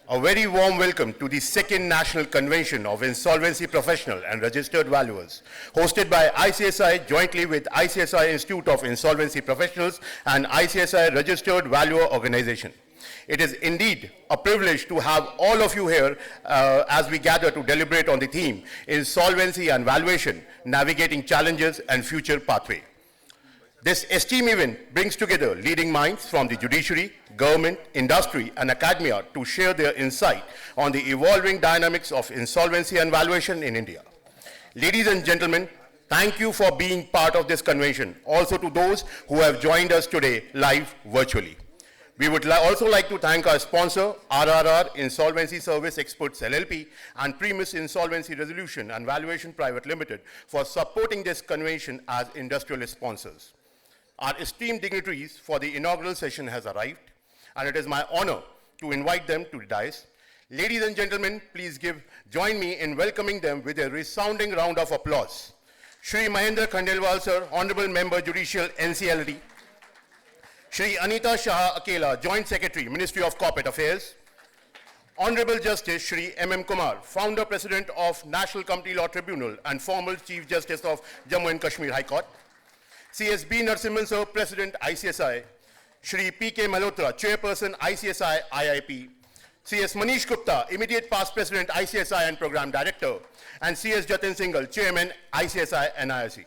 A very warm welcome to the second National Convention of Insolvency Professional and Registered Valuers, hosted by ICSI jointly with ICSI Institute of Insolvency Professionals and ICSI Registered Valuer Organization. It is indeed a privilege to have all of you here as we gather to deliberate on the theme, Insolvency and Valuation, Navigating Challenges and Future Pathway. This esteemed event brings together leading minds from the judiciary, government, industry, and academia to share their insight on the evolving dynamics of insolvency and valuation in India. Ladies and gentlemen, thank you for being part of this convention, also to those who have joined us today live virtually. We would also like to thank our sponsor, RRR Insolvency Service Experts LLP and Primus Insolvency Resolution and Valuation Private Limited for supporting this convention as industrial sponsors. Our esteemed dignitaries for the inaugural session has arrived, and it is my honor to invite them to the dais. Ladies and gentlemen, please join me in welcoming them with a resounding round of applause. Shri Mahendra Khandelwal sir, Honorable Member Judicial NCLT. Shri Anita Shah Akela, Joint Secretary, Ministry of Corporate Affairs. Honorable Justice Shri M.M. Kumar, Founder President of National Company Law Tribunal and former Chief Justice of Jammu and Kashmir High Court. C.S.B. Narasimhan sir, President ICSI. Shri P.K. Malhotra, Chairperson ICSI IIP. C.S. Manish Gupta, Immediate Past President ICSI and Program Director. And C.S. Jatin Singhal, Chairman ICSI NIRC.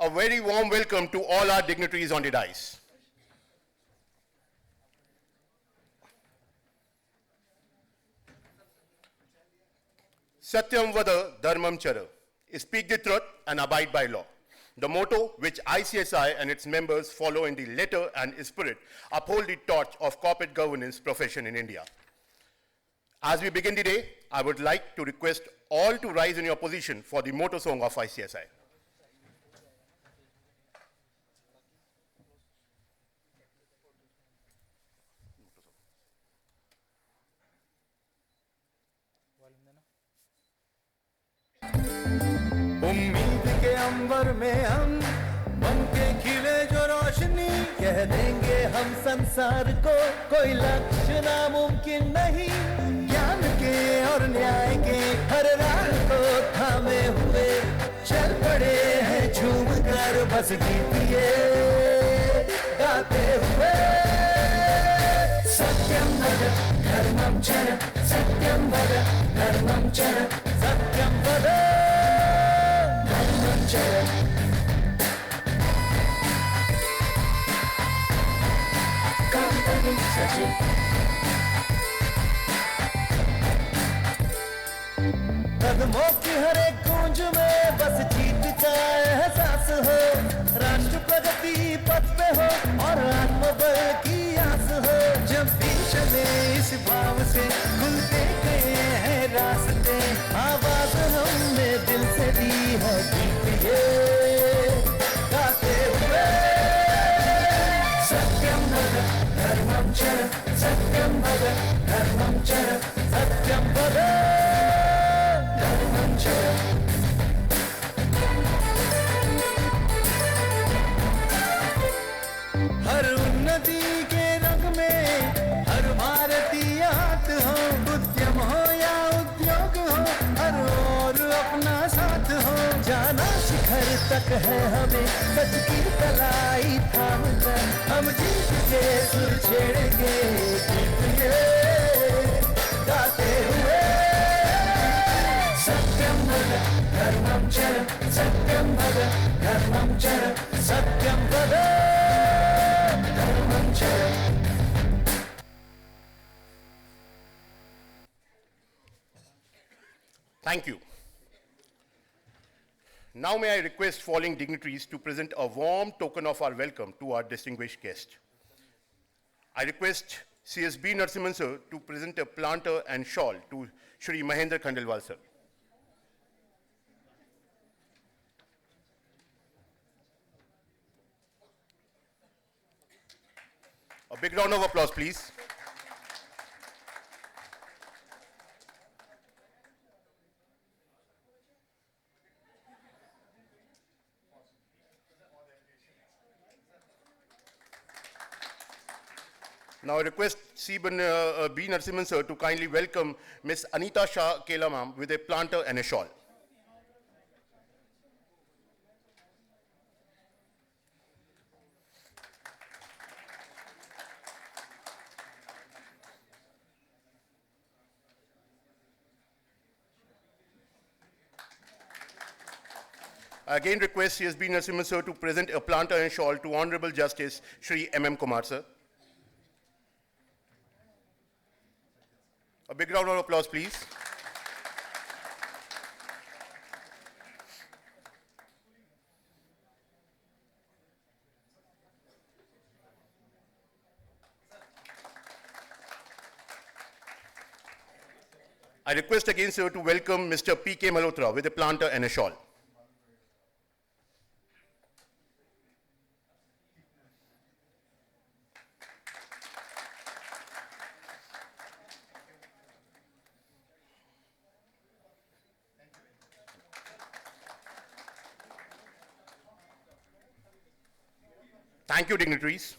A very warm welcome to all our dignitaries on the dais. Satyam Vada Dharmam Chara. Speak the truth and abide by law. The motto which ICSI and its members follow in the letter and spirit uphold the torch of corporate governance profession in India. As we begin the day, I would like to request all to rise in your position for the motto song of ICSI. उम्मीद के अंबर में हम बन के खिले जो रोशनी कह देंगे हम संसार को कोई लक्ष्य नामुमकिन नहीं ज्ञान के और न्याय के हर राह को थामे हुए चल पड़े हैं झूम कर बस गीत ये गाते हुए सत्यम वद धर्मम चर सत्यम वद धर्मम चर सत्यम वद कदमों की हर एक गूंज में बस जीत का एहसास हो राष्ट्र प्रगति पथ पे हो और आत्मबल की आस हो जब भी चले इस भाव से खुलते गए हैं रास्ते आवाज हमने दिल से दी है गीत ये गाते हुए सत्यम वद धर्मम चर सत्यम वद धर्मम चर सत्यम वद धर्मम चर हर उन्नति के रंग में हर भारतीय हाथ हो उद्यम हो या उद्योग हो हर और अपना साथ हो जाना शिखर तक है हमें सच की कलाई थाम कर हम जीत के सुर छेड़ेंगे गीत ये गाते हुए सत्यम वद धर्मम चर सत्यम वद धर्मम चर सत्यम वद धर्मम चर Thank you. Now may I request following dignitaries to present a warm token of our welcome to our distinguished guest. I request C.S.B. Narasimhan sir to present a planter and shawl to Shri Mahendra Khandelwal sir. A big round of applause, please. Now I request B. Narasimhan sir to kindly welcome Ms. Anita Shah Kela ma'am with a planter and a shawl. I again request C.S.B. Narasimhan sir to present a planter and shawl to Honorable Justice Shri M.M. Kumar sir. A big round of applause, please. I request again, sir, to welcome Mr. P.K. Malhotra with a planter and a shawl. Thank you, dignitaries.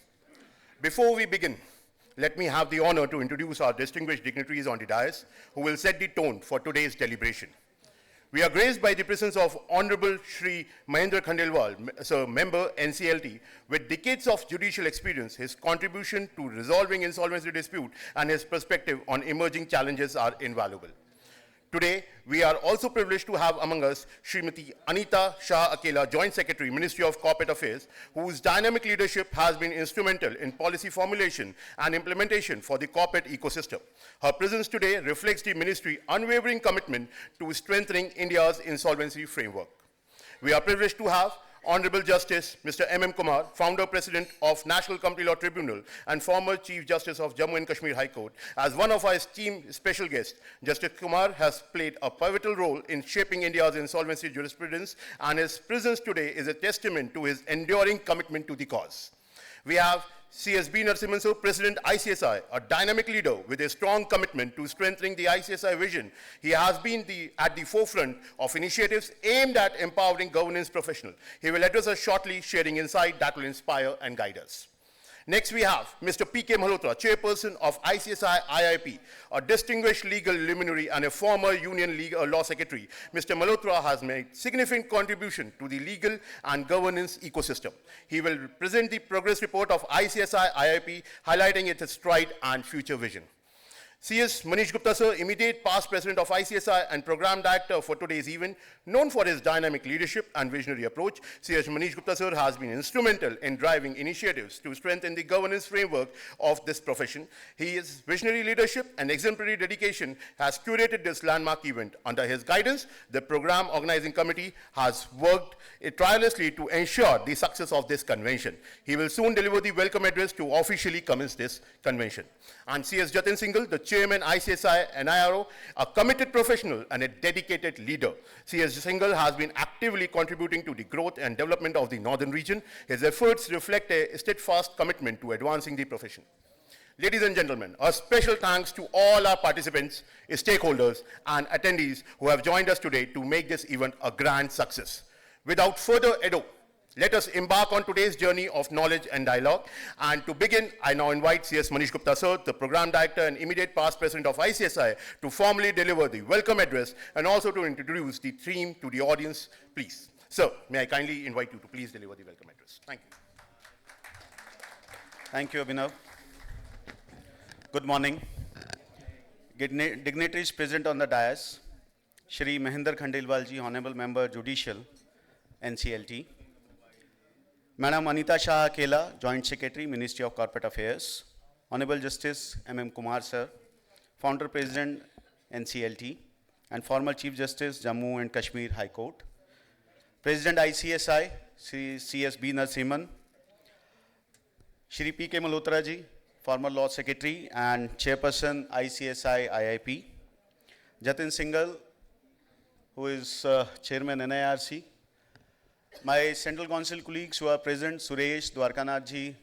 Before we begin, let me have the honor to introduce our distinguished dignitaries on the dais who will set the tone for today's deliberation. We are graced by the presence of Honorable Shri Mahendra Khandelwal, Sir, Member NCLT, with decades of judicial experience. His contribution to resolving insolvency dispute and his perspective on emerging challenges are invaluable. Today, we are also privileged to have among us Srimati Anita Shah Akela, Joint Secretary, Ministry of Corporate Affairs, whose dynamic leadership has been instrumental in policy formulation and implementation for the corporate ecosystem. Her presence today reflects the Ministry's unwavering commitment to strengthening India's insolvency framework. We are privileged to have Honorable Justice Mr. M.M. Kumar, Founder President of National Company Law Tribunal and former Chief Justice of Jammu and Kashmir High Court, as one of our esteemed special guests. Justice Kumar has played a pivotal role in shaping India's insolvency jurisprudence, and his presence today is a testament to his enduring commitment to the cause. We have C.S.B. Narasimhan sir, President ICSI, a dynamic leader with a strong commitment to strengthening the ICSI vision. He has been at the forefront of initiatives aimed at empowering governance professionals. He will address us shortly, sharing insight that will inspire and guide us. Next, we have Mr. P.K. Malhotra, Chairperson of ICSI IIP, a distinguished legal luminary and a former Union Law Secretary. Mr. Malhotra has made significant contribution to the legal and governance ecosystem. He will present the progress report of ICSI IIP, highlighting its stride and future vision. C.S. Manish Gupta sir, immediate past president of ICSI and program director for today's event, known for his dynamic leadership and visionary approach. C.S. Manish Gupta sir has been instrumental in driving initiatives to strengthen the governance framework of this profession. His visionary leadership and exemplary dedication has curated this landmark event. Under his guidance, the program organizing committee has worked tirelessly to ensure the success of this convention. He will soon deliver the welcome address to officially commence this convention. And C.S. Jatin Singhal, the Chairman ICSI NIRO, a committed professional and a dedicated leader. C.S. Singhal has been actively contributing to the growth and development of the northern region. His efforts reflect a steadfast commitment to advancing the profession. Ladies and gentlemen, a special thanks to all our participants, stakeholders, and attendees who have joined us today to make this event a grand success. Without further ado, let us embark on today's journey of knowledge and dialogue. And to begin, I now invite C.S. Manish Gupta sir, the Program Director and immediate past President of ICSI, to formally deliver the welcome address and also to introduce the theme to the audience, please. Sir, may I kindly invite you to please deliver the welcome address. Thank you. Thank you, Abhinav. Good morning. Dignitaries present on the dais, Shri Mahendra Khandelwal ji, Honorable Member Judicial, NCLT. Madam Anita Shah Akela, Joint Secretary, Ministry of Corporate Affairs. Honorable Justice M.M. Kumar sir, Founder President, NCLT, and former Chief Justice, Jammu and Kashmir High Court. President ICSI, Shri C.S.B. Narasimhan. Shri P.K. Malhotra ji, former Law Secretary and Chairperson, ICSI IIP. Jatin Singhal, who is Chairman NIRC. My Central Council colleagues who are present, Suresh, Dwarkanath ji,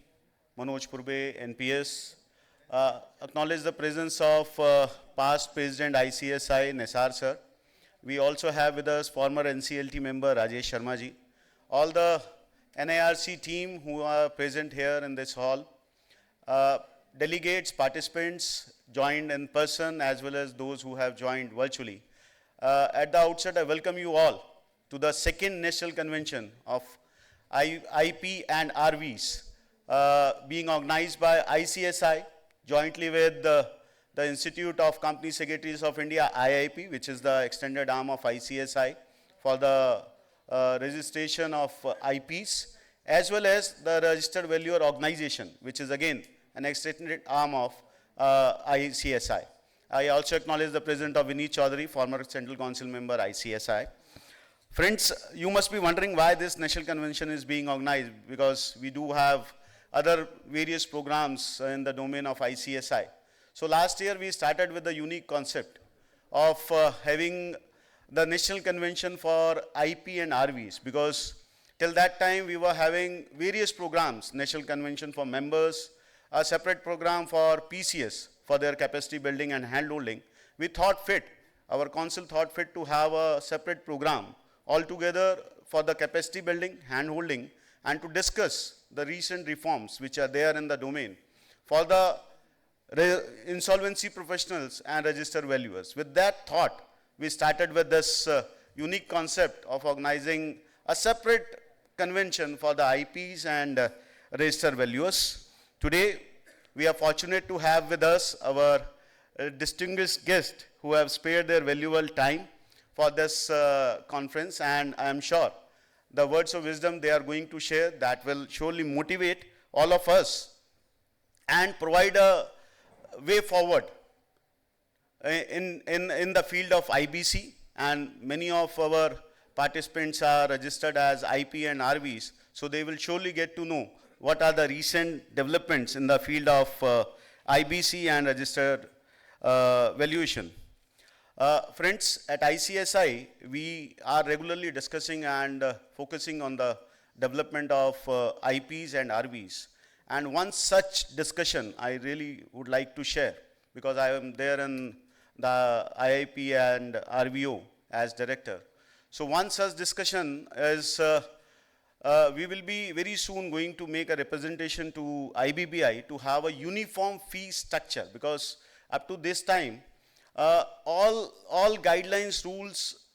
Manoj Purbe, NPS, acknowledge the presence of past President ICSI, Nesar sir. We also have with us former NCLT member, Rajesh Sharma ji. All the NIRC team who are present here in this hall. delegates, participants joined in person as well as those who have joined virtually. At the outset, I welcome you all to the second National Convention of IP and RVs being organized by ICSI jointly with the Institute of Company Secretaries of India, IIP, which is the extended arm of ICSI for the registration of IPs, as well as the Registered Valuer Organization, which is again an extended arm of ICSI. I also acknowledge the President of Vineet Chaudhary, former Central Council member, ICSI. Friends, you must be wondering why this National Convention is being organized, because we do have other various programs in the domain of ICSI. So last year we started with the unique concept of having the National Convention for IP and RVs, because till that time we were having various programs, National Convention for members, a separate program for PCS for their capacity building and handholding. We thought fit, our council thought fit to have a separate program altogether for the capacity building, handholding, and to discuss the recent reforms which are there in the domain for the insolvency professionals and registered valuers. With that thought, we started with this unique concept of organizing a separate convention for the IPs and registered valuers. Today, we are fortunate to have with us our distinguished guests who have spared their valuable time for this conference, and I am sure the words of wisdom they are going to share that will surely motivate all of us and provide a way forward in the field of IBC, and many of our participants are registered as IP and RVs, so they will surely get to know what are the recent developments in the field of IBC and registered valuation. Friends, at ICSI, we are regularly discussing and focusing on the development of IPs and RVs. And one such discussion I really would like to share, because I am there in the IIP and RVO as director. So one such discussion is we will be very soon going to make a representation to IBBI to have a uniform fee structure, because up to this time, all guidelines, rules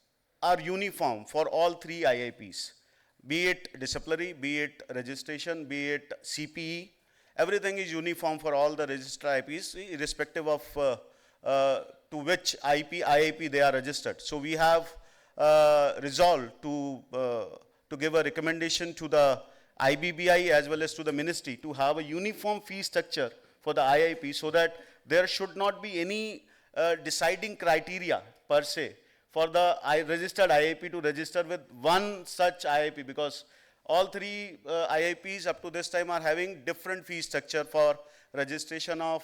are uniform for all three IIPs, be it disciplinary, be it registration, be it CPE, everything is uniform for all the registered IPs, irrespective of to which IIP they are registered. So we have resolved to give a recommendation to the IBBI as well as to the ministry to have a uniform fee structure for the IIP, so that there should not be any deciding criteria per se for the registered IIP to register with one such IIP, because all three IIPs up to this time are having different fee structure for registration of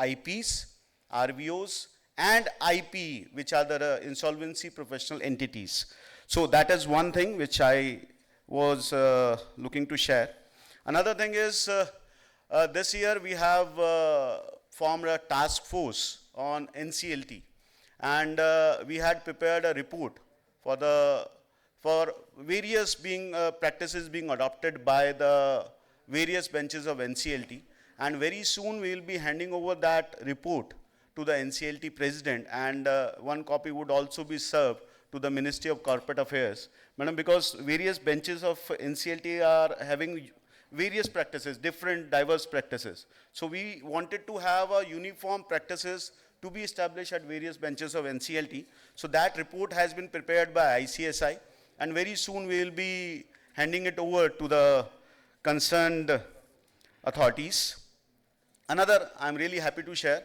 IPs, RVOs, and IP, which are the insolvency professional entities. So that is one thing which I was looking to share. Another thing is this year we have formed a task force on NCLT, and we had prepared a report for various practices being adopted by the various benches of NCLT, and very soon we will be handing over that report to the NCLT president, and one copy would also be served to the Ministry of Corporate Affairs. Madam, because various benches of NCLT are having various practices, different diverse practices. So we wanted to have a uniform practices to be established at various benches of NCLT. So that report has been prepared by ICSI, and very soon we will be handing it over to the concerned authorities. Another, I'm really happy to share,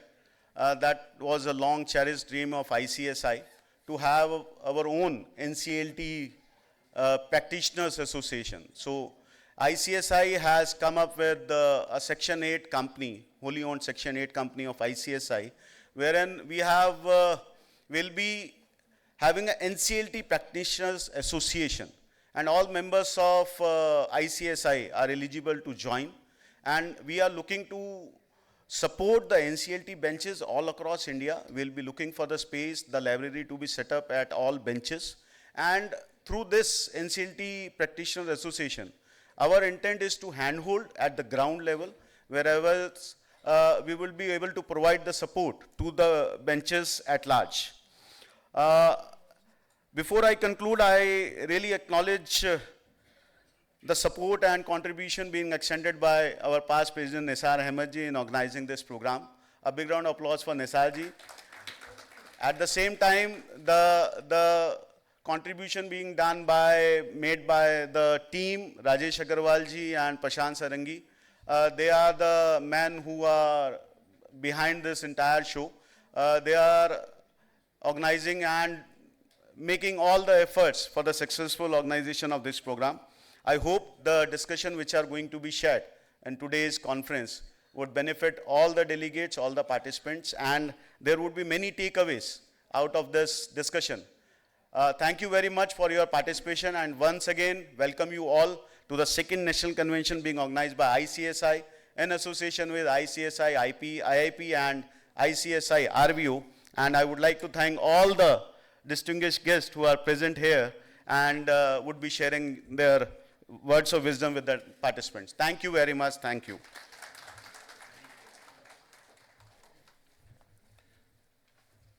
that was a long cherished dream of ICSI to have our own NCLT Practitioners Association. So ICSI has come up with a Section 8 company, wholly owned Section 8 company of ICSI, wherein we have, will be having an NCLT Practitioners Association, and all members of ICSI are eligible to join, and we are looking to support the NCLT benches all across India. We'll be looking for the space, the library to be set up at all benches, and through this NCLT Practitioners Association, our intent is to handhold at the ground level wherever we will be able to provide the support to the benches at large. Uh, Before I conclude, I really acknowledge the support and contribution being extended by our past President Nisar Ahmed ji in organizing this program. A big round of applause for Nisar ji. At the same time, the contribution being made by the team, Rajesh Agarwal ji and Prashant Sarangi. They are the men who are behind this entire show. They are organizing and making all the efforts for the successful organization of this program. I hope the discussion which are going to be shared in today's conference would benefit all the delegates, all the participants, and there would be many takeaways out of this discussion. Thank you very much for your participation, and once again, welcome you all to the second National Convention being organized by ICSI in association with ICSI, IIP, and ICSI RVO. And I would like to thank all the distinguished guests who are present here and would be sharing their words of wisdom with the participants. Thank you very much. Thank you.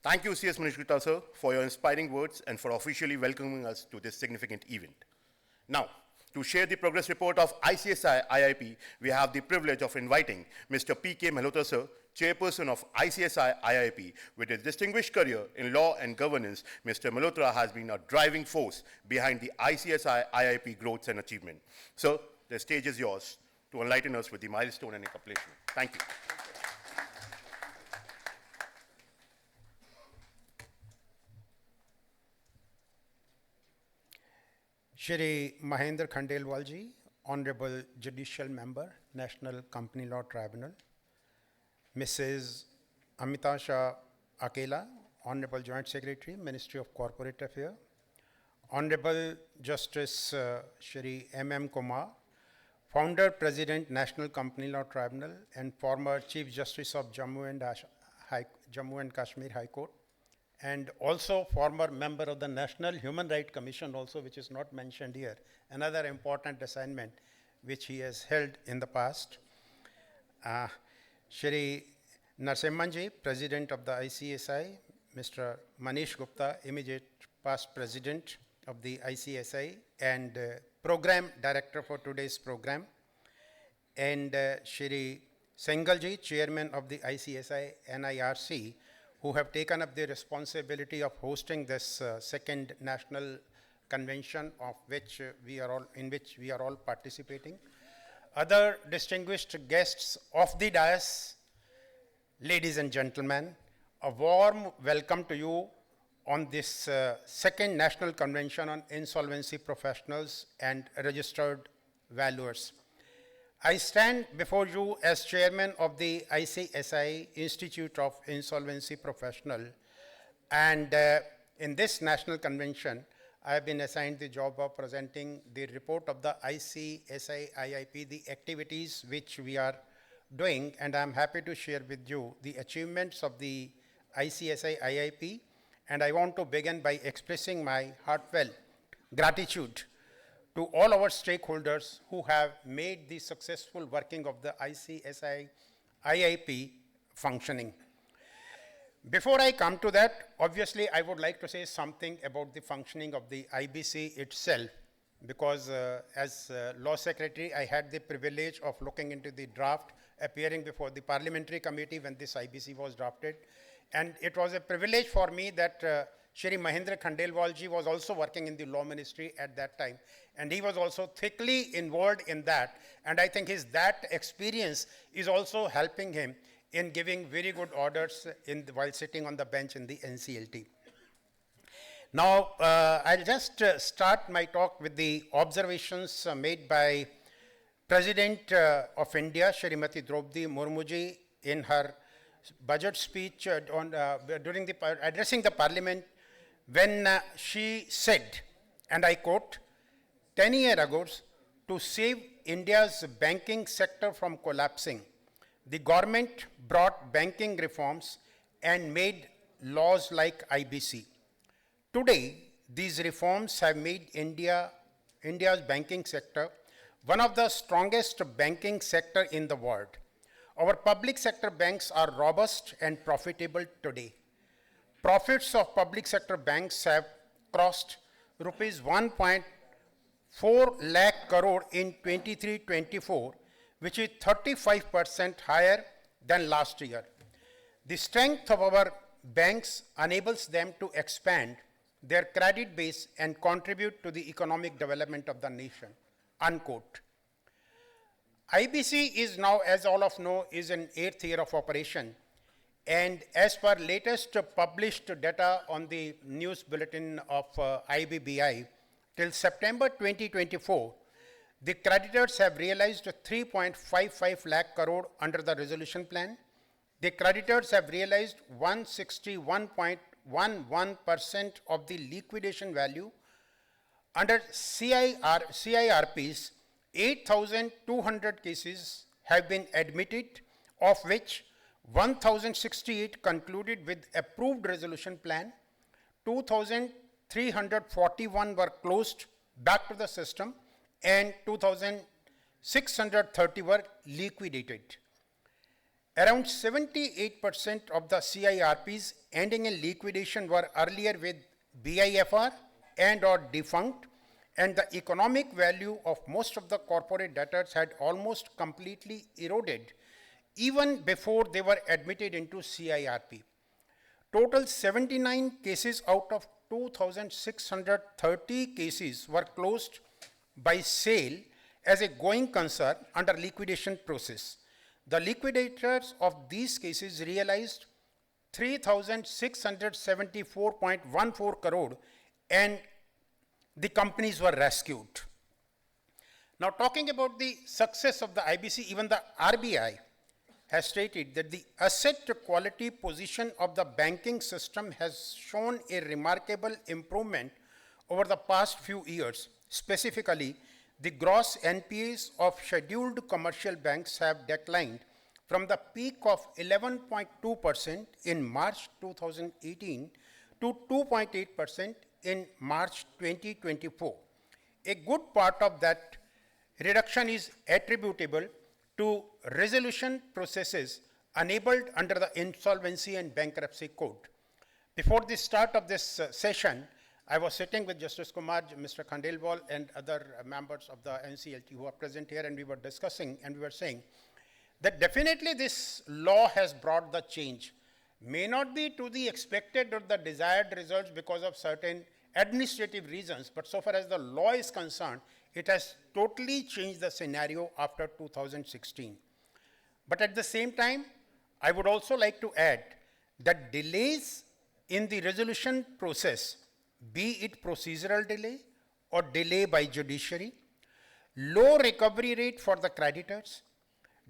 Thank you, C.S. Manishkrita, sir, for your inspiring words and for officially welcoming us to this significant event. Now, to share the progress report of ICSI IIP, we have the privilege of inviting Mr. P.K. Malhotra, sir, Chairperson of ICSI IIP. With his distinguished career in law and governance, Mr. Malhotra has been a driving force behind the ICSI IIP growth and achievement. Sir, the stage is yours to enlighten us with the milestone and accomplishment. Thank you. Shri Mahendra Khandelwal ji, Honorable Judicial Member, National Company Law Tribunal, Mrs. Amita Shah Akela, Honorable Joint Secretary, Ministry of Corporate Affairs, Honorable Justice Shri M.M. Kumar, Founder, President, National Company Law Tribunal, and former Chief Justice of Jammu and Kashmir High Court, and also former member of the National Human Rights Commission also, which is not mentioned here, another important assignment which he has held in the past. Shri Narasimhanji, President of the ICSI, Mr. Manish Gupta, immediate past President of the ICSI and Program Director for today's program, and Shri Sengalji, Chairman of the ICSI NIRC, who have taken up the responsibility of hosting this second national convention in which we are all participating. Other distinguished guests of the dais, ladies and gentlemen, a warm welcome to you on this second national convention on insolvency professionals and registered valuers. I stand before you as chairman of the ICSI Institute of Insolvency Professional, and in this national convention, I have been assigned the job of presenting the report of the ICSI IIP, the activities which we are doing, and I'm happy to share with you the achievements of the ICSI IIP, and I want to begin by expressing my heartfelt gratitude to all our stakeholders who have made the successful working of the ICSI IIP functioning. Before I come to that, obviously I would like to say something about the functioning of the IBC itself, because as Law Secretary, I had the privilege of looking into the draft, appearing before the Parliamentary Committee when this IBC was drafted. And it was a privilege for me that Shri Mahendra Khandelwal ji was also working in the Law Ministry at that time. And he was also thickly involved in that. And I think that experience is also helping him in giving very good orders while sitting on the bench in the NCLT. Now, I'll just start my talk with the observations made by President of India, Shrimati Draupadi Murmu ji, in her budget speech during addressing the Parliament, when she said, and I quote, 10 years ago, to save India's banking sector from collapsing, the government brought banking reforms and made laws like IBC. Today, these reforms have made India's banking sector one of the strongest banking sector in the world. Our public sector banks are robust and profitable today. Profits of public sector banks have crossed rupees 1.4 lakh crore in 23-24, which is 35% higher than last year. The strength of our banks enables them to expand their credit base and contribute to the economic development of the nation, unquote. IBC is now, as all of know, is in 8th year of operation. And as per latest published data on the news bulletin of IBBI, till September 2024, the creditors have realized 3.55 lakh crore under the resolution plan. The creditors have realized 161.11% of the liquidation value. Under CIRPs, 8,200 cases have been admitted, of which 1,068 concluded with approved resolution plan, 2,341 were closed back to the system, and 2,630 were liquidated. Around 78% of the CIRPs ending in liquidation were earlier with BIFR and or defunct, and the economic value of most of the corporate debtors had almost completely eroded even before they were admitted into CIRP. Total 79 cases out of 2,630 cases were closed by sale as a going concern under liquidation process. The liquidators of these cases realized 3,674.14 crore and the companies were rescued. Now, talking about the success of the IBC, even the RBI has stated that the asset quality position of the banking system has shown a remarkable improvement over the past few years. Specifically, the gross NPAs of scheduled commercial banks have declined from the peak of 11.2% in March 2018 to 2.8% in March 2024. A good part of that reduction is attributable to resolution processes enabled under the Insolvency and Bankruptcy Code. Before the start of this session, I was sitting with Justice Kumar, Mr. Khandelwal, and other members of the NCLT who are present here, and we were discussing and we were saying that definitely this law has brought the change. May not be to the expected or the desired results because of certain administrative reasons, but so far as the law is concerned, it has totally changed the scenario after 2016. But at the same time, I would also like to add that delays in the resolution process, be it procedural delay or delay by judiciary, low recovery rate for the creditors,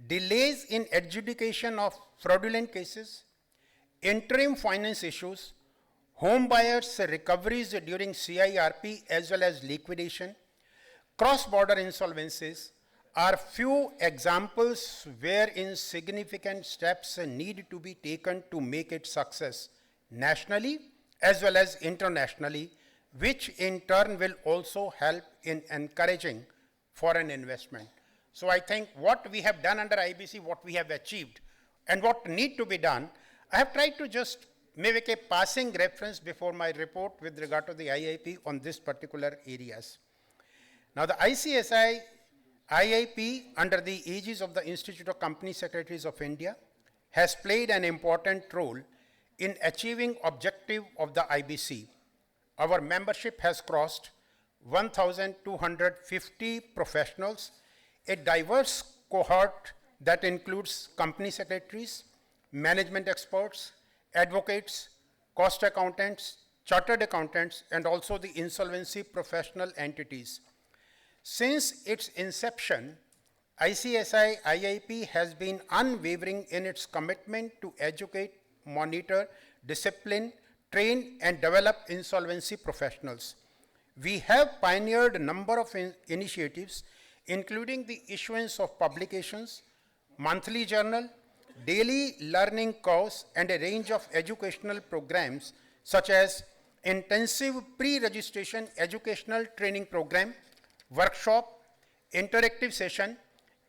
delays in adjudication of fraudulent cases, interim finance issues, home buyers' recoveries during CIRP as well as liquidation, cross-border insolvencies are few examples wherein significant steps need to be taken to make it success nationally as well as internationally, which in turn will also help in encouraging foreign investment. So I think what we have done under IBC, what we have achieved, and what need to be done, I have tried to just make a passing reference before my report with regard to the IIP on this particular areas. Now the ICSI IIP under the aegis of the Institute of Company Secretaries of India has played an important role in achieving objective of the IBC. Our membership has crossed 1,250 professionals, a diverse cohort that includes company secretaries, management experts, advocates, cost accountants, chartered accountants, and also the insolvency professional entities. Since its inception, ICSI IIP has been unwavering in its commitment to educate, monitor, discipline, train, and develop insolvency professionals. We have pioneered a number of initiatives, including the issuance of publications, monthly journal, daily learning course, and a range of educational programs such as intensive pre-registration educational training program, workshop, interactive session,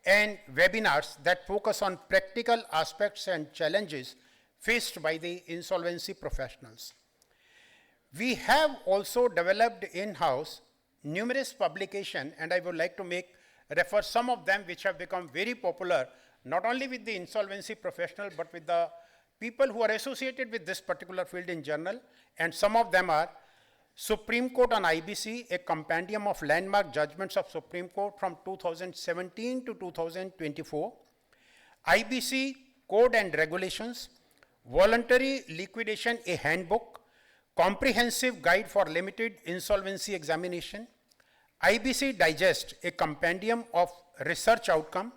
and webinars that focus on practical aspects and challenges faced by the insolvency professionals. We have also developed in-house numerous publications, and I would like to refer some of them which have become very popular, not only with the insolvency professional, but with the people who are associated with this particular field in general, and some of them are Supreme Court on IBC, a compendium of landmark judgments of Supreme Court from 2017 to 2024, IBC Code and Regulations, Voluntary Liquidation, a handbook, Comprehensive Guide for Limited Insolvency Examination, IBC Digest, a compendium of research outcome,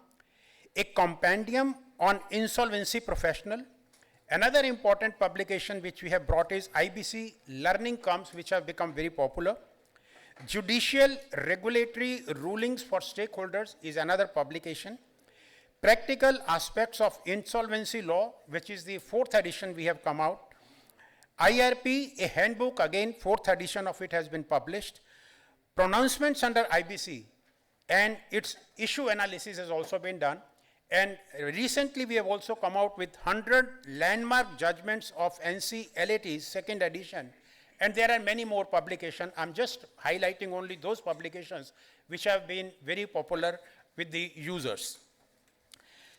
a compendium on insolvency professional. Another important publication which we have brought is IBC Learning Comes, which have become very popular. Judicial Regulatory Rulings for Stakeholders is another publication. Practical Aspects of Insolvency Law, which is the 4th edition we have come out. IRP, a handbook, again 4th edition of it has been published. Pronouncements under IBC and its issue analysis has also been done. And recently we have also come out with 100 landmark judgments of NCLAT's 2nd edition. And there are many more publications. I'm just highlighting only those publications which have been very popular with the users.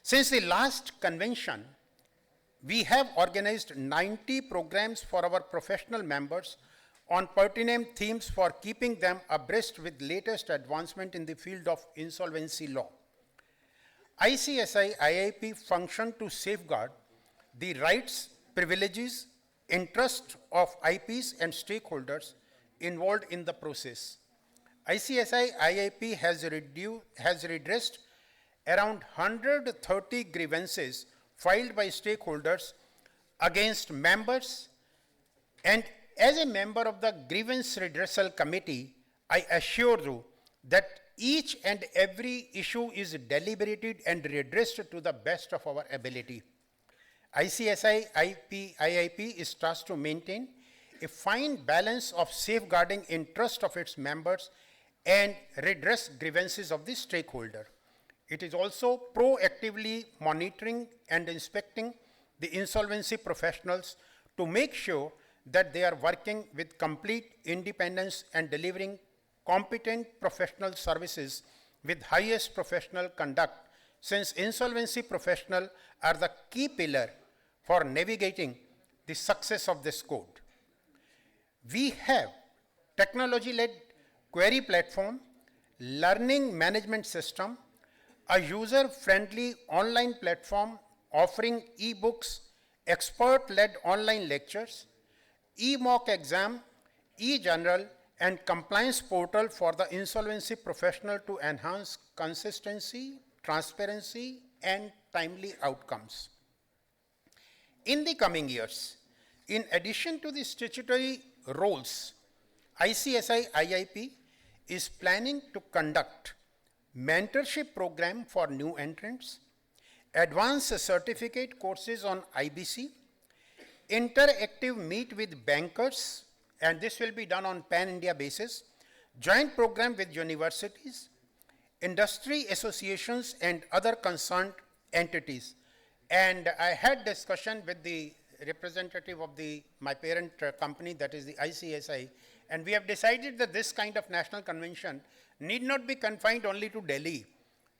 Since the last convention, we have organized 90 programs for our professional members on pertinent themes for keeping them abreast with latest advancement in the field of insolvency law. ICSI IIP function to safeguard the rights, privileges, interests of IPs and stakeholders involved in the process. ICSI IIP has redressed around 130 grievances filed by stakeholders against members, and as a member of the Grievance Redressal Committee, I assure you that each and every issue is deliberated and redressed to the best of our ability. ICSI IIP is tasked to maintain a fine balance of safeguarding interest of its members and redress grievances of the stakeholder. It is also proactively monitoring and inspecting the insolvency professionals to make sure that they are working with complete independence and delivering competent professional services with highest professional conduct, since insolvency professionals are the key pillar for navigating the success of this code. We have technology-led query platform, learning management system, a user-friendly online platform offering e-books, expert-led online lectures, e-mock exam, e-journal, and compliance portal for the insolvency professional to enhance consistency, transparency, and timely outcomes. In the coming years, in addition to the statutory roles, ICSI IIP is planning to conduct mentorship program for new entrants, advanced certificate courses on IBC, interactive meet with bankers, and this will be done on pan-India basis, joint program with universities, industry associations, and other concerned entities. And I had discussion with the representative of my parent company, that is the ICSI, and we have decided that this kind of national convention need not be confined only to Delhi.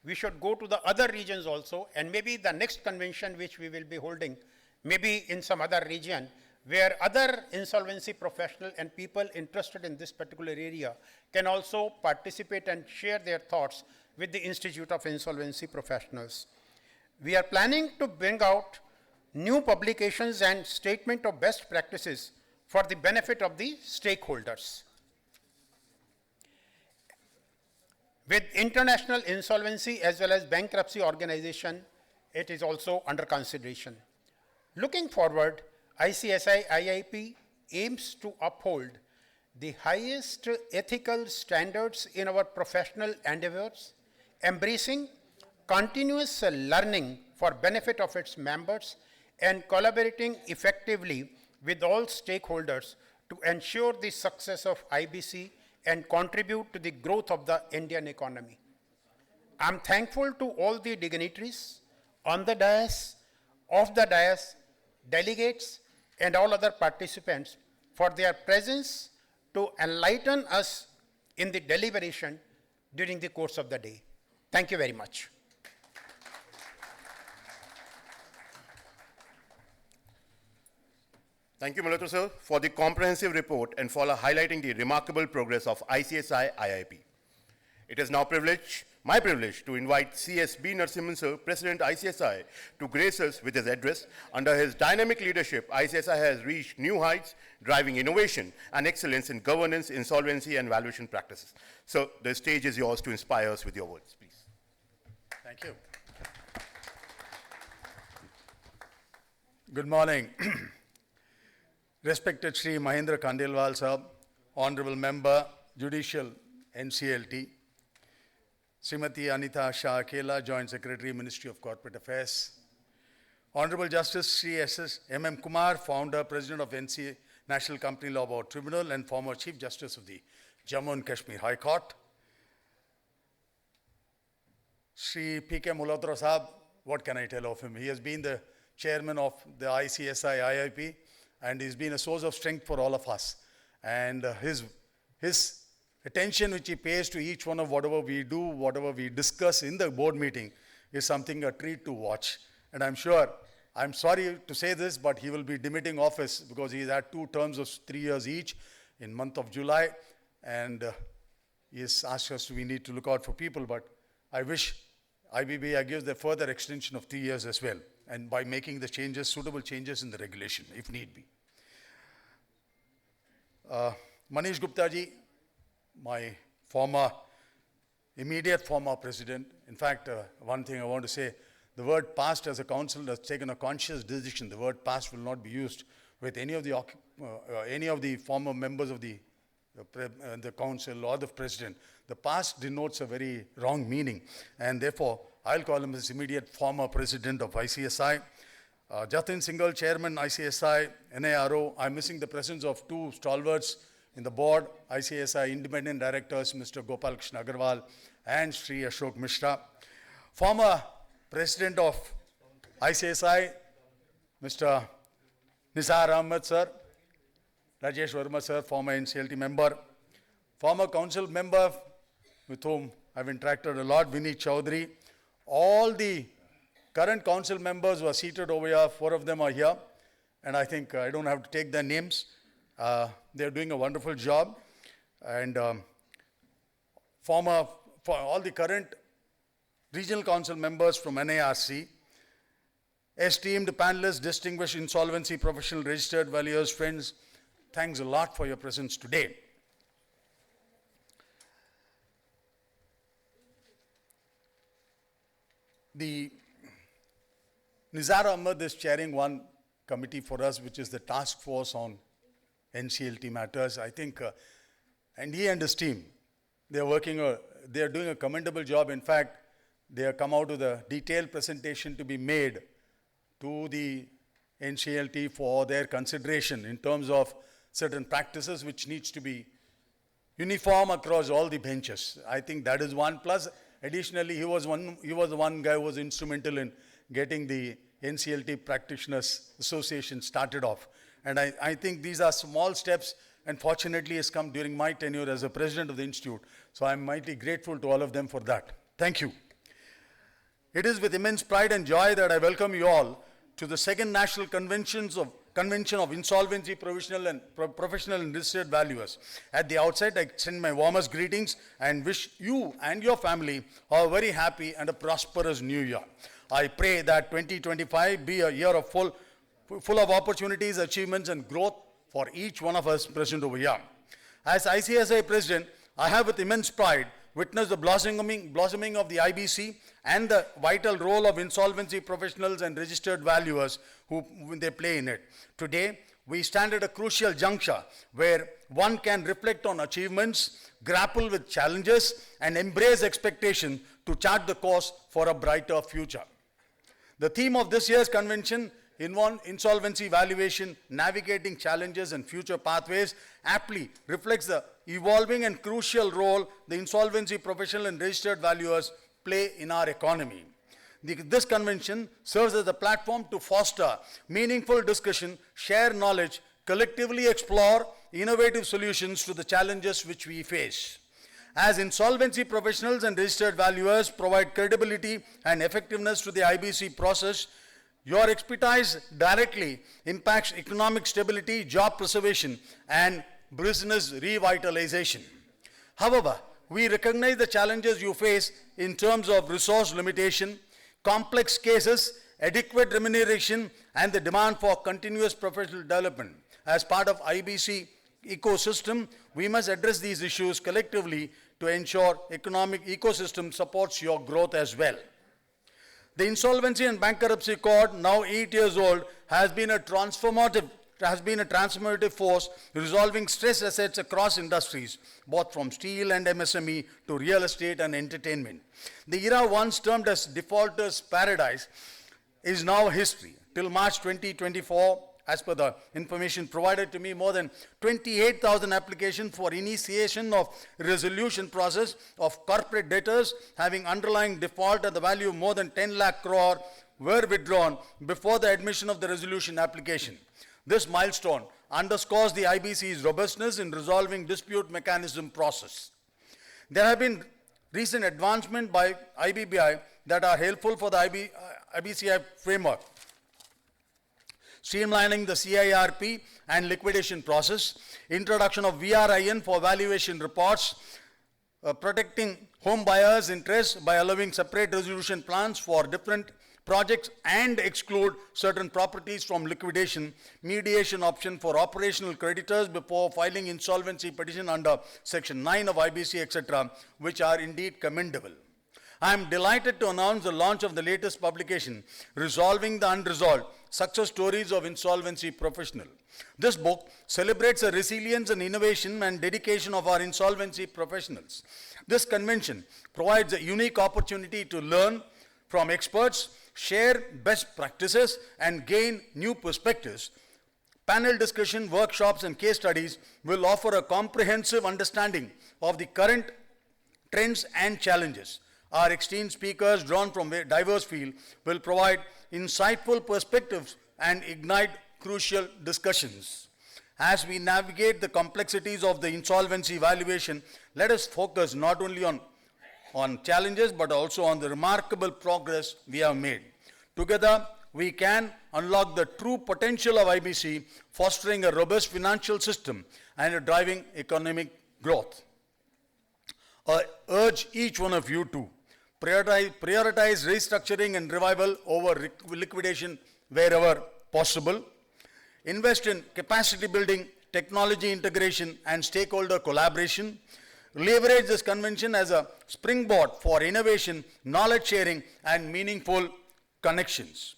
We should go to the other regions also, and maybe the next convention which we will be holding, maybe in some other region, where other insolvency professionals and people interested in this particular area can also participate and share their thoughts with the Institute of Insolvency Professionals. We are planning to bring out new publications and statement of best practices for the benefit of the stakeholders. With international insolvency as well as bankruptcy organization, it is also under consideration. Looking forward, ICSI IIP aims to uphold the highest ethical standards in our professional endeavors, embracing continuous learning for benefit of its members and collaborating effectively with all stakeholders to ensure the success of IBC and contribute to the growth of the Indian economy. I'm thankful to all the dignitaries on the dais, off the dais, delegates, and all other participants for their presence to enlighten us in the deliberation during the course of the day. Thank you very much. Thank you, Malhotra sir, for the comprehensive report and for highlighting the remarkable progress of ICSI IIP. It is now my privilege to invite C.S.B. Narasimhan sir, President ICSI, to grace us with his address. Under his dynamic leadership, ICSI has reached new heights, driving innovation and excellence in governance, insolvency, and valuation practices. So the stage is yours to inspire us with your words, please. Thank you. Good morning. Respected Shri Mahendra Khandelwal Sahab, Honorable Member, Judicial, NCLT, Srimati Anita Shah Akela, Joint Secretary, Ministry of Corporate Affairs, Honorable Justice Shri S.S. M.M. Kumar, Founder, President of NCA, National Company Law Board Tribunal and former Chief Justice of the Jammu and Kashmir High Court, Shri P.K. Malhotra Sahab, what can I tell of him? He has been the chairman of the ICSI IIP, and he's been a source of strength for all of us. And his attention which he pays to each one of whatever we do, whatever we discuss in the board meeting is something a treat to watch. And I'm sure, I'm sorry to say this, but he will be demitting office because he's had 2 terms of 3 years each in month of July. And he has asked us we need to look out for people, but I wish IBBI gives the further extension of 3 years as well, and by making the changes, suitable changes in the regulation, if need be. Manish Gupta ji, my immediate former president. In fact, one thing I want to say, the word past as a council has taken a conscious decision. The word past will not be used with any of the former members of the council or the president. The past denotes a very wrong meaning, and therefore I'll call him as immediate former president of ICSI. Jatin Singhal, chairman ICSI, NARO. I'm missing the presence of 2 stalwarts in the board, ICSI independent directors, Mr. Gopal Krishna Agarwal and Sri Ashok Mishra. Former president of ICSI, Mr. Nisar Ahmed sir, Rajesh Verma sir, former NCLT member. Former council member with whom I've interacted a lot, Vinny Chaudhary. All the current council members who are seated over here, 4 of them are here, and I think I don't have to take their names. They're doing a wonderful job. And for all the current regional council members from NARC, esteemed panelists, distinguished insolvency professional, registered valuers, friends, thanks a lot for your presence today. The Nizar Ahmed is chairing one committee for us, which is the task force on NCLT matters. I think, and he and his team, they are doing a commendable job. In fact, they have come out with a detailed presentation to be made to the NCLT for their consideration in terms of certain practices which needs to be uniform across all the benches. I think that is one. Plus, additionally, he was the one guy who was instrumental in getting the NCLT Practitioners Association started off. And I think these are small steps, and fortunately has come during my tenure as a president of the institute. So I'm mighty grateful to all of them for that. Thank you. It is with immense pride and joy that I welcome you all to the second National Convention of Insolvency Professional and Registered Valuers. At the outset, I extend my warmest greetings and wish you and your family a very happy and a prosperous new year. I pray that 2025 be a year of full of opportunities, achievements, and growth for each one of us present over here. As ICSI President, I have with immense pride witnessed the blossoming of the IBC and the vital role of insolvency professionals and registered valuers when they play in it. Today, we stand at a crucial juncture where one can reflect on achievements, grapple with challenges, and embrace expectation to chart the course for a brighter future. The theme of this year's convention, Insolvency Valuation, Navigating Challenges and Future Pathways, aptly reflects the evolving and crucial role the insolvency professional and registered valuers play in our economy. This convention serves as a platform to foster meaningful discussion, share knowledge, collectively explore innovative solutions to the challenges which we face. As insolvency professionals and registered valuers provide credibility and effectiveness to the IBC process, your expertise directly impacts economic stability, job preservation, and business revitalization. However, we recognize the challenges you face in terms of resource limitation, complex cases, adequate remuneration, and the demand for continuous professional development. As part of IBC ecosystem, we must address these issues collectively to ensure economic ecosystem supports your growth as well. The Insolvency and Bankruptcy Court, now 8 years old, has been a transformative force resolving stress assets across industries, both from steel and MSME to real estate and entertainment. The era once termed as defaulters' paradise is now history. Till March 2024, as per the information provided to me, more than 28,000 applications for initiation of resolution process of corporate debtors having underlying default at the value of more than 10 lakh crore were withdrawn before the admission of the resolution application. This milestone underscores the IBC's robustness in resolving dispute mechanism process. There have been recent advancements by IBBI that are helpful for the IBCI framework. Streamlining the CIRP and liquidation process, introduction of VRIN for valuation reports, protecting home buyers' interests by allowing separate resolution plans for different projects and exclude certain properties from liquidation, mediation option for operational creditors before filing insolvency petition under Section 9 of IBC, etc., which are indeed commendable. I am delighted to announce the launch of the latest publication, Resolving the Unresolved, Success Stories of Insolvency Professional. This book celebrates the resilience and innovation and dedication of our insolvency professionals. This convention provides a unique opportunity to learn from experts, share best practices, and gain new perspectives. Panel discussion, workshops, and case studies will offer a comprehensive understanding of the current trends and challenges. Our esteemed speakers, drawn from diverse fields, will provide insightful perspectives and ignite crucial discussions. As we navigate the complexities of the insolvency valuation, let us focus not only on challenges but also on the remarkable progress we have made. Together, we can unlock the true potential of IBC, fostering a robust financial system and driving economic growth. I urge each one of you to prioritize restructuring and revival over liquidation wherever possible. Invest in capacity building, technology integration, and stakeholder collaboration. Leverage this convention as a springboard for innovation, knowledge sharing, and meaningful connections.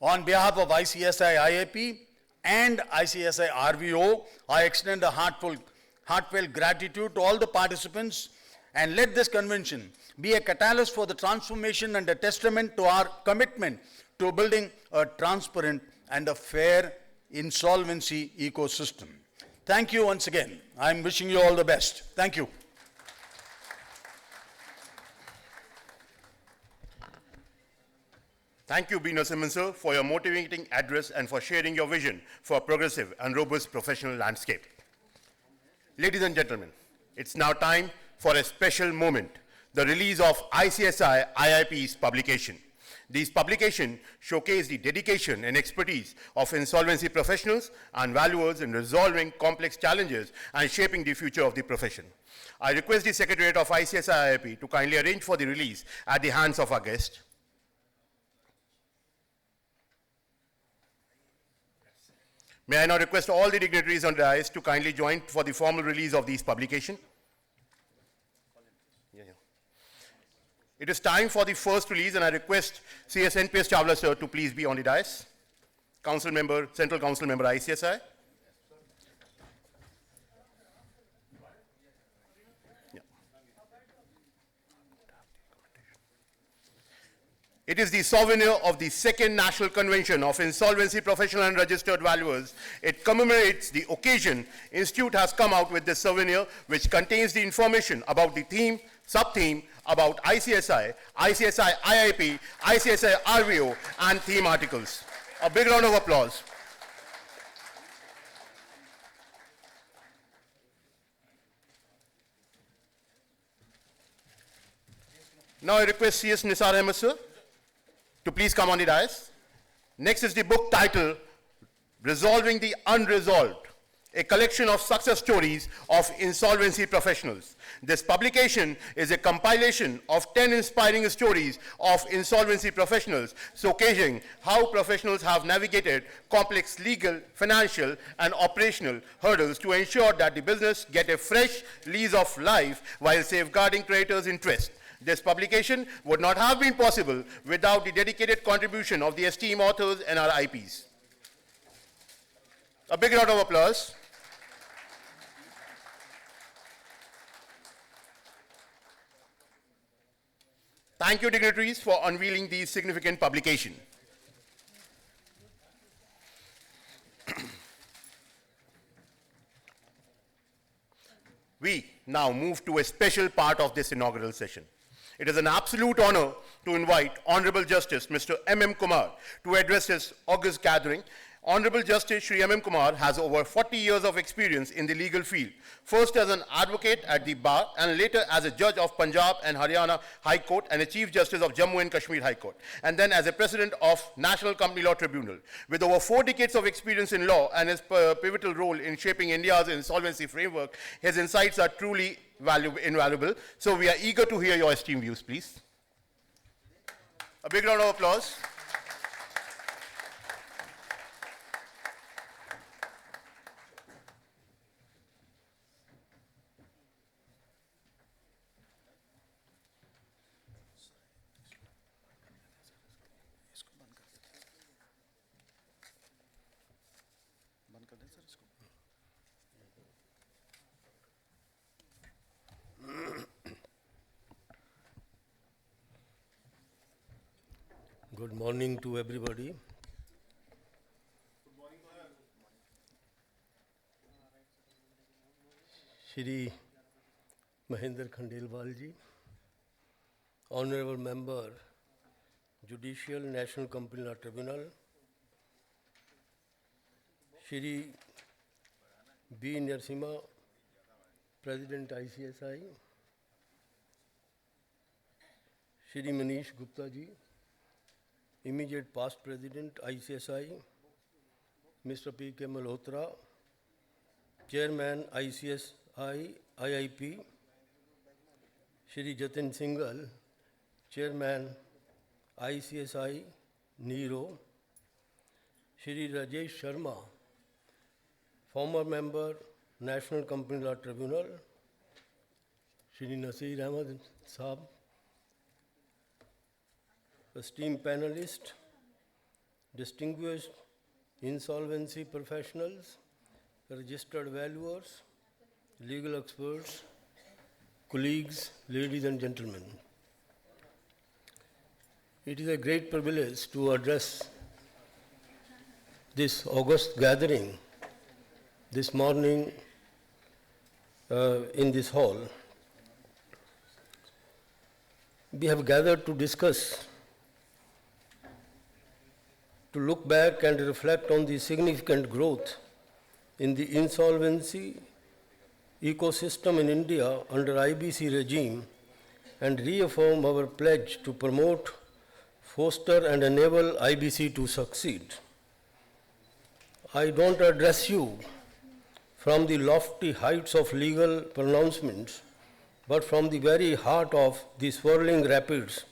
On behalf of ICSI IAP and ICSI RVO, I extend a heartfelt gratitude to all the participants, and let this convention be a catalyst for the transformation and a testament to our commitment to building a transparent and a fair insolvency ecosystem. Thank you once again. I'm wishing you all the best. Thank you. Thank you, B. Narasimhan sir, for your motivating address and for sharing your vision for a progressive and robust professional landscape. Ladies and gentlemen, it's now time for a special moment, the release of ICSI IIP's publication. These publications showcase the dedication and expertise of insolvency professionals and valuers in resolving complex challenges and shaping the future of the profession. I request the Secretariat of ICSI IIP to kindly arrange for the release at the hands of our guest. May I now request all the dignitaries on the dais to kindly join for the formal release of these publications. It is time for the first release, and I request CS NPS Chawla sir to please be on the dais. Council member, Central Council member ICSI. Yeah. It is the souvenir of the second National Convention of Insolvency Professional and Registered Valuers. It commemorates the occasion. Institute has come out with this souvenir, which contains the information about the theme, sub-theme, about ICSI, ICSI IIP, ICSI RVO, and theme articles. A big round of applause. Now I request C.S. Nisar Ahmed sir to please come on the dais. Next is the book title, Resolving the Unresolved, a collection of success stories of insolvency professionals. This publication is a compilation of 10 inspiring stories of insolvency professionals, showcasing how professionals have navigated complex legal, financial, and operational hurdles to ensure that the business get a fresh lease of life while safeguarding creditors' interest. This publication would not have been possible without the dedicated contribution of the esteemed authors and our IPs. A big round of applause. Thank you, dignitaries, for unveiling these significant publication. We now move to a special part of this inaugural session. It is an absolute honor to invite Honorable Justice Mr. M.M. Kumar to address this august gathering. Honorable Justice Shri M.M. Kumar has over 40 years of experience in the legal field, first as an advocate at the bar and later as a judge of Punjab and Haryana High Court and a Chief Justice of Jammu and Kashmir High Court, and then as a president of National Company Law Tribunal. With over 4 decades of experience in law and his pivotal role in shaping India's insolvency framework, his insights are truly invaluable. So we are eager to hear your esteemed views, please. A big round of applause. Good morning to everybody. Good morning, Shri Mahendra Khandelwal ji, Honorable Member, Judicial National Company Law Tribunal, Shri B. Narasimha, President ICSI, Shri Manish Gupta ji, Immediate past President ICSI, Mr. P.K. Malhotra, Chairman ICSI IIP, Shri Jatin Singhal, Chairman ICSI Nero, Shri Rajesh Sharma, former member National Company Law Tribunal, Shri Nasir Ahmed Saab, esteemed panelists, distinguished insolvency professionals, registered valuers, legal experts, colleagues, ladies and gentlemen. It is a great privilege to address this august gathering this morning in this hall. We have gathered to discuss, to look back and reflect on the significant growth in the insolvency ecosystem in India under IBC regime and reaffirm our pledge to promote, foster and enable IBC to succeed. I don't address you from the lofty heights of legal pronouncements, but from the very heart of the swirling rapids,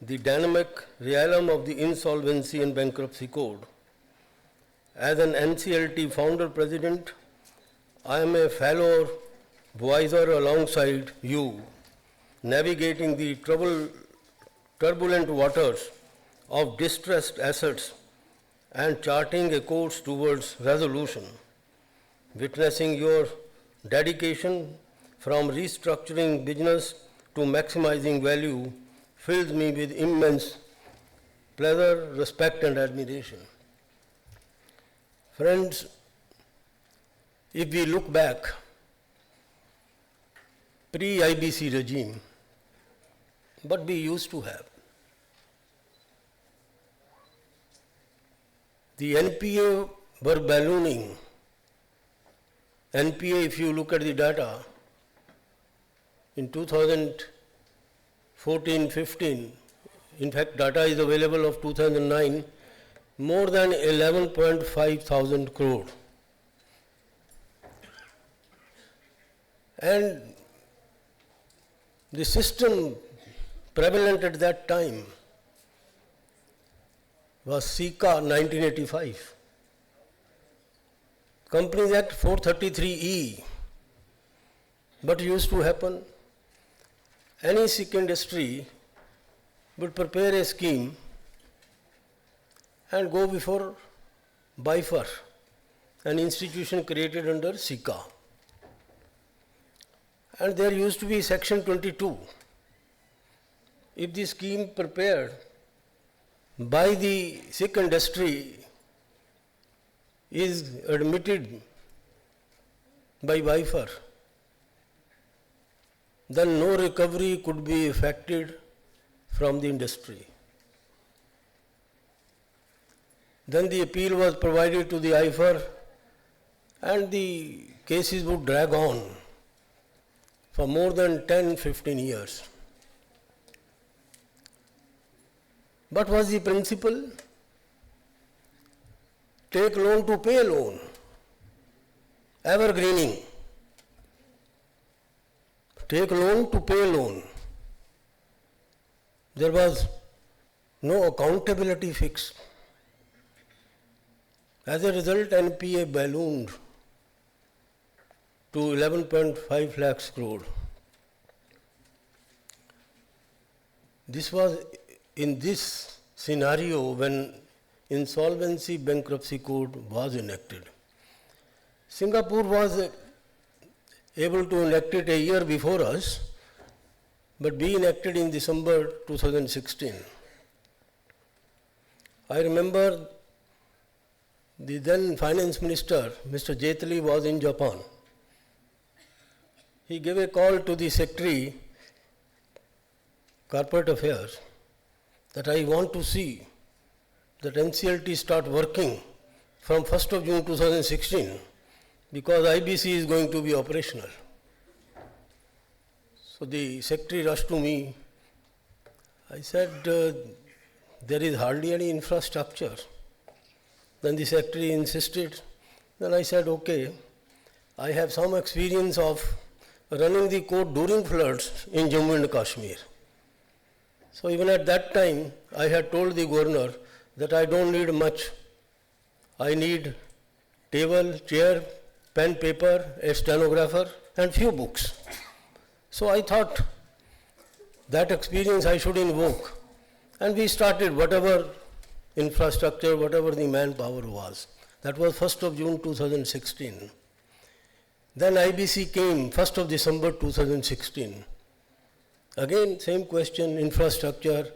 the dynamic realm of the Insolvency and Bankruptcy Code. As an NCLT founder president, I am a fellow voyager alongside you, navigating the turbulent waters of distressed assets and charting a course towards resolution. Witnessing your dedication from restructuring business to maximizing value fills me with immense pleasure, respect, and admiration. Friends, if we look back, pre-IBC regime, but we used to have. The NPA were ballooning. NPA, if you look at the data, in 2014-15, in fact, data is available of 2009, more than 11.5 thousand crore. And the system prevalent at that time was SICA 1985. Companies Act 433E. But used to happen, any SICA industry would prepare a scheme and go before BIFR, an institution created under SICA. And there used to be section 22. If the scheme prepared by the SICA industry is admitted by BIFR, then no recovery could be effected from the industry. Then the appeal was provided to the IFR and the cases would drag on for more than 10-15 years. What was the principle? Take loan to pay loan, evergreening. Take loan to pay loan. There was no accountability fixed. As a result, NPA ballooned to 11.5 lakhs crore. This was in this scenario when Insolvency Bankruptcy Code was enacted. Singapore was able to enact it a year before us, but we enacted in December 2016. I remember the then finance minister, Mr. Jaitley, was in Japan. He gave a call to the Secretary, Corporate Affairs, that I want to see that NCLT start working from 1st of June 2016 because IBC is going to be operational. So the Secretary rushed to me. I said, there is hardly any infrastructure. Then the Secretary insisted. Then I said, okay, I have some experience of running the court during floods in Jammu and Kashmir. So even at that time, I had told the governor that I don't need much. I need table, chair, pen, paper, a stenographer, and few books. So I thought that experience I should invoke. And we started whatever infrastructure, whatever the manpower was. That was 1st of June 2016. Then IBC came 1st of December 2016. Again, same question, infrastructure.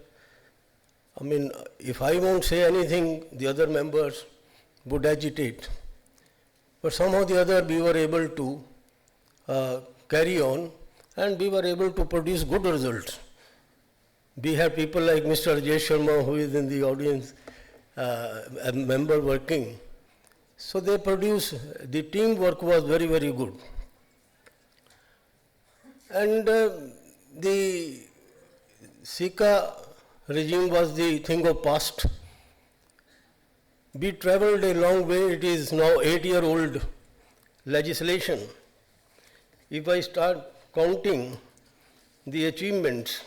I mean, if I won't say anything, the other members would agitate. But somehow or the other, we were able to carry on and we were able to produce good results. We had people like Mr. Rajesh Sharma, who is in the audience, a member working. So they produced, the teamwork was very, very good. And the SICA regime was the thing of past. We traveled a long way. It is now 8-year-old legislation. If I start counting the achievements,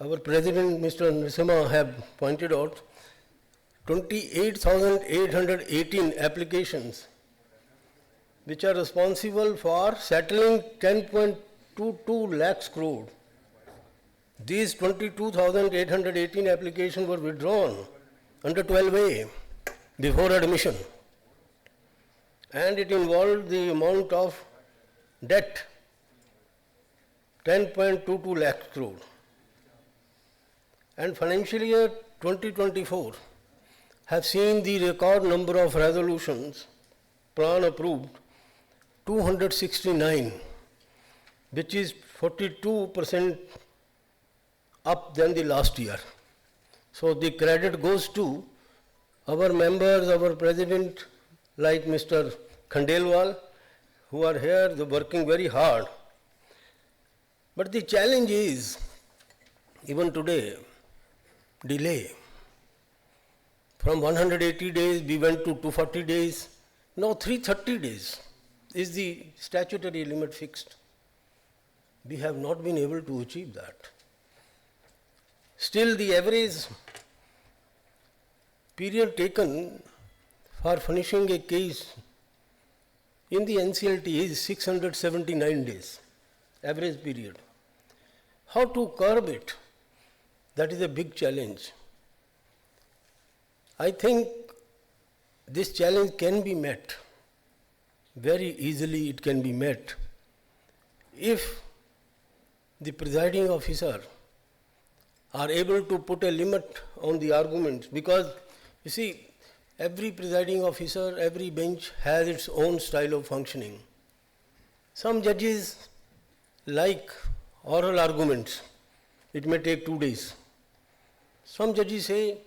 our President, Mr. Narasimha, have pointed out 28,818 applications which are responsible for settling 10.22 lakhs crore. These 22,818 applications were withdrawn under 12A before admission. And it involved the amount of debt, 10.22 lakh crore. And financial year 2024 have seen the record number of resolutions, plan approved, 269, which is 42% up than the last year. So the credit goes to our members, our president, like Mr. Khandelwal, who are here, they're working very hard. But the challenge is, even today, delay. From 180 days, we went to 240 days. Now 330 days is the statutory limit fixed. We have not been able to achieve that. Still, the average period taken for finishing a case in the NCLT is 679 days, average period. How to curb it? That is a big challenge. I think this challenge can be met, very easily it can be met, if the presiding officer are able to put a limit on the arguments, because you see, every presiding officer, every bench has its own style of functioning. Some judges like oral arguments, it may take 2 days. Some judges say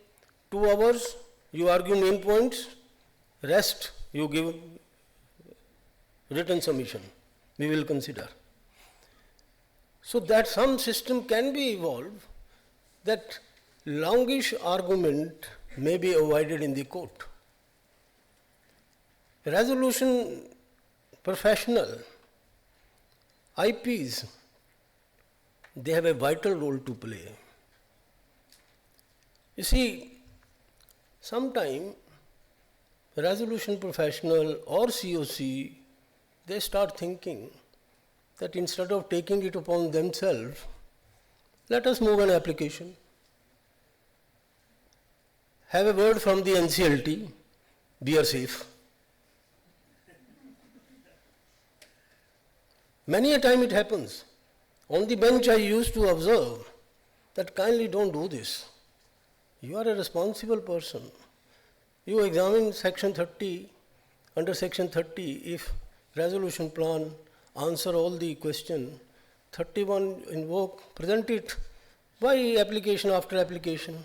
2 hours, you argue main points, rest you give written submission, we will consider. So that some system can be evolved that longish argument may be avoided in the court. Resolution professional, IPs, they have a vital role to play. You see, sometime resolution professional or COC, they start thinking that instead of taking it upon themselves, let us move an application. Have a word from the NCLT, we are safe. Many a time it happens. On the bench I used to observe that kindly don't do this. You are a responsible person. You examine section 30, under section 30, if resolution plan, answer all the question, 31 invoke, present it by application after application.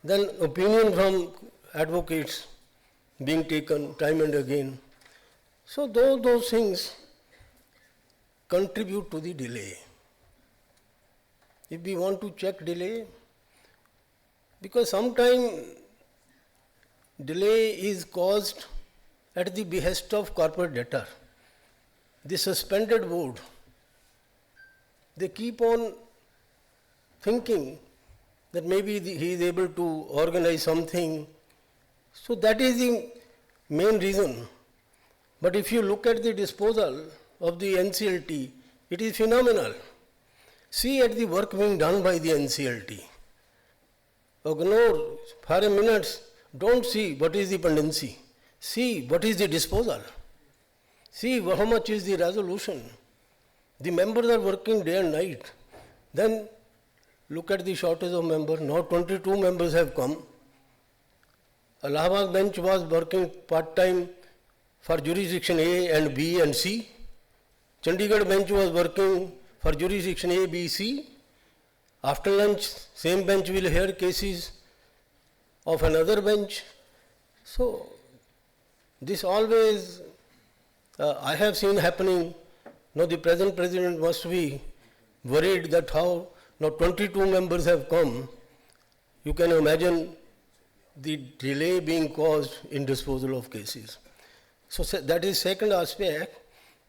Then opinion from advocates being taken time and again. So those things contribute to the delay. If we want to check delay, because sometimes delay is caused at the behest of corporate debtor. The suspended board, they keep on thinking that maybe he is able to organize something. So that is the main reason. But if you look at the disposal of the NCLT, it is phenomenal. See at the work being done by the NCLT. Ignore for a minute, don't see what is the pendency. See what is the disposal. See how much is the resolution. The members are working day and night. Then look at the shortage of members. Now 22 members have come. Allahabad bench was working part-time for jurisdiction A and B and C. Chandigarh bench was working for jurisdiction A, B, C. After lunch, same bench will hear cases of another bench. So this always I have seen happening. Now the present president must be worried that how now 22 members have come. You can imagine the delay being caused in disposal of cases. So that is second aspect.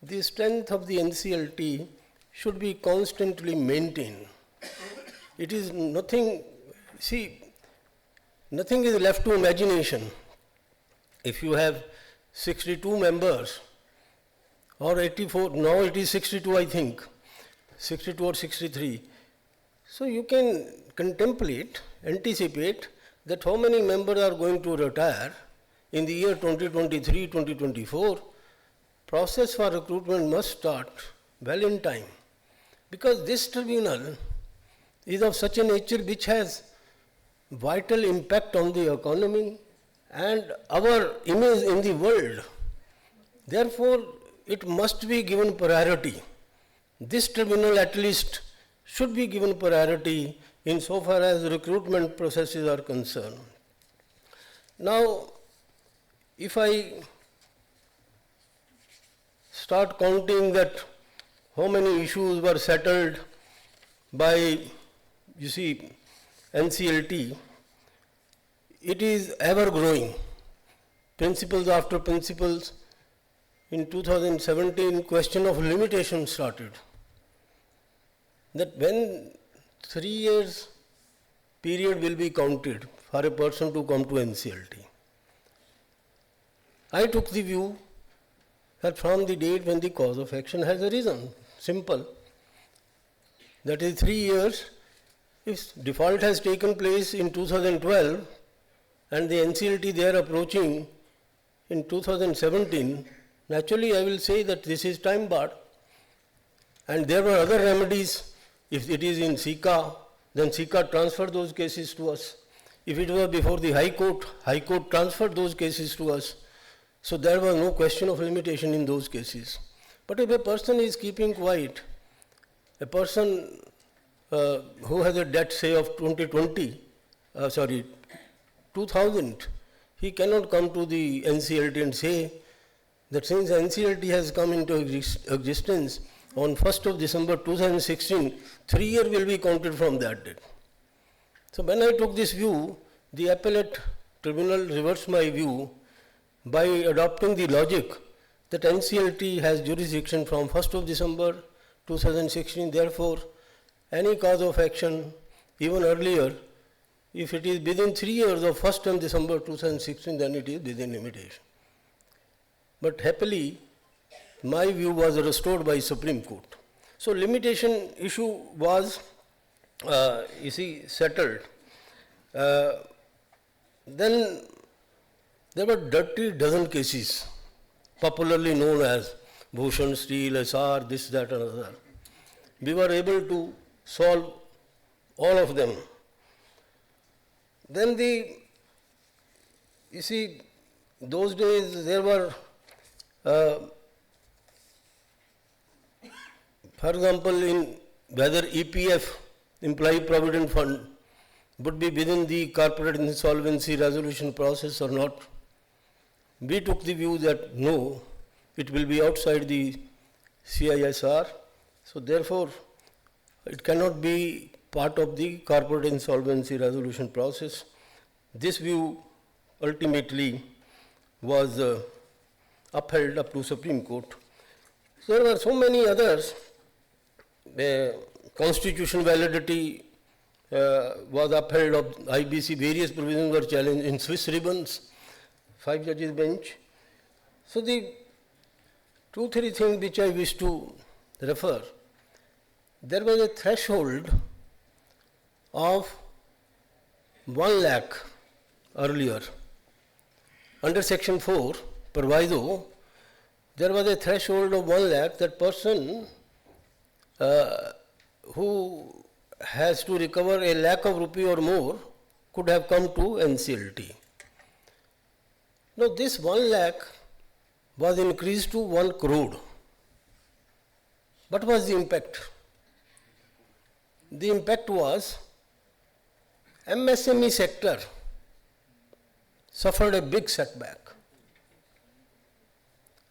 The strength of the NCLT should be constantly maintained. It is nothing, see, nothing is left to imagination. If you have 62 members or 84, now it is 62 I think, 62 or 63. So you can contemplate, anticipate that how many members are going to retire in the year 2023, 2024. Process for recruitment must start well in time, because this tribunal is of such a nature which has vital impact on the economy and our image in the world. Therefore, it must be given priority. This tribunal at least should be given priority insofar as recruitment processes are concerned. Now, if I start counting that how many issues were settled by, you see, NCLT, it is ever growing. Principles after principles. In 2017, question of limitation started. That when 3 years period will be counted for a person to come to NCLT. I took the view that from the date when the cause of action has arisen, simple, that is 3 years, if default has taken place in 2012 and the NCLT they are approaching in 2017, naturally I will say that this is time barred. And there were other remedies. If it is in SICA, then SICA transferred those cases to us. If it was before the High Court transferred those cases to us. So there was no question of limitation in those cases. But if a person is keeping quiet, a person who has a debt, say, of 2000, he cannot come to the NCLT and say that since NCLT has come into existence on 1st of December 2016, 3 years will be counted from that date. So when I took this view, the appellate tribunal reversed my view by adopting the logic that NCLT has jurisdiction from 1st of December 2016, therefore any cause of action even earlier, if it is within 3 years of 1st of December 2016, then it is within limitation. But happily, my view was restored by Supreme Court. So limitation issue was, settled. Then there were dirty dozen cases, popularly known as Bhushan Steel, SR, this, that, and other. We were able to solve all of them. Then those days there were, for example, in whether EPF, Employee Provident Fund, would be within the corporate insolvency resolution process or not. We took the view that no, it will be outside the CISR, so therefore it cannot be part of the corporate insolvency resolution process. This view ultimately was upheld up to Supreme Court. So there were so many others. Constitutional validity was upheld of IBC, various provisions were challenged in Swiss ribbons, 5 judges bench. So the 2-3 things which I wish to refer, there was a threshold of 1 lakh earlier. Under section 4, proviso, there was a threshold of 1 lakh that person who has to recover a lakh of rupee or more could have come to NCLT. Now this 1 lakh was increased to 1 crore. What was the impact? The impact was MSME sector suffered a big setback.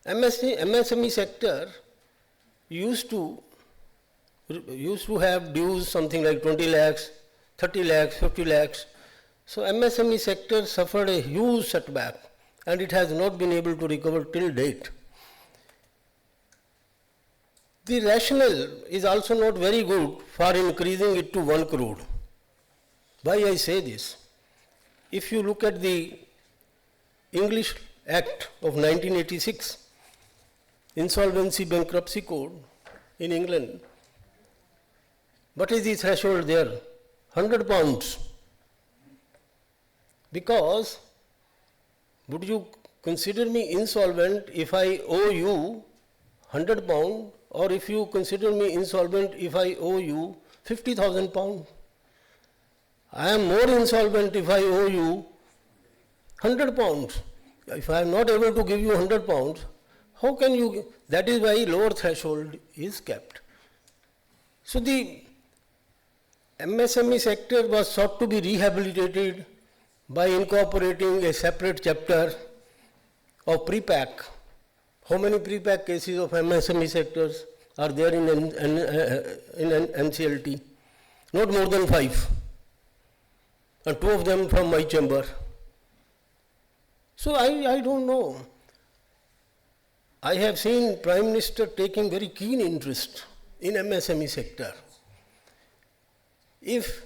MSME sector used to have dues something like 20 lakhs, 30 lakhs, 50 lakhs. So MSME sector suffered a huge setback and it has not been able to recover till date. The rationale is also not very good for increasing it to 1 crore. Why I say this? If you look at the English Act of 1986, Insolvency Bankruptcy Code in England, what is the threshold there? 100 pounds. Because would you consider me insolvent if I owe you 100 pounds, or if you consider me insolvent if I owe you 50,000 pounds? I am more insolvent if I owe you 100 pounds. If I am not able to give you 100 pounds, how can you? That is why lower threshold is kept. So the MSME sector was sought to be rehabilitated by incorporating a separate chapter of pre-pack. How many pre-pack cases of MSME sectors are there in NCLT? Not more than 5. And 2 of them from my chamber. So I don't know. I have seen Prime Minister taking very keen interest in MSME sector. If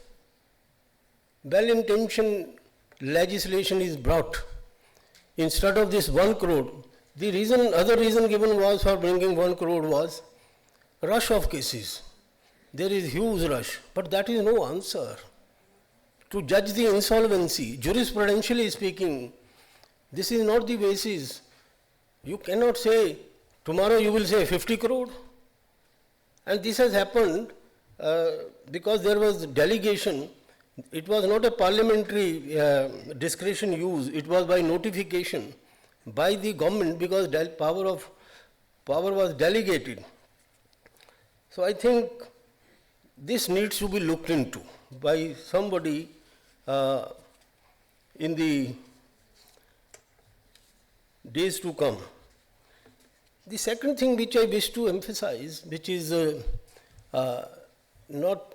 well-intentioned legislation is brought, instead of this 1 crore, the other reason given was for bringing 1 crore was rush of cases. There is huge rush, but that is no answer. To judge the insolvency, jurisprudentially speaking, this is not the basis. You cannot say, tomorrow you will say 50 crore. And this has happened because there was delegation. It was not a parliamentary discretion use, it was by notification by the government because power was delegated. So I think this needs to be looked into by somebody in the days to come. The second thing which I wish to emphasize, which is not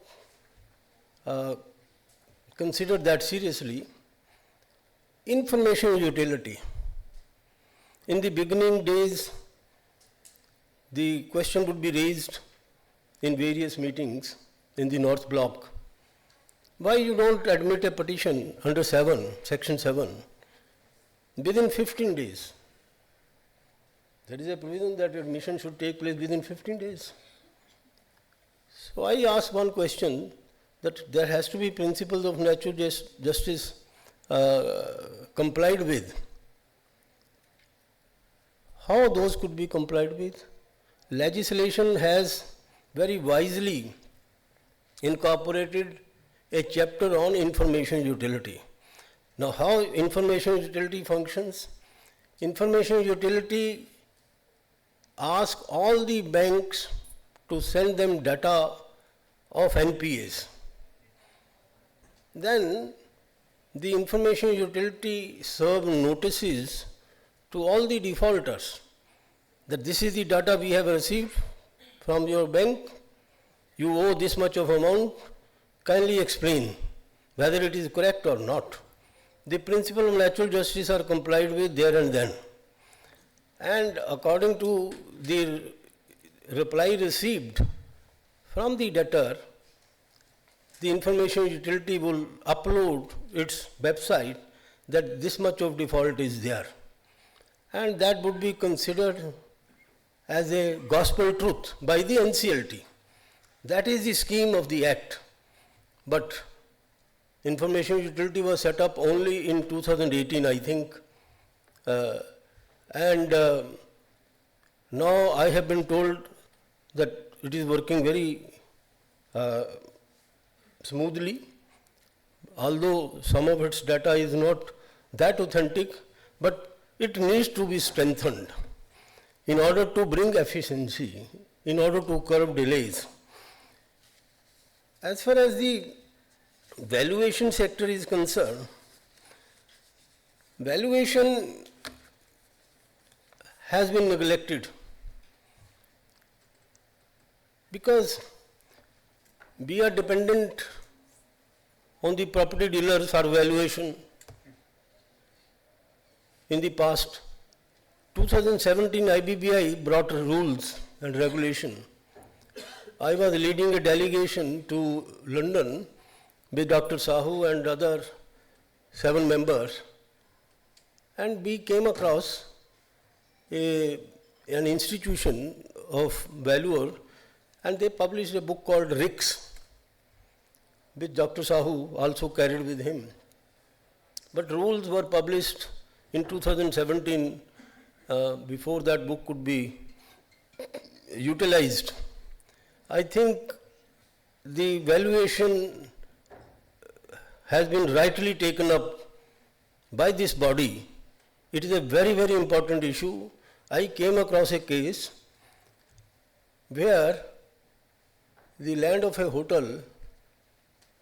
considered that seriously, information utility. In the beginning days, the question would be raised in various meetings in the North Block. Why you don't admit a petition under Section 7 within 15 days? There is a provision that admission should take place within 15 days. So I ask one question, that there has to be principles of natural justice complied with. How those could be complied with? Legislation has very wisely incorporated a chapter on information utility. Now, how information utility functions? Information utility asks all the banks to send them data of NPAs. Then the information utility serves notices to all the defaulters that this is the data we have received from your bank, you owe this much of amount, kindly explain whether it is correct or not. The principle of natural justice are complied with there and then. And according to the reply received from the debtor, the information utility will upload its website that this much of default is there. And that would be considered as a gospel truth by the NCLT. That is the scheme of the Act. But information utility was set up only in 2018, I think. Now I have been told that it is working very smoothly, although some of its data is not that authentic, but it needs to be strengthened in order to bring efficiency, in order to curb delays. As far as the valuation sector is concerned, valuation has been neglected because we are dependent on the property dealers for valuation. In the past, 2017 IBBI brought rules and regulation. I was leading a delegation to London with Dr. Sahu and other 7 members, and we came across an institution of valuer, and they published a book called RICS, which Dr. Sahu also carried with him. But rules were published in 2017 before that book could be utilized. I think the valuation has been rightly taken up by this body. It is a very, very important issue. I came across a case where the land of a hotel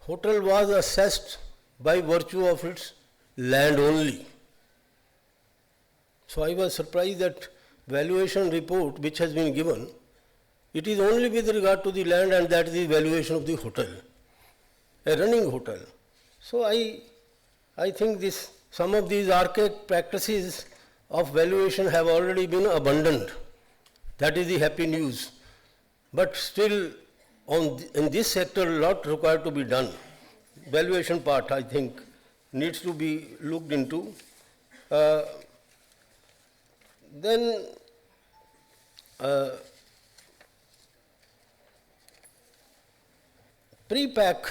hotel was assessed by virtue of its land only. So I was surprised that valuation report which has been given, it is only with regard to the land, and that is the valuation of the hotel, a running hotel. So I think some of these archaic practices of valuation have already been abandoned. That is the happy news. But still, in this sector, a lot required to be done. Valuation part, I think, needs to be looked into. Then, pre-pack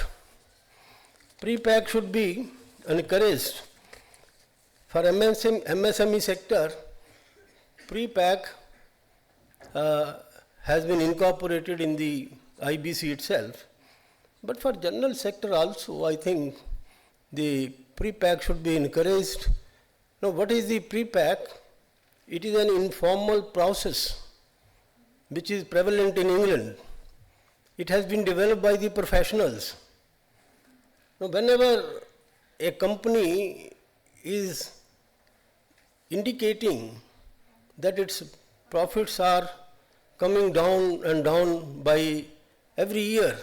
should be encouraged. For MSME sector, pre-pack has been incorporated in the IBC itself. But for general sector also, I think the pre-pack should be encouraged. Now, what is the pre-pack? It is an informal process which is prevalent in England. It has been developed by the professionals. Now, whenever a company is indicating that its profits are coming down and down by every year,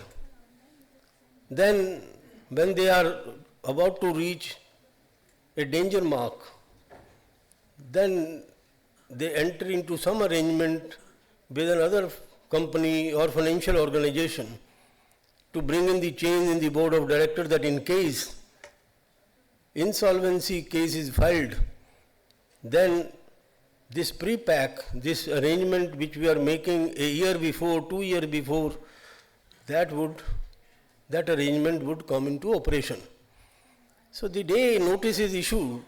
then when they are about to reach a danger mark, then they enter into some arrangement with another company or financial organization to bring in the change in the board of directors, that in case insolvency case is filed, then this pre-pack, this arrangement which we are making a year before, 2 years before, that arrangement would come into operation. So the day notice is issued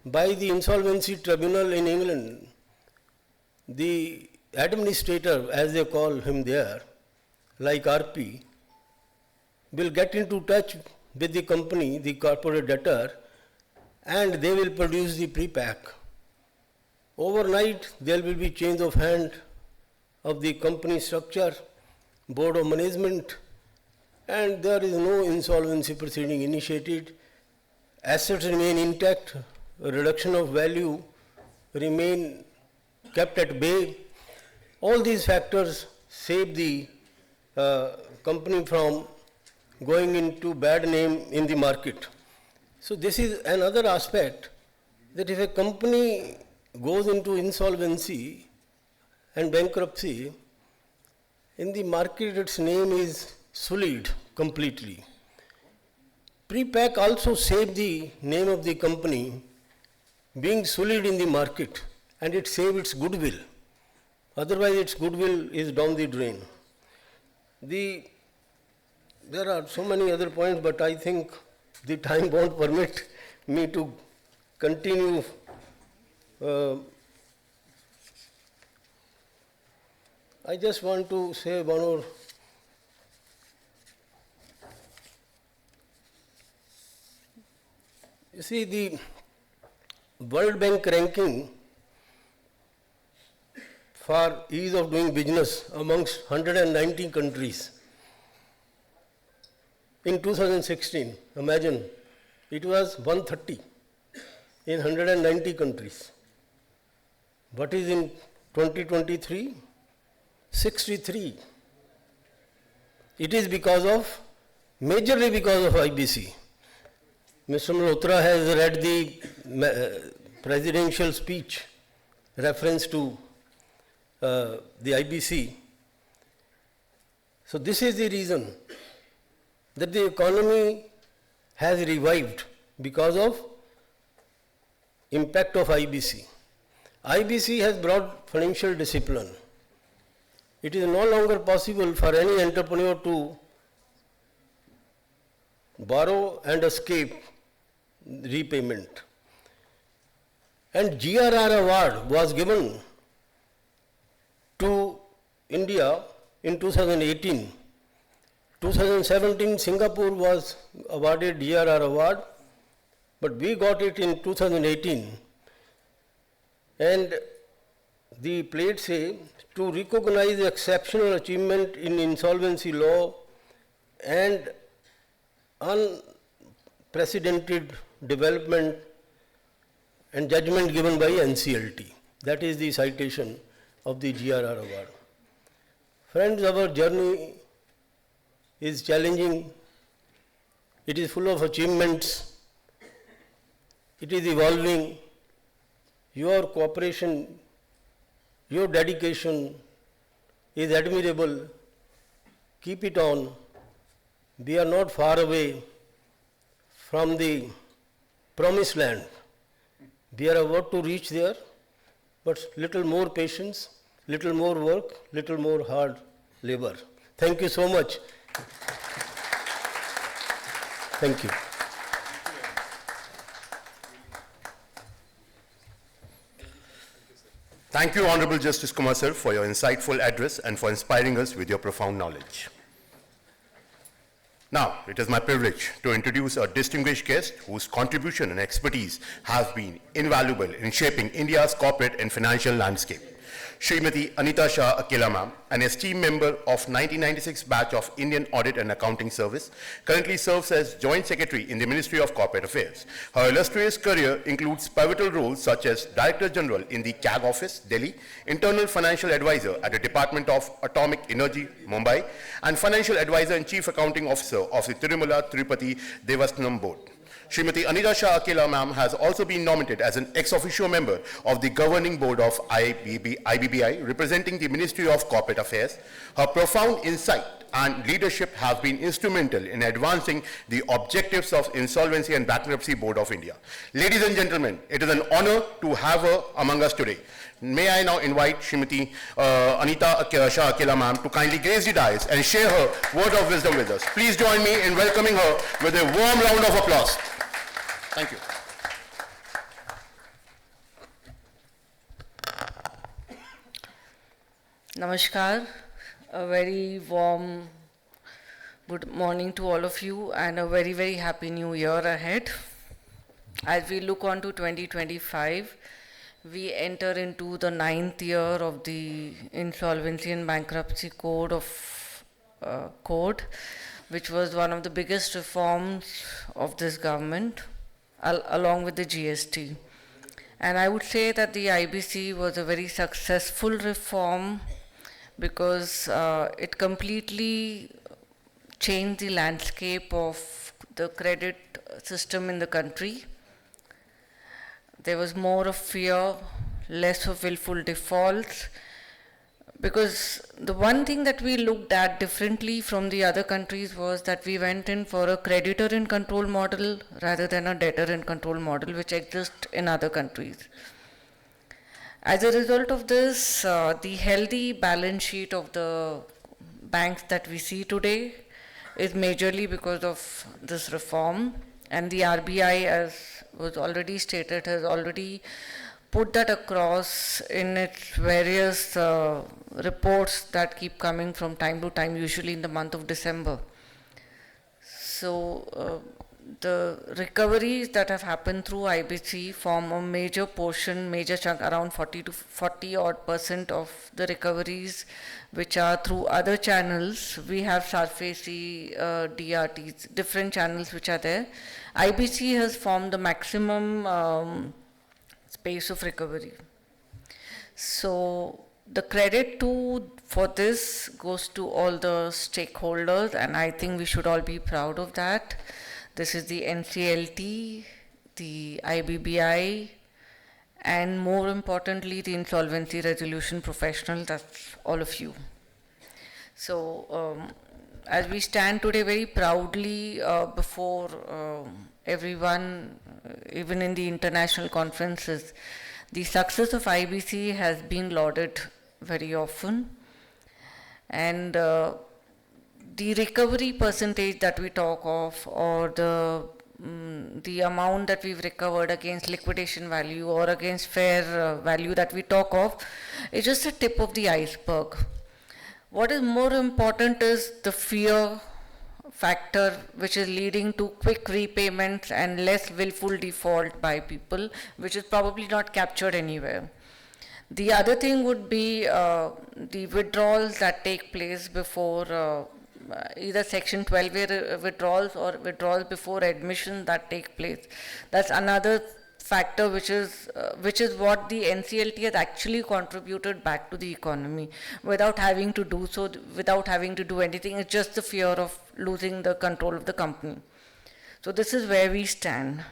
by the insolvency tribunal in England, the administrator, as they call him there, like RP, will get into touch with the company, the corporate debtor, and they will produce the pre-pack. Overnight, there will be change of hand of the company structure, board of management, and there is no insolvency proceeding initiated. Assets remain intact, reduction of value remain kept at bay. All these factors save the company from going into bad name in the market. So this is another aspect, that if a company goes into insolvency and bankruptcy, in the market its name is sullied completely. Pre-pack also saved the name of the company being sullied in the market, and it saved its goodwill. Otherwise its goodwill is down the drain. There are so many other points, but I think the time won't permit me to continue. I just want to say one more. You see, the World Bank ranking for ease of doing business amongst 190 countries in 2016, imagine, it was 130 in 190 countries. What is in 2023? 63. It is majorly because of IBC. Mr. Malhotra has read the presidential speech reference to the IBC. So this is the reason that the economy has revived because of impact of IBC. IBC has brought financial discipline. It is no longer possible for any entrepreneur to borrow and escape repayment. And GRR award was given to India in 2018. 2017, Singapore was awarded GRR award, but we got it in 2018. And the plate say, to recognize exceptional achievement in insolvency law and unprecedented development and judgment given by NCLT. That is the citation of the GRR award. Friends, our journey is challenging. It is full of achievements. It is evolving. Your cooperation, your dedication is admirable. Keep it on. We are not far away from the promised land. We are about to reach there, but little more patience, little more work, little more hard labor. Thank you so much. Thank you. Thank you, Honorable Justice Kumar sir, for your insightful address and for inspiring us with your profound knowledge. Now, it is my privilege to introduce a distinguished guest whose contribution and expertise has been invaluable in shaping India's corporate and financial landscape. Srimati Anita Shah Akela ma'am, an esteemed member of 1996 batch of Indian Audit and Accounting Service, currently serves as Joint Secretary in the Ministry of Corporate Affairs. Her illustrious career includes pivotal roles such as Director General in the CAG Office, Delhi, Internal Financial Advisor at the Department of Atomic Energy, Mumbai, and Financial Advisor and Chief Accounting Officer of the Tirumala Tirupati Devasthanam Board. Srimati Anita Shah Akela ma'am has also been nominated as an ex officio member of the governing board of IBBI, representing the Ministry of Corporate Affairs. Her profound insight and leadership have been instrumental in advancing the objectives of Insolvency and Bankruptcy Board of India. Ladies and gentlemen, it is an honor to have her among us today. May I now invite Srimati Anita Shah Akela ma'am to kindly grace the dais and share her word of wisdom with us. Please join me in welcoming her with a warm round of applause. Thank you. Namaskar, a very warm good morning to all of you and a very, very happy new year ahead. As we look on to 2025, we enter into the 9th year of the Insolvency and Bankruptcy Code, which was one of the biggest reforms of this government, along with the GST. And I would say that the IBC was a very successful reform because it completely changed the landscape of the credit system in the country. There was more of fear, less of willful defaults, because the one thing that we looked at differently from the other countries was that we went in for a creditor in control model rather than a debtor in control model, which exists in other countries. As a result of this, the healthy balance sheet of the banks that we see today is majorly because of this reform, and the RBI, as was already stated, has already put that across in its various reports that keep coming from time to time, usually in the month of December. So the recoveries that have happened through IBC form a major portion, major chunk, around 40 odd percent of the recoveries which are through other channels. We have SARFACI, DRTs, different channels which are there. IBC has formed the maximum space of recovery. So the credit for this goes to all the stakeholders, and I think we should all be proud of that. This is the NCLT, the IBBI, and more importantly, the insolvency resolution professional, that's all of you. So as we stand today very proudly before everyone, even in the international conferences, the success of IBC has been lauded very often. And the recovery percentage that we talk of, or the amount that we've recovered against liquidation value or against fair value that we talk of, is just a tip of the iceberg. What is more important is the fear factor, which is leading to quick repayments and less willful default by people, which is probably not captured anywhere. The other thing would be the withdrawals that take place before either Section 12A withdrawals or withdrawals before admission that take place. That's another factor which is what the NCLT has actually contributed back to the economy without having to do so, without having to do anything. It's just the fear of losing the control of the company. So this is where we stand.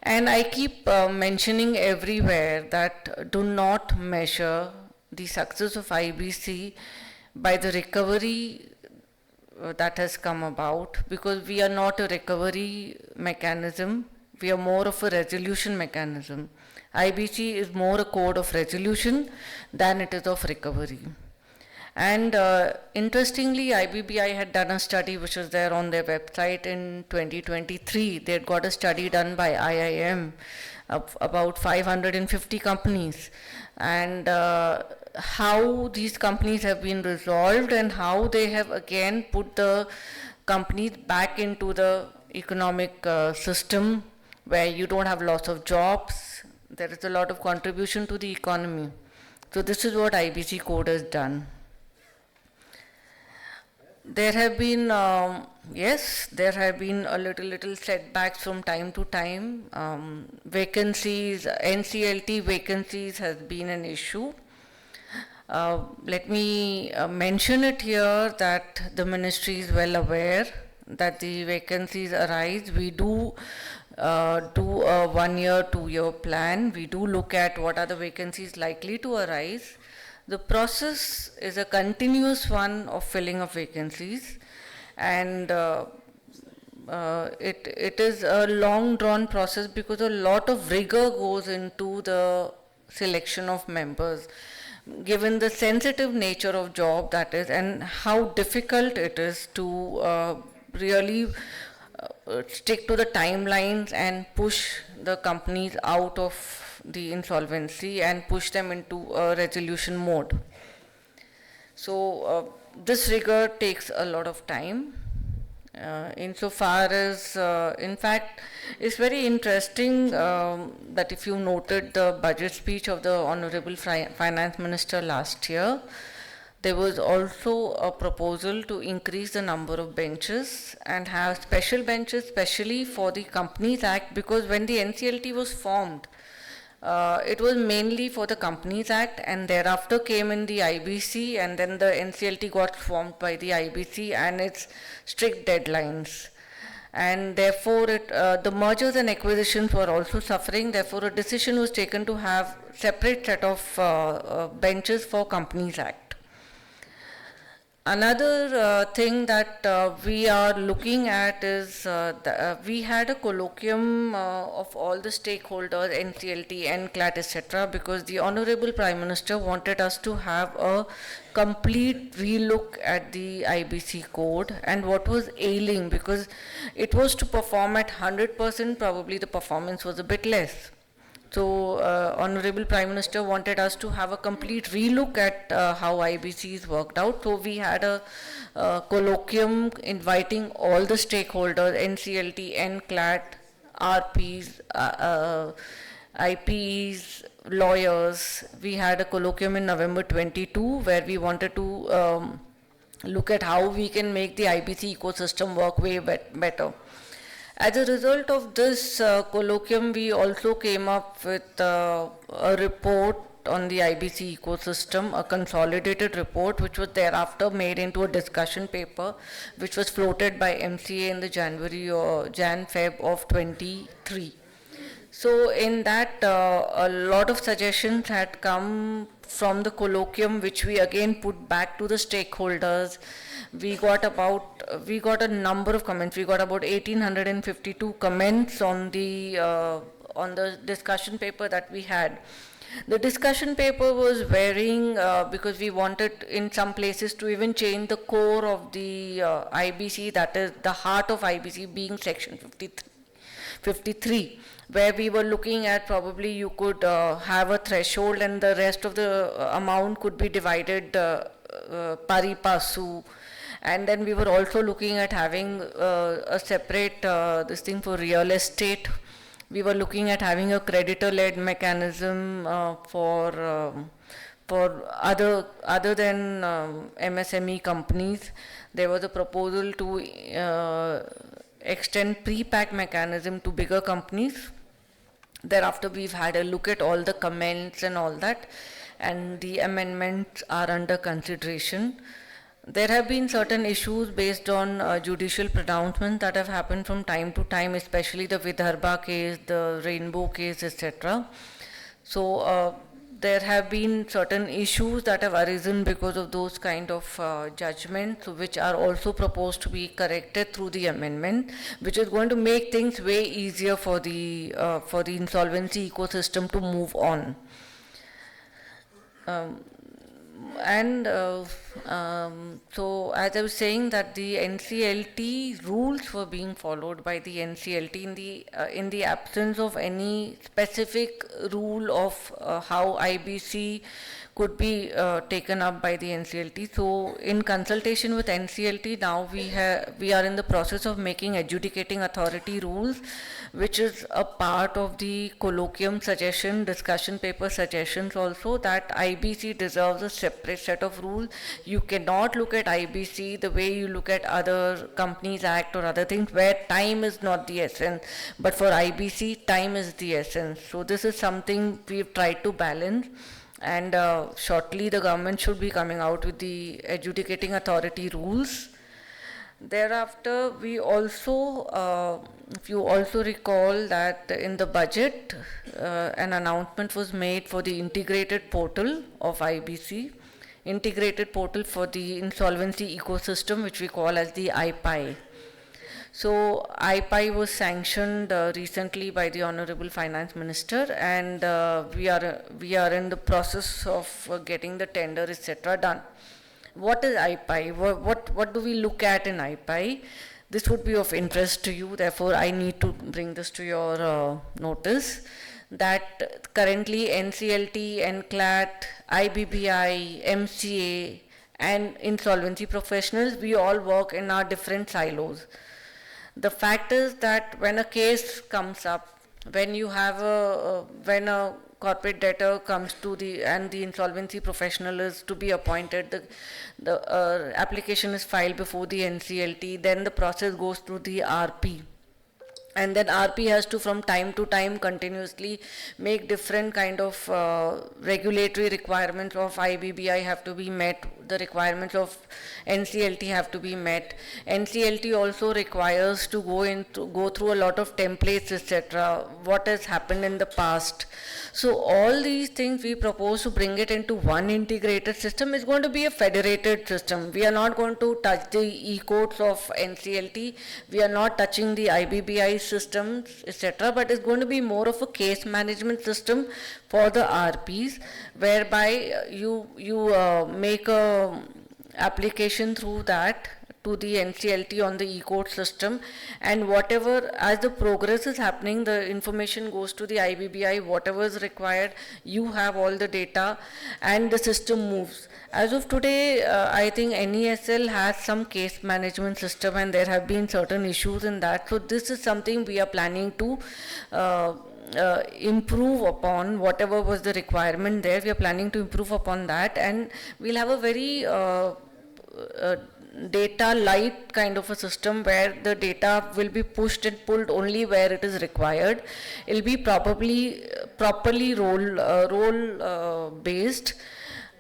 And I keep mentioning everywhere that do not measure the success of IBC by the recovery that has come about, because we are not a recovery mechanism, we are more of a resolution mechanism. IBC is more a code of resolution than it is of recovery. And interestingly, IBBI had done a study which was there on their website in 2023. They had got a study done by IIM of about 550 companies, and how these companies have been resolved and how they have again put the companies back into the economic system where you don't have loss of jobs. There is a lot of contribution to the economy. So this is what IBC code has done. There have been, yes, there have been a little setbacks from time to time. Vacancies, NCLT vacancies has been an issue. Let me mention it here that the ministry is well aware that the vacancies arise. We do do a 1 year, 2 year plan. We do look at what are the vacancies likely to arise. The process is a continuous one of filling of vacancies, and it is a long drawn process because a lot of rigor goes into the selection of members, given the sensitive nature of job that is and how difficult it is to really stick to the timelines and push the companies out of the insolvency and push them into a resolution mode. So this rigor takes a lot of time. Insofar as, in fact, it's very interesting that if you noted the budget speech of the Honorable Finance Minister last year, there was also a proposal to increase the number of benches and have special benches, especially for the Companies Act, because when the NCLT was formed, it was mainly for the Companies Act, and thereafter came in the IBC, and then the NCLT got formed by the IBC and its strict deadlines. And therefore, the mergers and acquisitions were also suffering. Therefore, a decision was taken to have separate set of benches for Companies Act. Another thing that we are looking at is we had a colloquium of all the stakeholders, NCLT, NCLAT, etc., because the Honorable Prime Minister wanted us to have a complete relook at the IBC code and what was ailing, because it was to perform at 100%, probably the performance was a bit less. So, Honorable Prime Minister wanted us to have a complete relook at how IBCs worked out. So, we had a colloquium inviting all the stakeholders, NCLT, NCLAT, RPs, IPs, lawyers. We had a colloquium in November 22 where we wanted to look at how we can make the IBC ecosystem work way better. As a result of this colloquium, we also came up with a report on the IBC ecosystem, a consolidated report, which was thereafter made into a discussion paper, which was floated by MCA in the January or Jan-Feb of 23. So in that, a lot of suggestions had come from the colloquium, which we again put back to the stakeholders. We got a number of comments. We got about 1,852 comments on the discussion paper that we had. The discussion paper was varying because we wanted in some places to even change the core of the IBC, that is the heart of IBC being section 53, where we were looking at probably you could have a threshold and the rest of the amount could be divided pari passu. And then we were also looking at having a separate this thing for real estate. We were looking at having a creditor-led mechanism for other than MSME companies. There was a proposal to extend pre-pack mechanism to bigger companies. Thereafter, we've had a look at all the comments and all that, and the amendments are under consideration. There have been certain issues based on judicial pronouncements that have happened from time to time, especially the Vidarbha case, the Rainbow case, etc. So there have been certain issues that have arisen because of those kind of judgments, which are also proposed to be corrected through the amendment, which is going to make things way easier for the insolvency ecosystem to move on. So as I was saying, that the NCLT rules were being followed by the NCLT in the absence of any specific rule of how IBC could be taken up by the NCLT. So in consultation with NCLT, now we are in the process of making adjudicating authority rules, which is a part of the colloquium suggestion, discussion paper suggestions also, that IBC deserves a separate set of rules. You cannot look at IBC the way you look at other Companies Act or other things, where time is not the essence, but for IBC, time is the essence. So this is something we've tried to balance, and shortly the government should be coming out with the adjudicating authority rules. Thereafter, we also, if you also recall that in the budget, an announcement was made for the integrated portal of IBC, integrated portal for the insolvency ecosystem, which we call as the IPI. So IPI was sanctioned recently by the Honorable Finance Minister, and we are in the process of getting the tender, etc. done. What is IPI? What do we look at in IPI? This would be of interest to you, therefore I need to bring this to your notice, that currently NCLT, NCLAT, IBBI, MCA and insolvency professionals, we all work in our different silos. The fact is that when a case comes up, when you have when a corporate debtor comes to the insolvency professional is to be appointed, the application is filed before the NCLT, then the process goes through the RP. And then RP has to from time to time continuously make different kind of regulatory requirements of IBBI have to be met, the requirements of NCLT have to be met. NCLT also requires to go through a lot of templates, etc., what has happened in the past. So all these things we propose to bring it into one integrated system. Is going to be a federated system. We are not going to touch the e-courts of NCLT, we are not touching the IBBI systems, etc., but it's going to be more of a case management system for the RPs, whereby you make a application through that to the NCLT on the e-court system, and whatever, as the progress is happening, the information goes to the IBBI, whatever is required, you have all the data and the system moves. As of today, I think NESL has some case management system and there have been certain issues in that. So this is something we are planning to improve upon. Whatever was the requirement there, we are planning to improve upon that, and we'll have a very data light kind of a system where the data will be pushed and pulled only where it is required. It will be properly role based.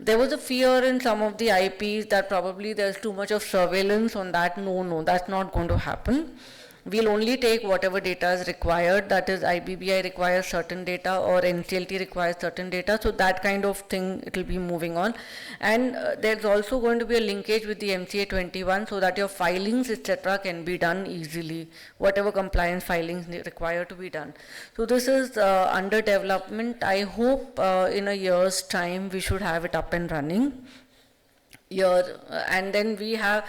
There was a fear in some of the IPs that probably there's too much of surveillance on that. No, that's not going to happen. We'll only take whatever data is required, that is IBBI requires certain data or NCLT requires certain data, so that kind of thing it will be moving on. And there's also going to be a linkage with the MCA 21 so that your filings, etc., can be done easily, whatever compliance filings required to be done. So this is under development. I hope in a year's time we should have it up and running. And then we are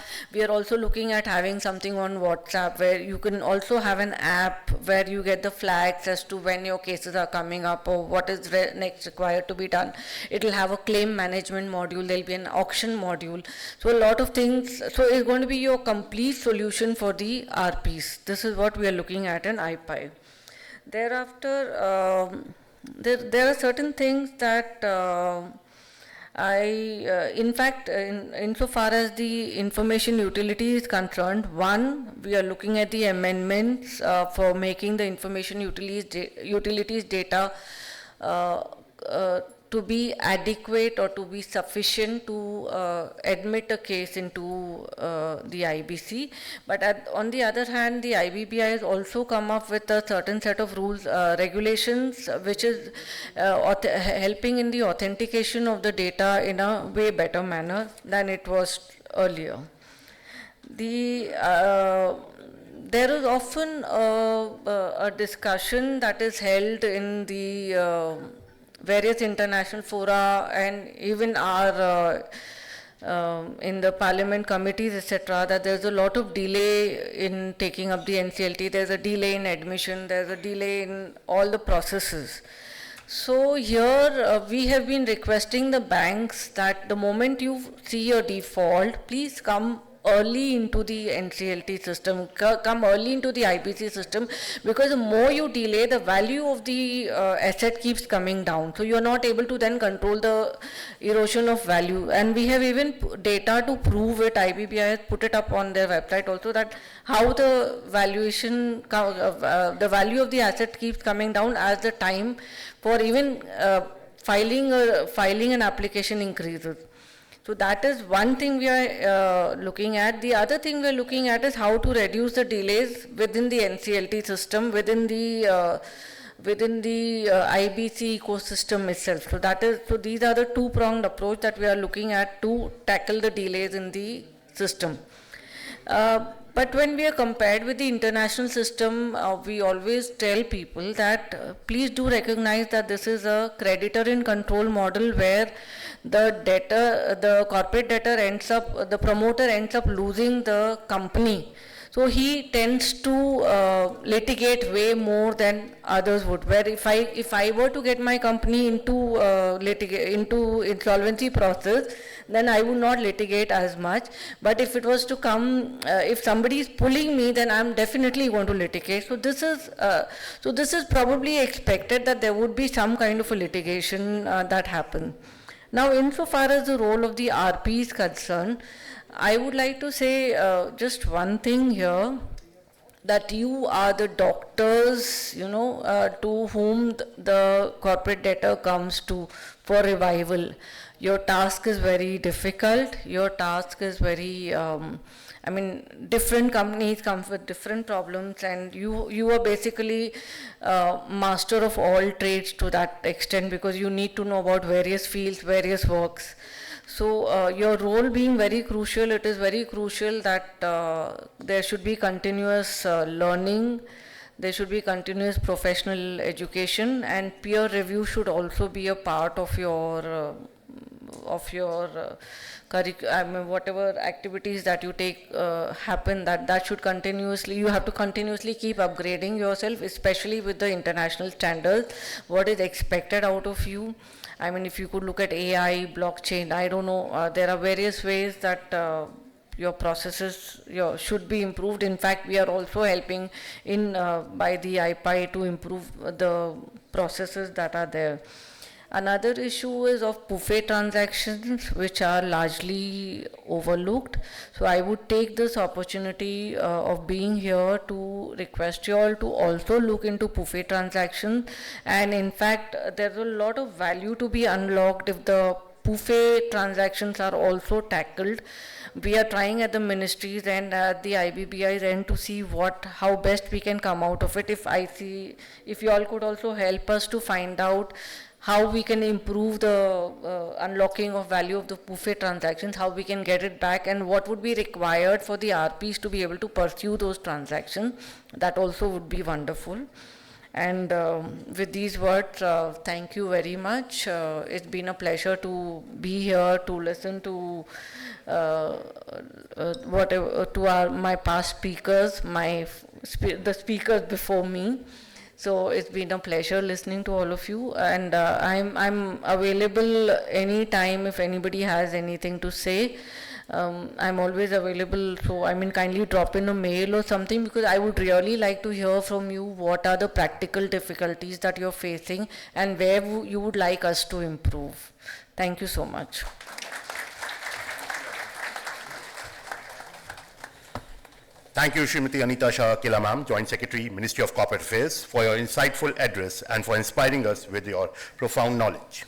also looking at having something on WhatsApp where you can also have an app where you get the flags as to when your cases are coming up or what is next required to be done. It will have a claim management module, there will be an auction module. So a lot of things, so it's going to be your complete solution for the RPs. This is what we are looking at in IPI. Thereafter, there are certain things that In fact, insofar as the information utility is concerned, one, we are looking at the amendments for making the information utilities data to be adequate or to be sufficient to admit a case into the IBC. But on the other hand, the IBBI has also come up with a certain set of rules, regulations, which is helping in the authentication of the data in a way better manner than it was earlier. There is often a discussion that is held in the various international fora and even our in the parliament committees, etc., that there's a lot of delay in taking up the NCLT, there's a delay in admission, there's a delay in all the processes. So here we have been requesting the banks that the moment you see a default, please come early into the NCLT system, come early into the IBC system, because the more you delay, the value of the asset keeps coming down. So you're not able to then control the erosion of value. And we have even data to prove it. IBBI has put it up on their website also, that how the valuation, the value of the asset keeps coming down as the time for even filing an application increases. So that is one thing we are looking at. The other thing we are looking at is how to reduce the delays within the NCLT system, within the IBC ecosystem itself. So these are the two-pronged approach that we are looking at to tackle the delays in the system. But when we are compared with the international system, we always tell people that please do recognize that this is a creditor in control model where the corporate debtor the promoter ends up losing the company. So he tends to litigate way more than others would. Where if I were to get my company into insolvency process, then I would not litigate as much. But if it was to come, if somebody is pulling me, then I'm definitely going to litigate. So this is probably expected that there would be some kind of a litigation that happen. Now, insofar as the role of the RP is concerned, I would like to say just one thing here, that you are the doctors, to whom the corporate debtor comes to for revival. Your task is very difficult. Your task is very, different companies come with different problems, and you are basically master of all trades to that extent, because you need to know about various fields, various works. So your role being very crucial, it is very crucial that there should be continuous learning, there should be continuous professional education, and peer review should also be a part of your whatever activities that you take happen, that should continuously, you have to continuously keep upgrading yourself, especially with the international standards, what is expected out of you. I mean, if you could look at AI, blockchain, I don't know, there are various ways that your processes should be improved. In fact, we are also helping by the IPI to improve the processes that are there. Another issue is of buffet transactions, which are largely overlooked. So I would take this opportunity of being here to request you all to also look into buffet transactions. And in fact, there's a lot of value to be unlocked if the buffet transactions are also tackled. We are trying at the ministries and at the IBBI's end to see how best we can come out of it. If you all could also help us to find out how we can improve the unlocking of value of the buffet transactions, how we can get it back, and what would be required for the RPs to be able to pursue those transactions. That also would be wonderful. And with these words, thank you very much. It's been a pleasure to be here to listen to my past speakers, the speakers before me. So it's been a pleasure listening to all of you, and I'm available anytime if anybody has anything to say. I'm always available, so kindly drop in a mail or something, because I would really like to hear from you what are the practical difficulties that you're facing and where you would like us to improve. Thank you so much. Thank you, Srimati Anita Shah Kela ma'am, Joint Secretary, Ministry of Corporate Affairs, for your insightful address and for inspiring us with your profound knowledge.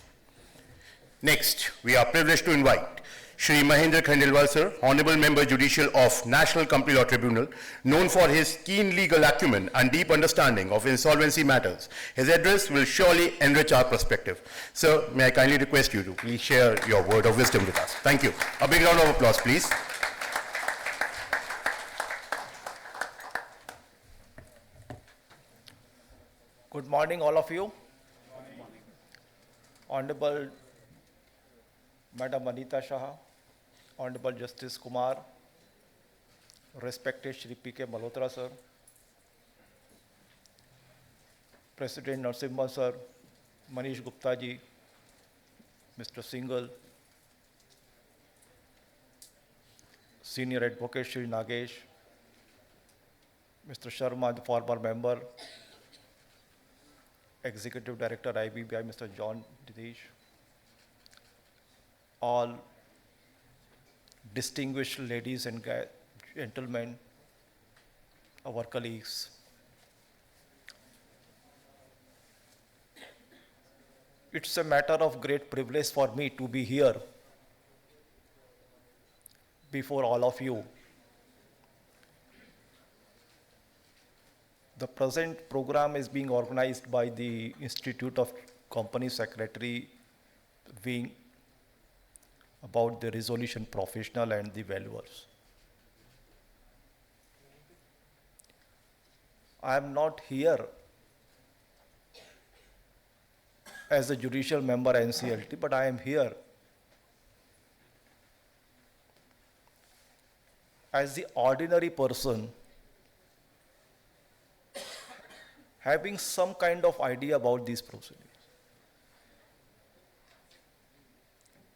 Next, we are privileged to invite Shri Mahendra Khandelwal sir, Honorable Member Judicial of National Company Law Tribunal, known for his keen legal acumen and deep understanding of insolvency matters. His address will surely enrich our perspective. Sir, may I kindly request you to please share your word of wisdom with us. Thank you. A big round of applause, please. Good morning, all of you. Honorable Madam Anita Shah, Honorable Justice Kumar, respected Shri P.K. Malhotra sir, President Narasimha sir, Manish Gupta ji, Mr. Singhal, Senior Advocate Shri Nagesh, Mr. Sharma, the former member, Executive Director IBBI, Mr. John Dinesh, all distinguished ladies and gentlemen, our colleagues. It's a matter of great privilege for me to be here before all of you. The present program is being organized by the Institute of Company Secretary Wing about the resolution professional and the valuers. I am not here as a judicial member NCLT, but I am here as the ordinary person having some kind of idea about these proceedings.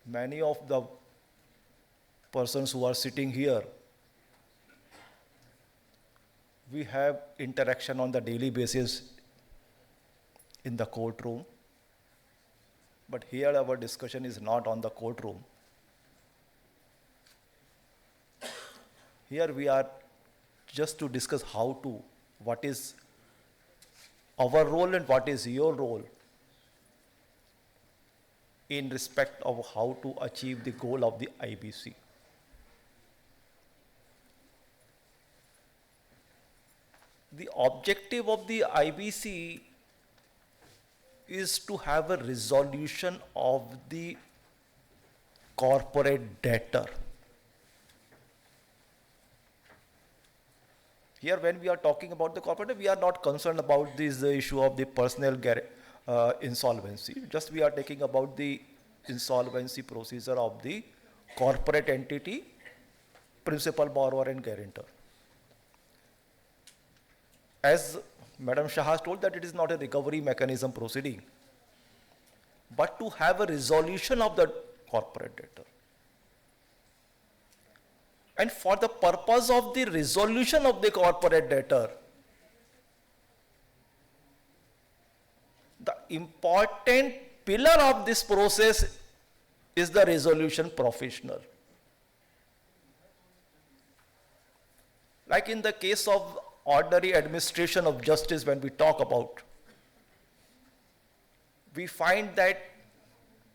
Many of the persons who are sitting here, we have interaction on the daily basis in the courtroom, but here our discussion is not on the courtroom. Here we are just to discuss what is our role and what is your role in respect of how to achieve the goal of the IBC. The objective of the IBC is to have a resolution of the corporate debtor. Here, when we are talking about the corporate, we are not concerned about this issue of the personal insolvency. Just we are talking about the insolvency procedure of the corporate entity, principal, borrower, and guarantor. As Madam Shah has told, that it is not a recovery mechanism proceeding, but to have a resolution of the corporate debtor. And for the purpose of the resolution of the corporate debtor, the important pillar of this process is the resolution professional. Like in the case of ordinary administration of justice, when we talk about, we find that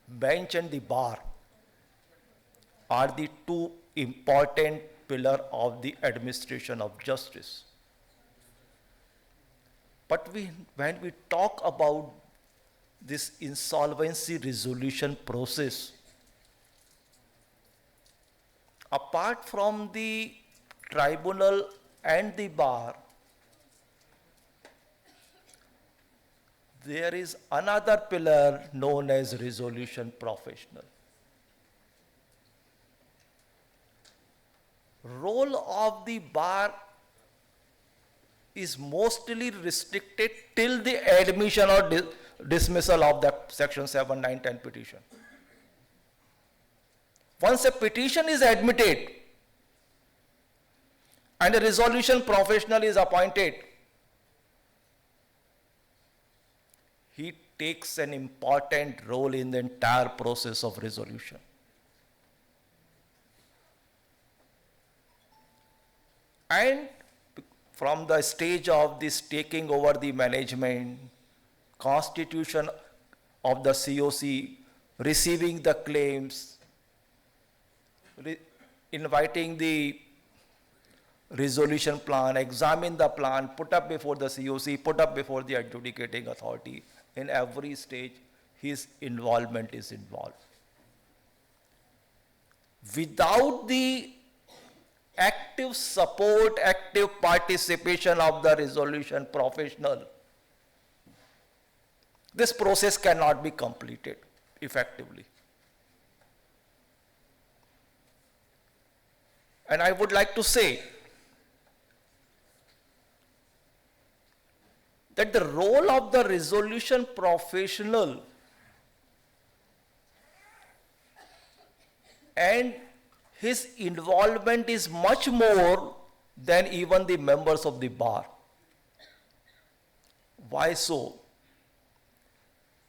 bench and the bar are the two important pillar of the administration of justice. But when we talk about this insolvency resolution process, apart from the tribunal and the bar, there is another pillar known as resolution professional. Role of the bar is mostly restricted till the admission or dismissal of the section 7, 9, 10 petition. Once a petition is admitted and a resolution professional is appointed, he takes an important role in the entire process of resolution. And from the stage of this taking over the management, constitution of the COC, receiving the claims, inviting the resolution plan, examine the plan, put up before the COC, put up before the adjudicating authority. In every stage, his involvement is involved. Without the active support, active participation of the resolution professional, this process cannot be completed effectively. And I would like to say that the role of the resolution professional and his involvement is much more than even the members of the bar. Why so?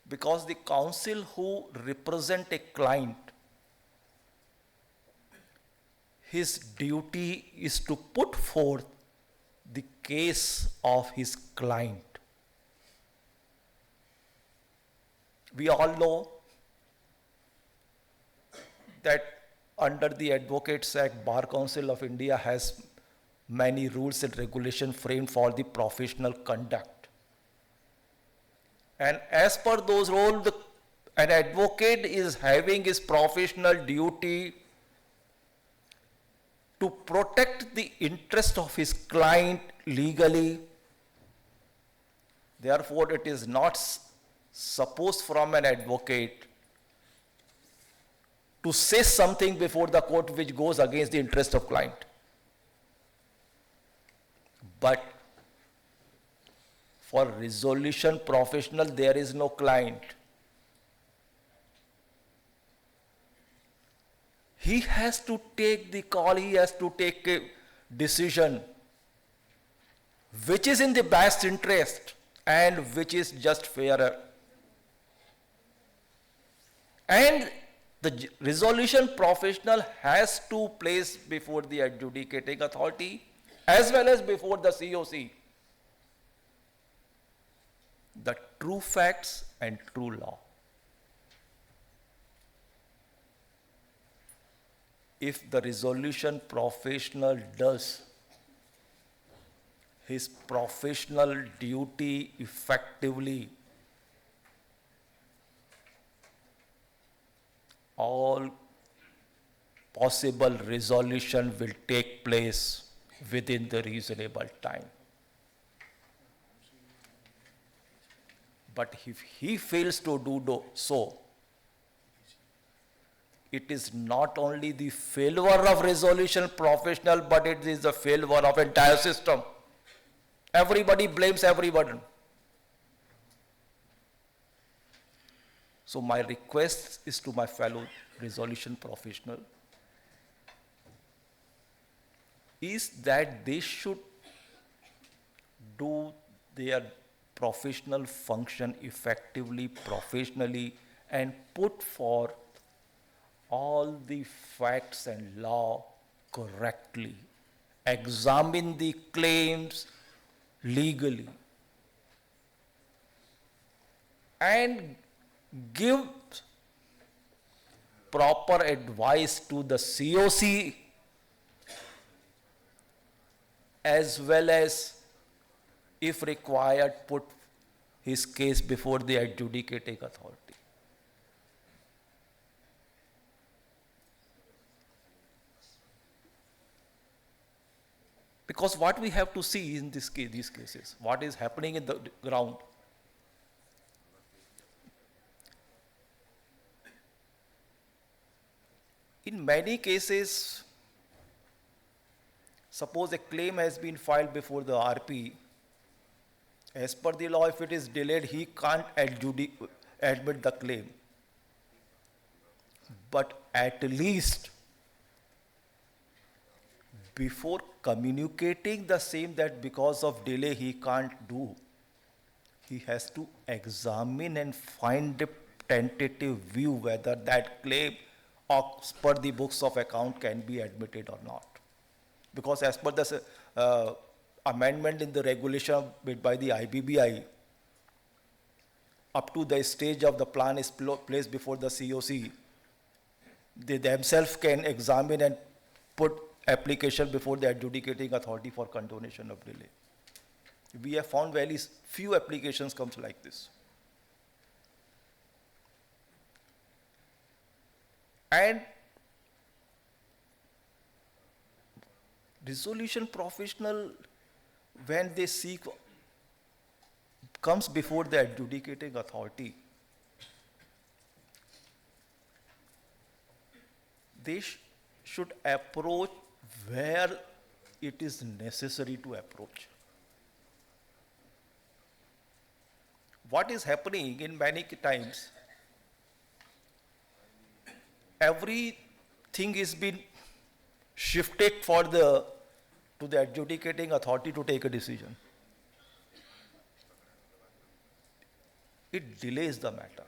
Because the counsel who represent a client, his duty is to put forth the case of his client. We all know that under the Advocates Act, Bar Council of India has many rules and regulations framed for the professional conduct. And as per those rules, an advocate is having his professional duty to protect the interest of his client legally. Therefore, it is not supposed from an advocate to say something before the court which goes against the interest of client. But for resolution professional, there is no client. He has to take the call, he has to take a decision which is in the best interest and which is just fairer. And the resolution professional has to place before the adjudicating authority as well as before the COC the true facts and true law. If the resolution professional does his professional duty effectively, all possible resolution will take place within the reasonable time. But if he fails to do so, it is not only the failure of resolution professional, but it is the failure of entire system. Everybody blames everybody. So my request is to my fellow resolution professional is that they should do their professional function effectively, professionally, and put forth all the facts and law correctly. Examine the claims legally and give proper advice to the COC as well as, if required, put his case before the adjudicating authority. Because what we have to see in these cases, what is happening in the ground. In many cases, suppose a claim has been filed before the RP. As per the law, if it is delayed, he can't admit the claim. But at least, before communicating the same that because of delay he can't do, he has to examine and find a tentative view whether that claim as per the books of account can be admitted or not. Because as per the amendment in the regulation made by the IBBI, up to the stage of the plan is placed before the COC, they themselves can examine and put application before the adjudicating authority for condonation of delay. We have found very few applications comes like this. And resolution professional, when they seek, comes before the adjudicating authority, they should approach where it is necessary to approach. What is happening in many times, everything is being shifted to the adjudicating authority to take a decision. It delays the matter.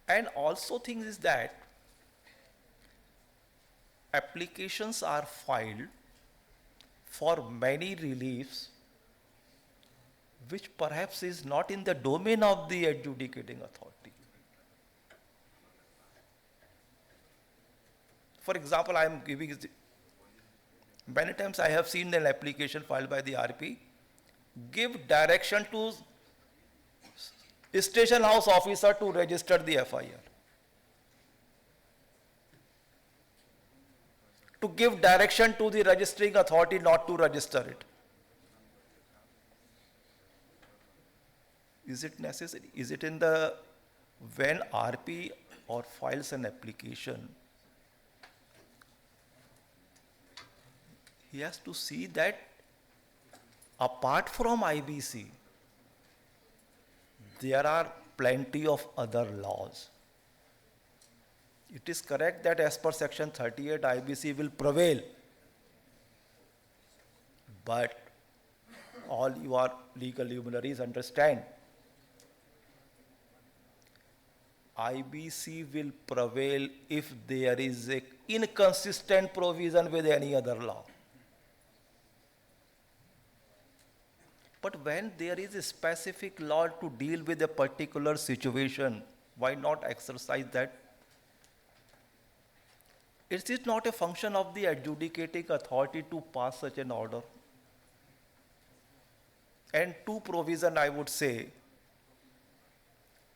And also thing is that applications are filed for many reliefs which perhaps is not in the domain of the adjudicating authority. For example, I am giving, many times I have seen an application filed by the RP, give direction to station house officer to register the FIR. To give direction to the registering authority not to register it. Is it necessary? Is it in the, when RP or files an application, he has to see that apart from IBC, there are plenty of other laws. It is correct that as per section 38, IBC will prevail. But all your legal luminaries understand, IBC will prevail if there is an inconsistent provision with any other law. But when there is a specific law to deal with a particular situation, why not exercise that? Is it not a function of the adjudicating authority to pass such an order? And two provision I would say,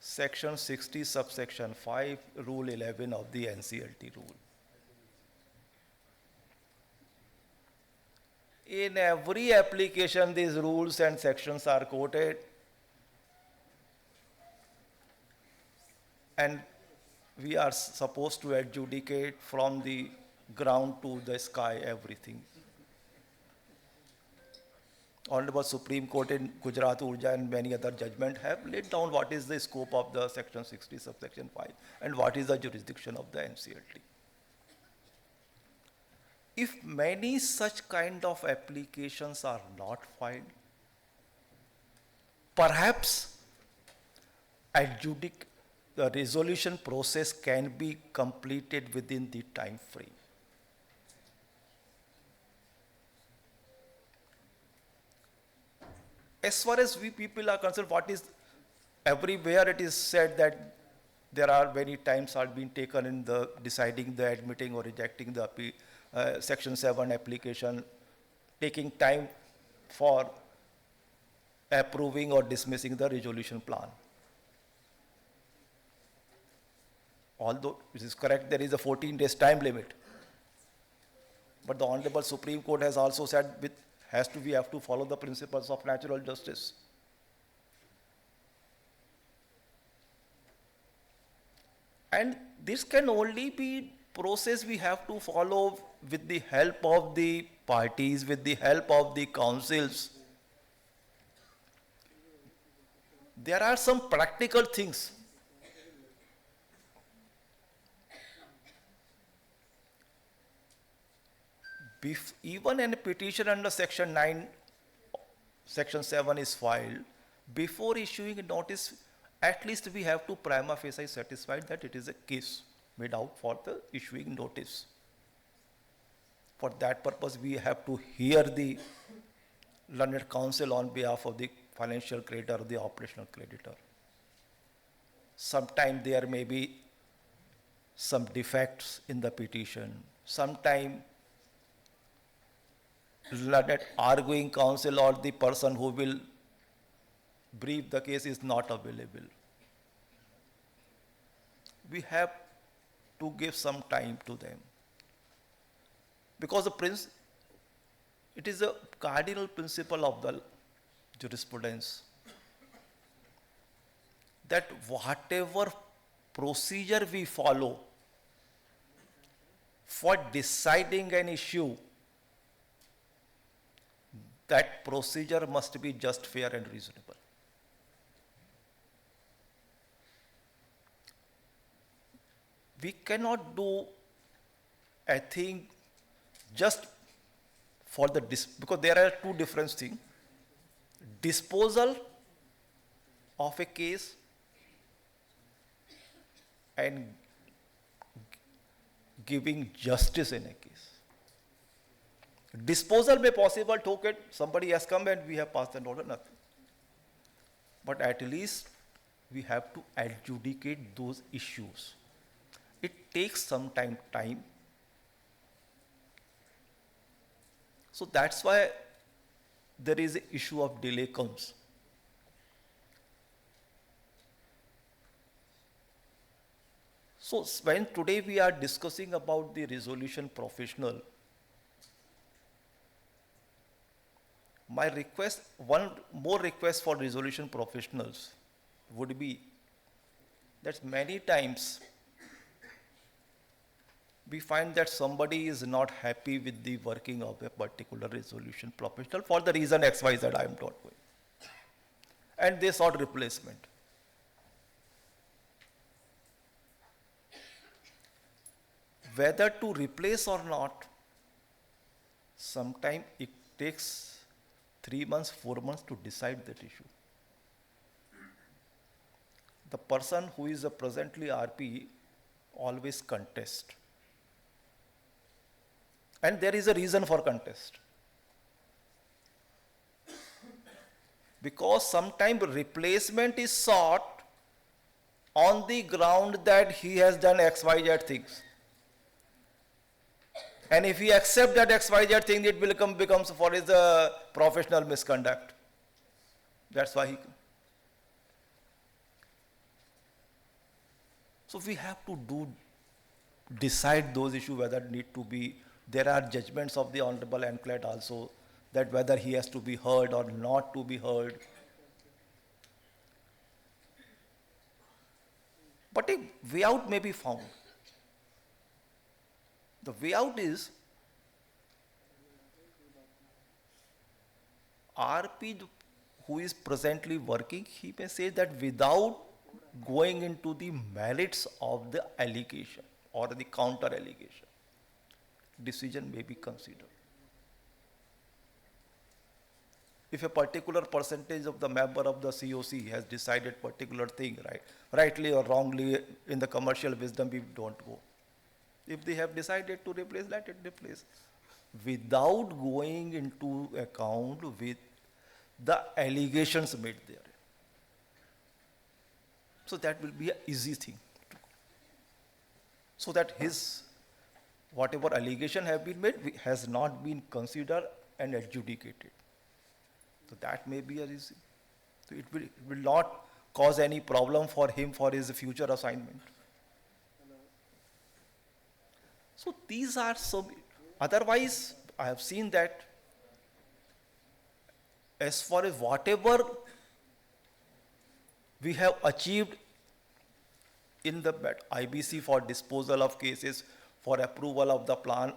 section 60 subsection 5, rule 11 of the NCLT rule. In every application, these rules and sections are quoted, and we are supposed to adjudicate from the ground to the sky everything. Honorable Supreme Court in Gujarat, Urja and many other judgments have laid down what is the scope of the section 60 subsection 5 and what is the jurisdiction of the NCLT. If many such kind of applications are not filed, perhaps the resolution process can be completed within the time frame. As far as we people are concerned, what is everywhere it is said that there are many times are being taken in the deciding the admitting or rejecting the section 7 application, taking time for approving or dismissing the resolution plan. Although it is correct, there is a 14 days time limit. But the Honorable Supreme Court has also said we have to follow the principles of natural justice. And this can only be process we have to follow with the help of the parties, with the help of the councils. There are some practical things. Even in a petition under section 9 Section 7 is filed, before issuing a notice, at least we have to prima facie satisfied that it is a case made out for the issuing notice. For that purpose, we have to hear the learned counsel on behalf of the financial creditor or the operational creditor. Sometimes there may be some defects in the petition. Sometimes learned arguing counsel or the person who will brief the case is not available. We have to give some time to them. Because it is a cardinal principle of the jurisprudence that whatever procedure we follow for deciding an issue, that procedure must be just, fair and reasonable. We cannot do a thing just for the, because there are two different things. Disposal of a case and giving justice in a case. Disposal may possible, token, somebody has come and we have passed an order, nothing. But at least we have to adjudicate those issues. It takes some time. So that's why there is an issue of delay comes. So when today we are discussing about the resolution professional, my request, one more request for resolution professionals would be that many times we find that somebody is not happy with the working of a particular resolution professional for the reason XYZ I am not going. And they sought replacement. Whether to replace or not, sometimes it takes 3 months, 4 months to decide that issue. The person who is a presently RP always contest. And there is a reason for contest. Because sometimes replacement is sought on the ground that he has done XYZ things. And if he accepts that XYZ thing, it will becomes for his professional misconduct. That's why he. So we have to decide those issues whether need to be. There are judgments of the Honorable Anclet also that whether he has to be heard or not to be heard. But a way out may be found. The way out is RP who is presently working, he may say that without going into the merits of the allegation or the counter allegation, decision may be considered. If a particular percentage of the member of the COC has decided particular thing, right, rightly or wrongly, in the commercial wisdom we don't go. If they have decided to replace, let it replace. Without going into account with the allegations made there. So that will be an easy thing. So that his, whatever allegation have been made has not been considered and adjudicated. So that may be a reason. So it will not cause any problem for him for his future assignment. So these are some, otherwise I have seen that as far as whatever we have achieved in the IBC for disposal of cases, for approval of the plan,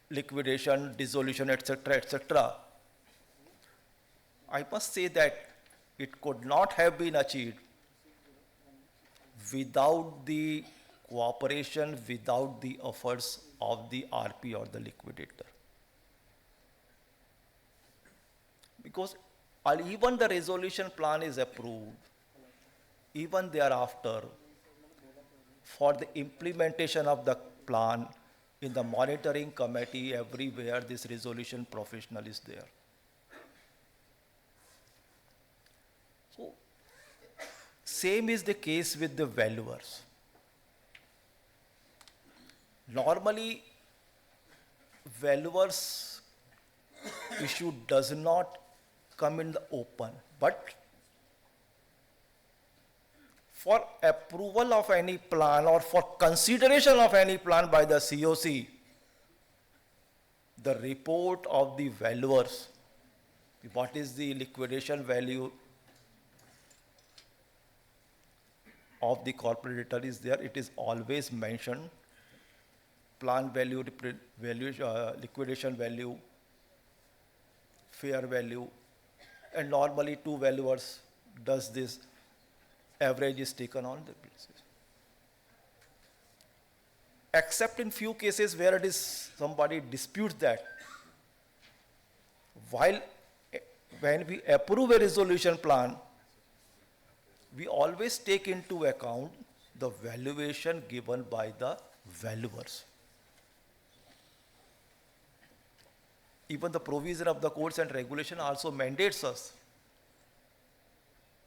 liquidation, dissolution, etc., I must say that it could not have been achieved without the cooperation, without the efforts of the RP or the liquidator. Because even the resolution plan is approved, even thereafter, for the implementation of the plan in the monitoring committee, everywhere this resolution professional is there. So, same is the case with the valuers. Normally, valuers issue does not come in the open, but for approval of any plan or for consideration of any plan by the COC, the report of the valuers, what is the liquidation value of the corporator is there, it is always mentioned, plan value, liquidation value, fair value, and normally two valuers does this, average is taken on the basis. Except in few cases where it is somebody disputes that, when we approve a resolution plan, we always take into account the valuation given by the valuers. Even the provision of the codes and regulation also mandates us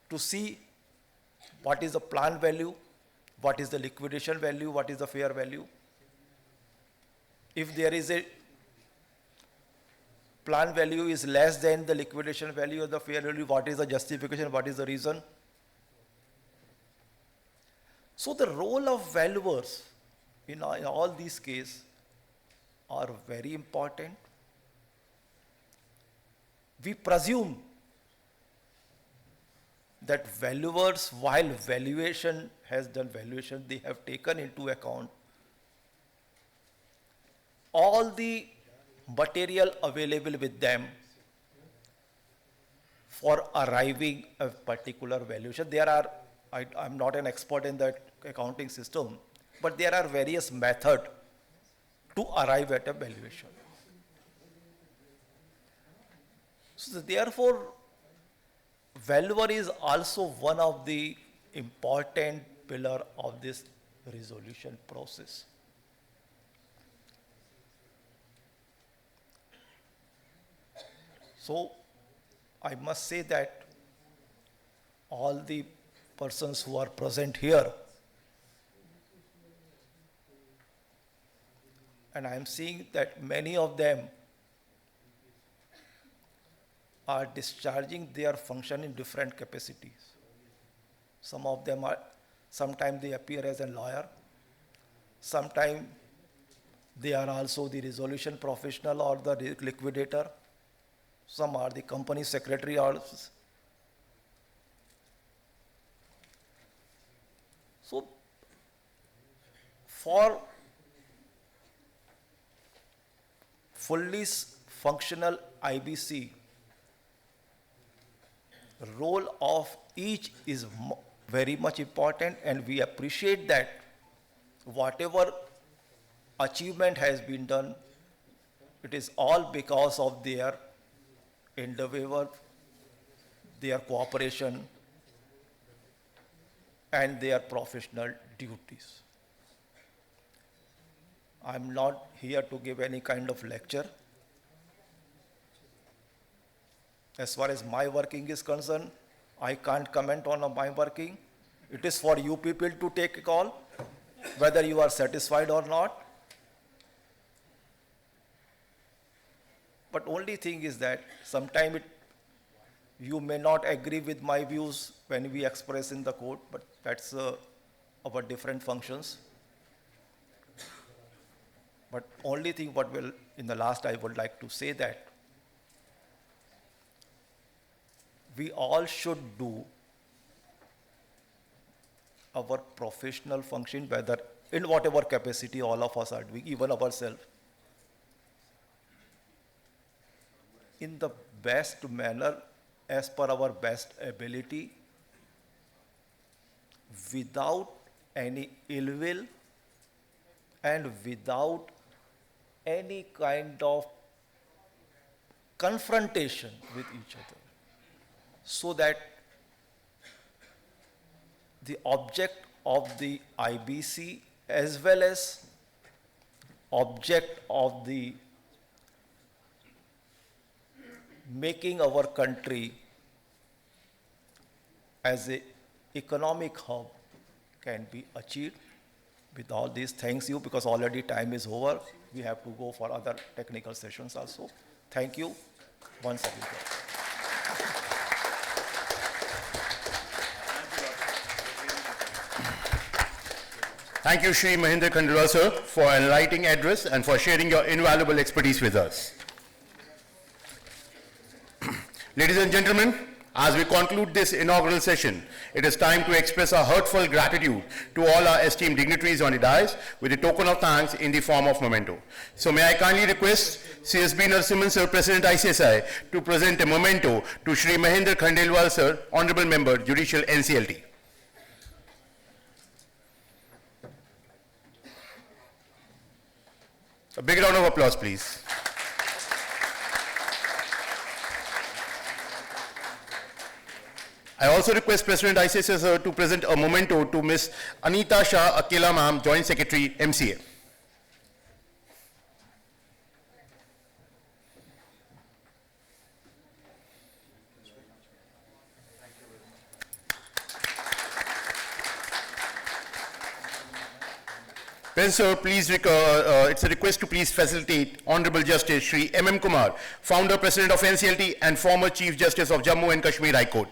to see what is the plan value, what is the liquidation value, what is the fair value. If there is a plan value is less than the liquidation value or the fair value, what is the justification, what is the reason? So the role of valuers in all these cases are very important. We presume that valuers, while valuation has done valuation, they have taken into account all the material available with them for arriving a particular valuation. There are, I'm not an expert in that accounting system, but there are various methods to arrive at a valuation. So therefore, valuer is also one of the important pillar of this resolution process. So I must say that all the persons who are present here, and I am seeing that many of them are discharging their function in different capacities. Some of them are, sometimes they appear as a lawyer, sometimes they are also the resolution professional or the liquidator, some are the company secretary also. So, for fully functional IBC, role of each is very much important, and we appreciate that whatever achievement has been done, it is all because of their endeavor, their cooperation, and their professional duties. I'm not here to give any kind of lecture. As far as my working is concerned, I can't comment on my working. It is for you people to take a call, whether you are satisfied or not. But only thing is that sometimes you may not agree with my views when we express in the court, but that's our different functions. But only thing what will, in the last I would like to say that we all should do our professional function, whether in whatever capacity all of us are doing, even ourselves, in the best manner, as per our best ability, without any ill will and without any kind of confrontation with each other, so that the object of the IBC as well as object of the making our country as a economic hub can be achieved. With all these, thanks you, because already time is over. We have to go for other technical sessions also. Thank you once again. Thank you, Shri Mahendra Khandelwal, sir, for an enlightening address and for sharing your invaluable expertise with us. Ladies and gentlemen, as we conclude this inaugural session, it is time to express our heartfelt gratitude to all our esteemed dignitaries on the dais with a token of thanks in the form of memento. So may I kindly request CSB Narasimhan, sir, President ICSI, to present a memento to Shri Mahendra Khandelwal, sir, Honorable Member, Judicial NCLT. A big round of applause, please. I also request President ICSI, sir, to present a memento to Ms. Anita Shah Akela, ma'am, Joint Secretary, MCA. Then, sir, please, it's a request to please facilitate Honorable Justice Shri M.M. Kumar, Founder, President of NCLT and former Chief Justice of Jammu and Kashmir High Court.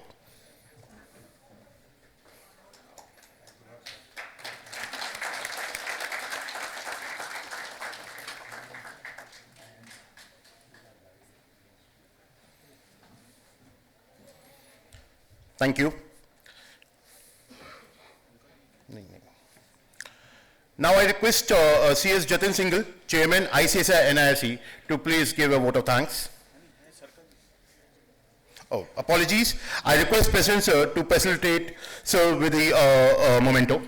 Thank you. Now I request CS Jatin Singhal, Chairman ICSI NIRC, to please give a vote of thanks. Oh, apologies. I request President, sir, to facilitate, sir, with the memento.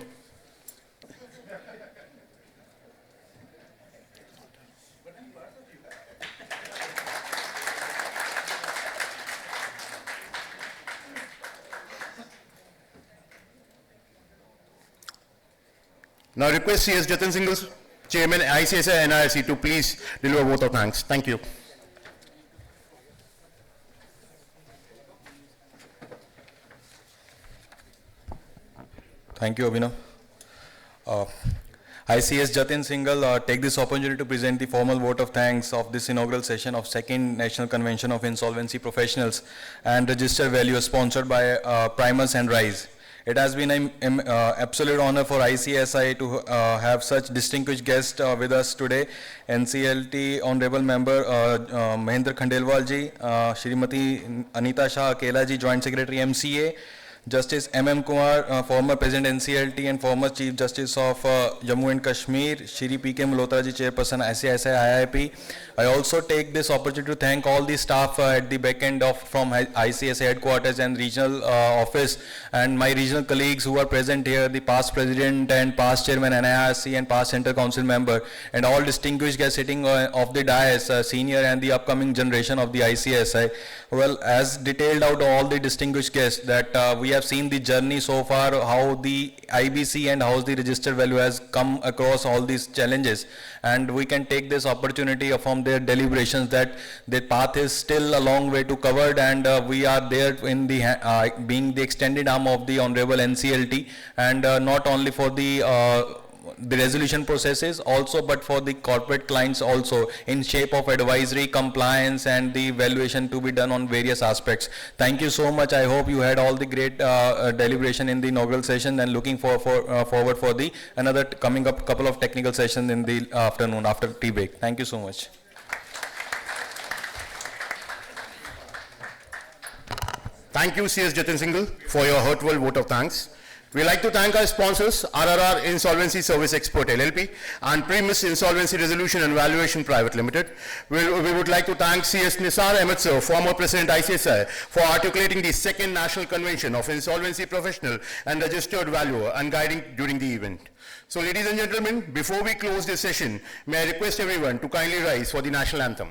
Now request CS Jatin Singhal, Chairman ICSI NIRC, to please deliver a vote of thanks. Thank you. Thank you, Abhinav. I, CS Jatin Singhal, take this opportunity to present the formal vote of thanks of this inaugural session of Second National Convention of Insolvency Professionals and Registered Valuers, sponsored by Primus and RISE. It has been an absolute honor for ICSI to have such distinguished guests with us today. NCLT Honorable Member Mahendra Khandelwal ji, Shrimati Anita Shah Akela ji, Joint Secretary MCA, Justice M.M. Kumar, former President NCLT and former Chief Justice of Jammu and Kashmir, Shri P.K. Malhotra ji, Chairperson ICSI IIP. I also take this opportunity to thank all the staff at the back end of from ICSI headquarters and regional office, and my regional colleagues who are present here, the past President and past Chairman NIRC and past Central Council member, and all distinguished guests sitting of the dais, senior and the upcoming generation of the ICSI. Well, as detailed out all the distinguished guests, that we have seen the journey so far, how the IBC and how the registered value has come across all these challenges, and we can take this opportunity from their deliberations that the path is still a long way to covered, and we are there in the being the extended arm of the Honorable NCLT, and not only for the resolution processes also, but for the corporate clients also, in shape of advisory, compliance and the valuation to be done on various aspects. Thank you so much. I hope you had all the great deliberation in the inaugural session, and looking forward for the another coming up couple of technical sessions in the afternoon after tea break. Thank you so much. Thank you, CS Jatin Singhal, for your heartfelt vote of thanks. We'd like to thank our sponsors, RRR Insolvency Service Expert LLP and Primus Insolvency Resolution and Valuation Private Limited. We would like to thank CS Nisar Ahmed, sir, former President ICSI, for articulating the second National Convention of Insolvency Professional and Registered Valuer and guiding during the event. So, ladies and gentlemen, before we close this session, may I request everyone to kindly rise for the national anthem.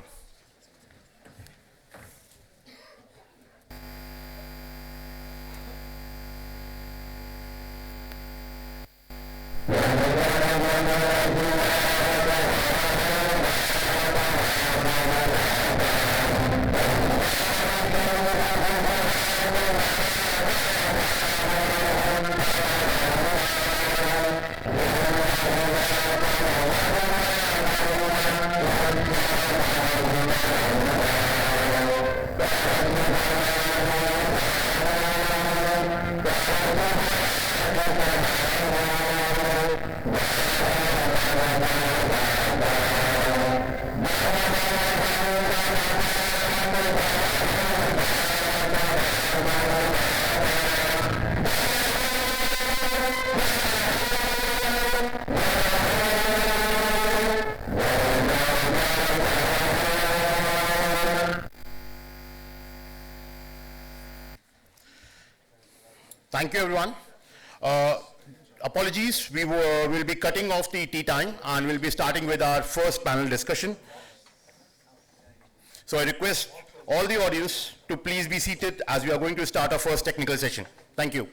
Thank you, everyone. Apologies, will be cutting off the tea time and we'll be starting with our first panel discussion. So I request all the audience to please be seated as we are going to start our first technical session. Thank you.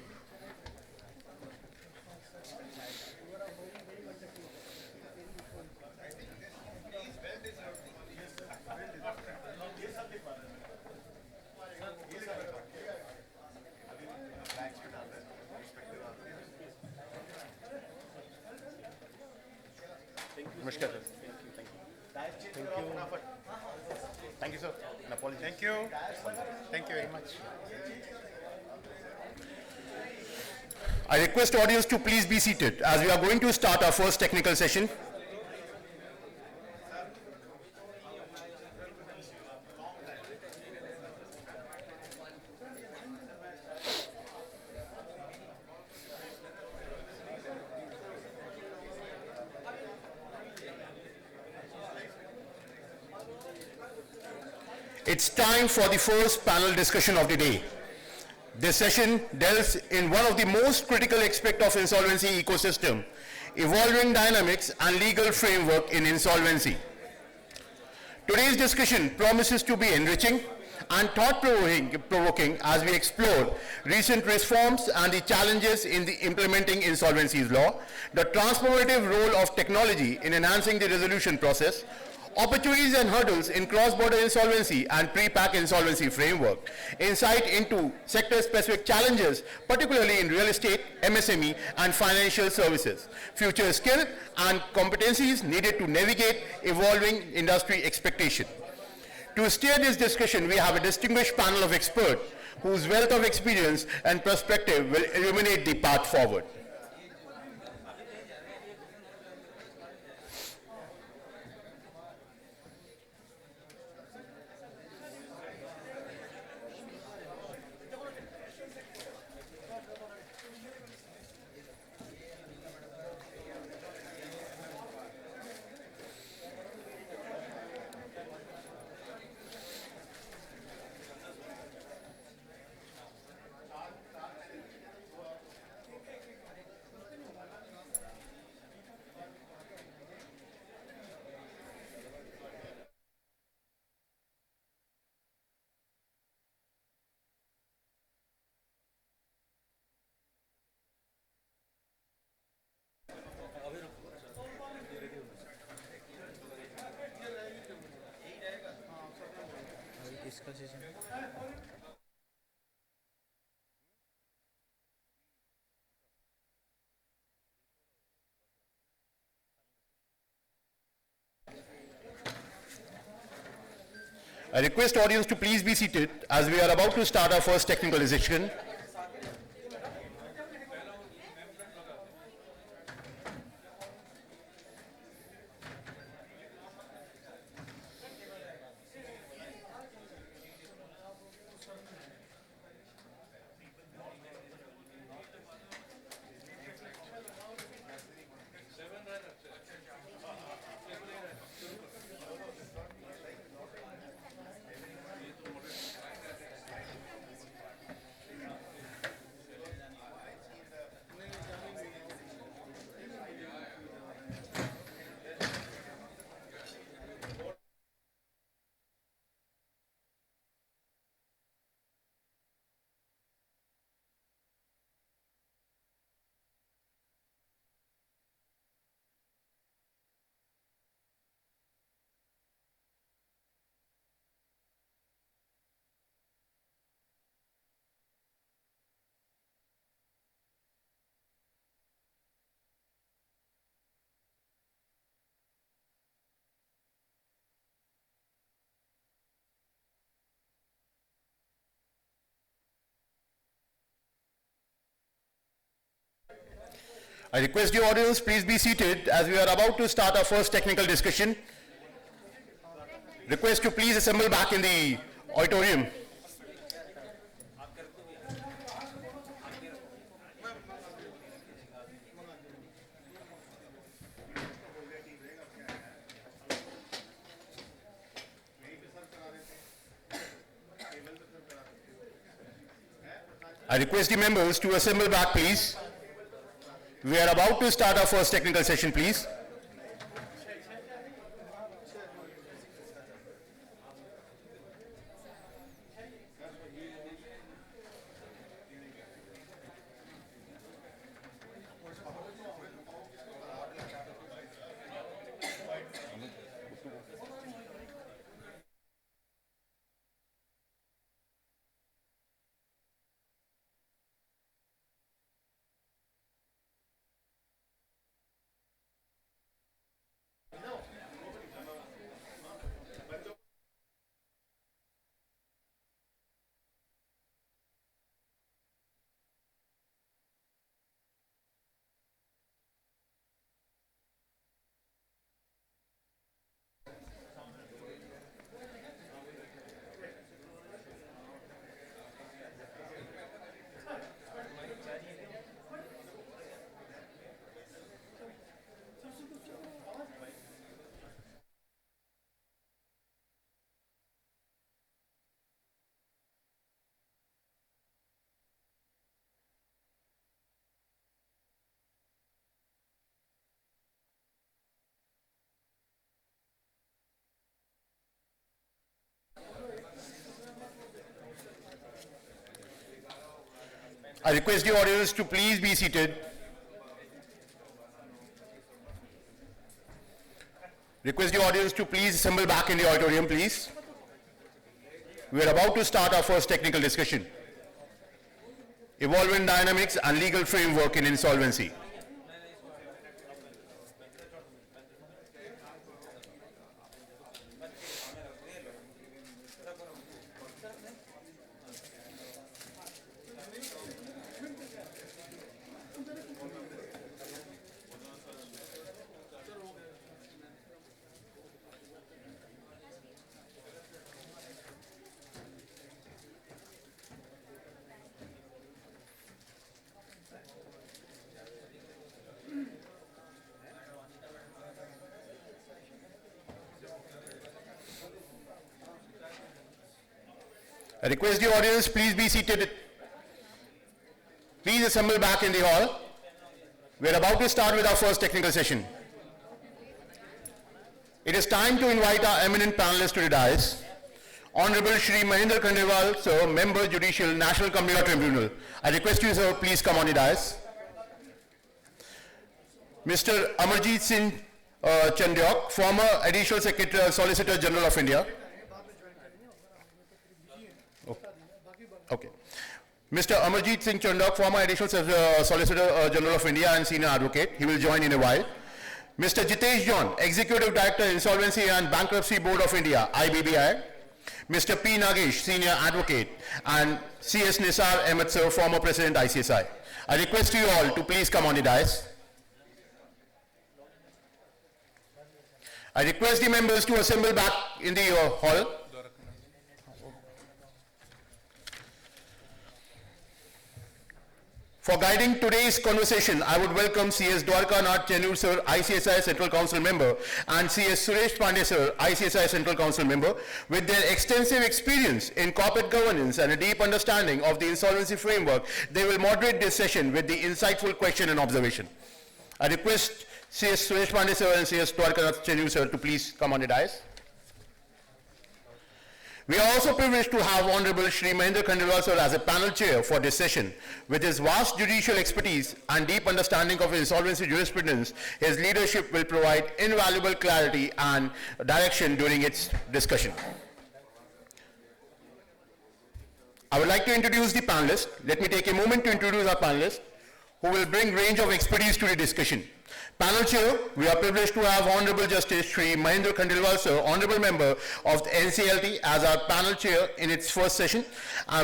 Namaskar, sir. Thank you, sir. And apologies. Thank you. Thank you very much. I request audience to please be seated as we are going to start our first technical session. It's time for the first panel discussion of the day. This session delves in one of the most critical aspects of insolvency ecosystem, evolving dynamics and legal framework in insolvency. Today's discussion promises to be enriching and thought-provoking as we explore recent reforms and the challenges in the implementing insolvencies law, the transformative role of technology in enhancing the resolution process, opportunities and hurdles in cross-border insolvency and pre-pack insolvency framework, insight into sector-specific challenges, particularly in real estate, MSME, and financial services, future skill and competencies needed to navigate evolving industry expectation. To steer this discussion, we have a distinguished panel of experts whose wealth of experience and perspective will illuminate the path forward. I request audience to please be seated as we are about to start our first technical session. I request the audience, please be seated as we are about to start our first technical discussion. Request to please assemble back in the auditorium. I request the members to assemble back, please. We are about to start our first technical session, please. I request the audience to please be seated. Request the audience to please assemble back in the auditorium, please. We are about to start our first technical discussion. Evolving dynamics and legal framework in insolvency. I request the audience, please be seated. Please assemble back in the hall. We are about to start with our first technical session. It is time to invite our eminent panelists to the dais. Honorable Shri Mahendra Khandelwal, sir, Member Judicial, National Company Law Tribunal. I request you, sir, please come on the dais. Mr. Amarjit Singh Chandyok, former Additional Secretary, Solicitor General of India. Okay. Mr. Amarjit Singh Chandak, former Additional Solicitor General of India and Senior Advocate. He will join in a while. Mr. Jitesh John, Executive Director, Insolvency and Bankruptcy Board of India, IBBI. Mr. P. Nagesh, Senior Advocate. And C.S. Nisar Ahmed, sir, former President, ICSI. I request you all to please come on the dais. I request the members to assemble back in the hall. For guiding today's conversation, I would welcome C.S. Dwarka Nath Chenur, sir, ICSI Central Council member, and C.S. Suresh Pandey, sir, ICSI Central Council member. With their extensive experience in corporate governance and a deep understanding of the insolvency framework, they will moderate this session with the insightful question and observation. I request C.S. Suresh Pandey, sir, and C.S. Dwarka Nath Chenur, sir, to please come on the dais. We are also privileged to have Honorable Shri Mahendra Khandelwal, sir, as a panel chair for this session. With his vast judicial expertise and deep understanding of insolvency jurisprudence, his leadership will provide invaluable clarity and direction during its discussion. I would like to introduce the panelists. Let me take a moment to introduce our panelists. who will bring range of expertise to the discussion. Panel chair, we are privileged to have Honorable Justice Shri Mahendra Khandelwal sir, Honorable Member of the NCLT as our panel chair in its first session.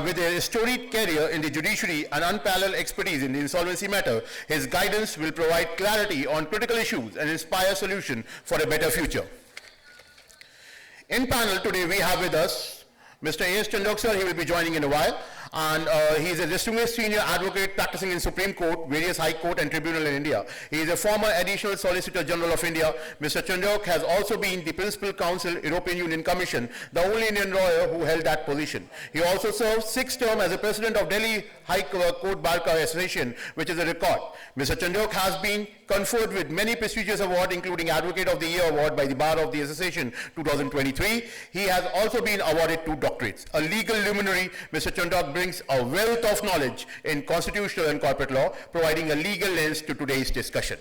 With a storied career in the judiciary and unparalleled expertise in the insolvency matter, his guidance will provide clarity on critical issues and inspire solution for a better future. In panel today we have with us Mr. A.S. Chandok sir, he will be joining in a while. And he is a distinguished senior advocate practicing in Supreme Court, various High Court and Tribunal in India. He is a former Additional Solicitor General of India. Mr. Chandok has also been the Principal Counsel, European Union Commission, the only Indian lawyer who held that position. He also served 6 terms as a President of Delhi High Court Bar Association, which is a record. Mr. Chandok has been conferred with many prestigious awards, including Advocate of the Year Award by the Bar of the Association 2023. He has also been awarded 2 doctorates. A legal luminary, Mr. Chandok brings a wealth of knowledge in constitutional and corporate law, providing a legal lens to today's discussion.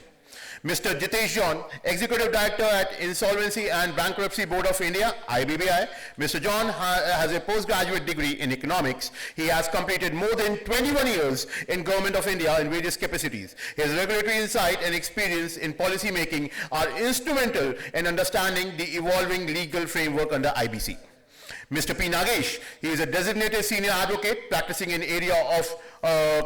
Mr. Jitesh John, Executive Director at Insolvency and Bankruptcy Board of India, IBBI. Mr. John has a postgraduate degree in economics. He has completed more than 21 years in Government of India in various capacities. His regulatory insight and experience in policy making are instrumental in understanding the evolving legal framework under IBC. Mr. P. Nagesh, he is a designated senior advocate practicing in area of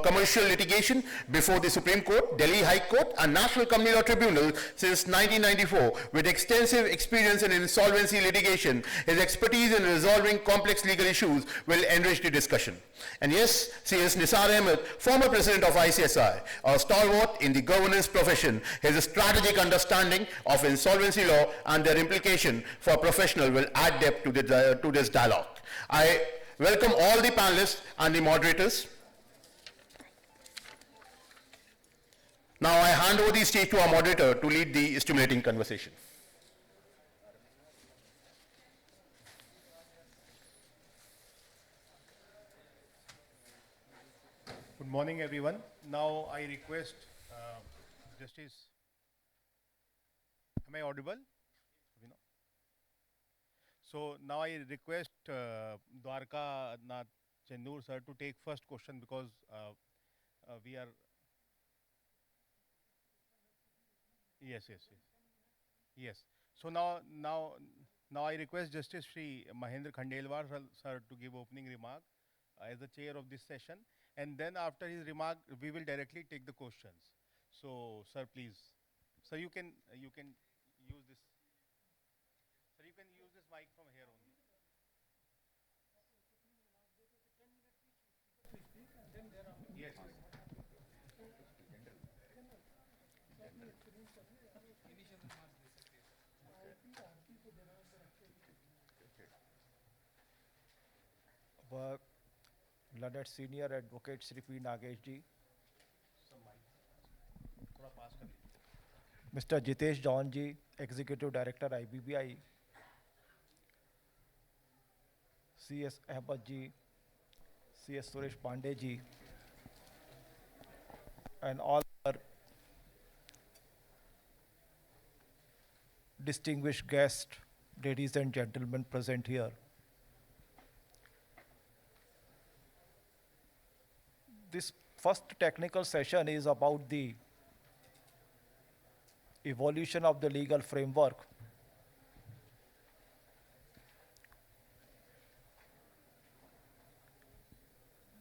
commercial litigation before the Supreme Court, Delhi High Court and National Company Law Tribunal since 1994 with extensive experience in insolvency litigation. His expertise in resolving complex legal issues will enrich the discussion. And yes, C.S. Nisar Ahmed, former president of ICSI, a stalwart in the governance profession. His strategic understanding of insolvency law and their implication for professionals will add depth to this dialogue. I welcome all the panelists and the moderators. Now I hand over the stage to our moderator to lead the stimulating conversation. Good morning, everyone. Now I request Justice. Am I audible? So now I request Dwarka Nath Chendur sir to take first question because we are. Yes. So now I request Justice Shri Mahendra Khandelwal sir to give opening remark as the chair of this session, and then after his remark we will directly take the questions. So sir, please, sir, you can use this. Sir, you can use this mic from here only. Yes. Learned Senior Advocate Shri P. Nagesh ji, Mr. Jitesh John ji, Executive Director IBBI, C.S. Ahmed ji, C.S. Suresh Pandey ji, and all our distinguished guests, ladies and gentlemen present here. This first technical session is about the evolution of the legal framework.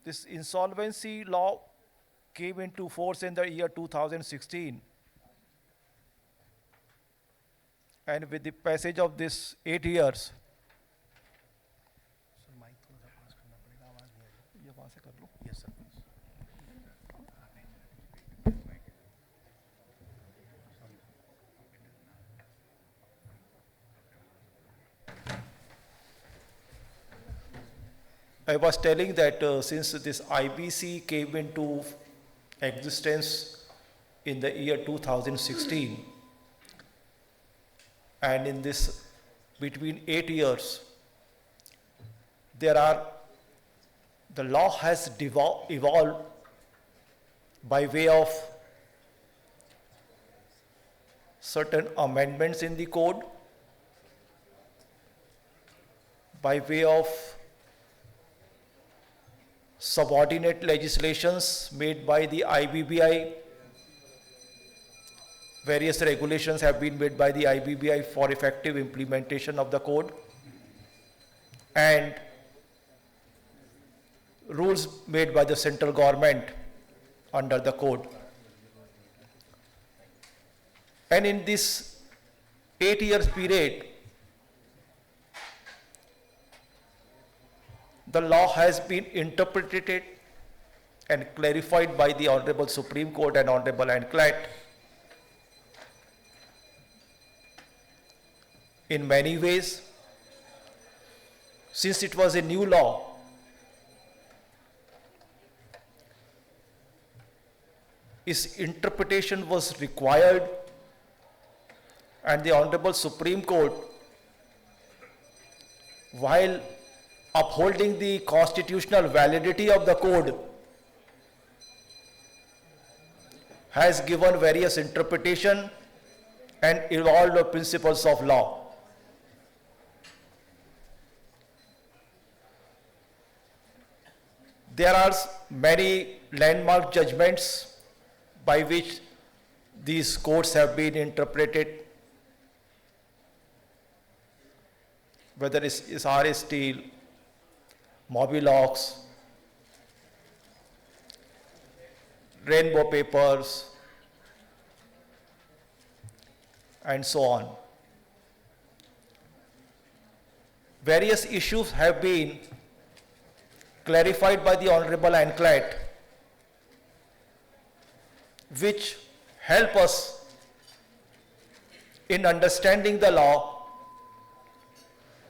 This insolvency law came into force in the year 2016. And with the passage of this 8 years, Yes, sir. I was telling that since this IBC came into existence in the year 2016, and in this between 8 years, the law has evolved by way of certain amendments in the code, by way of subordinate legislations made by the IBBI. Various regulations have been made by the IBBI for effective implementation of the code, and rules made by the central government under the code. And in this 8 years period, the law has been interpreted and clarified by the Honorable Supreme Court and Honorable NCLAT in many ways. Since it was a new law, its interpretation was required, and the Honorable Supreme Court, while upholding the constitutional validity of the code, has given various interpretation and evolved the principles of law. There are many landmark judgments by which these codes have been interpreted, whether it's SRA Steel, Mobilox, Rainbow Papers, and so on. Various issues have been clarified by the Honorable NCLAT, which help us in understanding the law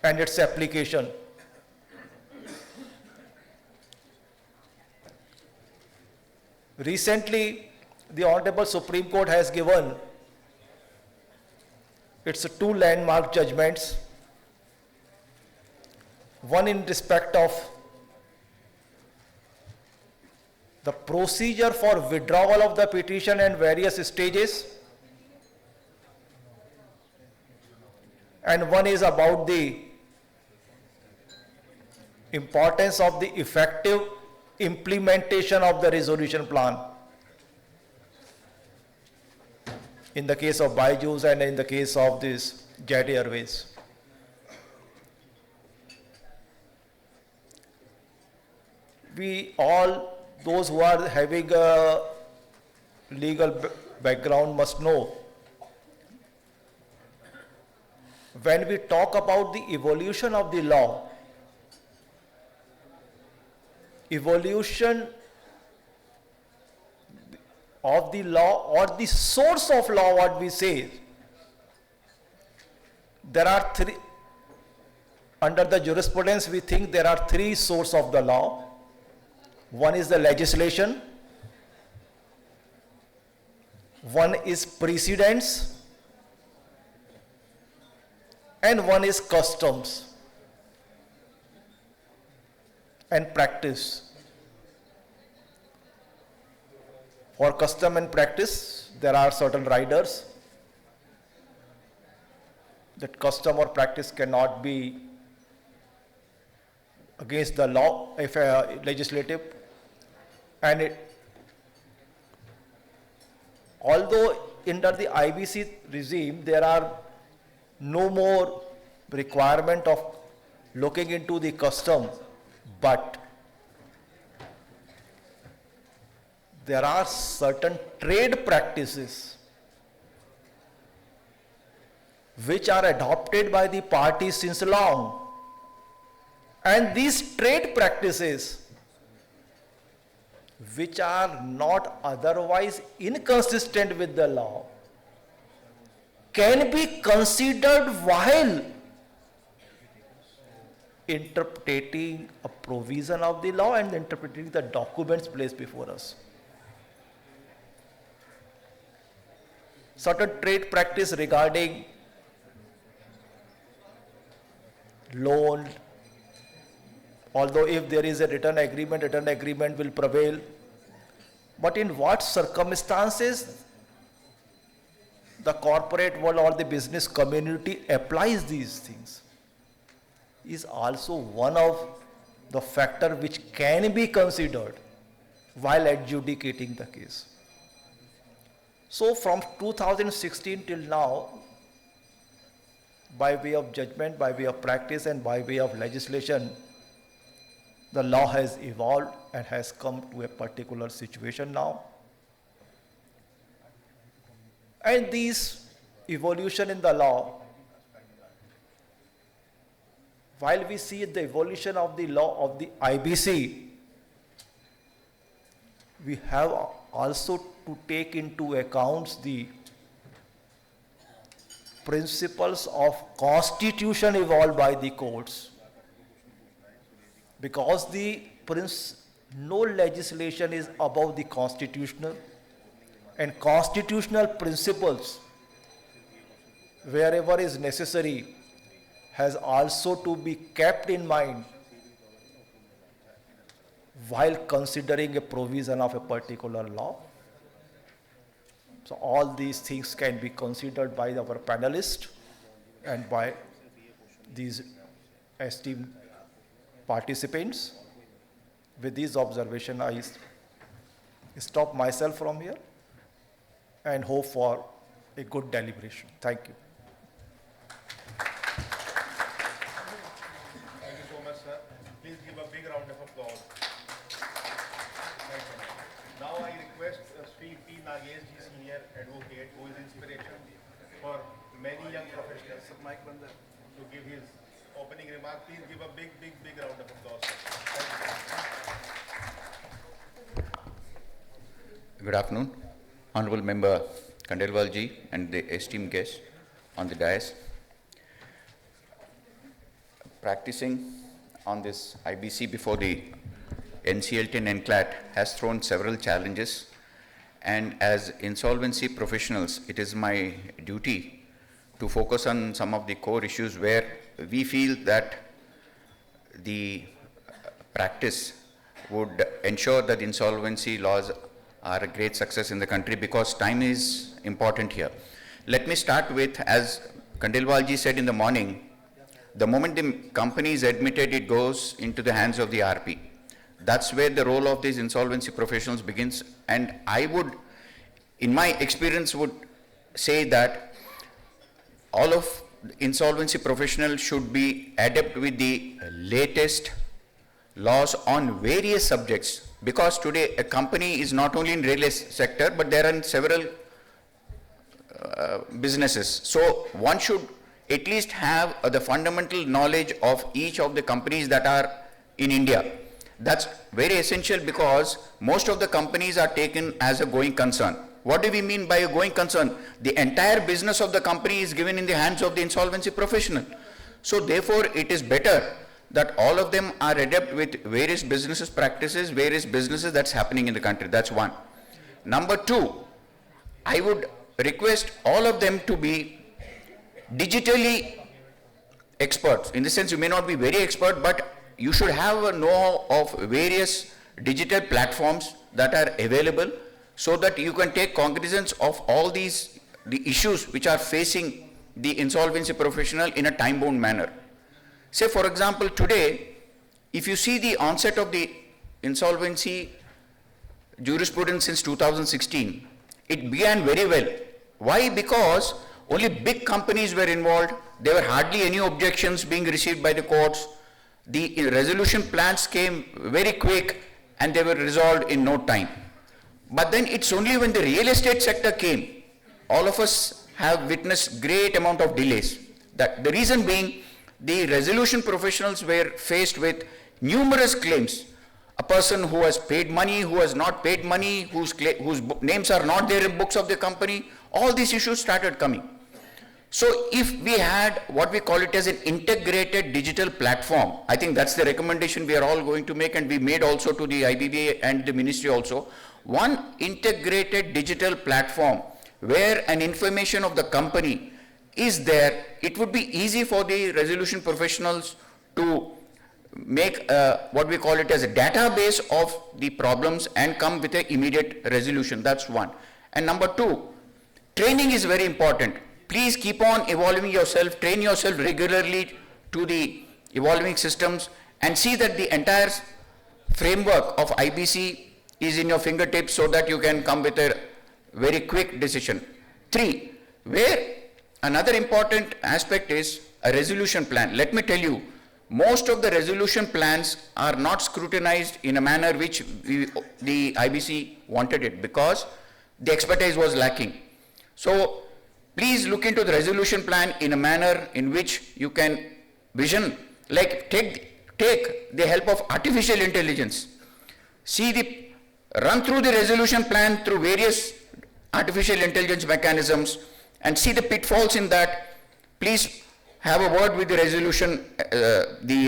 and its application. Recently, the Honorable Supreme Court has given its two landmark judgments, one in respect of the procedure for withdrawal of the petition and various stages, and one is about the importance of the effective implementation of the resolution plan in the case of Byju's and in the case of this Jet Airways. We all, those who are having a legal background must know, when we talk about the evolution of the law, evolution of the law or the source of law, what we say, there are three, under the jurisprudence we think there are three sources of the law. One is the legislation, one is precedents, and one is customs and practice. For custom and practice, there are certain riders that custom or practice cannot be against the law if legislative, and although under the IBC regime there are no more requirement of looking into the custom, but there are certain trade practices which are adopted by the parties since long, and these trade practices which are not otherwise inconsistent with the law can be considered while interpreting a provision of the law and interpreting the documents placed before us. Certain trade practice regarding loan, although if there is a written agreement will prevail. But in what circumstances the corporate world or the business community applies these things is also one of the factor which can be considered while adjudicating the case. So from 2016 till now, by way of judgment, by way of practice, and by way of legislation, the law has evolved and has come to a particular situation now. And this evolution in the law, while we see the evolution of the law of the IBC, we have also to take into account the principles of constitution evolved by the courts, because no legislation is above the constitutional, and constitutional principles wherever is necessary has also to be kept in mind while considering a provision of a particular law. So all these things can be considered by our panelists and by these esteemed participants. With this observation, I stop myself from here and hope for a good deliberation. Thank you. Thank you so much, sir. Please give a big round of applause. Thank you. Now I request Sri P. Nagesh ji, Senior Advocate, who is inspiration for many young professionals, to give his opening remark. Please give a big round of applause. Good afternoon, Honorable Member Khandelwal ji and the esteemed guests on the dais. Practicing on this IBC before the NCLT and NCLAT has thrown several challenges, and as insolvency professionals, it is my duty to focus on some of the core issues where we feel that the practice would ensure that insolvency laws are a great success in the country, because time is important here. Let me start with, as Khandelwal ji said in the morning, the moment the company is admitted, it goes into the hands of the RP. That's where the role of these insolvency professionals begins. And I would, in my experience, would say that all of insolvency professionals should be adept with the latest laws on various subjects, because today a company is not only in real estate sector, but there are several businesses. So one should at least have the fundamental knowledge of each of the companies that are in India. That's very essential, because most of the companies are taken as a going concern. What do we mean by a going concern? The entire business of the company is given in the hands of the insolvency professional. So therefore, it is better that all of them are adept with various businesses practices, various businesses that's happening in the country. That's one. Number two, I would request all of them to be digitally experts. In the sense, you may not be very expert, but you should have a know-how of various digital platforms that are available, so that you can take cognizance of all the issues which are facing the insolvency professional in a time-bound manner. Say, for example, today, if you see the onset of the insolvency jurisprudence since 2016, it began very well. Why? Because only big companies were involved. There were hardly any objections being received by the courts. The resolution plans came very quick and they were resolved in no time. But then it's only when the real estate sector came, all of us have witnessed great amount of delays. That the reason being, the resolution professionals were faced with numerous claims. A person who has paid money, who has not paid money, whose names are not there in books of the company, all these issues started coming. So if we had what we call it as an integrated digital platform, I think that's the recommendation we are all going to make, and we made also to the IBBA and the ministry also, one integrated digital platform where an information of the company is there. It would be easy for the resolution professionals to make what we call it as a database of the problems and come with an immediate resolution. That's one. And number two, training is very important. Please keep on evolving yourself, train yourself regularly to the evolving systems, and see that the entire framework of IBC is in your fingertips so that you can come with a very quick decision. 3, where another important aspect is a resolution plan. Let me tell you, most of the resolution plans are not scrutinized in a manner which the IBC wanted it, because the expertise was lacking. So please look into the resolution plan in a manner in which you can vision, like take the help of artificial intelligence. Run through the resolution plan through various artificial intelligence mechanisms and see the pitfalls in that. Please have a word with the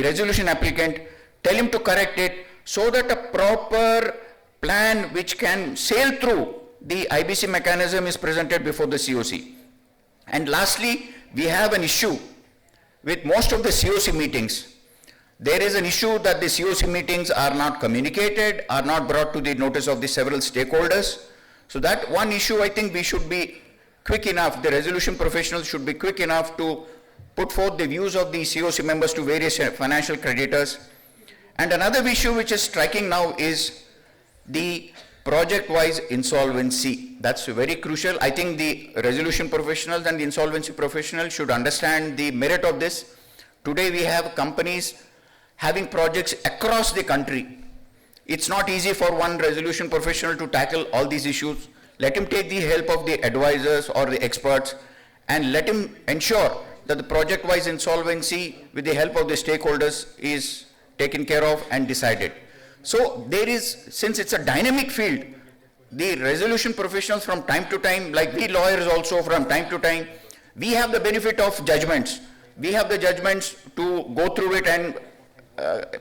resolution applicant, tell him to correct it so that a proper plan which can sail through the IBC mechanism is presented before the COC. And lastly, we have an issue with most of the COC meetings. There is an issue that the COC meetings are not communicated, are not brought to the notice of the several stakeholders. So that one issue, I think we should be quick enough, the resolution professionals should be quick enough to put forth the views of the COC members to various financial creditors. And another issue which is striking now is the project-wise insolvency. That's very crucial. I think the resolution professionals and the insolvency professionals should understand the merit of this. Today we have companies having projects across the country. It's not easy for one resolution professional to tackle all these issues. Let him take the help of the advisors or the experts and let him ensure that the project-wise insolvency with the help of the stakeholders is taken care of and decided. So there is, since it's a dynamic field, the resolution professionals from time to time, like we lawyers also from time to time, we have the benefit of judgments. We have the judgments to go through it and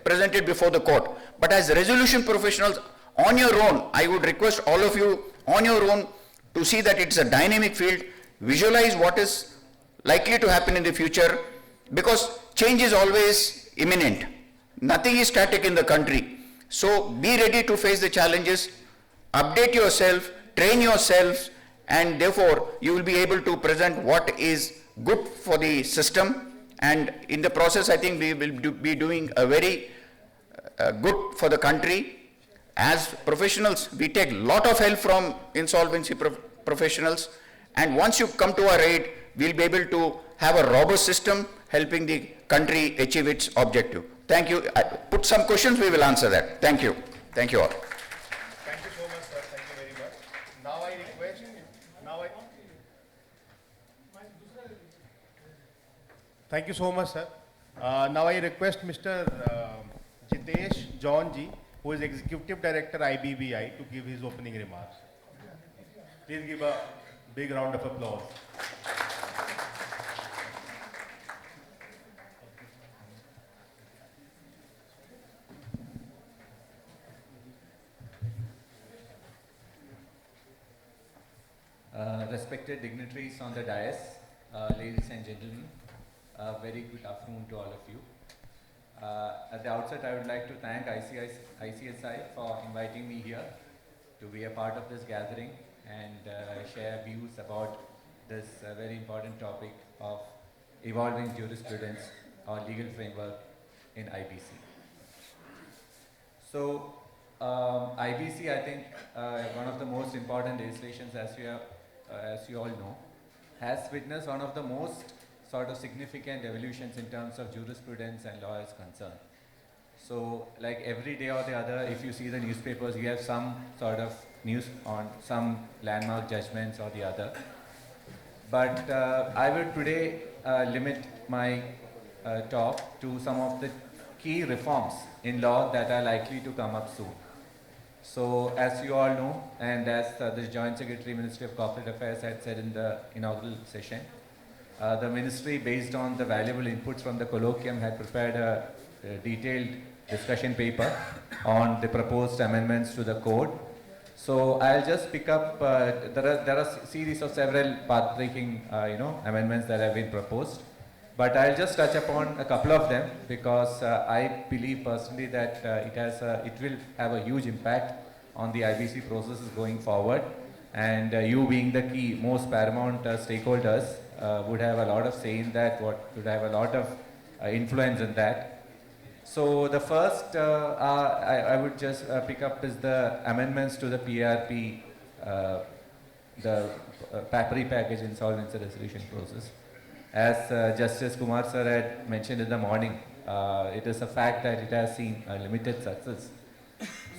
present it before the court. But as resolution professionals, on your own, I would request all of you on your own to see that it's a dynamic field, visualize what is likely to happen in the future, because change is always imminent. Nothing is static in the country. So be ready to face the challenges, update yourself, train yourselves, and therefore you will be able to present what is good for the system. And in the process, I think we will be doing a very good for the country. As professionals, we take a lot of help from insolvency professionals, and once you come to our aid, we'll be able to have a robust system helping the country achieve its objective. Thank you. Put some questions, we will answer that. Thank you. Thank you all. Thank you so much, sir. Thank you very much. Now I request, thank you so much, sir. Now I request Mr. Jitesh John Ji, who is Executive Director IBBI, to give his opening remarks. Please give a big round of applause. Respected dignitaries on the dais, ladies and gentlemen, very good afternoon to all of you. At the outset, I would like to thank ICSI for inviting me here to be a part of this gathering and share views about this very important topic of evolving jurisprudence or legal framework in IBC. So, IBC, I think, one of the most important legislations, as you all know, has witnessed one of the most sort of significant evolutions in terms of jurisprudence and law is concerned. So, like every day or the other, if you see the newspapers, you have some sort of news on some landmark judgments or the other. But I will today limit my talk to some of the key reforms in law that are likely to come up soon. So, as you all know, and as the Joint Secretary, Ministry of Corporate Affairs had said in the inaugural session, the Ministry, based on the valuable inputs from the colloquium, had prepared a detailed discussion paper on the proposed amendments to the code. So, I'll just pick up, there are a series of several path-breaking amendments that have been proposed. But I'll just touch upon a couple of them because I believe personally that it will have a huge impact on the IBC processes going forward, and you being the key, most paramount stakeholders would have a lot of say in that, would have a lot of influence in that. So the first I would just pick up is the amendments to the PRP, the pre-package insolvency resolution process. As Justice Kumar sir had mentioned in the morning, it is a fact that it has seen limited success.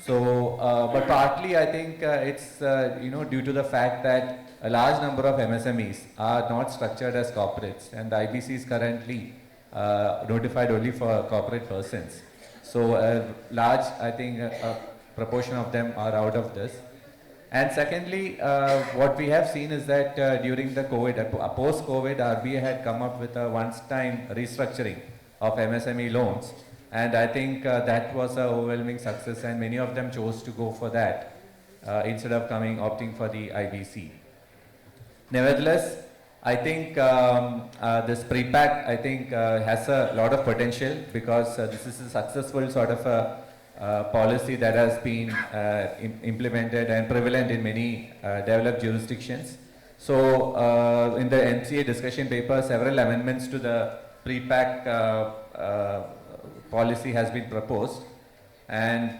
So, but partly I think it's due to the fact that a large number of MSMEs are not structured as corporates, and the IBC is currently notified only for corporate persons. So, a large, I think, proportion of them are out of this. And secondly, what we have seen is that during the COVID, post-COVID, RBI had come up with a once-time restructuring of MSME loans. And I think that was an overwhelming success, and many of them chose to go for that instead of opting for the IBC. Nevertheless, I think this pre-pack, I think, has a lot of potential because this is a successful sort of a policy that has been implemented and prevalent in many developed jurisdictions. So in the MCA discussion paper, several amendments to the pre-pack policy has been proposed, and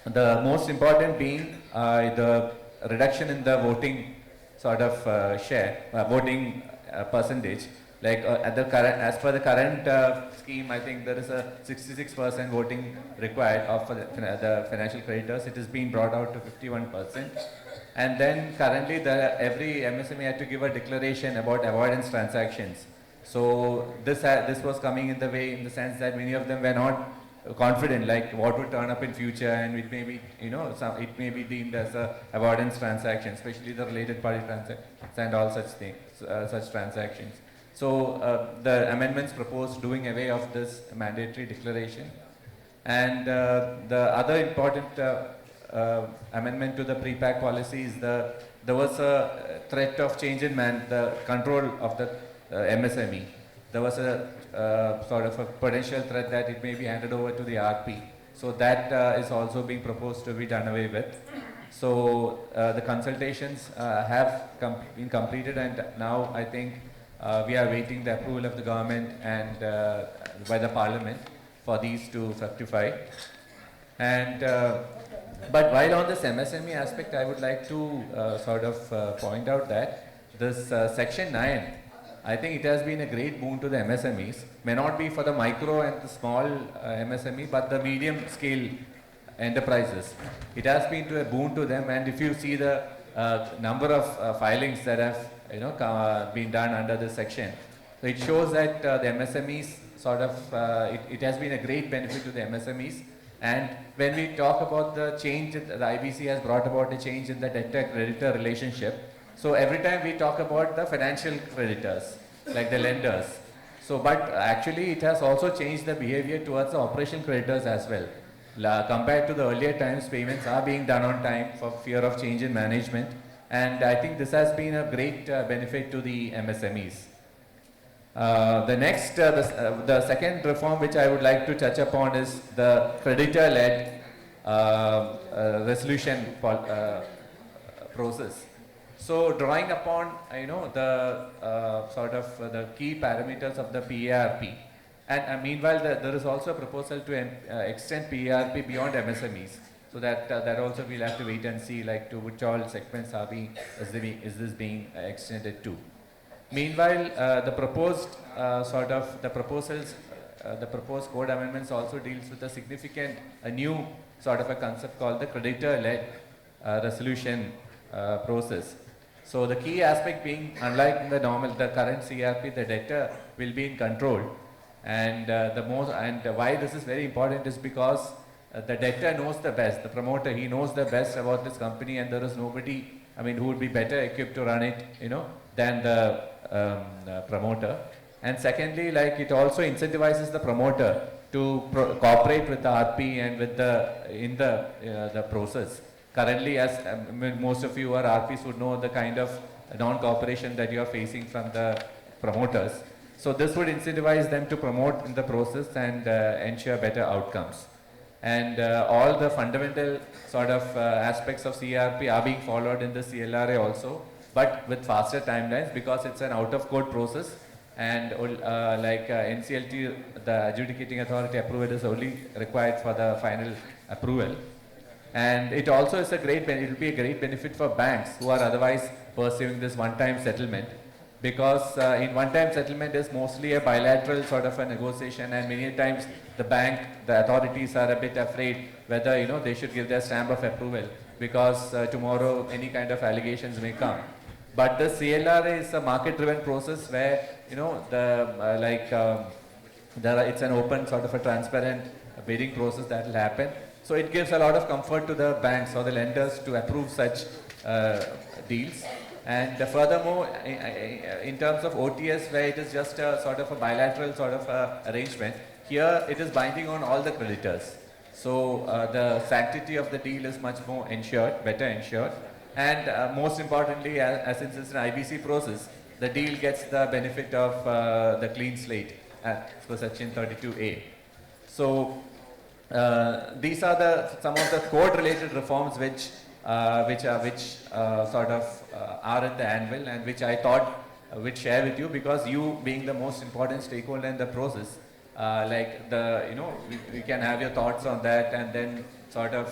the most important being the reduction in the voting sort of voting percentage. Like at the current, as per the current scheme, I think there is a 66% voting required of the financial creditors. It is being brought out to 51%. And then currently every MSME had to give a declaration about avoidance transactions. So this was coming in the way, in the sense that many of them were not confident, like what would turn up in future, and it may be, it may be deemed as a avoidance transaction, especially the related party transactions and all such things, such transactions. So the amendments proposed doing away of this mandatory declaration. And the other important amendment to the pre-pack policy is there was a threat of change in the control of the MSME. There was a sort of a potential threat that it may be handed over to the RP. So that is also being proposed to be done away with. So the consultations have been completed, and now I think we are waiting the approval of the government and by the parliament for these to fructify. And but while on this MSME aspect, I would like to sort of point out that this section 9, I think it has been a great boon to the MSMEs. May not be for the micro and the small MSME, but the medium scale enterprises. It has been a boon to them, and if you see the number of filings that have been done under this section, so it shows that the MSMEs sort of, it has been a great benefit to the MSMEs. And when we talk about the change, the IBC has brought about a change in the debtor-creditor relationship. So every time we talk about the financial creditors, like the lenders. So, but actually it has also changed the behavior towards the operational creditors as well. Compared to the earlier times, payments are being done on time for fear of change in management. And I think this has been a great benefit to the MSMEs. The next, the second reform which I would like to touch upon is the creditor-led resolution process. So drawing upon, the sort of the key parameters of the PARP, and meanwhile there is also a proposal to extend PARP beyond MSMEs. So that also we'll have to wait and see, like to which all segments is this being extended to. Meanwhile, the proposed the proposed code amendments also deals with a significant, a new sort of a concept called the creditor-led resolution process. So the key aspect being, unlike the current CRP, the debtor will be in control, and why this is very important is because the debtor knows the best, the promoter, he knows the best about this company, and there is nobody, who would be better equipped to run it, than the promoter. And secondly, like it also incentivizes the promoter to cooperate with the RP and with the process. Currently, as most of you are RPs would know the kind of non-cooperation that you are facing from the promoters. So this would incentivize them to promote in the process and ensure better outcomes. And all the fundamental sort of aspects of CRP are being followed in the CLRA also, but with faster timelines because it's an out-of-court process. and NCLT, the adjudicating authority approval is only required for the final approval. And it also is it will be a great benefit for banks who are otherwise pursuing this one-time settlement, because in one-time settlement is mostly a bilateral sort of a negotiation, and many times the authorities are a bit afraid whether they should give their stamp of approval, because tomorrow any kind of allegations may come. But the CLR is a market-driven process where it's an open sort of a transparent bidding process that will happen. So it gives a lot of comfort to the banks or the lenders to approve such deals. And furthermore, in terms of OTS, where it is just a sort of a bilateral sort of arrangement, here it is binding on all the creditors. So the sanctity of the deal is much more ensured, better ensured. And most importantly, since it's an IBC process, the deal gets the benefit of the clean slate as per Section 32A. So these are some of the code-related reforms which sort of are in the anvil, and which I thought would share with you, because you being the most important stakeholder in the process, we can have your thoughts on that, and then sort of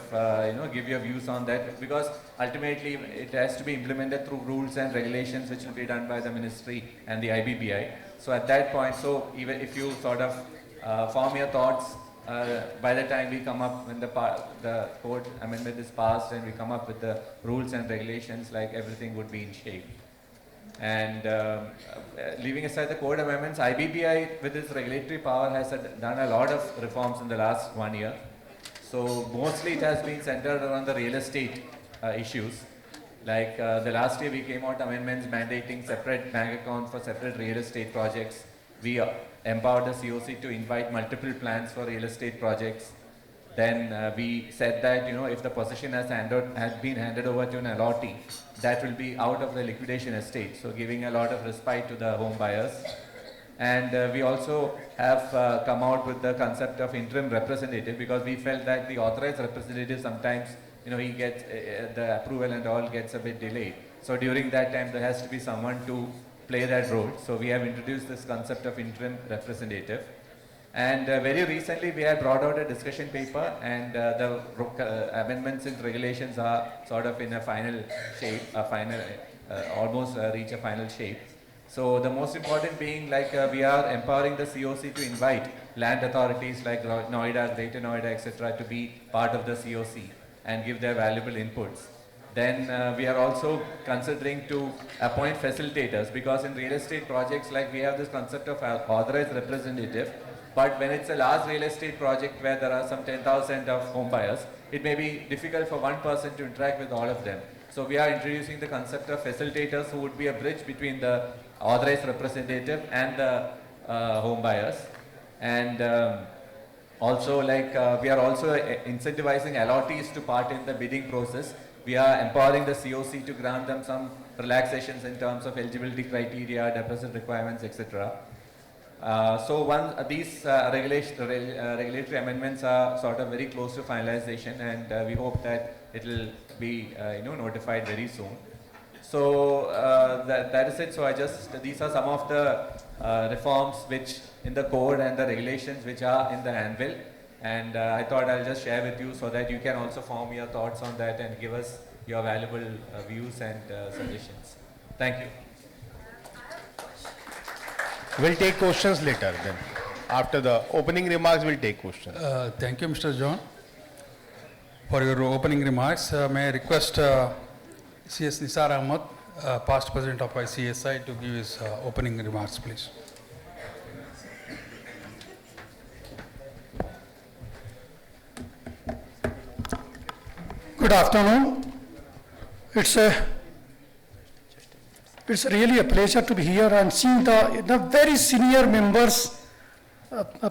give your views on that, because ultimately it has to be implemented through rules and regulations which will be done by the ministry and the IBBI. So at that point, so even if you sort of form your thoughts, by the time we come up, when the code amendment is passed and we come up with the rules and regulations, like everything would be in shape. And leaving aside the code amendments, IBBI with its regulatory power has done a lot of reforms in the last 1 year. So mostly it has been centered around the real estate issues. Like the last year we came out amendments mandating separate bank account for separate real estate projects. We empowered the COC to invite multiple plans for real estate projects. Then we said that if the possession has been handed over to an allottee, that will be out of the liquidation estate, so giving a lot of respite to the home buyers. And we also have come out with the concept of interim representative, because we felt that the authorized representative sometimes he gets the approval and all gets a bit delayed. So during that time there has to be someone to play that role. So we have introduced this concept of interim representative. And very recently we had brought out a discussion paper, and the amendments and regulations are sort of in a final shape, almost reach a final shape. So the most important being we are empowering the COC to invite land authorities like Noida, Greater Noida, etc. to be part of the COC and give their valuable inputs. Then we are also considering to appoint facilitators, because in real estate projects we have this concept of authorized representative, but when it's a large real estate project where there are some 10,000 of home buyers, it may be difficult for one person to interact with all of them. So we are introducing the concept of facilitators who would be a bridge between the authorized representative and the home buyers. And also we are also incentivizing allottees to part in the bidding process. We are empowering the COC to grant them some relaxations in terms of eligibility criteria, deposit requirements, etc. So these regulatory amendments are sort of very close to finalization, and we hope that it will be notified very soon. So that is it. So these are some of the reforms which in the code and the regulations which are in the anvil. And I thought I'll just share with you so that you can also form your thoughts on that and give us your valuable views and suggestions. Thank you. We'll take questions later then. After the opening remarks, we'll take questions. Thank you, Mr. John, for your opening remarks. May I request CS Nisar Ahmad, past president of ICSI, to give his opening remarks, please. Good afternoon. It's really a pleasure to be here and seeing the very senior members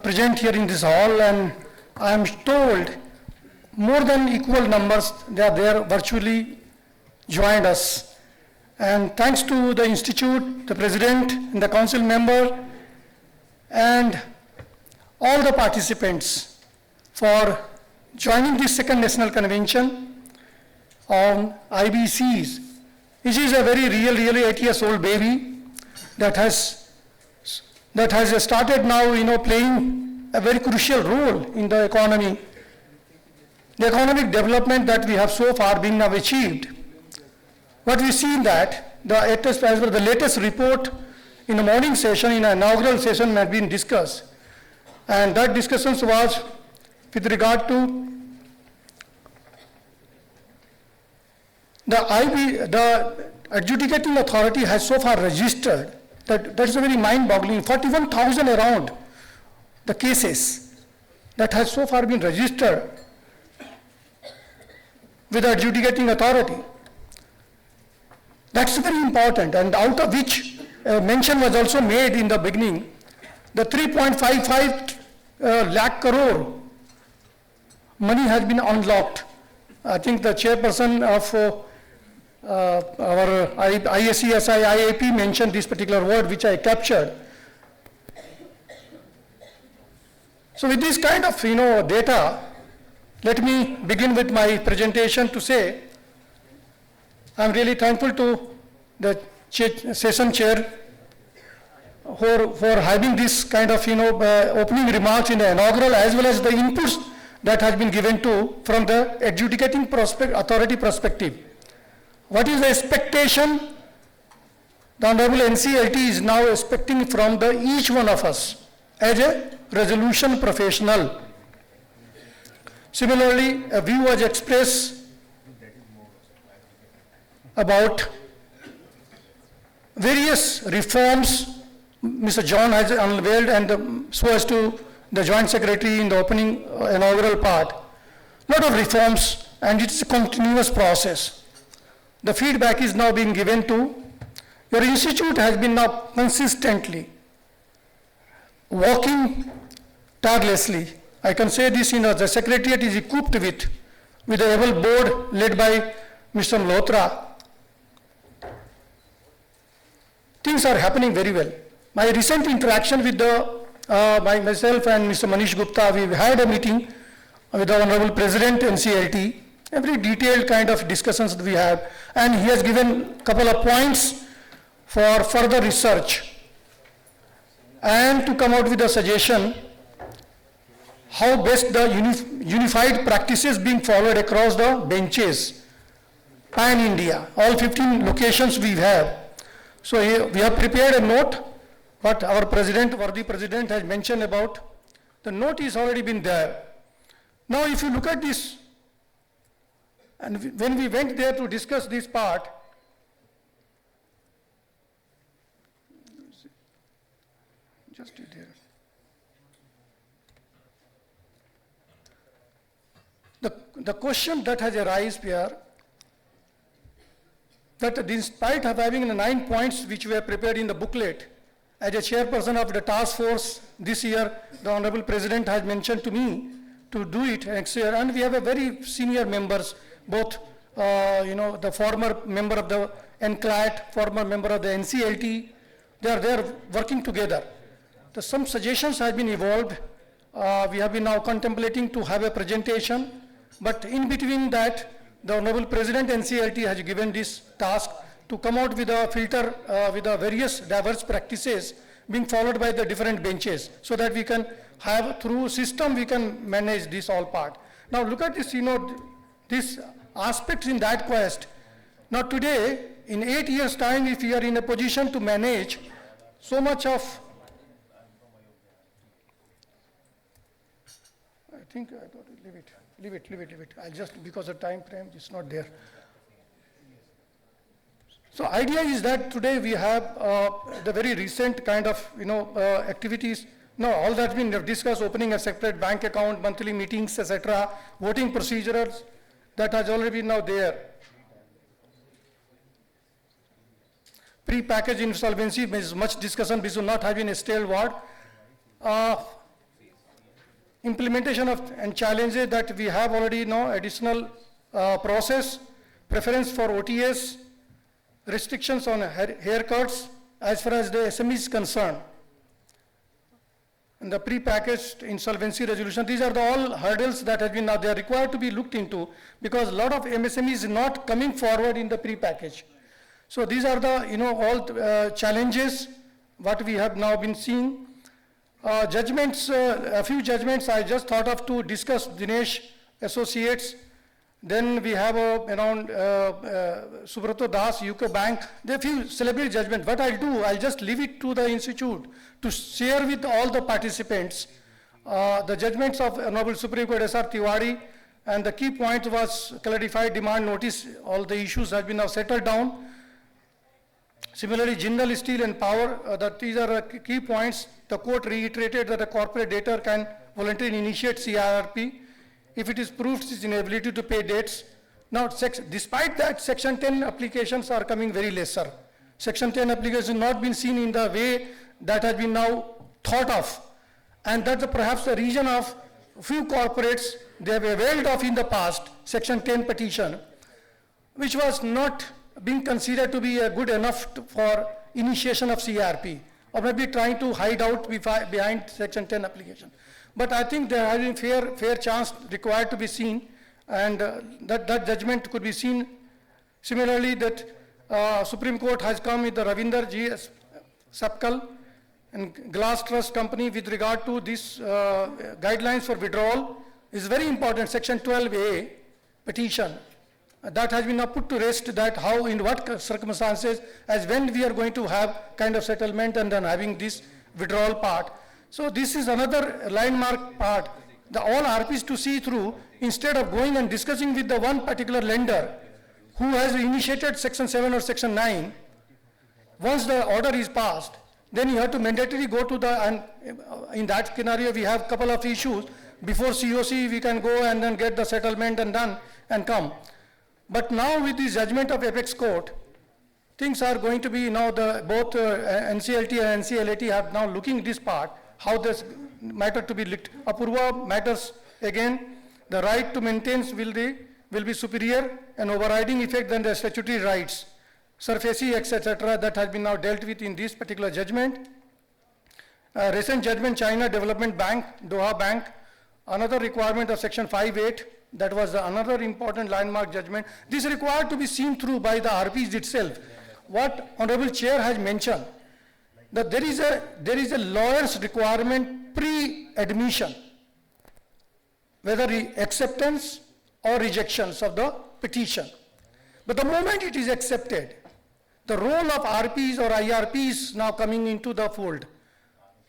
present here in this hall, and I am told more than equal numbers, they are there virtually joined us. And thanks to the Institute, the President and the Council member and all the participants for joining this second National Convention on IBCs. It is a very really 8 years old baby that has that has started now, playing a very crucial role in the economy. The economic development that we have so far been now achieved. What we see that as per the latest report in the morning session, in an inaugural session has been discussed. And that discussion was with regard to the adjudicating authority has so far registered, that is a very mind-boggling, 41,000 around the cases that has so far been registered with the adjudicating authority. That's very important, and out of which mention was also made in the beginning, the 3.55 lakh crore money has been unlocked. I think the chairperson of our ICSI IAP mentioned this particular word, which I captured. So with this kind of data, let me begin with my presentation to say I'm really thankful to the session chair for having this kind of opening remarks in the inaugural, as well as the inputs that has been given to from the adjudicating authority perspective. What is the expectation the Honorable NCLT is now expecting from each one of us as a resolution professional? Similarly, a view was expressed about various reforms Mr. John has unveiled, and so as to the Joint Secretary in the opening inaugural part. Lot of reforms, and it is a continuous process. The feedback is now being given to your institute has been now consistently working tirelessly. I can say this, the Secretariat is equipped with a able board led by Mr. Malhotra. Things are happening very well. My recent interaction with myself and Mr. Manish Gupta, we had a meeting with the Honorable President NCLT, a very detailed kind of discussions that we have, and he has given a couple of points for further research and to come out with a suggestion how best the unified practices being followed across the benches, pan-India, all 15 locations we have. So we have prepared a note, what our president, worthy president, has mentioned about. The note is already been there. Now if you look at this, and when we went there to discuss this part, just there. The question that has arisen here, that despite of having the 9 points which were prepared in the booklet, as a chairperson of the task force this year, the Honorable President has mentioned to me to do it next year, and we have a very senior members, both the former member of the NCLAT, former member of the NCLT, they are there working together. Some suggestions have been evolved. We have been now contemplating to have a presentation, but in between that, the Honorable President NCLT has given this task to come out with a filter with the various diverse practices being followed by the different benches, so that we can have through system we can manage this all part. Now look at this, this aspects in that quest. Now today, in 8 years time, if we are in a position to manage so much of, I think I thought leave it. I'll just, because of time frame, it's not there. So idea is that today we have the very recent kind of, activities. No, all that's been discussed, opening a separate bank account, monthly meetings, etc., voting procedures, that has already been now there. Pre-packaged insolvency, is much discussion, this will not have been a stale word. Implementation of and challenges that we have already additional process, preference for OTS, restrictions on haircuts as far as the SME is concerned. And the pre-packaged insolvency resolution, these are all hurdles that have been now, they are required to be looked into, because a lot of MSMEs not coming forward in the pre-package. So these are the, all challenges what we have now been seeing. Judgments, a few judgments I just thought of to discuss. Dinesh Associates. Then we have around Subrato Das, UK Bank. There are few celebrity judgments. What I'll do, I'll just leave it to the institute to share with all the participants the judgments of Honorable Supreme Court S.R. Tiwari, and the key point was clarified demand notice. All the issues have been now settled down. Similarly, Jindal Steel and Power, that these are key points. The court reiterated that a corporate debtor can voluntarily initiate CIRP if it is proved its inability to pay debts. Now, despite that, Section 10 applications are coming very lesser. Section 10 applications have not been seen in the way that has been now thought of. And that's perhaps the reason of few corporates, they have availed of in the past Section 10 petition, which was not being considered to be good enough for initiation of CRP, or maybe trying to hide out behind Section 10 application. But I think there has been fair chance required to be seen, and that judgment could be seen. Similarly, that Supreme Court has come with the Ravinder G. Sapkal and Glass Trust Company with regard to this guidelines for withdrawal is very important. Section 12A petition that has been now put to rest, that how, in what circumstances, as when we are going to have kind of settlement and then having this withdrawal part. So this is another landmark part. All RPs to see through, instead of going and discussing with the one particular lender who has initiated Section 7 or Section 9, once the order is passed, then you have to mandatorily go to the, and in that scenario we have a couple of issues. Before COC we can go and then get the settlement and done and come. But now with the judgment of Apex Court, things are going to be now both NCLT and NCLAT have now looking this part, how this matter to be looked. Apurva matters again, the right to maintain will be superior and overriding effect than the statutory rights. Surface, etc., that has been now dealt with in this particular judgment. Recent judgment, China Development Bank, Doha Bank, another requirement of Section 5.8, that was another important landmark judgment. This is required to be seen through by the RPs itself. What Honorable Chair has mentioned, that there is a lawyer's requirement pre-admission, whether acceptance or rejections of the petition. But the moment it is accepted, the role of RPs or IRPs now coming into the fold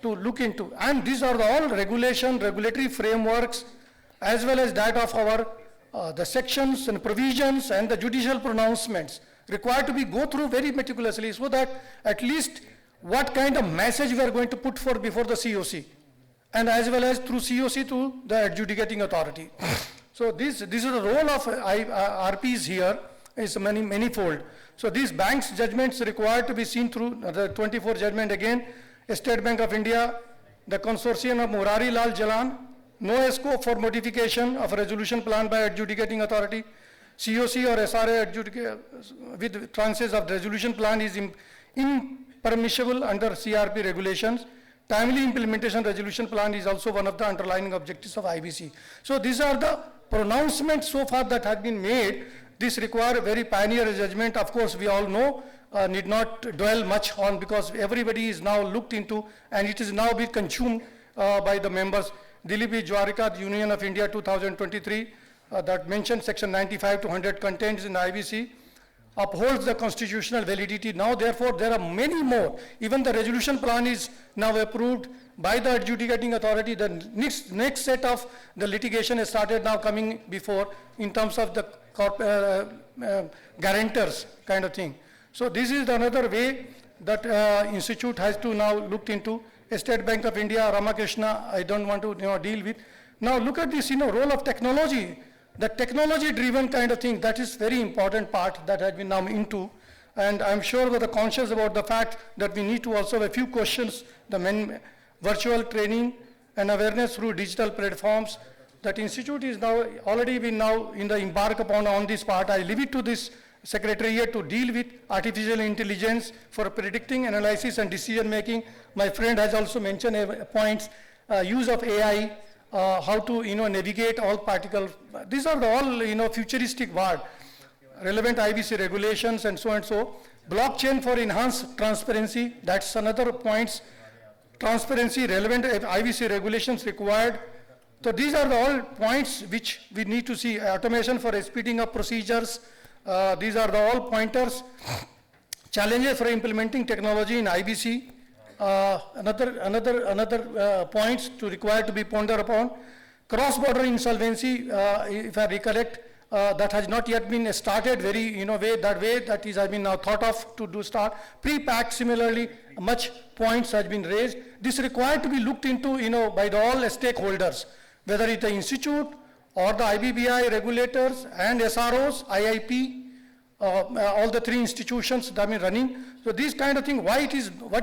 to look into. And these are all regulatory frameworks, as well as that of our the sections and provisions and the judicial pronouncements required to be go through very meticulously, so that at least what kind of message we are going to put forth before the COC, and as well as through COC to the adjudicating authority. So this is the role of RPs here, is manifold. So these banks' judgments required to be seen through the 24 judgment again. State Bank of India, the consortium of Murari Lal Jalan, no scope for modification of a resolution plan by adjudicating authority. COC or SRA with tranches of resolution plan is impermissible under CRP regulations. Timely implementation resolution plan is also one of the underlying objectives of IBC. So these are the pronouncements so far that have been made. This requires a very pioneer judgment. Of course, we all know, need not dwell much on, because everybody is now looked into and it is now being consumed by the members. Dilip Jwarika, the Union of India 2023, that mentioned Section 95 to 100 contains in the IBC, upholds the constitutional validity. Now, therefore, there are many more. Even the resolution plan is now approved by the adjudicating authority. The next set of the litigation has started now coming before in terms of the guarantors kind of thing. So this is another way that institute has to now looked into. State Bank of India, Ramakrishna, I don't want to deal with. Now look at this role of technology. The technology driven kind of thing, that is very important part that has been now into. And I'm sure that the conscious about the fact that we need to also have a few questions, the virtual training and awareness through digital platforms. That institute is now already been now in the embark upon on this part. I leave it to this secretariat to deal with artificial intelligence for predicting, analysis and decision making. My friend has also mentioned points, use of AI, how to navigate all particle. These are all futuristic words, relevant IBC regulations and so and so. Blockchain for enhanced transparency, that's another points. Transparency, relevant IBC regulations required. So these are the all points which we need to see. Automation for speeding up procedures. These are the all pointers. Challenges for implementing technology in IBC. Another points to require to be pondered upon. Cross-border insolvency, if I recollect, that has not yet been started very, that has been now thought of to do start. Pre-packed, similarly, much points has been raised. This required to be looked into, by the all stakeholders, whether it's the institute or the IBBI regulators and SROs, IIP, all the three institutions that have been running. So these kind of things, what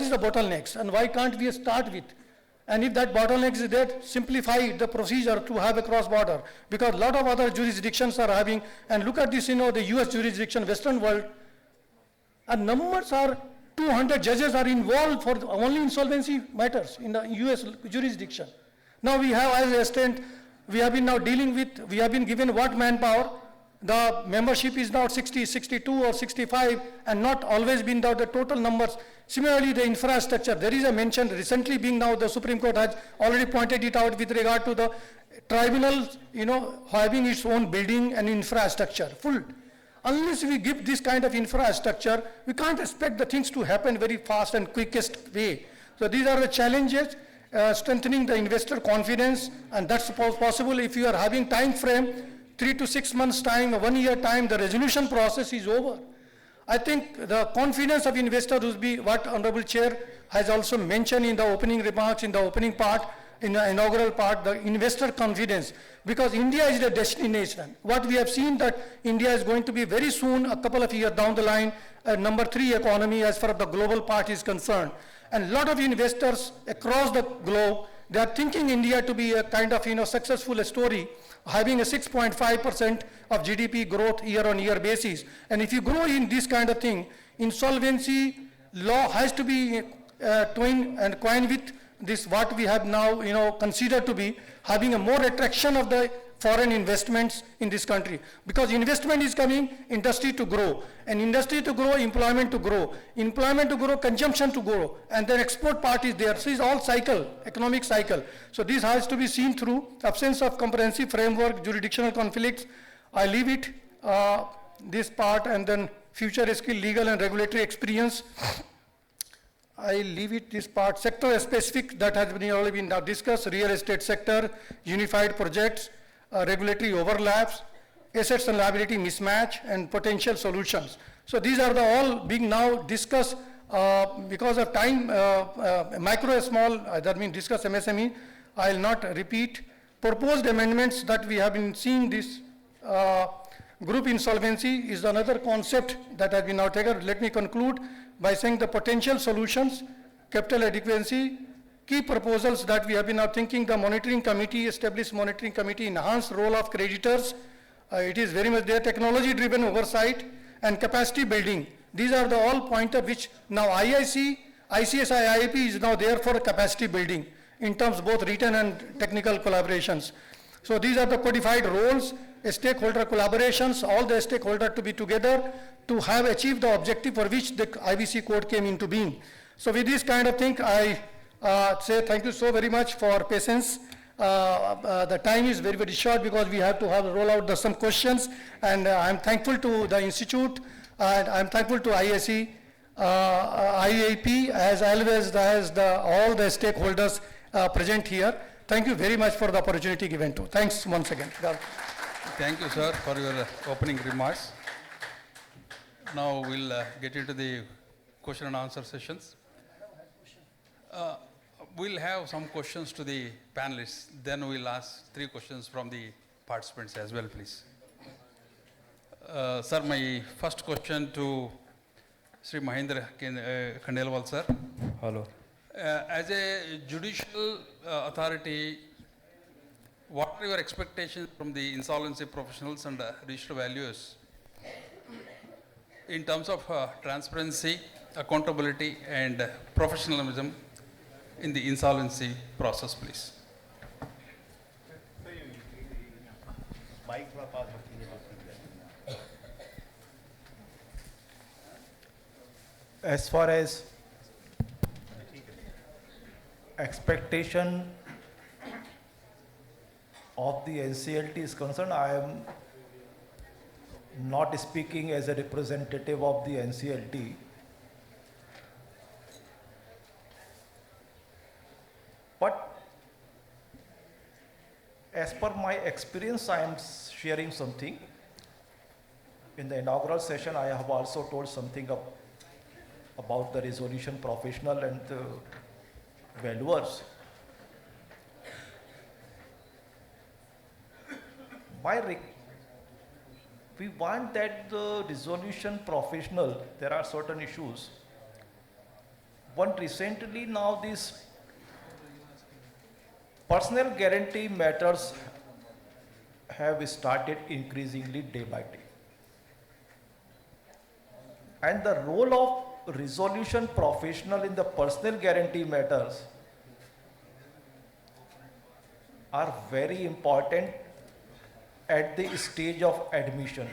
is the bottlenecks and why can't we start with? And if that bottleneck is there, simplify the procedure to have a cross-border, because a lot of other jurisdictions are having, and look at this, the US jurisdiction, Western world, and numbers are 200 judges are involved for only insolvency matters in the US jurisdiction. Now we have, as a state, we have been now dealing with, we have been given what manpower, the membership is now 60, 62 or 65, and not always been the total numbers. Similarly, the infrastructure, there is a mention recently being now the Supreme Court has already pointed it out with regard to the tribunals, having its own building and infrastructure, full. Unless we give this kind of infrastructure, we can't expect the things to happen very fast and quickest way. So these are the challenges, strengthening the investor confidence, and that's possible if you are having time frame, 3 to 6 months time, 1 year time, the resolution process is over. I think the confidence of investors will be what Honorable Chair has also mentioned in the opening remarks, in the opening part, in the inaugural part, the investor confidence, because India is the destination. What we have seen that India is going to be very soon, a couple of years down the line, number 3 economy as far as the global part is concerned. And a lot of investors across the globe, they are thinking India to be a kind of successful story, having a 6.5% of GDP growth year-on-year basis. And if you grow in this kind of thing, insolvency law has to be coined with this what we have now considered to be having a more attraction of the foreign investments in this country. Because investment is coming, industry to grow. And industry to grow, employment to grow. Employment to grow, consumption to grow. And then export part is there. So it's all cycle, economic cycle. So this has to be seen through absence of comprehensive framework, jurisdictional conflicts. I leave it, this part, and then future skill, legal and regulatory experience. I leave it this part, sector specific, that has been already been now discussed, real estate sector, unified projects, regulatory overlaps, assets and liability mismatch, and potential solutions. So these are the all being now discussed because of time, micro, small, that means discuss MSME. I will not repeat. Proposed amendments that we have been seeing this group insolvency is another concept that has been now taken. Let me conclude by saying the potential solutions, capital adequacy, key proposals that we have been now thinking, the monitoring committee, established monitoring committee, enhanced role of creditors. It is very much there, technology driven oversight and capacity building. These are the all pointer which now IIC, ICSI, IIP is now there for capacity building in terms both written and technical collaborations. So these are the codified roles, stakeholder collaborations, all the stakeholders to be together to have achieved the objective for which the IBC code came into being. So with this kind of thing, I say thank you so very much for patience. The time is very, very short because we have to roll out some questions, and I'm thankful to the Institute, and I'm thankful to IIC, IAP, as always, as all the stakeholders present here. Thank you very much for the opportunity given to. Thanks once again. Thank you, sir, for your opening remarks. Now we'll get into the question and answer sessions. We'll have some questions to the panelists. Then we'll ask 3 questions from the participants as well, please. Sir, my first question to Sri Mahendra Khandelwal, sir. Hello. As a judicial authority, what are your expectations from the insolvency professionals and registered valuers in terms of transparency, accountability, and professionalism in the insolvency process, please? As far as expectation of the NCLT is concerned, I am not speaking as a representative of the NCLT. But as per my experience, I am sharing something. In the inaugural session, I have also told something about the resolution professional and the valuers. We want that the resolution professional, there are certain issues. One recently now these personal guarantee matters have started increasingly day by day. And the role of resolution professional in the personal guarantee matters are very important at the stage of admission.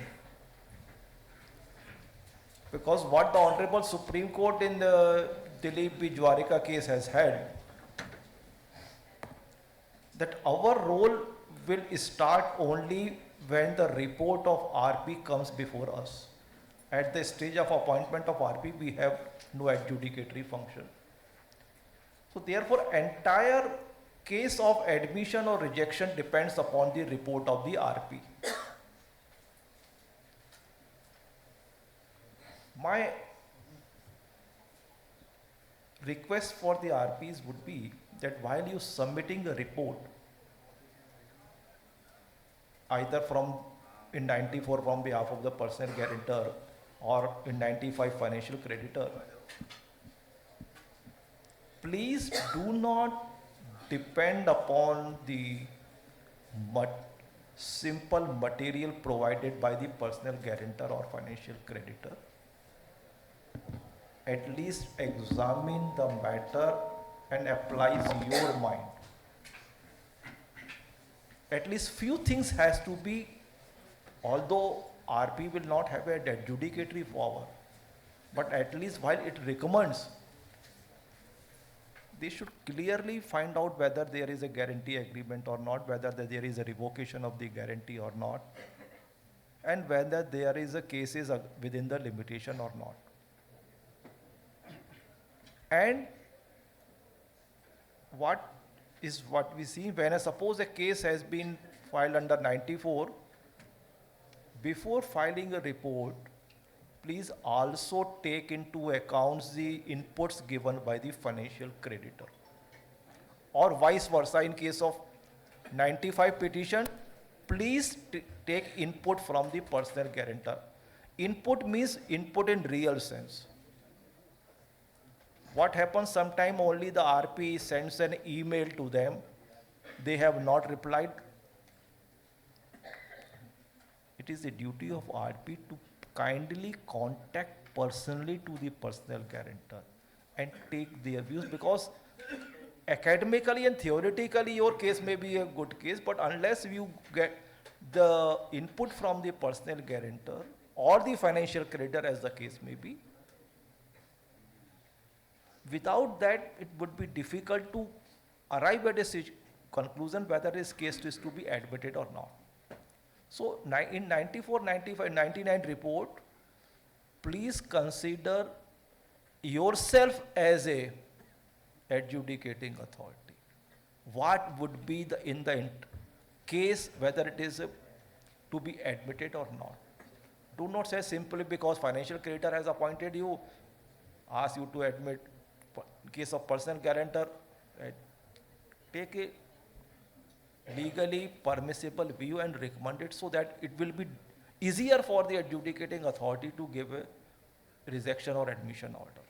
Because what the Honorable Supreme Court in the Dilip B. Jwarika case has held, that our role will start only when the report of RP comes before us. At the stage of appointment of RP, we have no adjudicatory function. So therefore, entire case of admission or rejection depends upon the report of the RP. My request for the RPs would be that while you submitting a report, either in 94 from behalf of the personal guarantor or in 95 financial creditor, please do not depend upon the simple material provided by the personal guarantor or financial creditor. At least examine the matter and applies your mind. At least few things has to be, although RP will not have an adjudicatory power, but at least while it recommends, they should clearly find out whether there is a guarantee agreement or not, whether there is a revocation of the guarantee or not, and whether there is a cases within the limitation or not. And what we see when suppose a case has been filed under 94, before filing a report, please also take into account the inputs given by the financial creditor. Or vice versa, in case of 95 petition, please take input from the personal guarantor. Input means input in real sense. What happens sometime only the RP sends an email to them, they have not replied. It is the duty of RP to kindly contact personally to the personal guarantor and take their views, because academically and theoretically your case may be a good case, but unless you get the input from the personal guarantor or the financial creditor, as the case may be, without that it would be difficult to arrive at a conclusion whether this case is to be admitted or not. So in 94, 95, 99 report, please consider yourself as a adjudicating authority. What would be in the case whether it is to be admitted or not. Do not say simply because financial creditor has appointed you, ask you to admit. In case of personal guarantor, take a legally permissible view and recommend it, so that it will be easier for the adjudicating authority to give a rejection or admission order.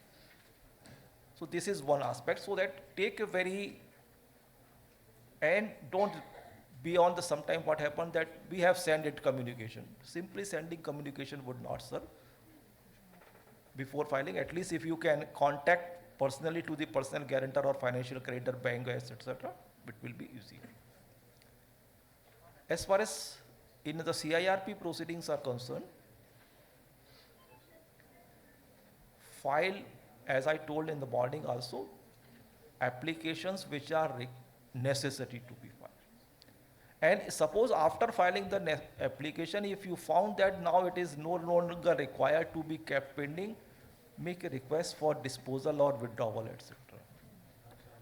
So this is one aspect, so that take a very, and don't be on the sometime what happened that we have sent it communication. Simply sending communication would not serve. Before filing, at least if you can contact personally to the personal guarantor or financial creditor, bank, etc., it will be easy. As far as in the CIRP proceedings are concerned, file, as I told in the morning also, applications which are necessary to be filed. And suppose after filing the application, if you found that now it is no longer required to be kept pending, make a request for disposal or withdrawal, etc.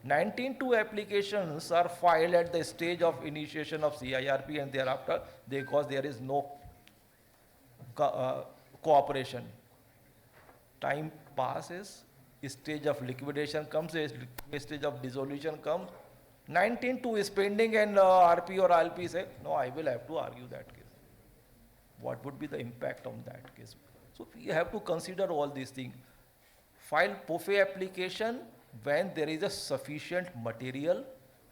19 applications are filed at the stage of initiation of CIRP, and thereafter, because there is no cooperation. Time passes, stage of liquidation comes, stage of dissolution comes. 19 is pending, and RP or ILP say, no, I will have to argue that case. What would be the impact on that case? So we have to consider all these things. File POFE application when there is a sufficient material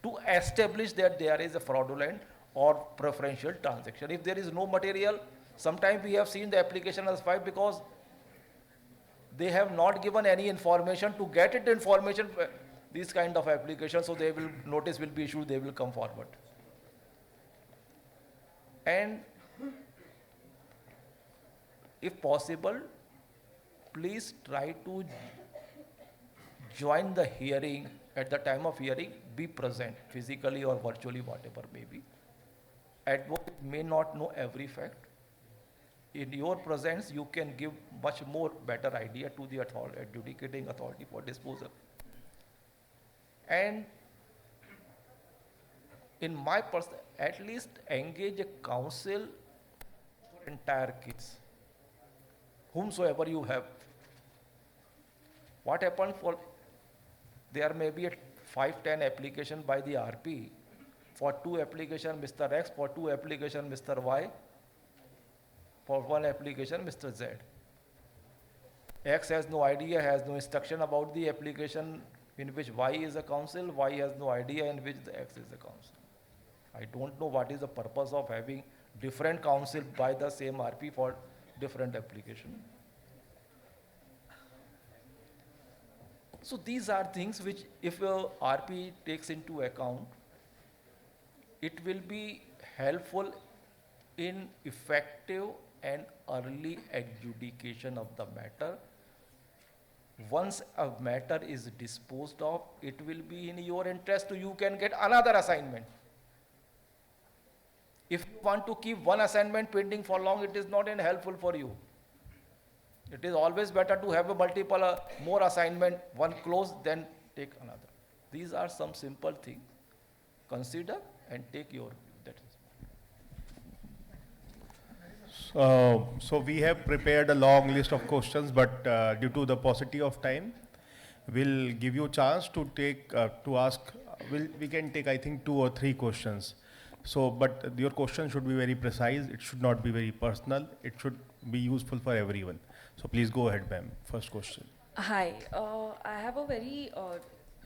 to establish that there is a fraudulent or preferential transaction. If there is no material, sometimes we have seen the application as filed because they have not given any information to get it information, these kind of applications, so they will, notice will be issued, they will come forward. And if possible, please try to join the hearing. At the time of hearing, be present physically or virtually, whatever may be. Advocate may not know every fact. In your presence, you can give much more better idea to the adjudicating authority for disposal. And in my person, at least engage a counsel for entire case, whomsoever you have. What happened for, there may be a 5-10 application by the RP, for 2 application Mr. X, for 2 application Mr. Y, for 1 application Mr. Z. X has no idea, has no instruction about the application in which Y is a counsel, Y has no idea in which the X is a counsel. I don't know what is the purpose of having different counsel by the same RP for different application. So these are things which, if RP takes into account, it will be helpful in effective and early adjudication of the matter. Once a matter is disposed of, it will be in your interest, you can get another assignment. If you want to keep one assignment pending for long, it is not helpful for you. It is always better to have a multiple, more assignment, one close, then take another. These are some simple things. Consider and take your view. That is. So we have prepared a long list of questions, but due to the paucity of time, we'll give you a chance to take, to ask, we can take I think 2 or 3 questions. So, but your question should be very precise, it should not be very personal, it should be useful for everyone. So please go ahead, ma'am. First question. Hi, I have a very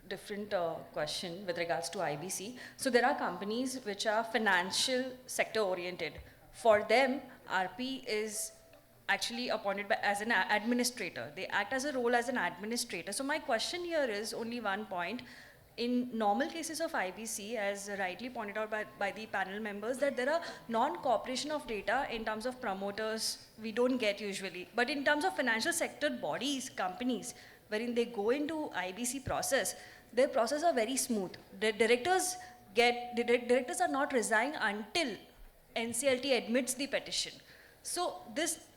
different question with regards to IBC. So there are companies which are financial sector oriented. For them, RP is actually appointed as an administrator. They act as a role as an administrator. So my question here is only one point. In normal cases of IBC, as rightly pointed out by the panel members, that there are non-cooperation of data in terms of promoters, we don't get usually. But in terms of financial sector bodies, companies, wherein they go into IBC process, their process are very smooth. The directors are not resigning until NCLT admits the petition. So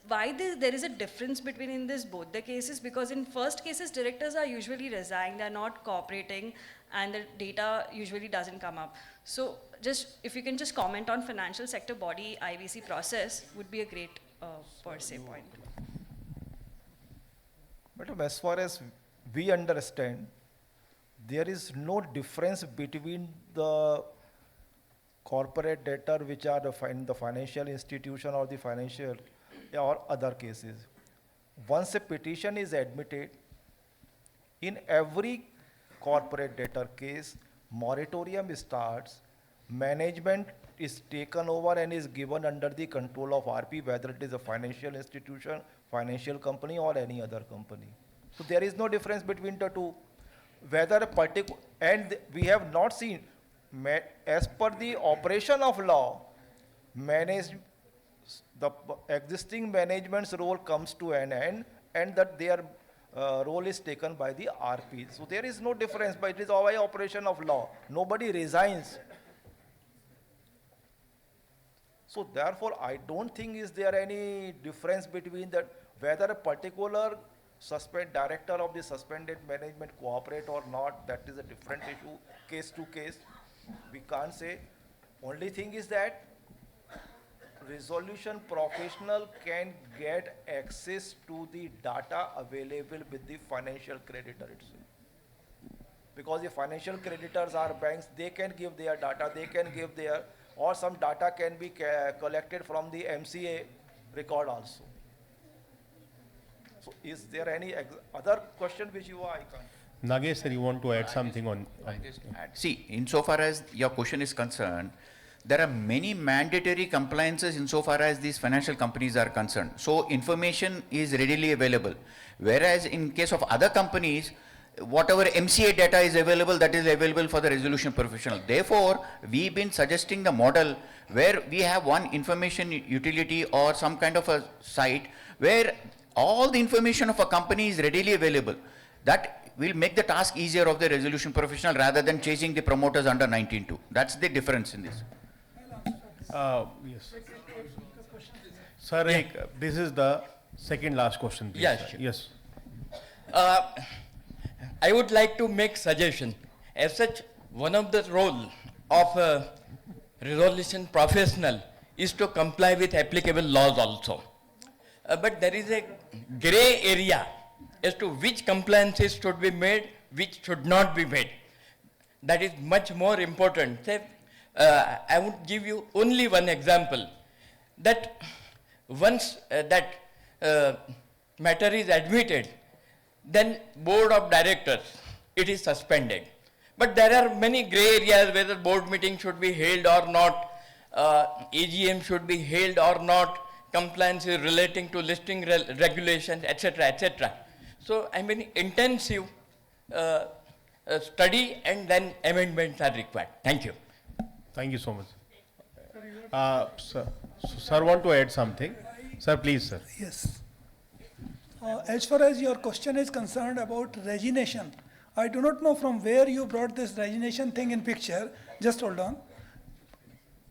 why there is a difference between in this both the cases? Because in first cases, directors are usually resigning, they're not cooperating, and the data usually doesn't come up. So just, if you can just comment on financial sector body IBC process would be a great per se point. Madam, as far as we understand, there is no difference between the corporate debtor which are in the financial institution or the financial or other cases. Once a petition is admitted, in every corporate debtor case, moratorium starts, management is taken over and is given under the control of RP, whether it is a financial institution, financial company or any other company. So there is no difference between the two. Whether a particular, and we have not seen, as per the operation of law, the existing management's role comes to an end, and that their role is taken by the RP. So there is no difference, but it is our operation of law. Nobody resigns. So therefore, I don't think is there any difference between that, whether a particular director of the suspended management cooperate or not, that is a different issue, case to case. We can't say. Only thing is that resolution professional can get access to the data available with the financial creditor itself. Because the financial creditors are banks, they can give their data, they can give their, or some data can be collected from the MCA record also. So is there any other question which you are, I can't. Nagesh sir, you want to add something on? See, insofar as your question is concerned, there are many mandatory compliances insofar as these financial companies are concerned. So information is readily available. Whereas in case of other companies, whatever MCA data is available, that is available for the resolution professional. Therefore, we've been suggesting the model where we have one information utility or some kind of a site where all the information of a company is readily available. That will make the task easier of the resolution professional rather than chasing the promoters under 19.2. That's the difference in this. Yes. Sir, this is the second last question. Please. Yes. Yes. I would like to make suggestion. As such, one of the role of a resolution professional is to comply with applicable laws also. But there is a gray area as to which compliances should be made, which should not be made. That is much more important. Say, I would give you only one example, that once that matter is admitted, then board of directors, it is suspended. But there are many gray areas whether board meeting should be held or not, AGM should be held or not, compliances relating to listing regulations, etc., etc. So, I mean, intensive study and then amendments are required. Thank you. Thank you so much. Sir, want to add something? Sir, please, sir. Yes. As far as your question is concerned about resignation, I do not know from where you brought this resignation thing in picture. Just hold on.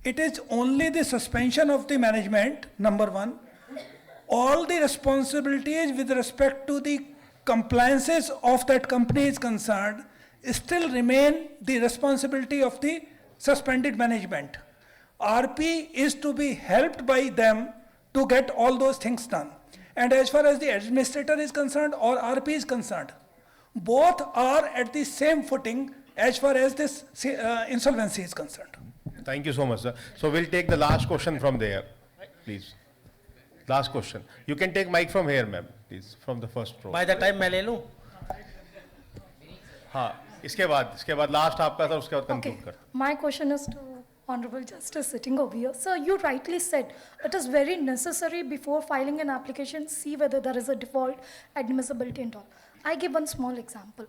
It is only the suspension of the management, number one. All the responsibilities with respect to the compliances of that company is concerned still remain the responsibility of the suspended management. RP is to be helped by them to get all those things done. And as far as the administrator is concerned or RP is concerned, both are at the same footing as far as this insolvency is concerned. Thank you so much, sir. So we'll take the last question from there, please. Last question. You can take mic from here, ma'am, please, from the first row. By the time मैं ले लूँ? हाँ, इसके बाद last आपका था, उसके बाद conclude कर. My question is to Honorable Justice sitting over here. Sir, you rightly said it is very necessary before filing an application, see whether there is a default, admissibility and all. I give one small example.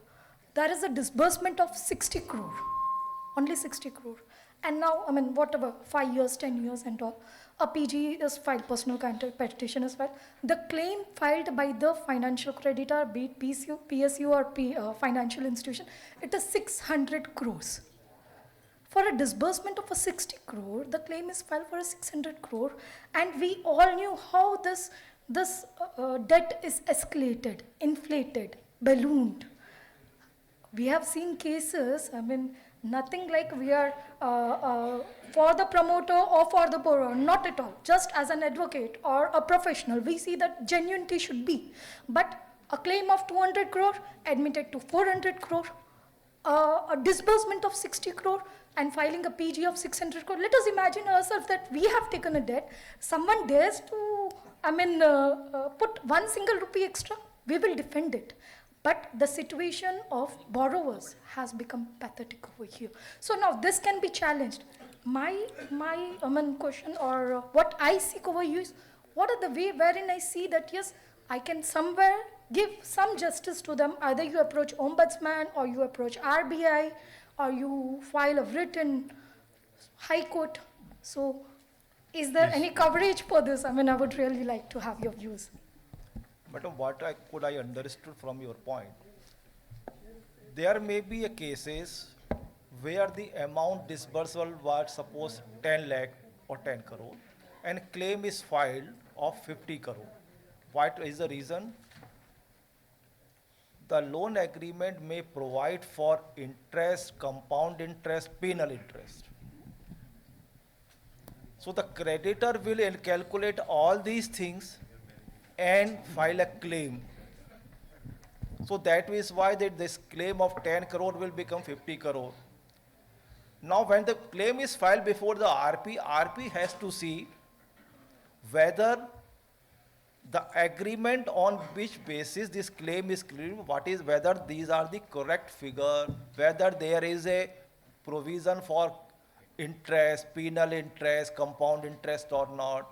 There is a disbursement of 60 crore, only 60 crore. And now, I mean, whatever, 5 years, 10 years and all, a PG is filed, personal petition is filed. The claim filed by the financial creditor, be it PSU or financial institution, it is 600 crores. For a disbursement of a 60 crore, the claim is filed for a 600 crore, and we all knew how this debt is escalated, inflated, ballooned. We have seen cases, I mean, nothing like we are for the promoter or for the borrower, not at all. Just as an advocate or a professional, we see that genuinity should be. But a claim of 200 crore admitted to 400 crore, a disbursement of 60 crore and filing a PG of 600 crore. Let us imagine ourselves that we have taken a debt. Someone dares to, I mean, put 1 single rupee extra, we will defend it. But the situation of borrowers has become pathetic over here. So now this can be challenged. My question or what I seek over you is, what are the way wherein I see that yes, I can somewhere give some justice to them. Either you approach Ombudsman or you approach RBI or you file a written High Court. So is there any coverage for this? I mean, I would really like to have your views. Madam, what could I understood from your point? There may be a cases where the amount disbursal was suppose 10 lakh or 10 crore and claim is filed of 50 crore. What is the reason? The loan agreement may provide for interest, compound interest, penal interest. So the creditor will calculate all these things and file a claim. So that is why this claim of 10 crore will become 50 crore. Now when the claim is filed before the RP has to see whether the agreement on which basis this claim is claimed, whether these are the correct figure, whether there is a provision for interest, penal interest, compound interest or not.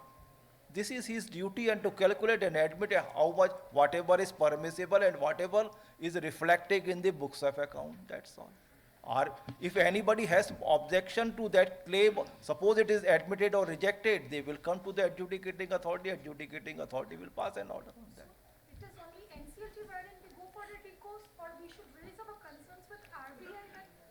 This is his duty and to calculate and admit how much, whatever is permissible and whatever is reflected in the books of account, that's all. Or if anybody has objection to that claim, suppose it is admitted or rejected, they will come to the adjudicating authority will pass an order on that. It is only NCLT wherein we go for a recourse, or we should raise our concerns with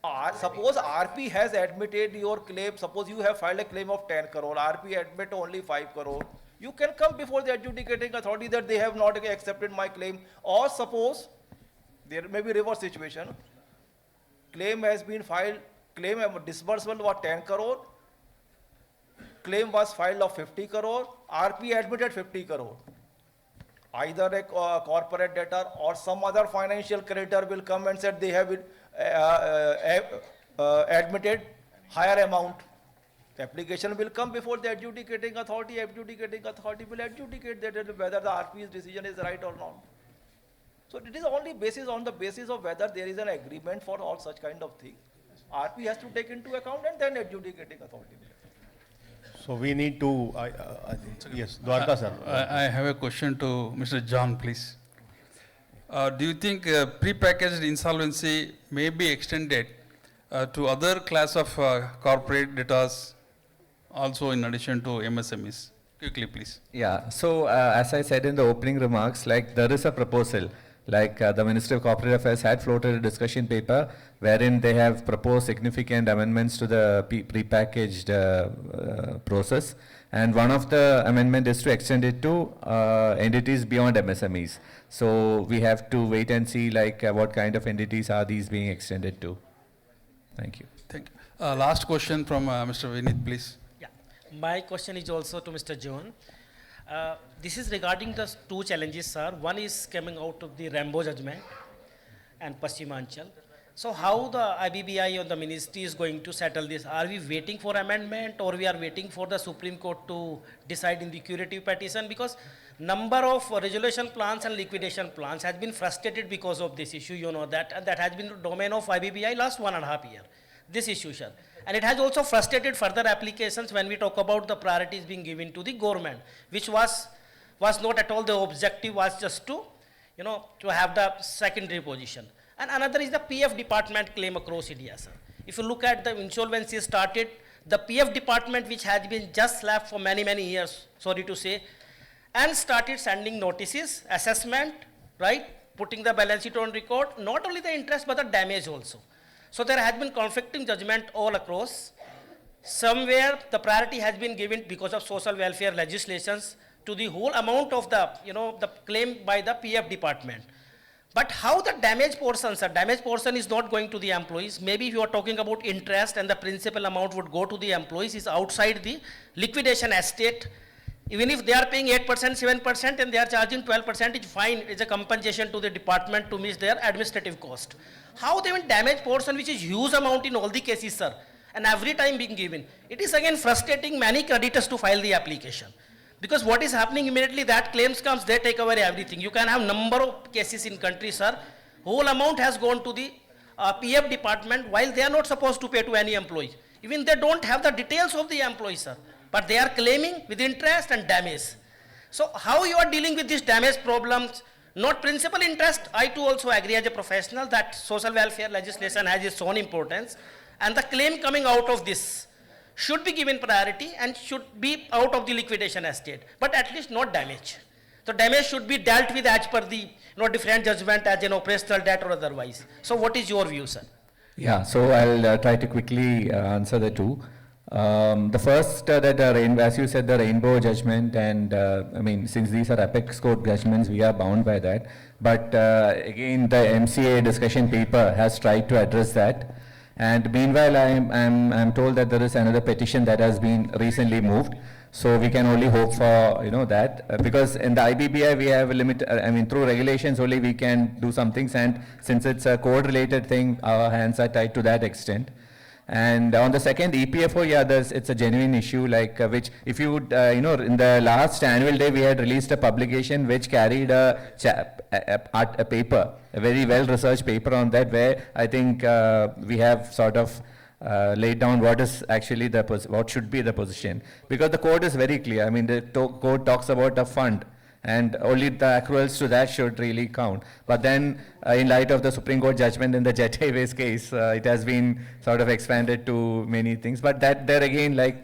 RBI? Suppose RP has admitted your claim, suppose you have filed a claim of 10 crore, RP admit only 5 crore, you can come before the adjudicating authority that they have not accepted my claim. Or suppose, there may be reverse situation, claim has been filed, claim disbursement was 10 crore, claim was filed of 50 crore, RP admitted 50 crore. Either a corporate debtor or some other financial creditor will come and said they have admitted higher amount. The application will come before the adjudicating authority will adjudicate that whether the RP's decision is right or not. So it is only on the basis of whether there is an agreement for all such kind of things. RP has to take into account and then adjudicating authority. So we need to, yes, Dwarka sir. I have a question to Mr. John, please. Do you think prepackaged insolvency may be extended to other class of corporate debtors also in addition to MSMEs? Quickly, please. Yeah, so as I said in the opening remarks, like there is a proposal, like the Ministry of Corporate Affairs had floated a discussion paper wherein they have proposed significant amendments to the prepackaged process. And one of the amendment is to extend it to entities beyond MSMEs. So we have to wait and see like what kind of entities are these being extended to. Thank you. Thank you. Last question from Mr. Vinit, please. Yeah, my question is also to Mr. John. This is regarding the two challenges, sir. One is coming out of the Rambo judgment and Paschim-Anchal. So how the IBBI or the ministry is going to settle this? Are we waiting for amendment or we are waiting for the Supreme Court to decide in the curative petition? Because number of resolution plans and liquidation plans has been frustrated because of this issue, you know that, and that has been the domain of IBBI last 1.5 years, this issue, sir. And it has also frustrated further applications when we talk about the priorities being given to the government, which was not at all the objective, was just to, you know, to have the secondary position. And another is the PF department claim across India, sir. If you look at the insolvency started, the PF department, which has been just slapped for many, many years, sorry to say, and started sending notices, assessment, right, putting the balance sheet on record, not only the interest but the damage also. So there has been conflicting judgment all across. Somewhere the priority has been given because of social welfare legislations to the whole amount of the, you know, the claim by the PF department. But how the damage portion, sir? Damage portion is not going to the employees. Maybe if you are talking about interest and the principal amount would go to the employees, is outside the liquidation estate. Even if they are paying 8%, 7% and they are charging 12%, it's fine. It's a compensation to the department to meet their administrative cost. How they will damage portion, which is huge amount in all the cases, sir, and every time being given. It is again frustrating many creditors to file the application. Because what is happening immediately, that claims comes, they take away everything. You can have number of cases in country, sir. Whole amount has gone to the PF department while they are not supposed to pay to any employee. Even they don't have the details of the employee, sir. But they are claiming with interest and damage. So how you are dealing with these damage problems? Not principal interest. I too also agree as a professional that social welfare legislation has its own importance. And the claim coming out of this should be given priority and should be out of the liquidation estate, but at least not damage. So damage should be dealt with as per the different judgment as an operational debt or otherwise. So what is your view, sir? Yeah, so I'll try to quickly answer the two. The first, that as you said, the rainbow judgment, and I mean, since these are apex court judgments, we are bound by that. But again, the MCA discussion paper has tried to address that. And meanwhile, I'm told that there is another petition that has been recently moved. So we can only hope for, that, because in the IBBI we have a limit, I mean, through regulations only we can do some things, and since it's a code-related thing, our hands are tied to that extent. And on the second, EPFO, yeah, it's a genuine issue, like which, if you would, in the last annual day, we had released a publication which carried a paper, a very well-researched paper on that, where I think we have sort of laid down what is actually what should be the position. Because the code is very clear. I mean, the code talks about a fund, and only the accruals to that should really count. But then, in light of the Supreme Court judgment in the Jet Airways case, it has been sort of expanded to many things. But that there again, like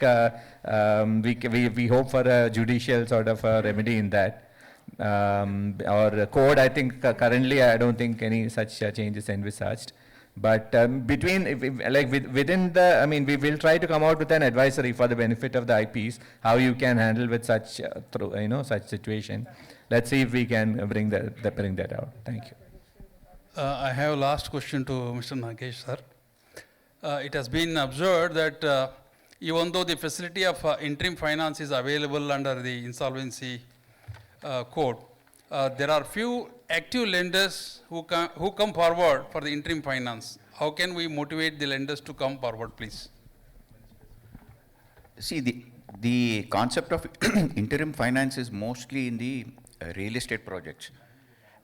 we hope for a judicial sort of remedy in that. Or code, I think currently I don't think any such changes envisaged. But within the, I mean, we will try to come out with an advisory for the benefit of the IPs, how you can handle with such, such situation. Let's see if we can bring that out. Thank you. I have last question to Mr. Nagesh, sir. It has been observed that even though the facility of interim finance is available under the insolvency code, there are few active lenders who come forward for the interim finance. How can we motivate the lenders to come forward, please? See, the concept of interim finance is mostly in the real estate projects.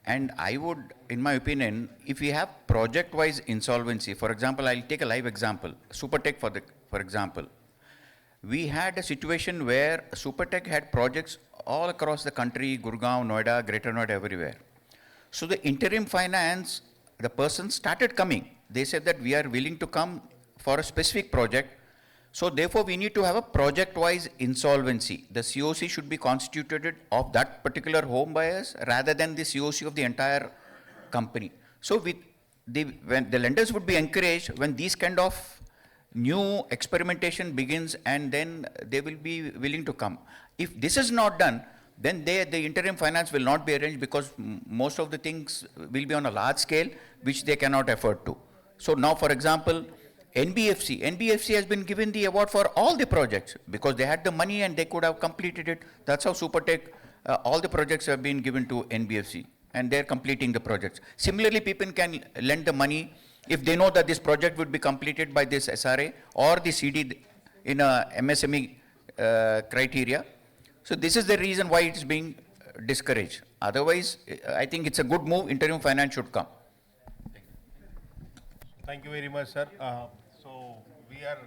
And I would, in my opinion, if we have project-wise insolvency, for example, I'll take a live example, Supertech for example. We had a situation where Supertech had projects all across the country, Gurgaon, Noida, Greater Noida, everywhere. So the interim finance, the person started coming. They said that we are willing to come for a specific project. So therefore, we need to have a project-wise insolvency. The COC should be constituted of that particular home buyers rather than the COC of the entire company. So when the lenders would be encouraged when these kind of new experimentation begins, and then they will be willing to come. If this is not done, then the interim finance will not be arranged, because most of the things will be on a large scale, which they cannot afford to. So now, for example, NBFC has been given the award for all the projects because they had the money and they could have completed it. That's how Supertech, all the projects have been given to NBFC and they're completing the projects. Similarly, people can lend the money if they know that this project would be completed by this SRA or the CD in a MSME criteria. So this is the reason why it's being discouraged. Otherwise, I think it's a good move. Interim finance should come. Thank you very much, sir. So we are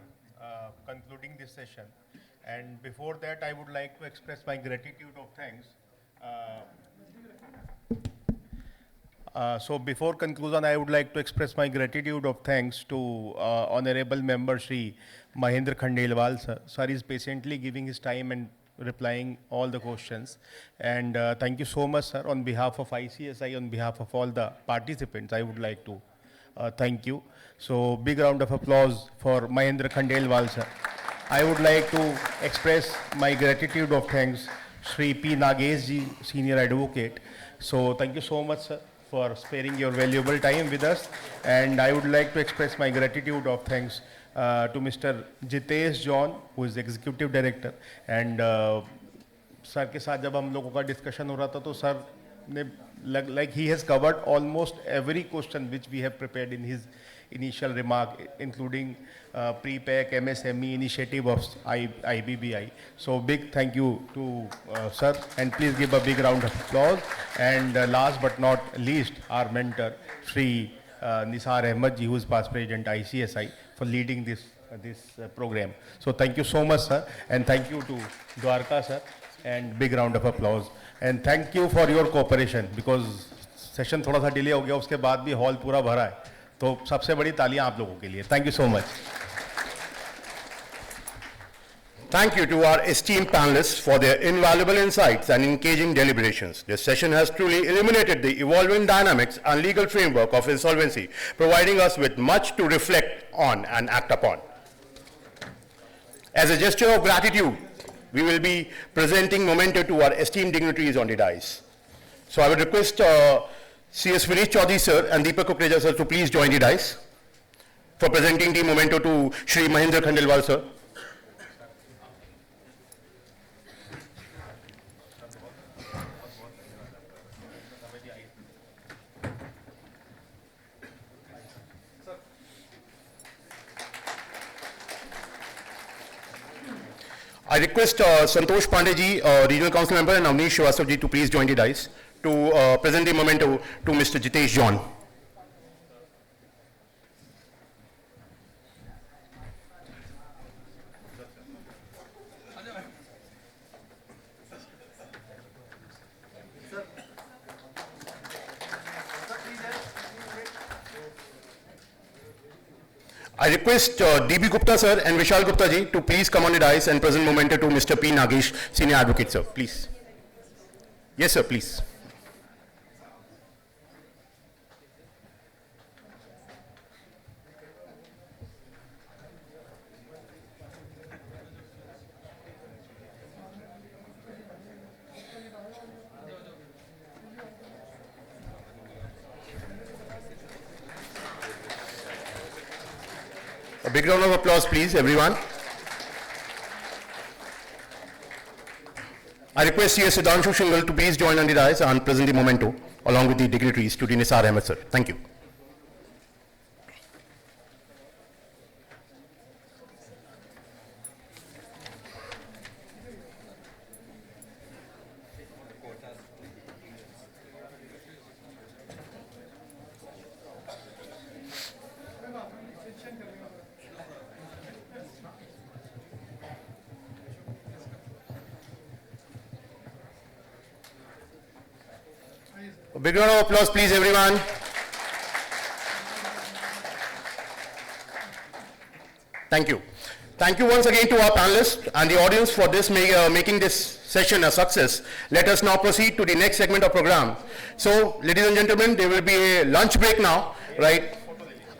concluding this session. And before that, I would like to express my gratitude of thanks. So before conclusion, I would like to express my gratitude of thanks to Honorable Member Shri Mahendra Khandelwal, sir. Sir is patiently giving his time and replying all the questions. And thank you so much, sir. On behalf of ICSI, on behalf of all the participants, I would like to thank you. So big round of applause for Mahendra Khandelwal, sir. I would like to express my gratitude of thanks, Shri P. Nagesh ji, Senior Advocate. So thank you so much, sir, for sparing your valuable time with us. And I would like to express my gratitude of thanks to Mr. Jitesh John, who is Executive Director. And sir के साथ जब हम लोगों का discussion हो रहा था तो sir ने like he has covered almost every question which we have prepared in his initial remark, including pre-pack MSME initiative of IBBI. So big thank you to sir, and please give a big round of applause. And last but not least, our mentor, Shri Nisar Ahmed ji, who is past president ICSI, for leading this program. So thank you so much, sir, and thank you to Dwarka sir, and big round of applause. And thank you for your cooperation, because session थोड़ा सा delay हो गया, उसके बाद भी hall पूरा भरा है. तो सबसे बड़ी तालियां आप लोगों के लिए. Thank you so much. Thank you to our esteemed panelists for their invaluable insights and engaging deliberations. This session has truly illuminated the evolving dynamics and legal framework of insolvency, providing us with much to reflect on and act upon. As a gesture of gratitude, we will be presenting memento to our esteemed dignitaries on the dais. So I would request CS Vineet Chaudhary sir and Deepak Kukreja sir to please join the dais for presenting the memento to Shri Mahendra Khandelwal sir. I request Santosh Pandey Regional Council Member, and Avnish Srivastava to please join the dais to present the memento to Mr. Jitesh John. I request DB Gupta sir and Vishal Gupta ji to please come on the dais and present memento to Mr. P. Nagesh, Senior Advocate sir, please. Yes sir, please. A big round of applause, please, everyone. I request CS Sudhanshu Shingal to please join on the dais and present the memento along with the dignitaries to the Nisar Ahmed sir. Thank you. A big round of applause, please, everyone. Thank you. Thank you once again to our panelists and the audience for this making this session a success. Let us now proceed to the next segment of program. So, ladies and gentlemen, there will be a lunch break now, right?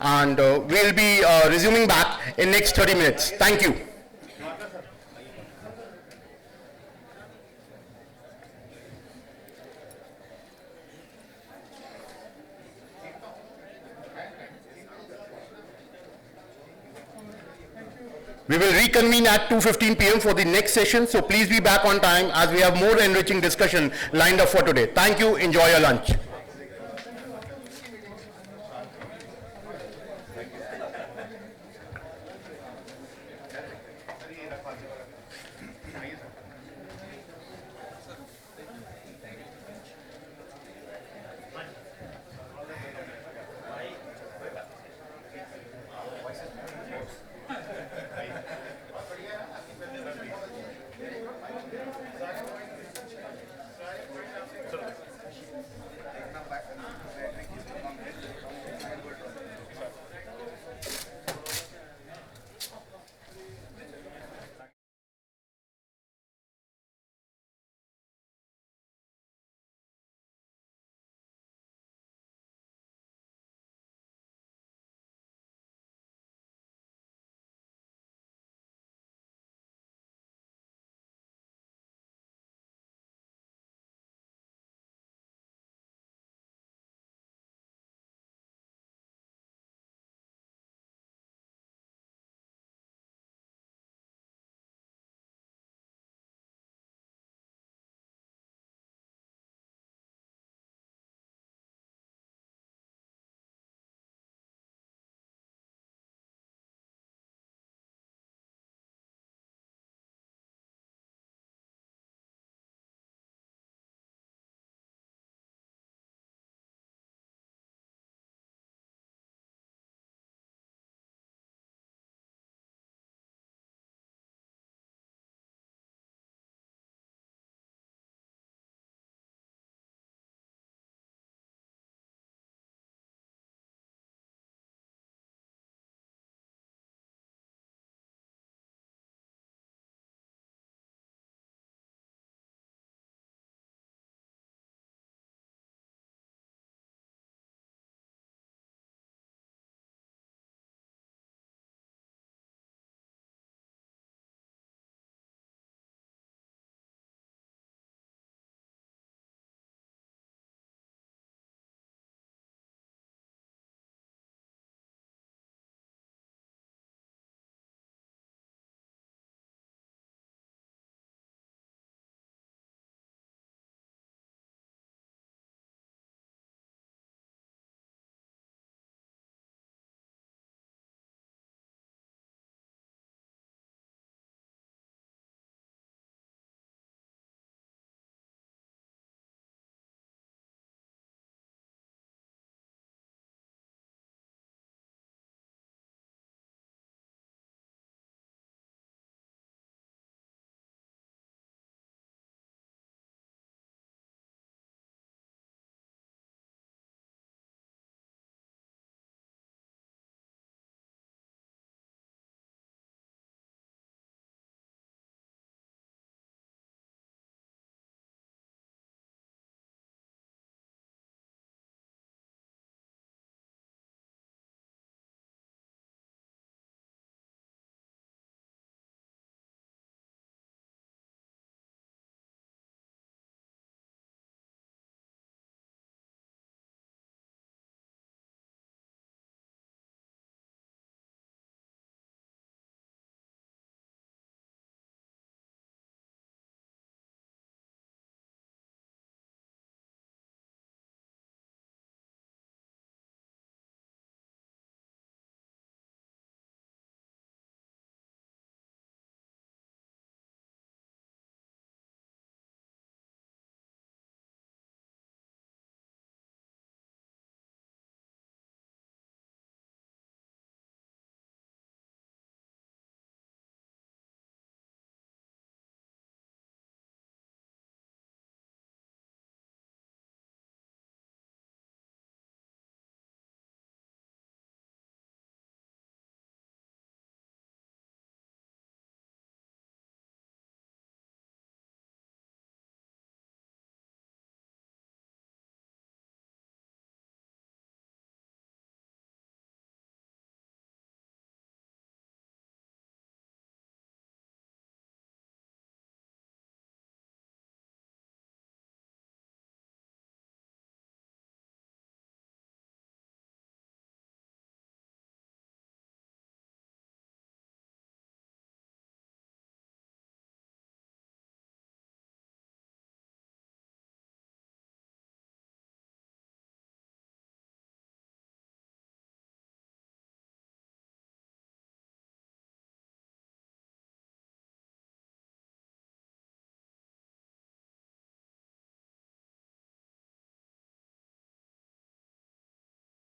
And we'll be resuming back in next 30 minutes. Thank you. We will reconvene at 2:15 p.m. for the next session, so please be back on time as we have more enriching discussion lined up for today. Thank you. Enjoy your lunch.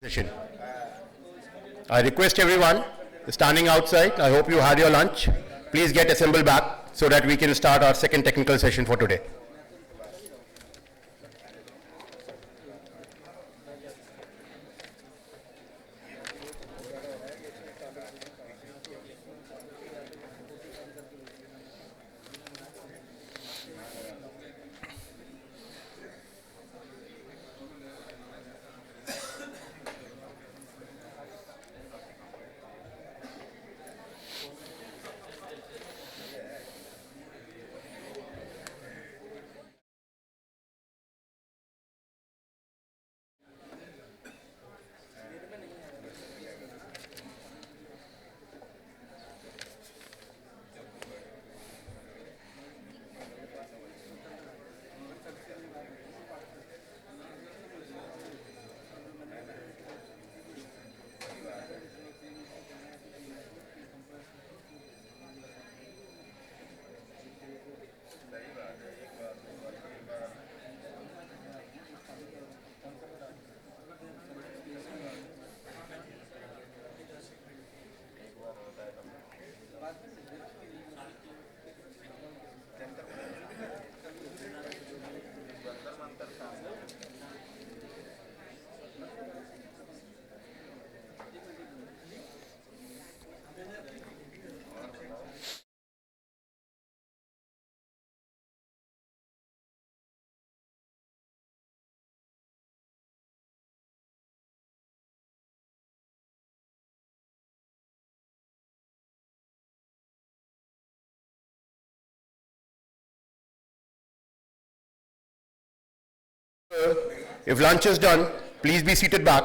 Session. I request everyone standing outside, I hope you had your lunch. Please get assembled back so that we can start our second technical session for today. If lunch is done, please be seated back.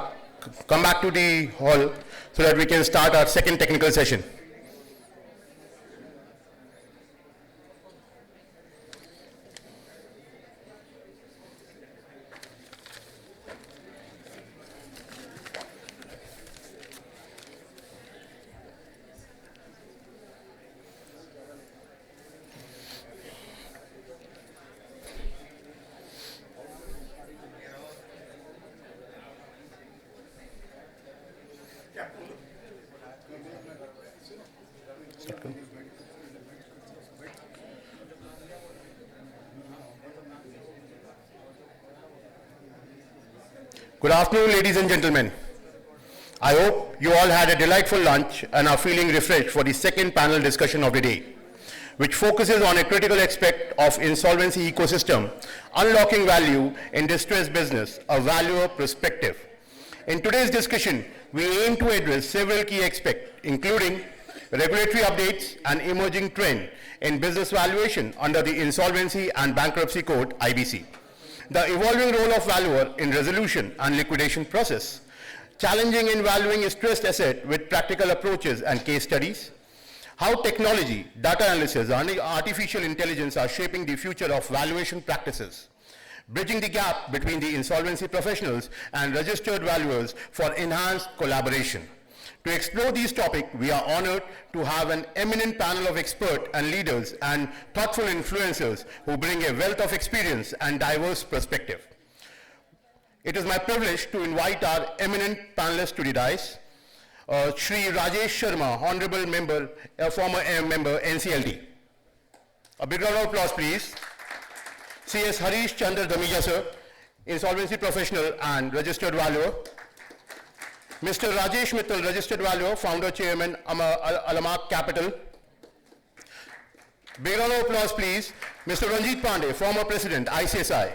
Come back to the hall so that we can start our second technical session. Good afternoon, ladies and gentlemen. I hope you all had a delightful lunch and are feeling refreshed for the second panel discussion of the day, which focuses on a critical aspect of insolvency ecosystem, unlocking value in distressed business, a valuer perspective. In today's discussion, we aim to address several key aspects, including regulatory updates and emerging trend in business valuation under the Insolvency and Bankruptcy Code, IBC. The evolving role of valuer in resolution and liquidation process, challenging in valuing a stressed asset with practical approaches and case studies, how technology, data analysis, and artificial intelligence are shaping the future of valuation practices, bridging the gap between the insolvency professionals and registered valuers for enhanced collaboration. To explore these topics, we are honored to have an eminent panel of experts and leaders and thoughtful influencers who bring a wealth of experience and diverse perspective. It is my privilege to invite our eminent panelists to the dais. Shri Rajesh Sharma, Honorable Member, former member, NCLT. A big round of applause, please. CS Harish Chandra Damija, sir, insolvency professional and registered valuer. Mr. Rajesh Mittal, registered valuer, founder, chairman, Alamak Capital. Big round of applause, please. Mr. Ranjit Pandey, former president, ICSI.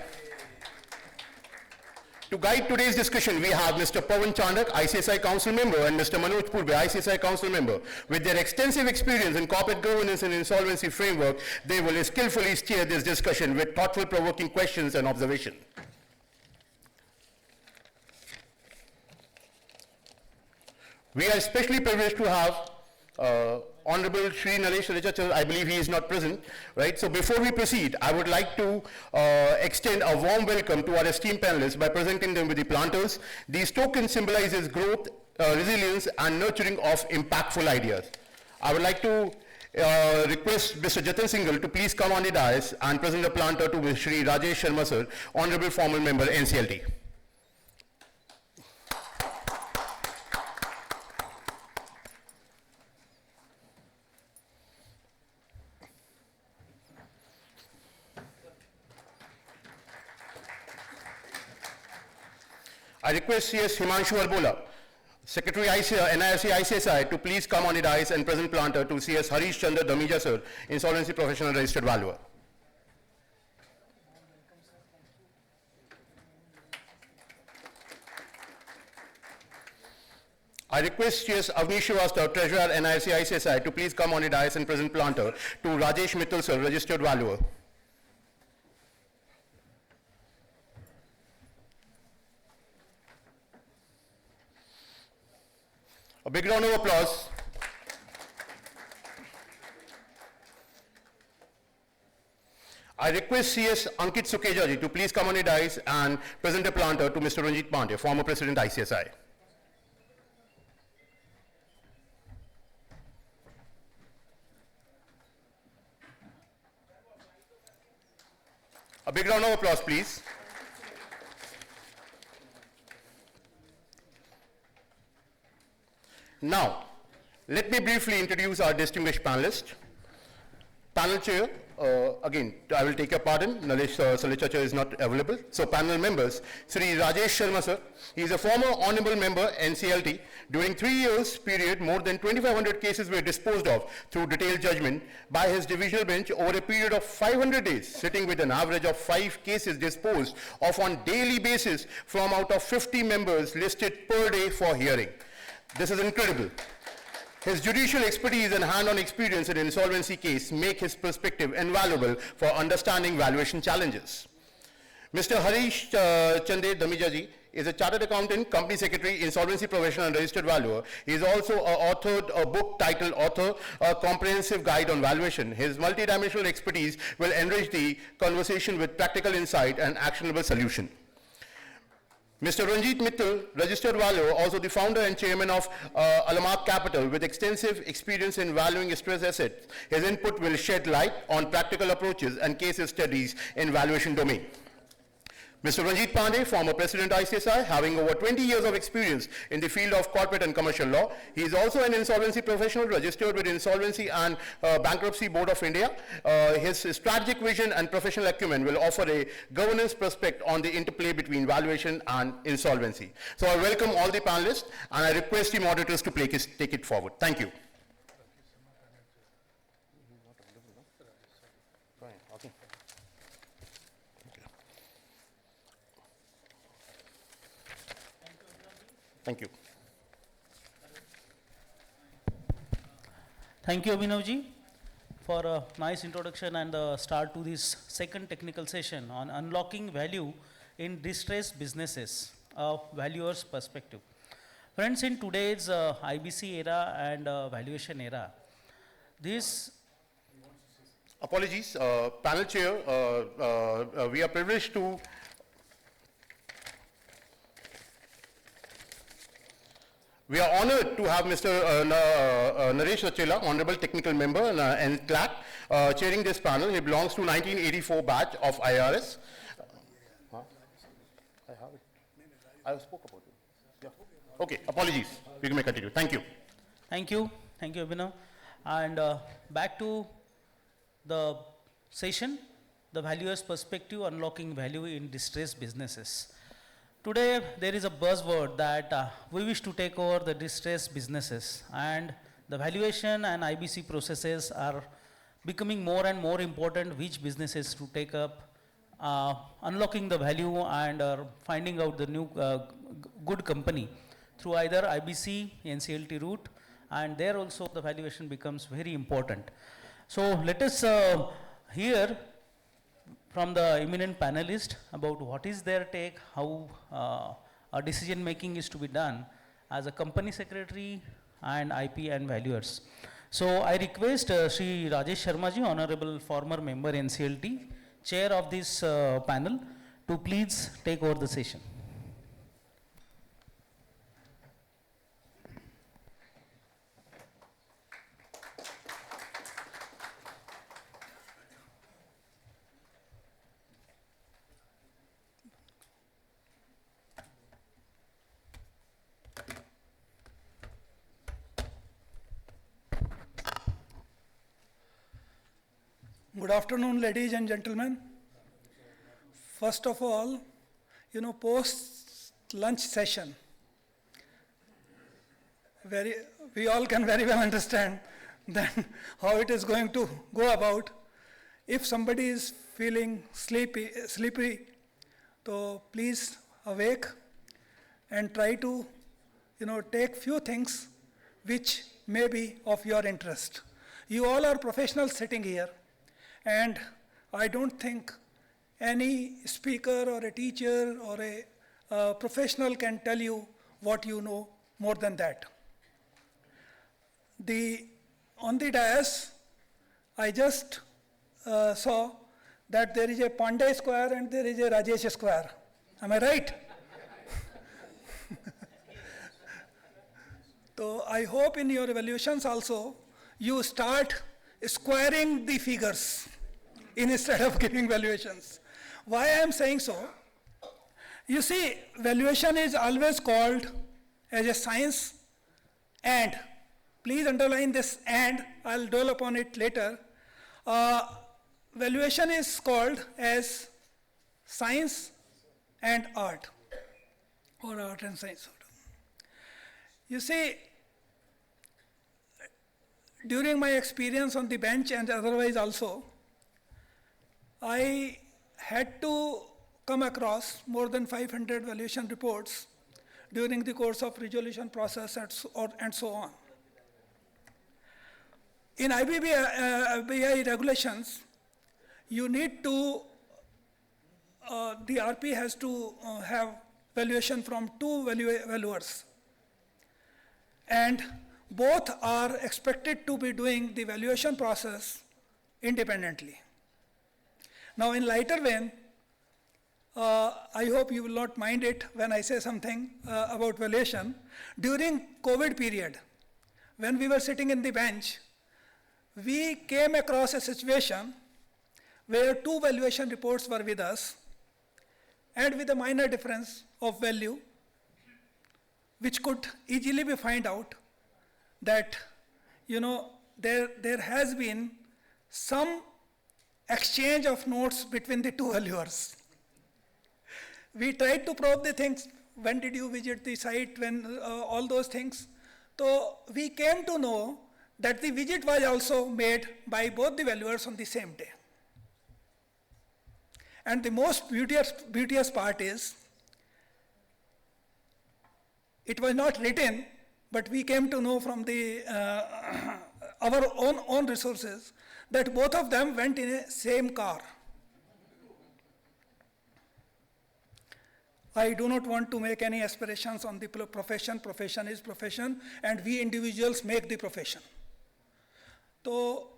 To guide today's discussion, we have Mr. Pawan Chandak, ICSI Council member, and Mr. Manoj Purbe, ICSI Council member. With their extensive experience in corporate governance and insolvency framework, they will skillfully steer this discussion with thoughtful, provoking questions and observation. We are especially privileged to have Honorable Shri Nalesh Rajachal. I believe he is not present, right? So before we proceed, I would like to extend a warm welcome to our esteemed panelists by presenting them with the planters. These tokens symbolizes growth, resilience, and nurturing of impactful ideas. I would like to request Mr. Jatin Singhal to please come on the dais and present the planter to Shri Rajesh Sharma, sir, Honorable Formal Member, NCLT. I request CS Himanshu Arbola, Secretary NIRC ICSI, to please come on the dais and present planter to CS Harish Chandra Damija sir, Insolvency Professional Registered Valuer. I request CS Avnish Srivastava, Treasurer NIRC ICSI, to please come on the dais and present planter to Rajesh Mittal sir, Registered Valuer. A big round of applause. I request CS Ankit Sukeja ji to please come on the dais and present a planter to Mr. Ranjit Pandey, former President ICSI. A big round of applause, please. Now, let me briefly introduce our distinguished panelists. Panel chair, again, I will take your pardon, Nalesh Salicha is not available. So panel members, Sri Rajesh Sharma sir, he is a former honorable member NCLT. During 3 years period, more than 2,500 cases were disposed of through detailed judgment by his divisional bench over a period of 500 days, sitting with an average of 5 cases disposed of on daily basis from out of 50 members listed per day for hearing. This is incredible. His judicial expertise and hand-on experience in insolvency case make his perspective invaluable for understanding valuation challenges. Mr. Harish Chandra Damija ji is a chartered accountant, company secretary, insolvency professional and registered valuer. He is also authored a book titled Author, a Comprehensive Guide on Valuation. His multidimensional expertise will enrich the conversation with practical insight and actionable solution. Mr. Ranjit Mittal, registered valuer, also the founder and chairman of Alamak Capital, with extensive experience in valuing stressed assets. His input will shed light on practical approaches and case studies in valuation domain. Mr. Ranjit Pandey, former President ICSI, having over 20 years of experience in the field of corporate and commercial law. He is also an insolvency professional registered with Insolvency and Bankruptcy Board of India. His strategic vision and professional acumen will offer a governance perspective on the interplay between valuation and insolvency. So I welcome all the panelists and I request the moderators to take it forward. Thank you. Thank you. Thank you, Abhinavji, for a nice introduction and the start to this second technical session on unlocking value in distressed businesses, a valuer's perspective. Friends, in today's IBC era and valuation era, this... Apologies, panel chair, we are privileged to We are honored to have Mr. Naresh Rachela, Honorable Technical Member and CLAC, chairing this panel. He belongs to 1984 batch of IRS. I have it. I spoke about it. Yeah. Okay, apologies. We may continue. Thank you. Thank you. Thank you, Abhinav. And back to the session, the valuer's perspective, unlocking value in distressed businesses. Today, there is a buzzword that we wish to take over the distressed businesses, and the valuation and IBC processes are becoming more and more important, which businesses to take up, unlocking the value and finding out the new good company through either IBC, NCLT route, and there also the valuation becomes very important. So let us hear from the eminent panelist about what is their take, how a decision making is to be done as a company secretary and IP and valuers. So I request Sri Rajesh Sharma ji, honorable former member NCLT, chair of this panel, to please take over the session. Good afternoon, ladies and gentlemen. First of all, post lunch session, we all can very well understand then how it is going to go about. If somebody is feeling sleepy, so please awake and try to, take few things which may be of your interest. You all are professionals sitting here, and I don't think any speaker or a teacher or a professional can tell you what you know more than that. On the dais, I just saw that there is a Pandey square and there is a Rajesh square. Am I right? So I hope in your evaluations also, you start squaring the figures instead of giving valuations. Why I am saying so? You see, valuation is always called as a science, and please underline this and, I'll dwell upon it later. Valuation is called as science and art, or art and science. You see, during my experience on the bench and otherwise also, I had to come across more than 500 valuation reports during the course of resolution process and so on. In IBI regulations, you need to, the RP has to have valuation from two valuers. And both are expected to be doing the valuation process independently. Now in lighter vein, I hope you will not mind it when I say something about valuation. During COVID period, when we were sitting in the bench, we came across a situation where two valuation reports were with us, and with a minor difference of value, which could easily be found out that, there has been some exchange of notes between the two valuers. We tried to probe the things, when did you visit the site, when all those things. So we came to know that the visit was also made by both the valuers on the same day. And the most beauteous part is, it was not written, but we came to know from our own resources that both of them went in a same car. I do not want to make any aspirations on the profession. Profession is profession, and we individuals make the profession. So,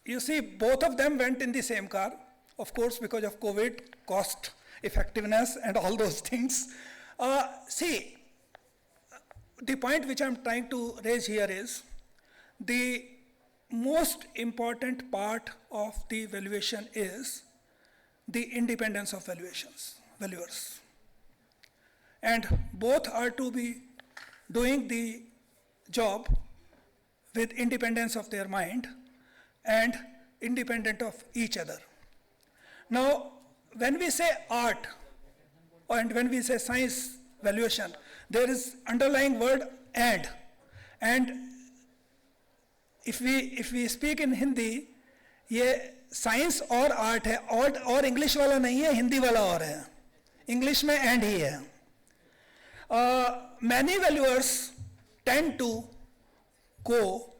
you see, both of them went in the same car, of course, because of COVID, cost, effectiveness, and all those things. See, the point which I'm trying to raise here is, the most important part of the valuation is the independence of valuers. And both are to be doing the job with independence of their mind and independent of each other. Now, when we say art and when we say science valuation, there is underlying word and if we speak in Hindi, ये science और art है, और English वाला नहीं है, Hindi वाला और है. English में and ही है. Many valuers tend to go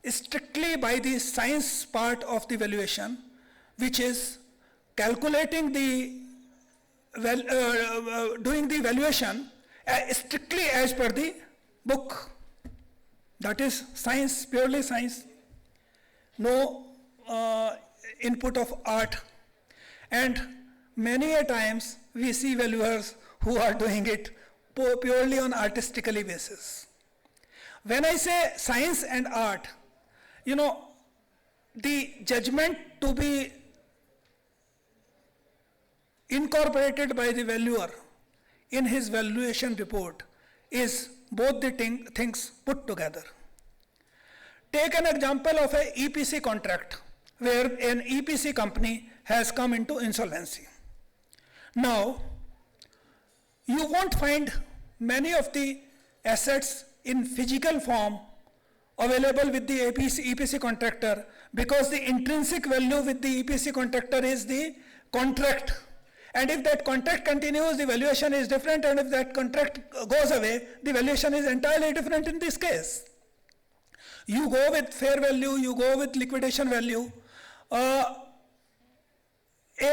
strictly by the science part of the valuation, which is calculating doing the valuation strictly as per the book. That is science, purely science. No input of art. And many a times we see valuers who are doing it purely on artistically basis. When I say science and art, the judgment to be incorporated by the valuer in his valuation report is both the things put together. Take an example of an EPC contract where an EPC company has come into insolvency. Now, you won't find many of the assets in physical form available with the EPC contractor, because the intrinsic value with the EPC contractor is the contract. And if that contract continues, the valuation is different, and if that contract goes away, the valuation is entirely different in this case. You go with fair value, you go with liquidation value. A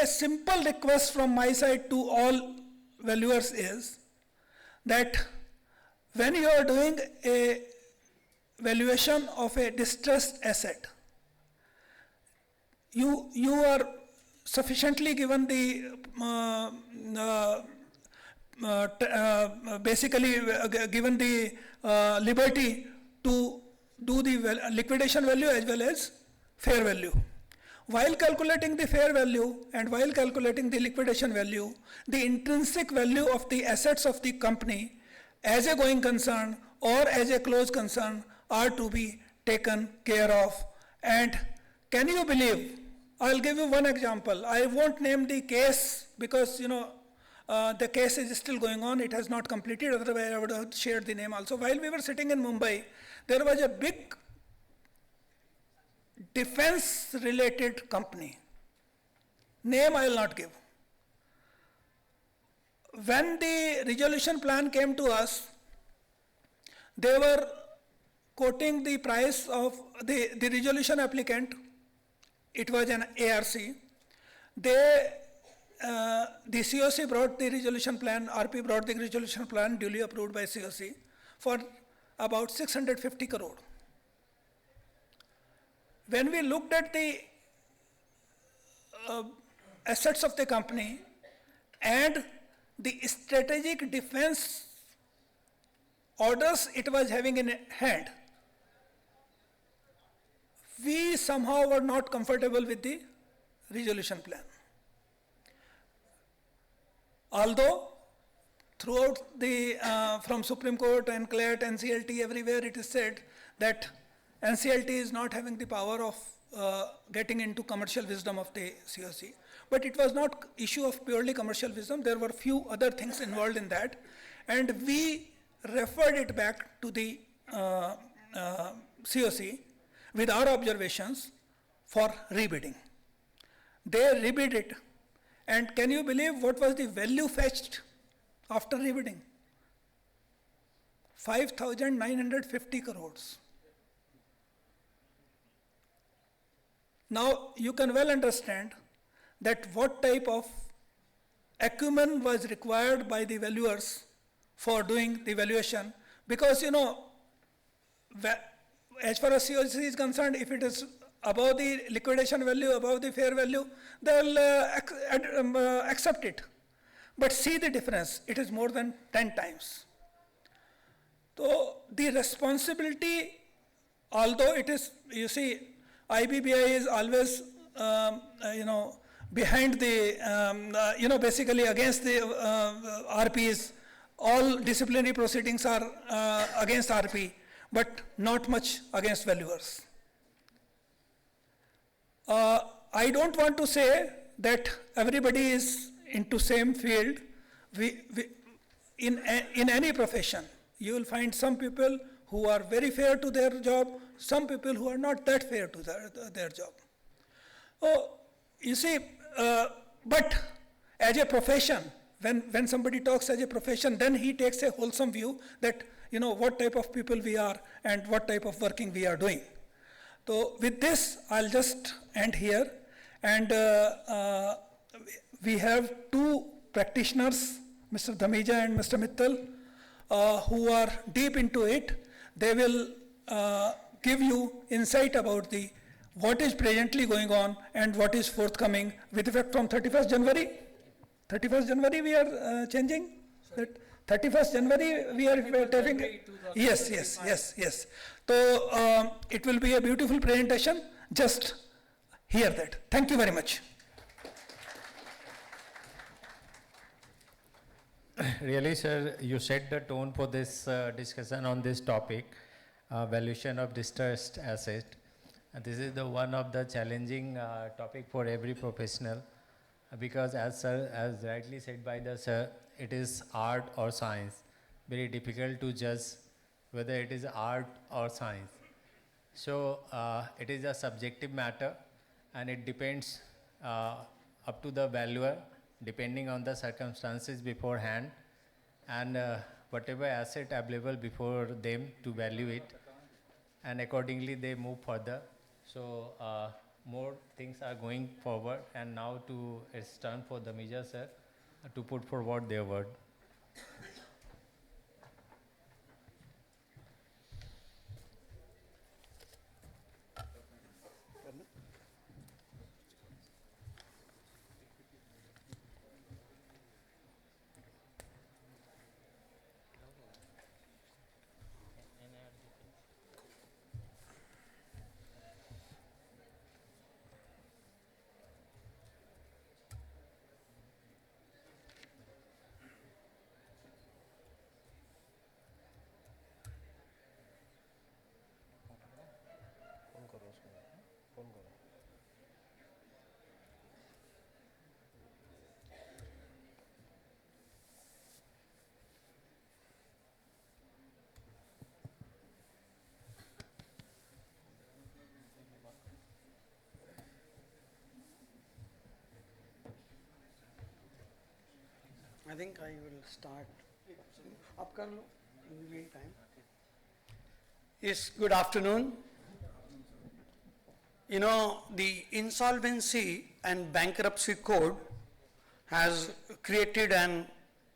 simple request from my side to all valuers is that when you are doing a valuation of a distressed asset, you are sufficiently given the given the liberty to do the liquidation value as well as fair value. While calculating the fair value and while calculating the liquidation value, the intrinsic value of the assets of the company as a going concern or as a closed concern are to be taken care of. And can you believe, I'll give you one example. I won't name the case because, the case is still going on. It has not completed, otherwise I would have shared the name also. While we were sitting in Mumbai, there was a big defense-related company. Name I will not give. When the resolution plan came to us, they were quoting the price of the resolution applicant. It was an ARC. The COC brought the resolution plan, RP brought the resolution plan duly approved by COC for about 650 crore. When we looked at the assets of the company and the strategic defense orders it was having in hand, we somehow were not comfortable with the resolution plan. Although throughout the, from Supreme Court and CLAT, NCLT, everywhere it is said that NCLT is not having the power of getting into commercial wisdom of the COC. But it was not issue of purely commercial wisdom. There were few other things involved in that. And we referred it back to the COC with our observations for rebidding. They rebid it. And can you believe what was the value fetched after rebidding? 5,950 crores. Now, you can well understand that what type of acumen was required by the valuers for doing the valuation, because as far as COC is concerned, if it is above the liquidation value, above the fair value, they will accept it. But see the difference, it is more than 10 times. So the responsibility, although it is, you see, IBBI is always, behind the, basically against the RPs. All disciplinary proceedings are against RP, but not much against valuers. I don't want to say that everybody is into same field. In any profession, you will find some people who are very fair to their job, some people who are not that fair to their job. Oh, you see, but as a profession, when somebody talks as a profession, then he takes a wholesome view that, what type of people we are and what type of working we are doing. So with this, I'll just end here. And we have two practitioners, Mr. Dhamija and Mr. Mittal, who are deep into it. They will give you insight about what is presently going on and what is forthcoming with effect from 31st January. 31st January we are changing? That 31st January we are having? Yes. So it will be a beautiful presentation. Just hear that. Thank you very much. Really, sir, you set the tone for this discussion on this topic, valuation of distressed asset. And this is one of the challenging topic for every professional, because as rightly said by the sir, it is art or science. Very difficult to judge whether it is art or science. So it is a subjective matter, and it depends up to the valuer, depending on the circumstances beforehand, and whatever asset available before them to value it, and accordingly they move further. So more things are going forward, and now it's turn for the Mija sir to put forward their word. I think I will start. Up kar lo, in the meantime. Yes, good afternoon. You know, the Insolvency and Bankruptcy Code has created an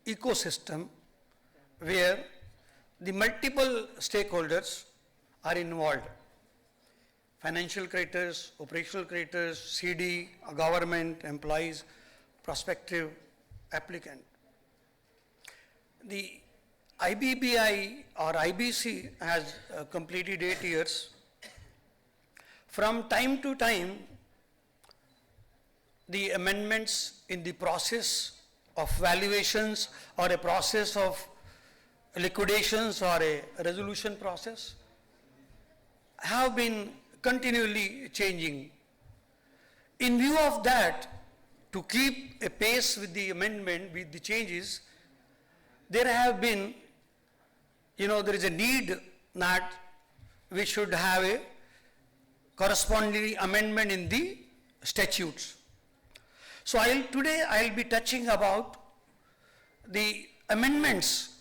ecosystem where the multiple stakeholders are involved. Financial creditors, operational creditors, CD, government, employees, prospective applicant. The IBBI or IBC has completed 8 years. From time to time, the amendments in the process of valuations or a process of liquidations or a resolution process have been continually changing. In view of that, to keep a pace with the amendment, with the changes, there have been, there is a need that we should have a corresponding amendment in the statutes. So today I'll be touching about the amendments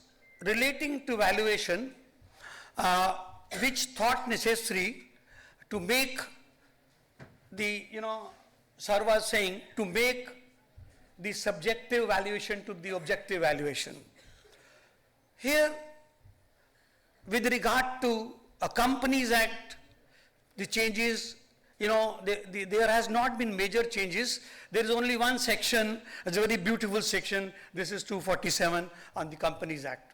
relating to valuation, which thought necessary to make the, sir was saying, to make the subjective valuation to the objective valuation. Here, with regard to a Companies Act, the changes, there has not been major changes. There is only one section, it's a very beautiful section. This is 247 on the Companies Act.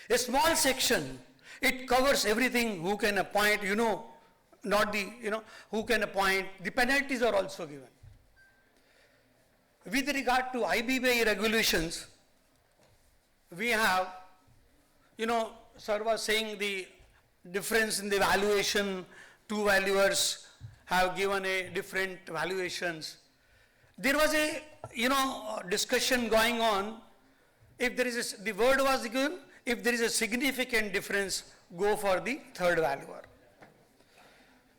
A small section, it covers everything, who can appoint, not the, who can appoint. The penalties are also given. With regard to IBBI regulations, we have, sir was saying the difference in the valuation, two valuers have given a different valuations. There was a, discussion going on. If there is the word was given, if there is a significant difference, go for the third valuer.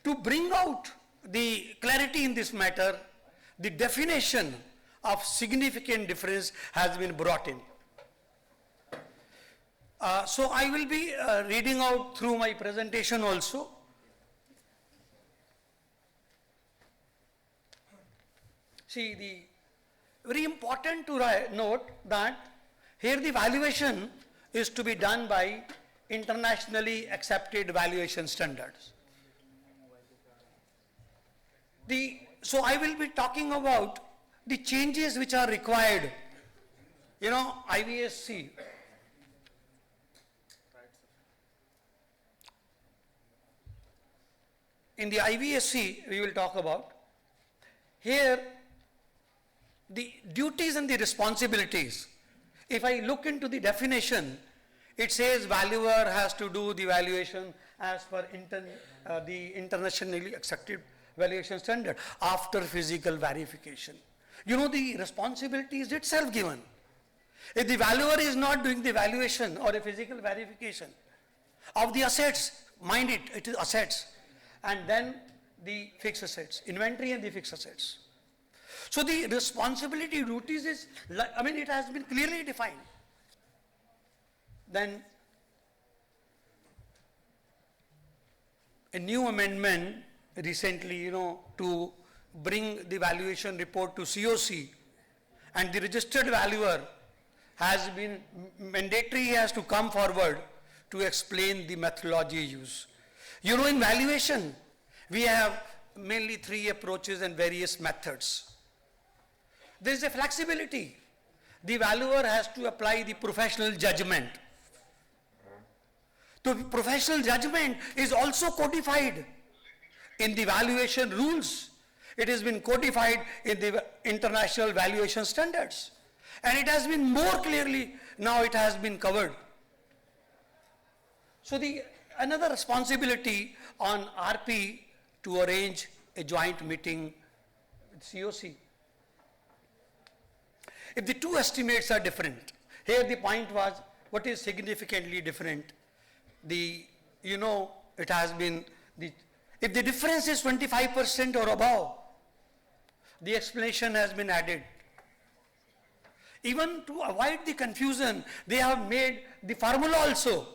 To bring out the clarity in this matter, the definition of significant difference has been brought in. So I will be reading out through my presentation also. See, very important to note that here the valuation is to be done by internationally accepted valuation standards. So I will be talking about the changes which are required. IVSC. In the IVSC, we will talk about. Here, the duties and the responsibilities. If I look into the definition, it says valuer has to do the valuation as per the internationally accepted valuation standard after physical verification. The responsibility is itself given. If the valuer is not doing the valuation or a physical verification of the assets, mind it, it is assets, and then the fixed assets, inventory and the fixed assets. So the responsibility duties is, I mean, it has been clearly defined. Then a new amendment recently, to bring the valuation report to COC, and the registered valuer has been mandatory, he has to come forward to explain the methodology used. In valuation, we have mainly 3 approaches and various methods. There is a flexibility. The valuer has to apply the professional judgment. The professional judgment is also codified in the valuation rules. It has been codified in the international valuation standards. And it has been more clearly, now it has been covered. So another responsibility on RP to arrange a joint meeting with COC. If the 2 estimates are different, here the point was, what is significantly different? It has been, if the difference is 25% or above, the explanation has been added. Even to avoid the confusion, they have made the formula also.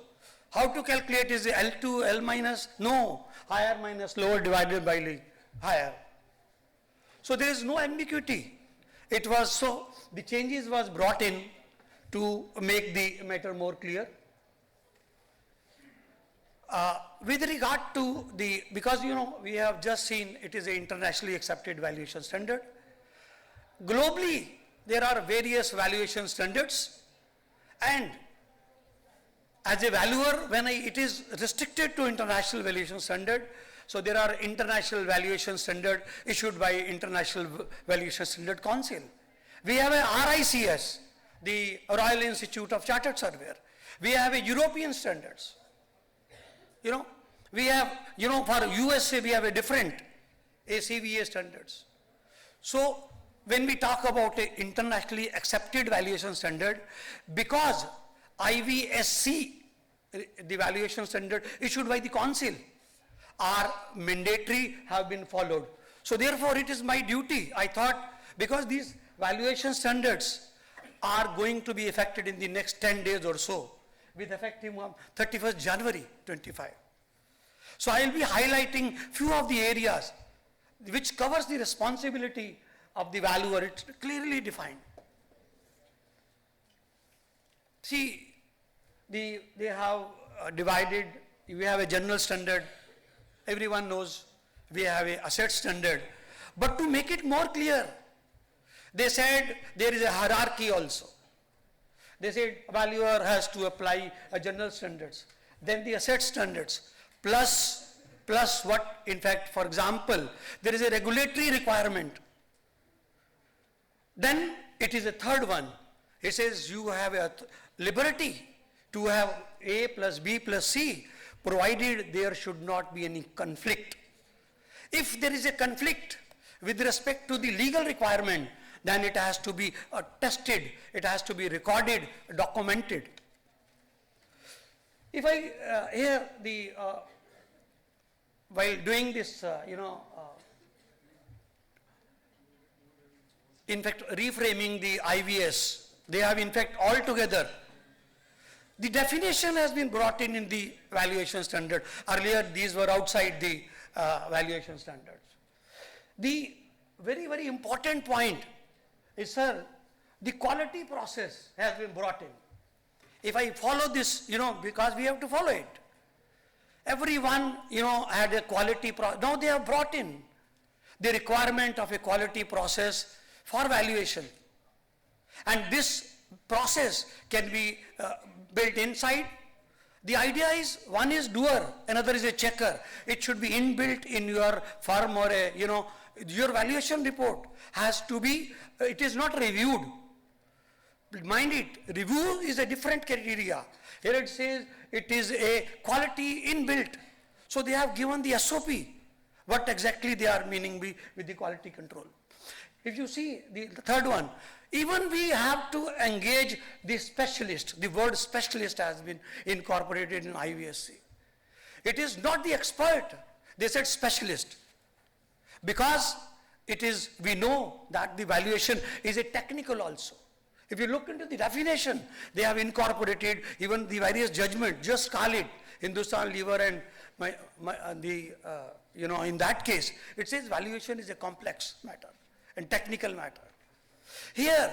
How to calculate, is it L2, L minus? No, higher minus lower divided by higher. So there is no ambiguity. It was so, the changes was brought in to make the matter more clear. With regard to because we have just seen it is an internationally accepted valuation standard. Globally, there are various valuation standards, and as a valuer, when it is restricted to international valuation standard, so there are international valuation standard issued by International Valuation Standard Council. We have a RICS, the Royal Institute of Chartered Surveyor. We have a European standards. We have, for USA, we have a different ACVA standards. So when we talk about an internationally accepted valuation standard, because IVSC, the valuation standard issued by the council, are mandatory, have been followed. So therefore it is my duty, I thought, because these valuation standards are going to be effected in the next 10 days or so, with effective on 31st January 25. So I will be highlighting few of the areas which covers the responsibility of the valuer. It's clearly defined. See, they have divided, we have a general standard, everyone knows we have a asset standard. But to make it more clear, they said there is a hierarchy also. They said valuer has to apply a general standards, then the asset standards, plus what, in fact, for example, there is a regulatory requirement. Then it is a third one. It says you have a liberty to have A plus B plus C, provided there should not be any conflict. If there is a conflict with respect to the legal requirement, then it has to be tested, it has to be recorded, documented. If I here while doing this, in fact, reframing the IVS, they have in fact altogether, the definition has been brought in the valuation standard. Earlier, these were outside the valuation standards. The very, very important point is, sir, the quality process has been brought in. If I follow this, because we have to follow it. Everyone, had a quality process. Now they have brought in the requirement of a quality process for valuation. And this process can be built inside. The idea is, one is doer, another is a checker. It should be inbuilt in your firm or your valuation report has to be, it is not reviewed. Mind it, review is a different criteria. Here it says it is a quality inbuilt. So they have given the SOP, what exactly they are meaning with the quality control. If you see the third one, Even we have to engage the specialist. The word specialist has been incorporated in IVSC. It is not the expert. They said specialist. Because it is, we know that the valuation is a technical also. If you look into the definition, they have incorporated even the various judgment, just call it Hindustan Lever and in that case, it says valuation is a complex matter and technical matter. Here,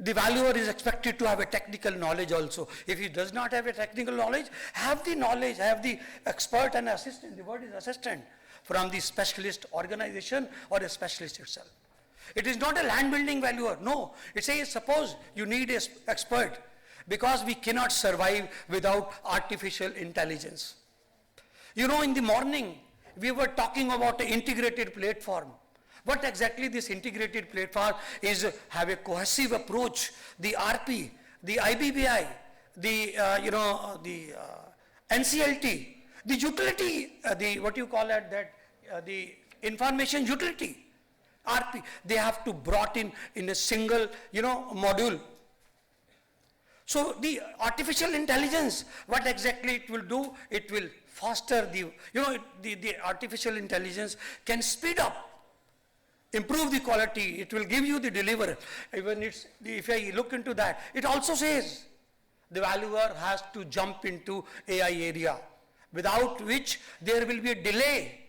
the valuer is expected to have a technical knowledge also. If he does not have a technical knowledge, have the expert and assistant, the word is assistant, from the specialist organization or a specialist itself. It is not a land building valuer, no. It says suppose you need an expert because we cannot survive without artificial intelligence. You know, in the morning, we were talking about an integrated platform. What exactly this integrated platform is, have a cohesive approach, the RP, the IBBI, the NCLT, the utility, the information utility, RP, they have to brought in a single, module. So the artificial intelligence, what exactly it will do? It will foster the artificial intelligence can speed up, improve the quality, it will give you the delivery. Even if I look into that, it also says the valuer has to jump into AI area, without which there will be a delay.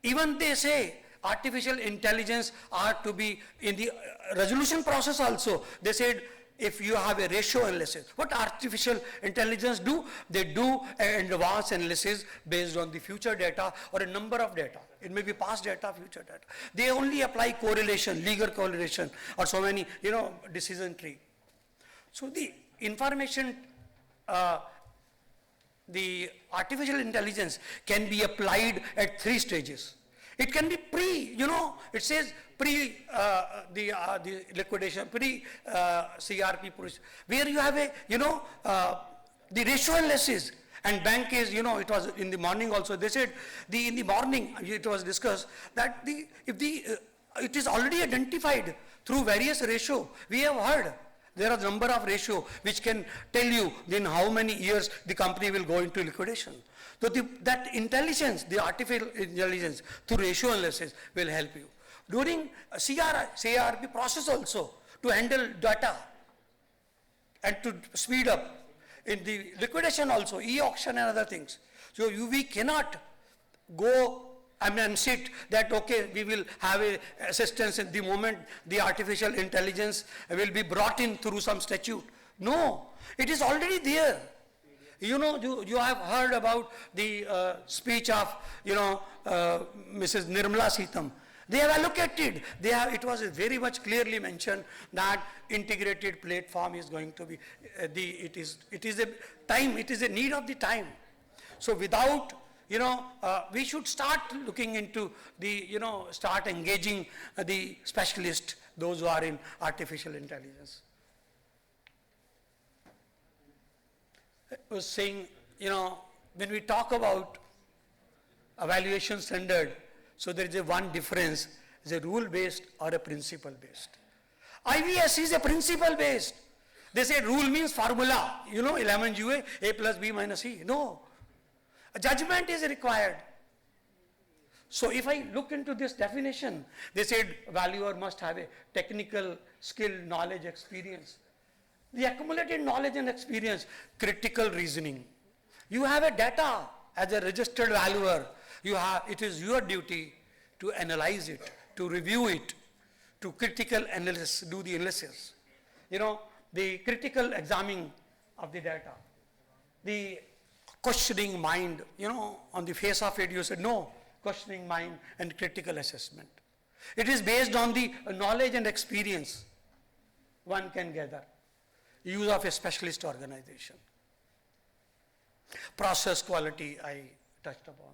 Even they say artificial intelligence are to be in the resolution process also. They said if you have a ratio analysis, what artificial intelligence do? They do an advanced analysis based on the future data or a number of data. It may be past data, future data. They only apply correlation, legal correlation, or so many, decision tree. So the information, the artificial intelligence can be applied at 3 stages. It can be it says pre the liquidation, pre CRP, where you have the ratio analysis. And bank is, it was in the morning also, they said, in the morning it was discussed that it is already identified through various ratio. We have heard there are a number of ratio which can tell you in how many years the company will go into liquidation. So that intelligence, the artificial intelligence through ratio analysis will help you. During CRP process also, to handle data and to speed up. In the liquidation also, e-auction and other things. So we cannot go and sit that, okay, we will have a assistance at the moment the artificial intelligence will be brought in through some statute. No, it is already there. You have heard about the speech of, Mrs. Nirmala Sitham. They have allocated, it was very much clearly mentioned that integrated platform is going to be, it is a need of the time. So without, we should start looking into start engaging the specialists, those who are in artificial intelligence. I was saying, when we talk about evaluation standard, so there is one difference, is a rule-based or a principle-based. IVS is a principle-based. They say rule means formula, 11 UA, A plus B minus C. No, a judgment is required. So if I look into this definition, they said valuer must have a technical skill, knowledge, experience. The accumulated knowledge and experience, critical reasoning. You have a data as a registered valuer. It is your duty to analyze it, to review it, to critical analysis, do the analysis. The critical examining of the data. The questioning mind, on the face of it you said no, questioning mind and critical assessment. It is based on the knowledge and experience one can gather. Use of a specialist organization. Process quality I touched upon.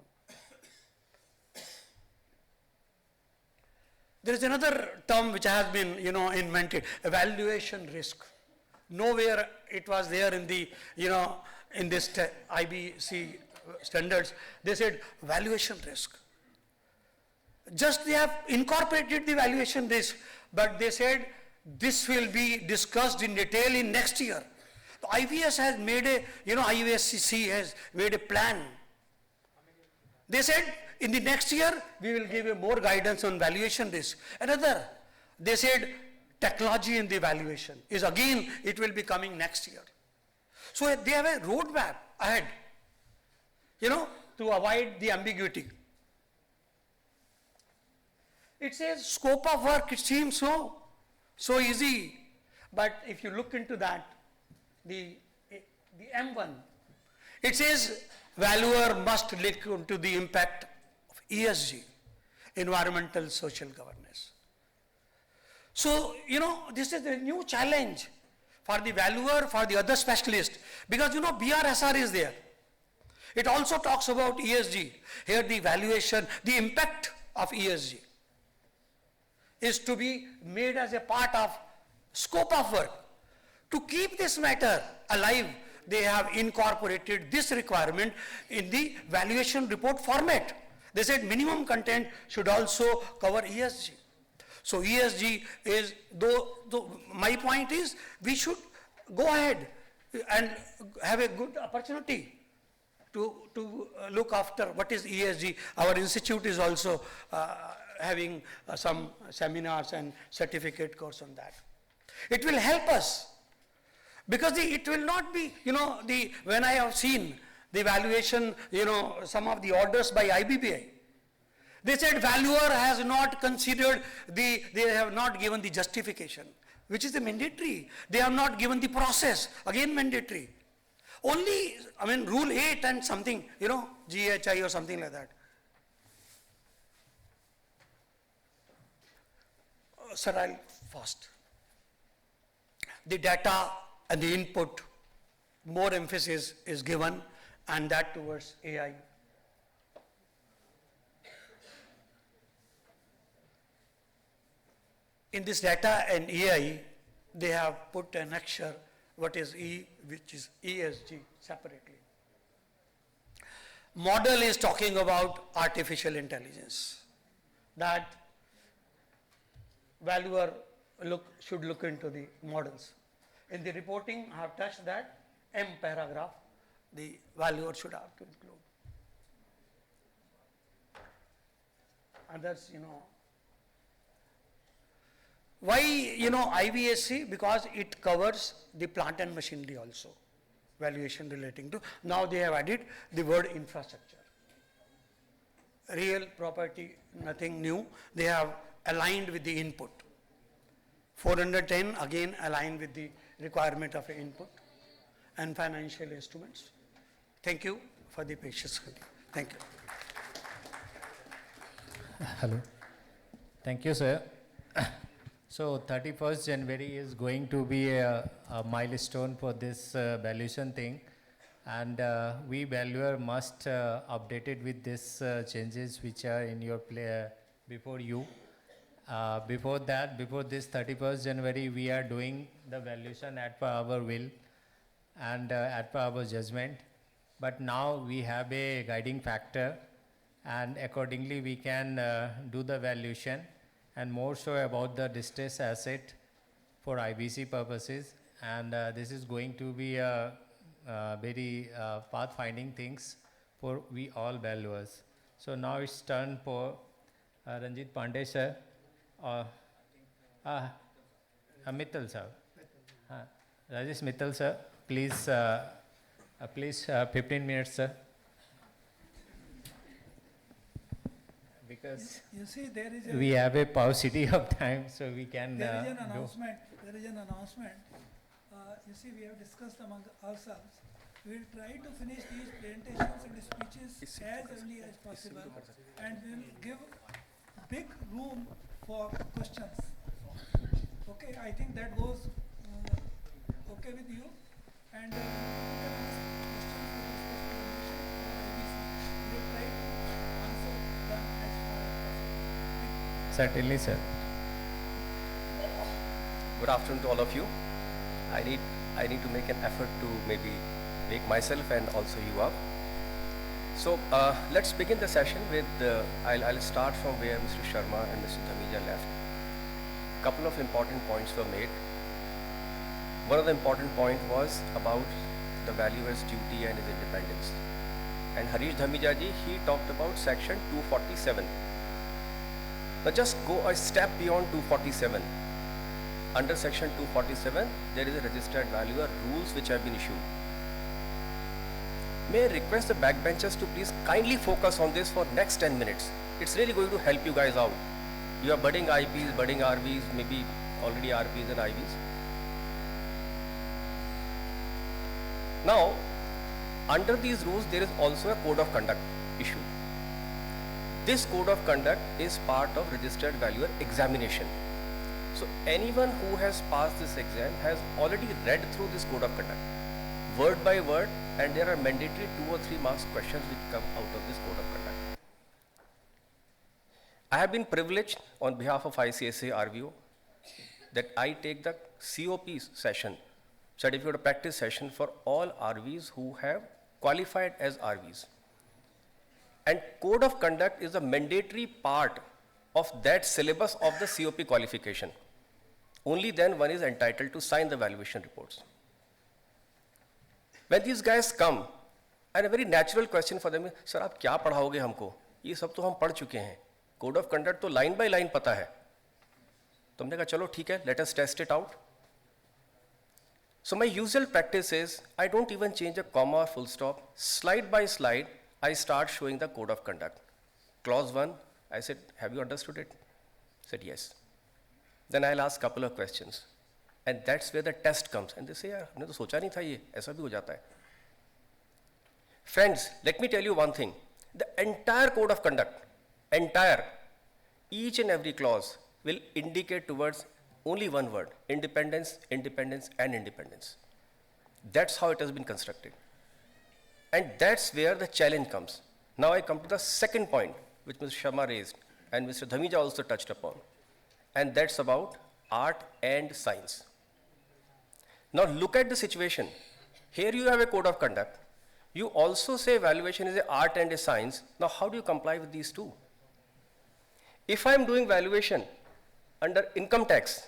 There is another term which has been, invented, evaluation risk. Nowhere it was there in the, in this IBC standards. They said valuation risk. Just they have incorporated the valuation risk, but they said This will be discussed in detail in next year. The IVS has made a, IVSCC has made a plan. They said in the next year we will give a more guidance on valuation risk. Another, they said technology in the valuation is again, it will be coming next year. So they have a roadmap ahead, to avoid the ambiguity. It says scope of work, it seems so easy, but if you look into that, the M1, it says valuer must look into the impact of ESG, environmental social governance. So, this is a new challenge for the valuer, for the other specialist, because BRSR is there. It also talks about ESG. Here the valuation, the impact of ESG is to be made as a part of scope of work. To keep this matter alive, they have incorporated this requirement in the valuation report format. They said minimum content should also cover ESG. So ESG is, though my point is, we should go ahead and have a good opportunity to look after what is ESG. Our institute is also having some seminars and certificate course on that. It will help us because it will not be, when I have seen the valuation, some of the orders by IBBI, they said valuer has not considered they have not given the justification, which is the mandatory. They have not given the process, again mandatory. Only, rule 8 and something, GHI or something like that. Sir, I'll fast. The data and the input, more emphasis is given, and that towards AI. In this data and AI, they have put an extra, what is E, which is ESG separately. Model is talking about artificial intelligence, that valuer should look into the models. In the reporting, I have touched that M paragraph, the valuer should have to include. Others, why, IVSC? Because it covers the plant and machinery also, valuation relating to. Now they have added the word infrastructure. Real property, nothing new. They have aligned with the input. 410 again aligned with the requirement of input and financial instruments. Thank you for the patience. Thank you. Hello. Thank you, sir. So 31st January is going to be a milestone for this valuation thing, and we valuer must update it with these changes which are in your before you. Before that, before this 31st January, we are doing the valuation at per our will and at per our judgment. But now we have a guiding factor, and accordingly we can do the valuation, and more so about the distressed asset for IBC purposes. And this is going to be a very pathfinding things for we all valuers. So now it's turn for Ranjit Pandey sir. Mittal sir. Rajesh Mittal sir, please, please 15 minutes sir. Because you see, we have a paucity of time, so we can there is an announcement. There is an announcement. You see, we have discussed among ourselves. We will try to finish these presentations and speeches as early as possible, and we will give big room for questions. Okay, I think that goes okay with you. And questions with respect to the mission or IBC, we will try to answer them as far as possible. Certainly, sir. Good afternoon to all of you. I need to make an effort to maybe wake myself and also you up. So let's begin the session with, I'll start from where Mr. Sharma and Mr. Dhameja left. couple of important points were made. One of the important point was about the valuer's duty and his independence. And Harish Dhamija ji, he talked about section 247. Now just go a step beyond 247. Under section 247, there is a registered valuer rules which have been issued. May I request the backbenchers to please kindly focus on this for next 10 minutes. It's really going to help you guys out. You are budding IPs, budding RVs, maybe already RPs and IVs. Now, under these rules, there is also a code of conduct issue. This code of conduct is part of registered valuer examination. So anyone who has passed this exam has already read through this code of conduct, word by word, and there are mandatory 2 or 3 marks questions which come out of this code of conduct. I have been privileged on behalf of ICSA RVO that I take the COP session, Certificate of Practice session, for all RVs who have qualified as RVs. And code of conduct is a mandatory part of that syllabus of the COP qualification. Only then one is entitled to sign the valuation reports. When these guys come, and a very natural question for them is, sir, आप क्या पढ़ाओगे हमको? ये सब तो हम पढ़ चुके हैं. Code of conduct तो line by line पता है. तो हमने कहा चलो ठीक है, let us test it out. So my usual practice is, I don't even change a comma or full stop. Slide by slide, I start showing the code of conduct. Clause 1, I said, have you understood it? Said yes. Then I'll ask couple of questions. And that's where the test comes. And they say, यार हमने तो सोचा नहीं था ये, ऐसा भी हो जाता है. Friends, let me tell you one thing. The entire code of conduct, each and every clause will indicate towards only one word: independence, independence, and independence. That's how it has been constructed. And that's where the challenge comes. Now I come to the second point, which Mr. Sharma raised, and Mr. Dhamija also touched upon. And that's about art and science. Now look at the situation. Here you have a code of conduct. You also say valuation is an art and a science. Now how do you comply with these two? If I'm doing valuation under income tax,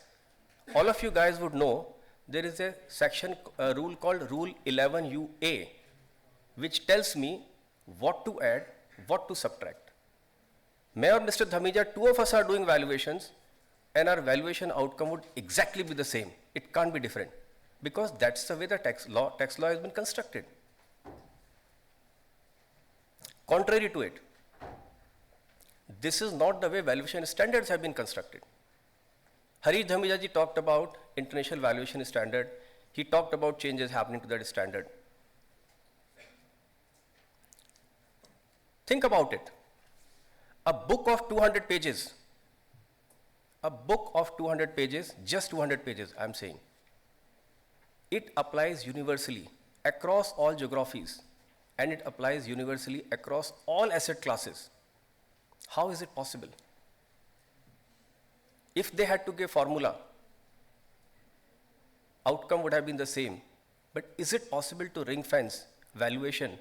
all of you guys would know there is a section, rule called Rule 11UA, which tells me what to add, what to subtract. May or Mr. Dhamija, two of us are doing valuations, and our valuation outcome would exactly be the same. It can't be different, because that's the way the tax law has been constructed. Contrary to it, this is not the way valuation standards have been constructed. Harish Dhamija ji talked about international valuation standard. He talked about changes happening to that standard. Think about it. A book of 200 pages, just 200 pages, I'm saying. It applies universally across all geographies, and it applies universally across all asset classes. How is it possible? If they had to give formula, outcome would have been the same. But is it possible to ring fence valuation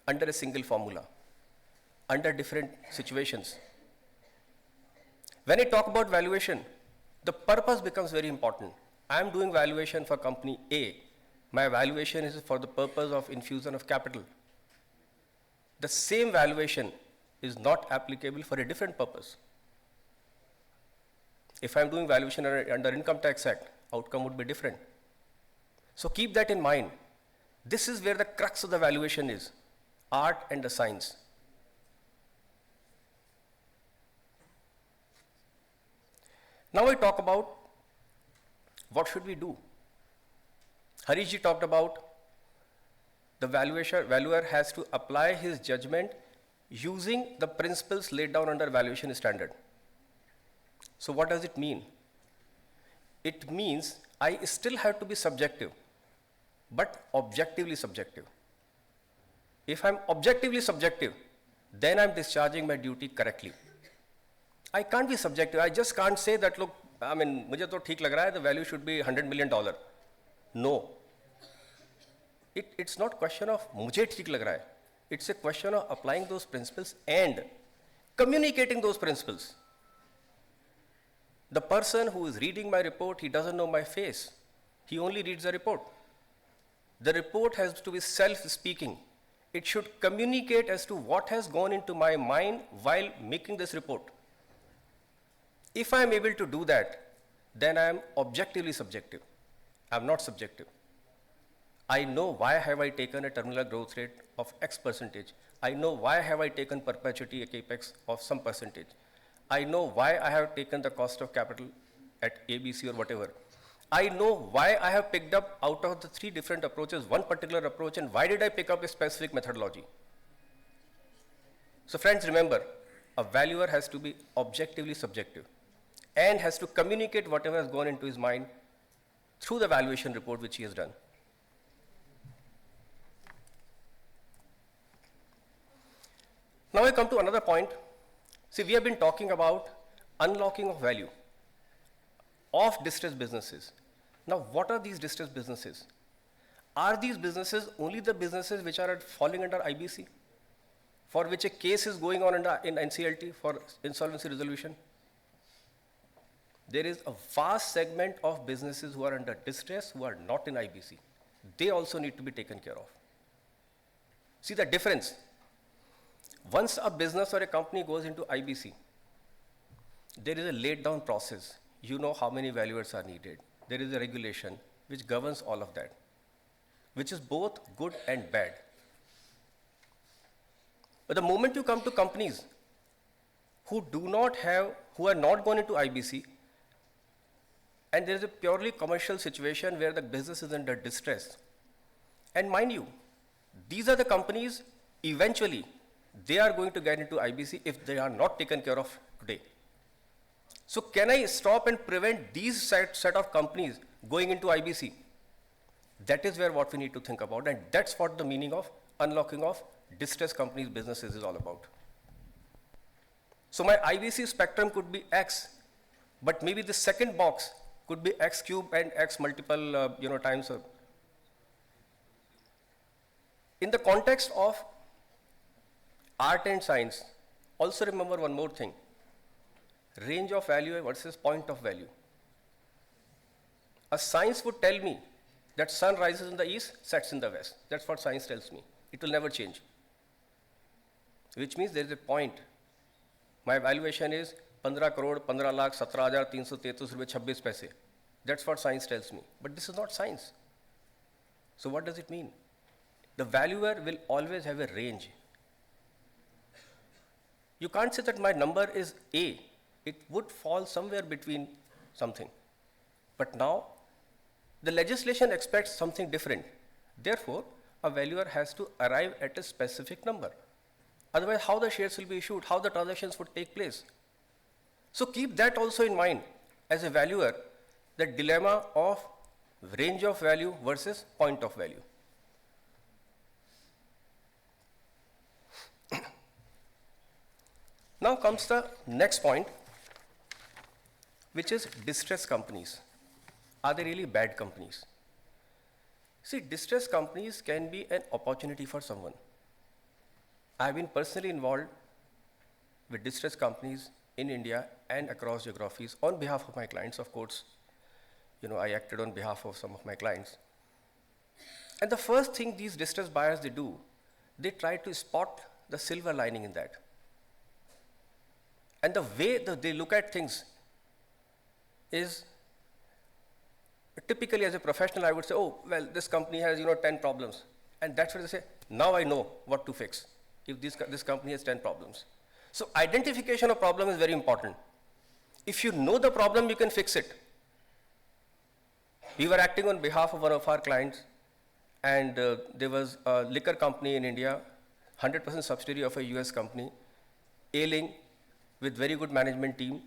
under a single formula, under different situations? When I talk about valuation, the purpose becomes very important. I am doing valuation for company A. My valuation is for the purpose of infusion of capital. The same valuation is not applicable for a different purpose. If I'm doing valuation under Income Tax Act, outcome would be different. So keep that in mind. This is where the crux of the valuation is, art and the science. Now I talk about what should we do. Harish ji talked about the valuer has to apply his judgment using the principles laid down under valuation standard. So what does it mean? It means I still have to be subjective, but objectively subjective. If I'm objectively subjective, then I'm discharging my duty correctly. I can't be subjective. I just can't say that, look, I mean, मुझे तो ठीक लग रहा है, the value should be $100 million. No. It's not question of मुझे ठीक लग रहा है. It's a question of applying those principles and communicating those principles. The person who is reading my report, he doesn't know my face. He only reads the report. The report has to be self-speaking. It should communicate as to what has gone into my mind while making this report. If I am able to do that, then I am objectively subjective. I am not subjective. I know why have I taken a terminal growth rate of X percentage. I know why have I taken perpetuity capex of some percentage. I know why I have taken the cost of capital at ABC or whatever. I know why I have picked up out of the 3 different approaches, one particular approach, and why did I pick up a specific methodology. So friends, remember, a valuer has to be objectively subjective and has to communicate whatever has gone into his mind through the valuation report which he has done. Now I come to another point. See, we have been talking about unlocking of value of distressed businesses. Now, what are these distressed businesses? Are these businesses only the businesses which are falling under IBC, for which a case is going on in NCLT for insolvency resolution? There is a vast segment of businesses who are under distress who are not in IBC. They also need to be taken care of. See the difference. Once a business or a company goes into IBC, there is a laid down process. You know how many valuers are needed. There is a regulation which governs all of that, which is both good and bad. But the moment you come to companies who are not gone into IBC, and there is a purely commercial situation where the business is under distress, and mind you, these are the companies eventually they are going to get into IBC if they are not taken care of today. So can I stop and prevent these set of companies going into IBC? That is where what we need to think about, and that's what the meaning of unlocking of distressed companies' businesses is all about. So my IBC spectrum could be X, but maybe the second box could be X cube and X multiple times. In the context of art and science, also remember one more thing. Range of value versus point of value. A science would tell me that sun rises in the east, sets in the west. That's what science tells me. It will never change. Which means there is a point. My valuation is 15 crore, 15 lakh, 17,333 rupees 26 paise. That's what science tells me. But this is not science. So what does it mean? The valuer will always have a range. You can't say that my number is A. It would fall somewhere between something. But now, the legislation expects something different. Therefore, a valuer has to arrive at a specific number. Otherwise, how the shares will be issued, how the transactions would take place. So keep that also in mind as a valuer, the dilemma of range of value versus point of value. Now comes the next point, which is distressed companies. Are they really bad companies? See, distressed companies can be an opportunity for someone. I have been personally involved with distressed companies in India and across geographies on behalf of my clients, of course. I acted on behalf of some of my clients. And the first thing these distressed buyers they do, they try to spot the silver lining in that. And the way that they look at things is, typically as a professional, I would say, oh, well, this company has, 10 problems. And that's what they say, now I know what to fix if this company has 10 problems. So identification of problem is very important. If you know the problem, you can fix it. We were acting on behalf of one of our clients, and there was a liquor company in India, 100% subsidiary of a US company, ailing with very good management team.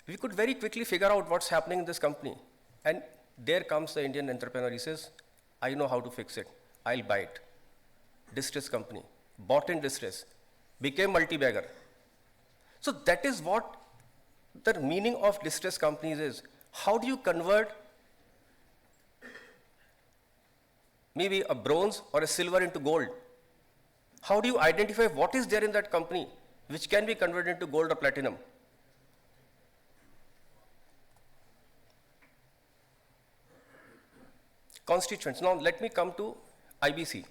We could very quickly figure out what's happening in this company. And there comes the Indian entrepreneur. He says, I know how to fix it. I'll buy it. Distress company. Bought in distress. Became multi-bagger. So that is what the meaning of distress companies is. How do you convert maybe a bronze or a silver into gold? How do you identify what is there in that company which can be converted into gold or platinum? constituents. Now let me come to IBC.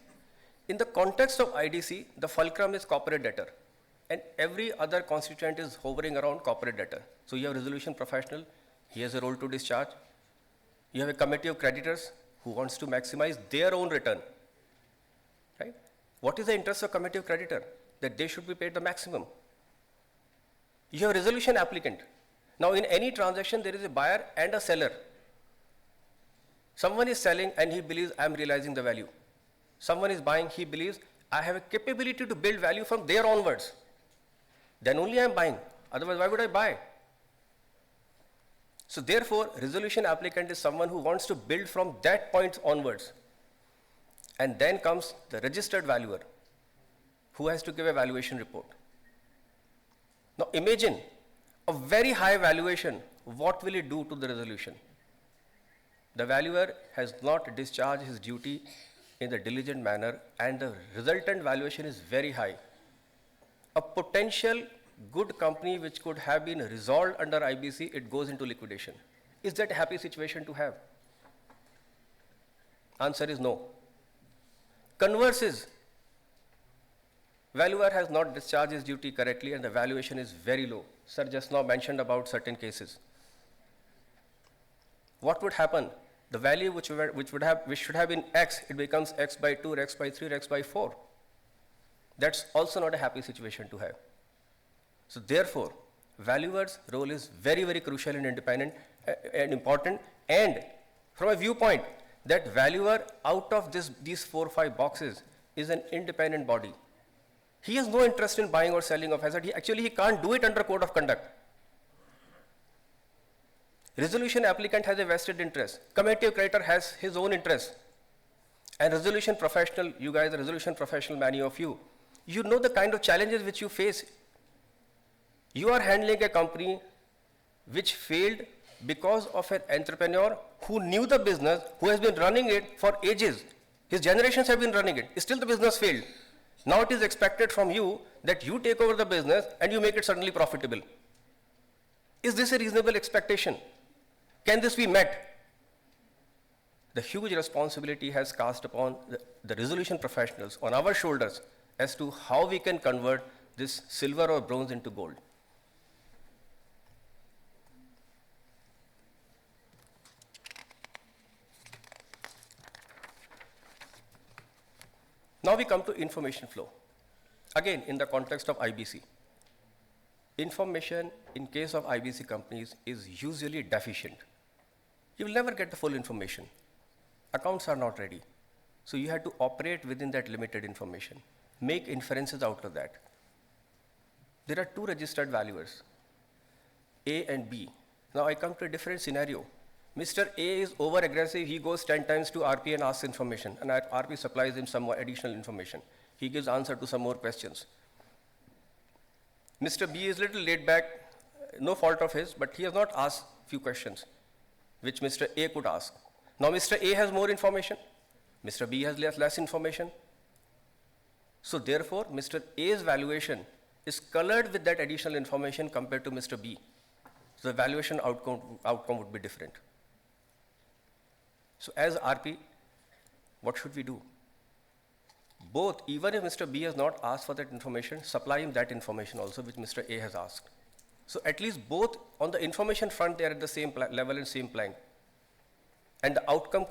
In the context of IDC, the fulcrum is corporate debtor, and every other constituent is hovering around corporate debtor. So you have resolution professional, he has a role to discharge. You have a committee of creditors who wants to maximize their own return, right? What is the interest of committee of creditor? That they should be paid the maximum. You have a resolution applicant. Now in any transaction, there is a buyer and a seller. Someone is selling and he believes I am realizing the value. Someone is buying, he believes I have a capability to build value from there onwards. Then only I am buying. Otherwise, why would I buy? So therefore, resolution applicant is someone who wants to build from that point onwards. And then comes the registered valuer, who has to give a valuation report. Now imagine a very high valuation, what will it do to the resolution? The valuer has not discharged his duty in the diligent manner, and the resultant valuation is very high. A potential good company which could have been resolved under IBC, it goes into liquidation. Is that a happy situation to have? Answer is no. Converse is, valuer has not discharged his duty correctly and the valuation is very low. Sir just now mentioned about certain cases. What would happen? The value which should have been X, it becomes X by 2, or X by 3, or X by 4. That's also not a happy situation to have. So therefore, valuer's role is very, very crucial and independent and important. And from a viewpoint that valuer out of these 4 or 5 boxes is an independent body. He has no interest in buying or selling of asset. He can't do it under code of conduct. Resolution applicant has a vested interest. Committee of creditor has his own interest. And resolution professional, you guys are resolution professional, many of you, you know the kind of challenges which you face. You are handling a company which failed because of an entrepreneur who knew the business, who has been running it for ages. His generations have been running it. Still the business failed. Now it is expected from you that you take over the business and you make it suddenly profitable. Is this a reasonable expectation? Can this be met? The huge responsibility has cast upon the resolution professionals on our shoulders as to how we can convert this silver or bronze into gold. Now we come to information flow. Again, in the context of IBC. Information in case of IBC companies is usually deficient. You will never get the full information. Accounts are not ready. So you have to operate within that limited information. Make inferences out of that. There are 2 registered valuers, A and B. Now I come to a different scenario. Mr. A is over aggressive, he goes 10 times to RP and asks information, and RP supplies him some more additional information. He gives answer to some more questions. Mr. B is little laid back, no fault of his, but he has not asked few questions, which Mr. A could ask. Now Mr. A has more information, Mr. B has less information. So therefore, Mr. A's valuation is colored with that additional information compared to Mr. B. So the valuation outcome would be different. So as RP, what should we do? Both, even if Mr. B has not asked for that information, supply him that information also which Mr. A has asked. So at least both on the information front, they are at the same level and same plane. And the outcome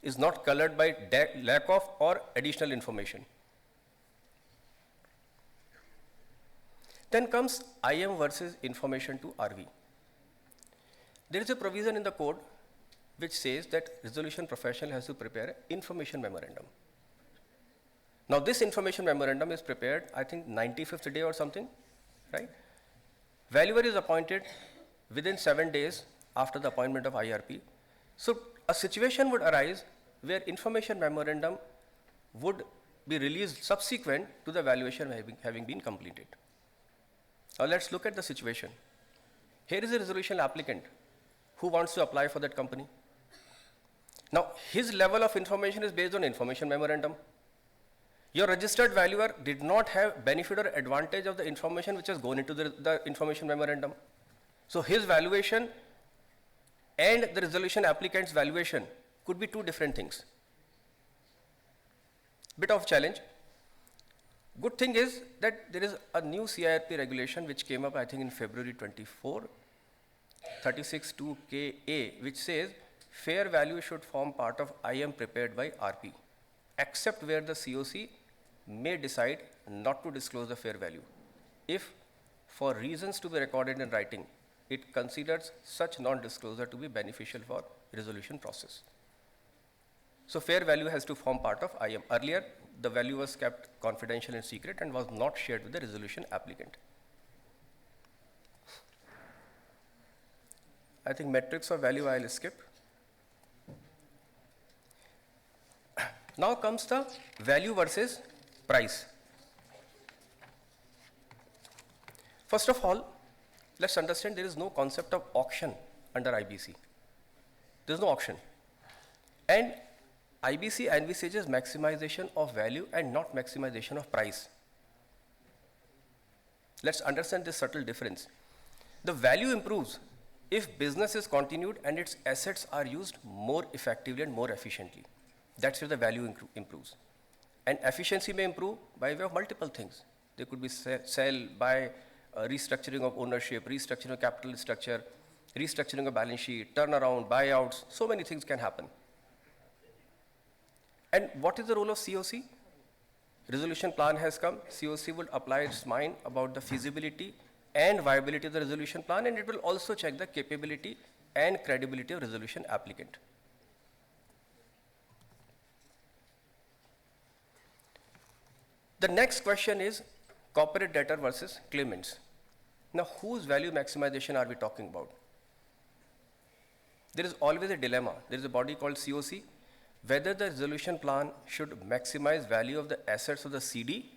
is not colored by lack of or additional information. Then comes IM versus information to RV. There is a provision in the code which says that resolution professional has to prepare an information memorandum. Now this information memorandum is prepared, I think 95th day or something, right? Valuer is appointed within 7 days after the appointment of IRP. So a situation would arise where information memorandum would be released subsequent to the valuation having been completed. Now let's look at the situation. Here is a resolution applicant who wants to apply for that company. Now his level of information is based on information memorandum. Your registered valuer did not have benefit or advantage of the information which has gone into the information memorandum. So his valuation and the resolution applicant's valuation could be 2 different things. bit of challenge. Good thing is that there is a new CIRP regulation which came up, I think, in February 24, 36(2)(ka), which says fair value should form part of IM prepared by RP, except where the COC may decide not to disclose the fair value, if, for reasons to be recorded in writing, it considers such non-disclosure to be beneficial for resolution process. So fair value has to form part of IM. Earlier, the value was kept confidential and secret and was not shared with the resolution applicant. I think metrics of value I'll skip. Now comes the value versus price. First of all, let's understand there is no concept of auction under IBC. There is no auction. And IBC envisages maximization of value and not maximization of price. Let's understand this subtle difference. The value improves if business is continued and its assets are used more effectively and more efficiently. That's where the value improves. And efficiency may improve by way of multiple things. There could be sell, buy, restructuring of ownership, restructuring of capital structure, restructuring of balance sheet, turnaround, buyouts, so many things can happen. And what is the role of COC? Resolution plan has come. COC will apply its mind about the feasibility and viability of the resolution plan, and it will also check the capability and credibility of resolution applicant. The next question is corporate debtor versus claimants. Now, whose value maximization are we talking about? There is always a dilemma. There is a body called COC, whether the resolution plan should maximize value of the assets of the CD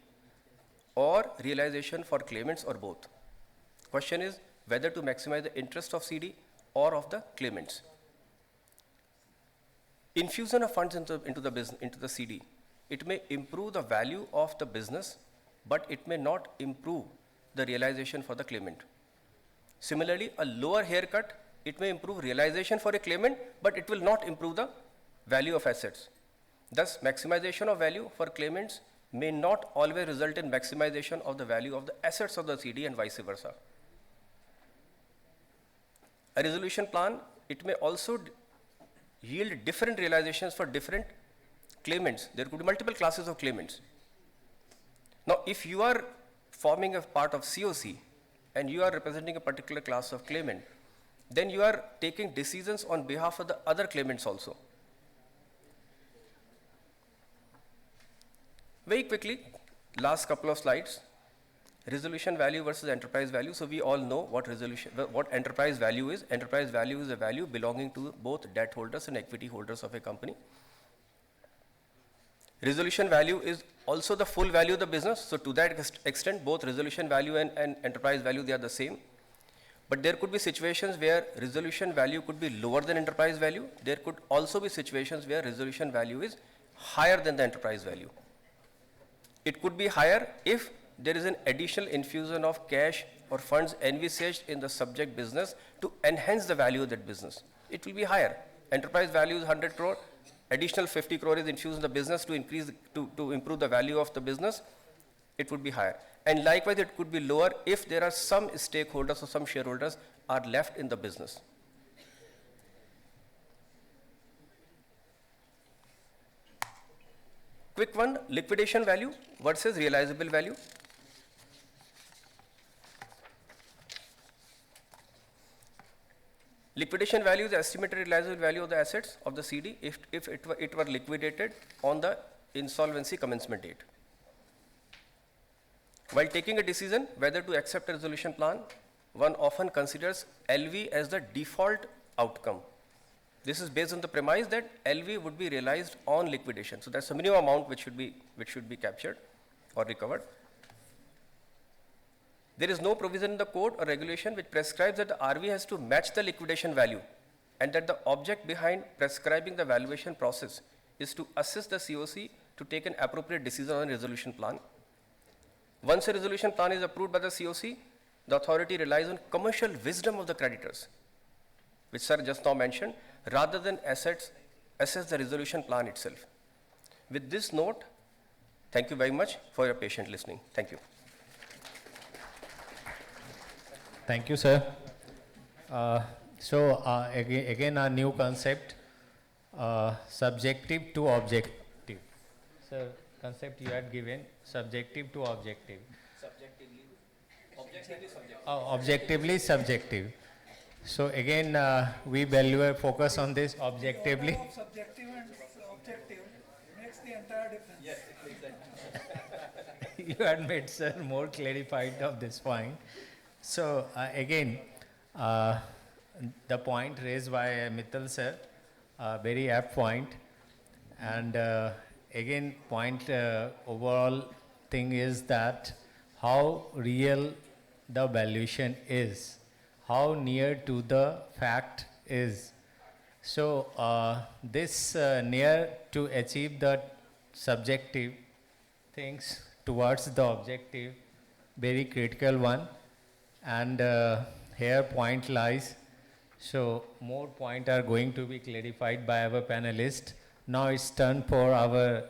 or realization for claimants or both. Question is whether to maximize the interest of CD or of the claimants. Infusion of funds into the CD, it may improve the value of the business, but it may not improve the realization for the claimant. Similarly, a lower haircut, it may improve realization for a claimant, but it will not improve the value of assets. Thus, maximization of value for claimants may not always result in maximization of the value of the assets of the CD and vice versa. A resolution plan, it may also yield different realizations for different claimants. There could be multiple classes of claimants. Now, if you are forming a part of COC and you are representing a particular class of claimant, then you are taking decisions on behalf of the other claimants also. Very quickly, last couple of slides, resolution value versus enterprise value. So we all know what enterprise value is. Enterprise value is a value belonging to both debt holders and equity holders of a company. Resolution value is also the full value of the business. So to that extent, both resolution value and enterprise value, they are the same. But there could be situations where resolution value could be lower than enterprise value. There could also be situations where resolution value is higher than the enterprise value. It could be higher if there is an additional infusion of cash or funds envisaged in the subject business to enhance the value of that business. It will be higher. Enterprise value is 100 crore, additional 50 crore is infused in the business to improve the value of the business, it would be higher. And likewise, it could be lower if there are some stakeholders or some shareholders are left in the business. Quick one, liquidation value versus realizable value. Liquidation value is the estimated realizable value of the assets of the CD if it were liquidated on the insolvency commencement date. While taking a decision whether to accept a resolution plan, one often considers LV as the default outcome. This is based on the premise that LV would be realized on liquidation. So that's the minimum amount which should be captured or recovered. There is no provision in the code or regulation which prescribes that the RV has to match the liquidation value, and that the object behind prescribing the valuation process is to assist the COC to take an appropriate decision on a resolution plan. Once a resolution plan is approved by the COC, the authority relies on commercial wisdom of the creditors, which sir just now mentioned, rather than assess the resolution plan itself. With this note, Thank you very much for your patient listening. Thank you. Thank you, sir. Again, a new concept, subjective to objective. Sir, concept you had given, subjective to objective. Objectively subjective. So again, we value focus on this objectively. Subjective and objective makes the entire difference. Yes, exactly. You had made, sir, more clarified of this point. So again, the point raised by Mittal sir, very apt point. And again, point overall thing is that how real the valuation is, how near to the fact is. So this near to achieve the subjective things towards the objective, very critical one. And here point lies. So more point are going to be clarified by our panelists. Now it's turn for our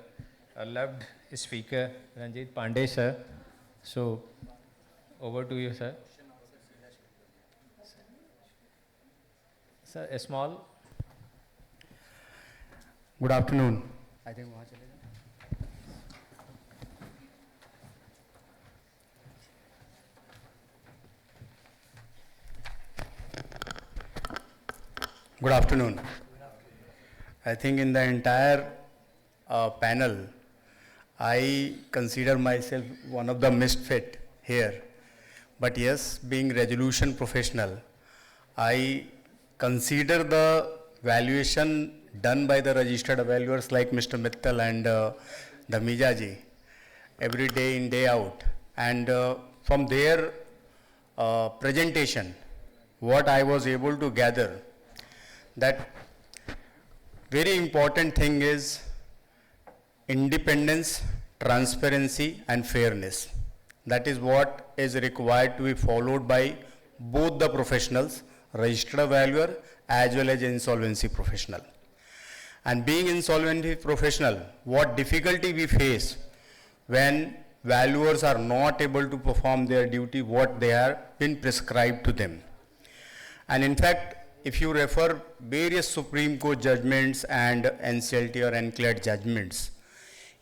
loved speaker, Ranjit Pandey sir. So over to you, sir. Sir, a small. Good afternoon. I think Good afternoon. I think in the entire panel, I consider myself one of the misfit here. But yes, being resolution professional, I consider the valuation done by the registered evaluators like Mr. Mittal and the Mijaji every day in, day out. And from their presentation, what I was able to gather, that very important thing is independence, transparency and fairness. That is what is required to be followed by both the professionals, registered evaluator as well as insolvency professional. And being insolvency professional, what difficulty we face when valuers are not able to perform their duty, what they are been prescribed to them. And in fact, if you refer various Supreme Court judgments and NCLT or NCLAT judgments,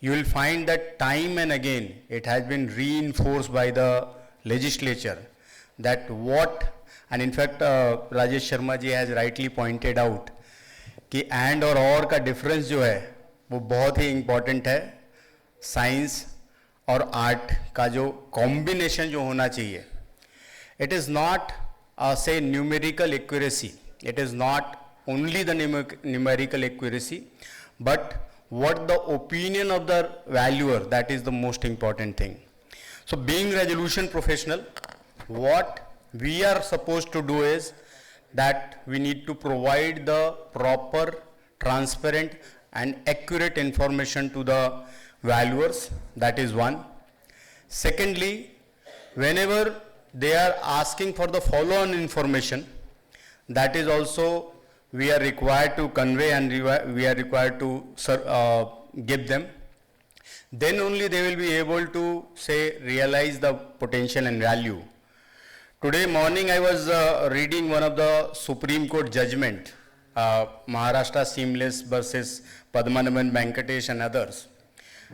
you will find that time and again it has been reinforced by the legislature that what, and in fact Rajesh Sharma ji has rightly pointed out कि and और का difference जो है वो बहुत ही important है. Science और art का जो combination जो होना चाहिए, it is not say numerical accuracy. It is not only the numerical accuracy, but what the opinion of the valuer, that is the most important thing. So being resolution professional, what we are supposed to do is that we need to provide the proper, transparent and accurate information to the valuers. That is one. Secondly, whenever they are asking for the follow-on information, that is also we are required to convey and we are required to give them. Then only they will be able to say realize the potential and value. Today morning I was reading one of the Supreme Court judgment, Maharashtra Seamless versus Padmanabhan Venkatesh and others.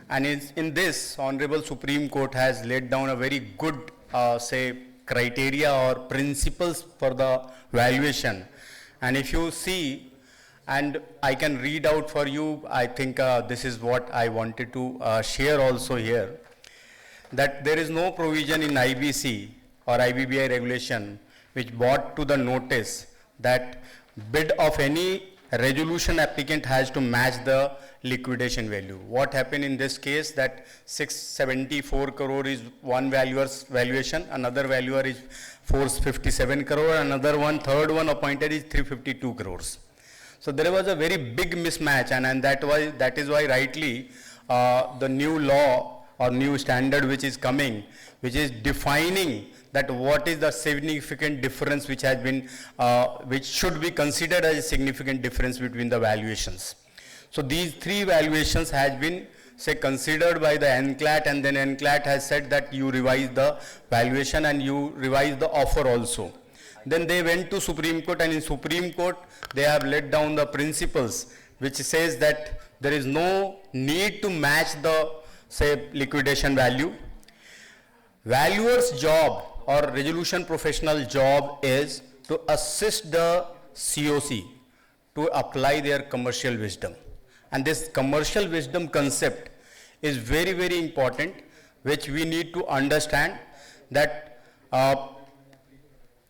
And in this, Honorable Supreme Court has laid down a very good say criteria or principles for the valuation. And if you see, and I can read out for you, I think this is what I wanted to share also here, that there is no provision in IBC or IBBI regulation which brought to the notice that bid of any resolution applicant has to match the liquidation value. What happened in this case, that 674 crore is one valuer's valuation, another valuer is 457 crore, another one, third one appointed is 352 crores. So there was a very big mismatch, and that is why rightly the new law or new standard which is coming, which is defining that what is the significant difference which has been, which should be considered as a significant difference between the valuations. So these three valuations has been say considered by the NCLAT, and then NCLAT has said that you revise the valuation and you revise the offer also. Then they went to Supreme Court, and in Supreme Court they have laid down the principles which says that there is no need to match the, say, liquidation value. Valuer's job or resolution professional job is to assist the COC to apply their commercial wisdom. And this commercial wisdom concept is very, very important, which we need to understand that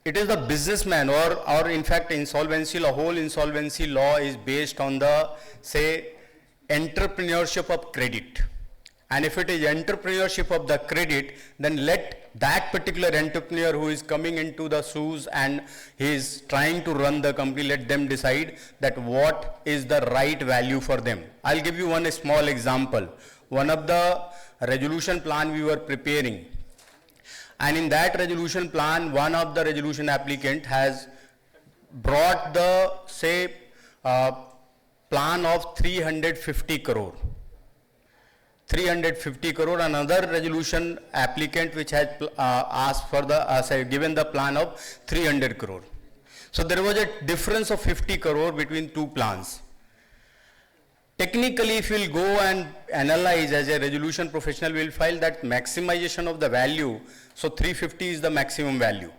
it is the businessman or in fact insolvency law, whole insolvency law is based on the, say, entrepreneurship of credit. And if it is entrepreneurship of the credit, then let that particular entrepreneur who is coming into the shoes and he is trying to run the company, let them decide that what is the right value for them. I'll give you one small example. One of the resolution plan we were preparing, and in that resolution plan, one of the resolution applicant has brought the, say, plan of 350 crore. 350 crore, another resolution applicant which has asked for the, given the plan of 300 crore. So there was a difference of 50 crore between two plans. Technically, if we'll go and analyze as a resolution professional, we'll find that maximization of the value, so 350 is the maximum value.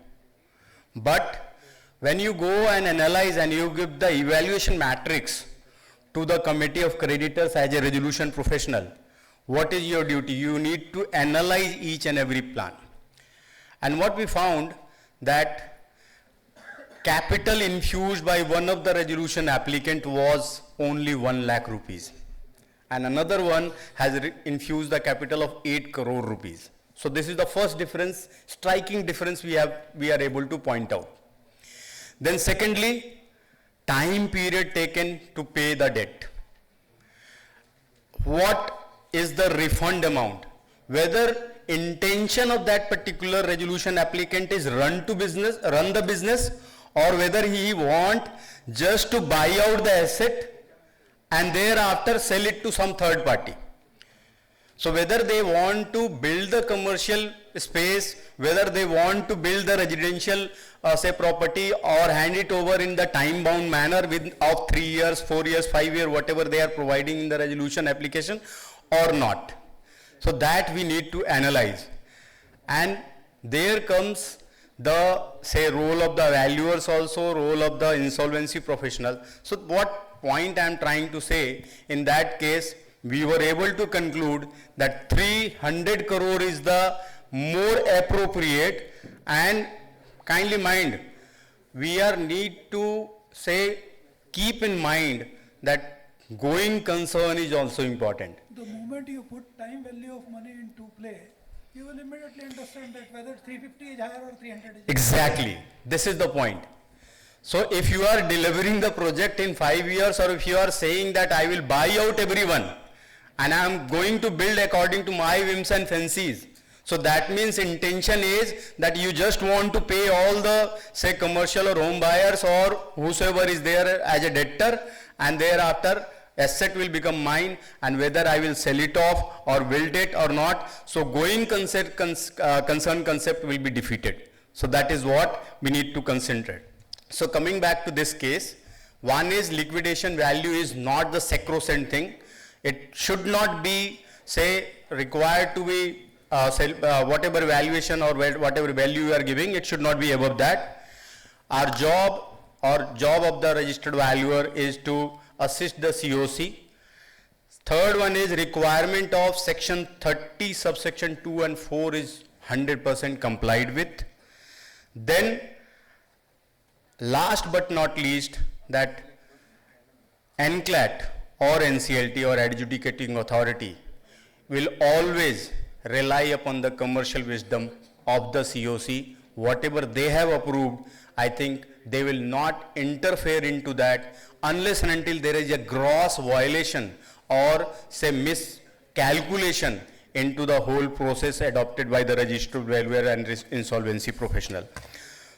But when you go and analyze and you give the evaluation matrix to the committee of creditors as a resolution professional, what is your duty? You need to analyze each and every plan. And what we found that capital infused by one of the resolution applicant was only 1 lakh rupees. And another one has infused the capital of 8 crore rupees. So this is the first difference, striking difference we are able to point out. Then secondly, time period taken to pay the debt. What is the refund amount? Whether intention of that particular resolution applicant is run the business, or whether he want just to buy out the asset and thereafter sell it to some third party. So whether they want to build the commercial space, whether they want to build the residential say property, or hand it over in the time bound manner of 3 years, 4 years, 5 years, whatever they are providing in the resolution application, or not. So that we need to analyze. And there comes the, say, role of the valuers also, role of the insolvency professional. So what point I am trying to say, in that case, we were able to conclude that 300 crore is the more appropriate, and kindly mind, we are need to, say, keep in mind that going concern is also important. The moment you put time value of money into play, you will immediately understand that whether 350 is higher or 300 is higher. Exactly. This is the point. So if you are delivering the project in 5 years, or if you are saying that I will buy out everyone and I am going to build according to my whims and fancies, so that means intention is that you just want to pay all the, say, commercial or home buyers or whosoever is there as a debtor, and thereafter asset will become mine, and whether I will sell it off or build it or not. So going concern concept will be defeated. So that is what we need to concentrate. So coming back to this case, one is liquidation value is not the sacrosanct thing. It should not be, say, required to be whatever valuation or whatever value you are giving, it should not be above that. Our job or job of the registered valuer is to assist the COC. Third one is requirement of section 30 subsection 2 and 4 is 100% complied with. Then last but not least, that NCLAT or NCLT or adjudicating authority will always rely upon the commercial wisdom of the COC. Whatever they have approved, I think they will not interfere into that unless and until there is a gross violation or, say, miscalculation into the whole process adopted by the registered valuer and insolvency professional.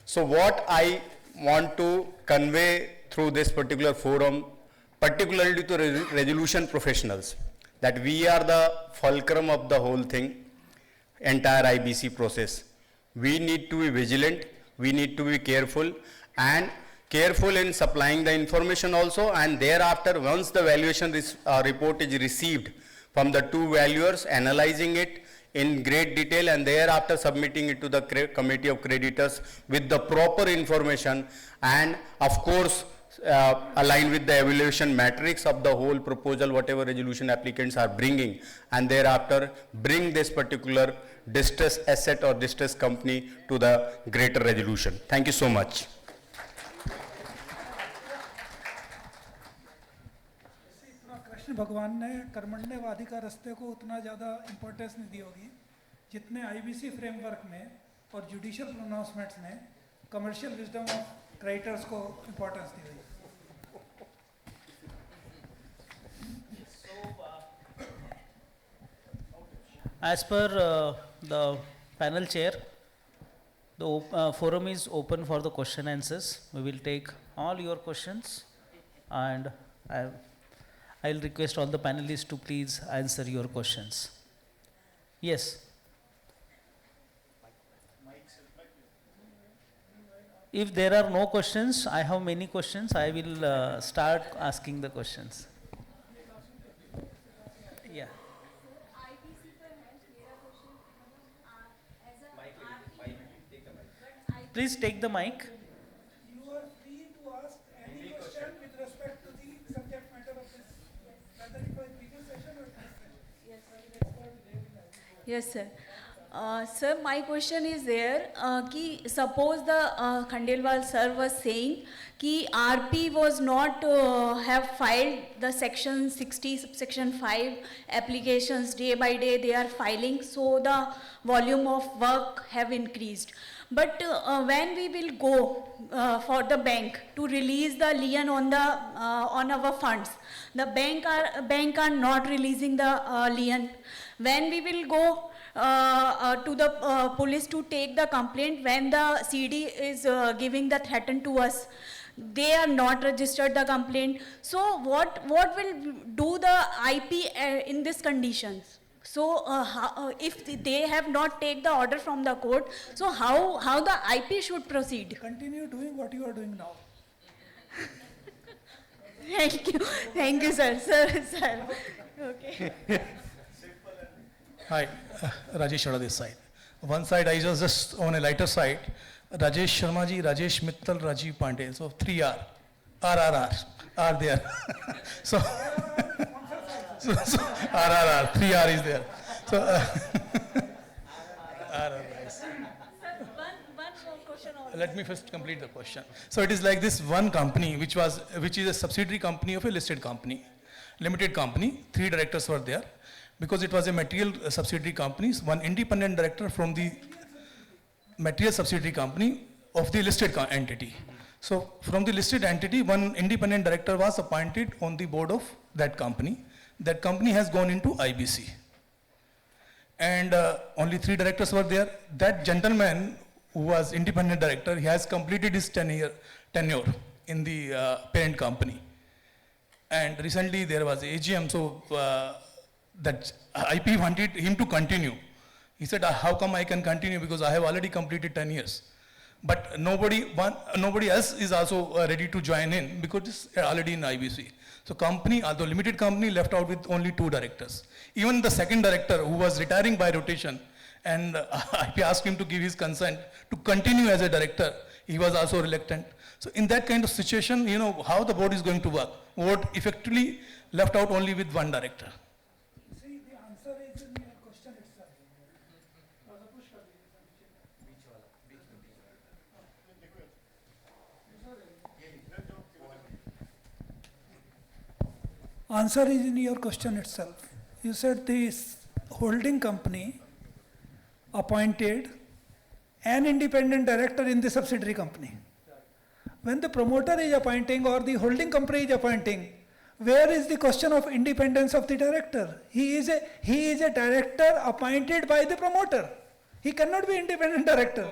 So what I want to convey through this particular forum, particularly to resolution professionals, that we are the fulcrum of the whole thing, entire IBC process. We need to be vigilant, we need to be careful, and careful in supplying the information also, and thereafter once the valuation report is received from the two valuers, analyzing it in great detail and thereafter submitting it to the committee of creditors with the proper information, and of course align with the evaluation matrix of the whole proposal, whatever resolution applicants are bringing, and thereafter bring this particular distressed asset or distressed company to the greater resolution. Thank you so much. Krishna भगवान ने कर्मण्यवादी का रास्ते को उतना ज़्यादा importance नहीं दी होगी जितने आईबीसी फ्रेमवर्क में और जुडिशियल प्रोनाउंसमेंट्स में कमर्शियल विजडम ऑफ क्रेडिटर्स को इम्पोर्टेंस दी हुई। As per the panel chair, the forum is open for the question answers. We will take all your questions, and I'll request all the panelists to please answer your questions. Yes. If there are no questions, I have many questions. I will start asking the questions. Yeah. Please take the mic. You are free to ask any question with respect to the subject matter of this, whether it was previous session or this session. Yes, sir. Sir, my question is there कि suppose the Khandelwal sir was saying कि RP was not have filed the section 60 subsection 5 applications day by day they are filing, so the volume of work have increased. But when we will go for the bank to release the lien on the on our funds, the bank are not releasing the lien. When we will go to the police to take the complaint, when the CD is giving the threaten to us, they are not registered the complaint. So what will do the IP in these conditions? So if they have not take the order from the court, so how the IP should proceed? Continue doing what you are doing now. Thank you, sir. Sir. Okay. Hi, Rajesh Shara this side. One side I was just on a lighter side. Rajesh Sharma ji, Rajesh Mittal, Rajiv Pandey. So 3R, RRR are there. so RRR, 3R is there. So RRR is. Let me first complete the question. So it is like this one company which is a subsidiary company of a listed company, limited company. 3 directors were there. Because it was a material subsidiary company, one independent director from the material subsidiary company of the listed entity. So from the listed entity, one independent director was appointed on the board of that company. That company has gone into IBC. And only 3 directors were there. That gentleman who was independent director, he has completed his tenure in the parent company. And recently there was AGM, so that IP wanted him to continue. He said, how come I can continue, because I have already completed 10 years. But nobody else is also ready to join in because it's already in IBC. So company, although limited company, left out with only 2 directors. Even the second director who was retiring by rotation, and IP asked him to give his consent to continue as a director, he was also reluctant. So in that kind of situation, you know, how the board is going to work? Board effectively left out only with 1 director. Answer is in your question itself. You said this holding company appointed an independent director in the subsidiary company. When the promoter is appointing or the holding company is appointing, where is the question of independence of the director? He is a director appointed by the promoter. He cannot be independent director.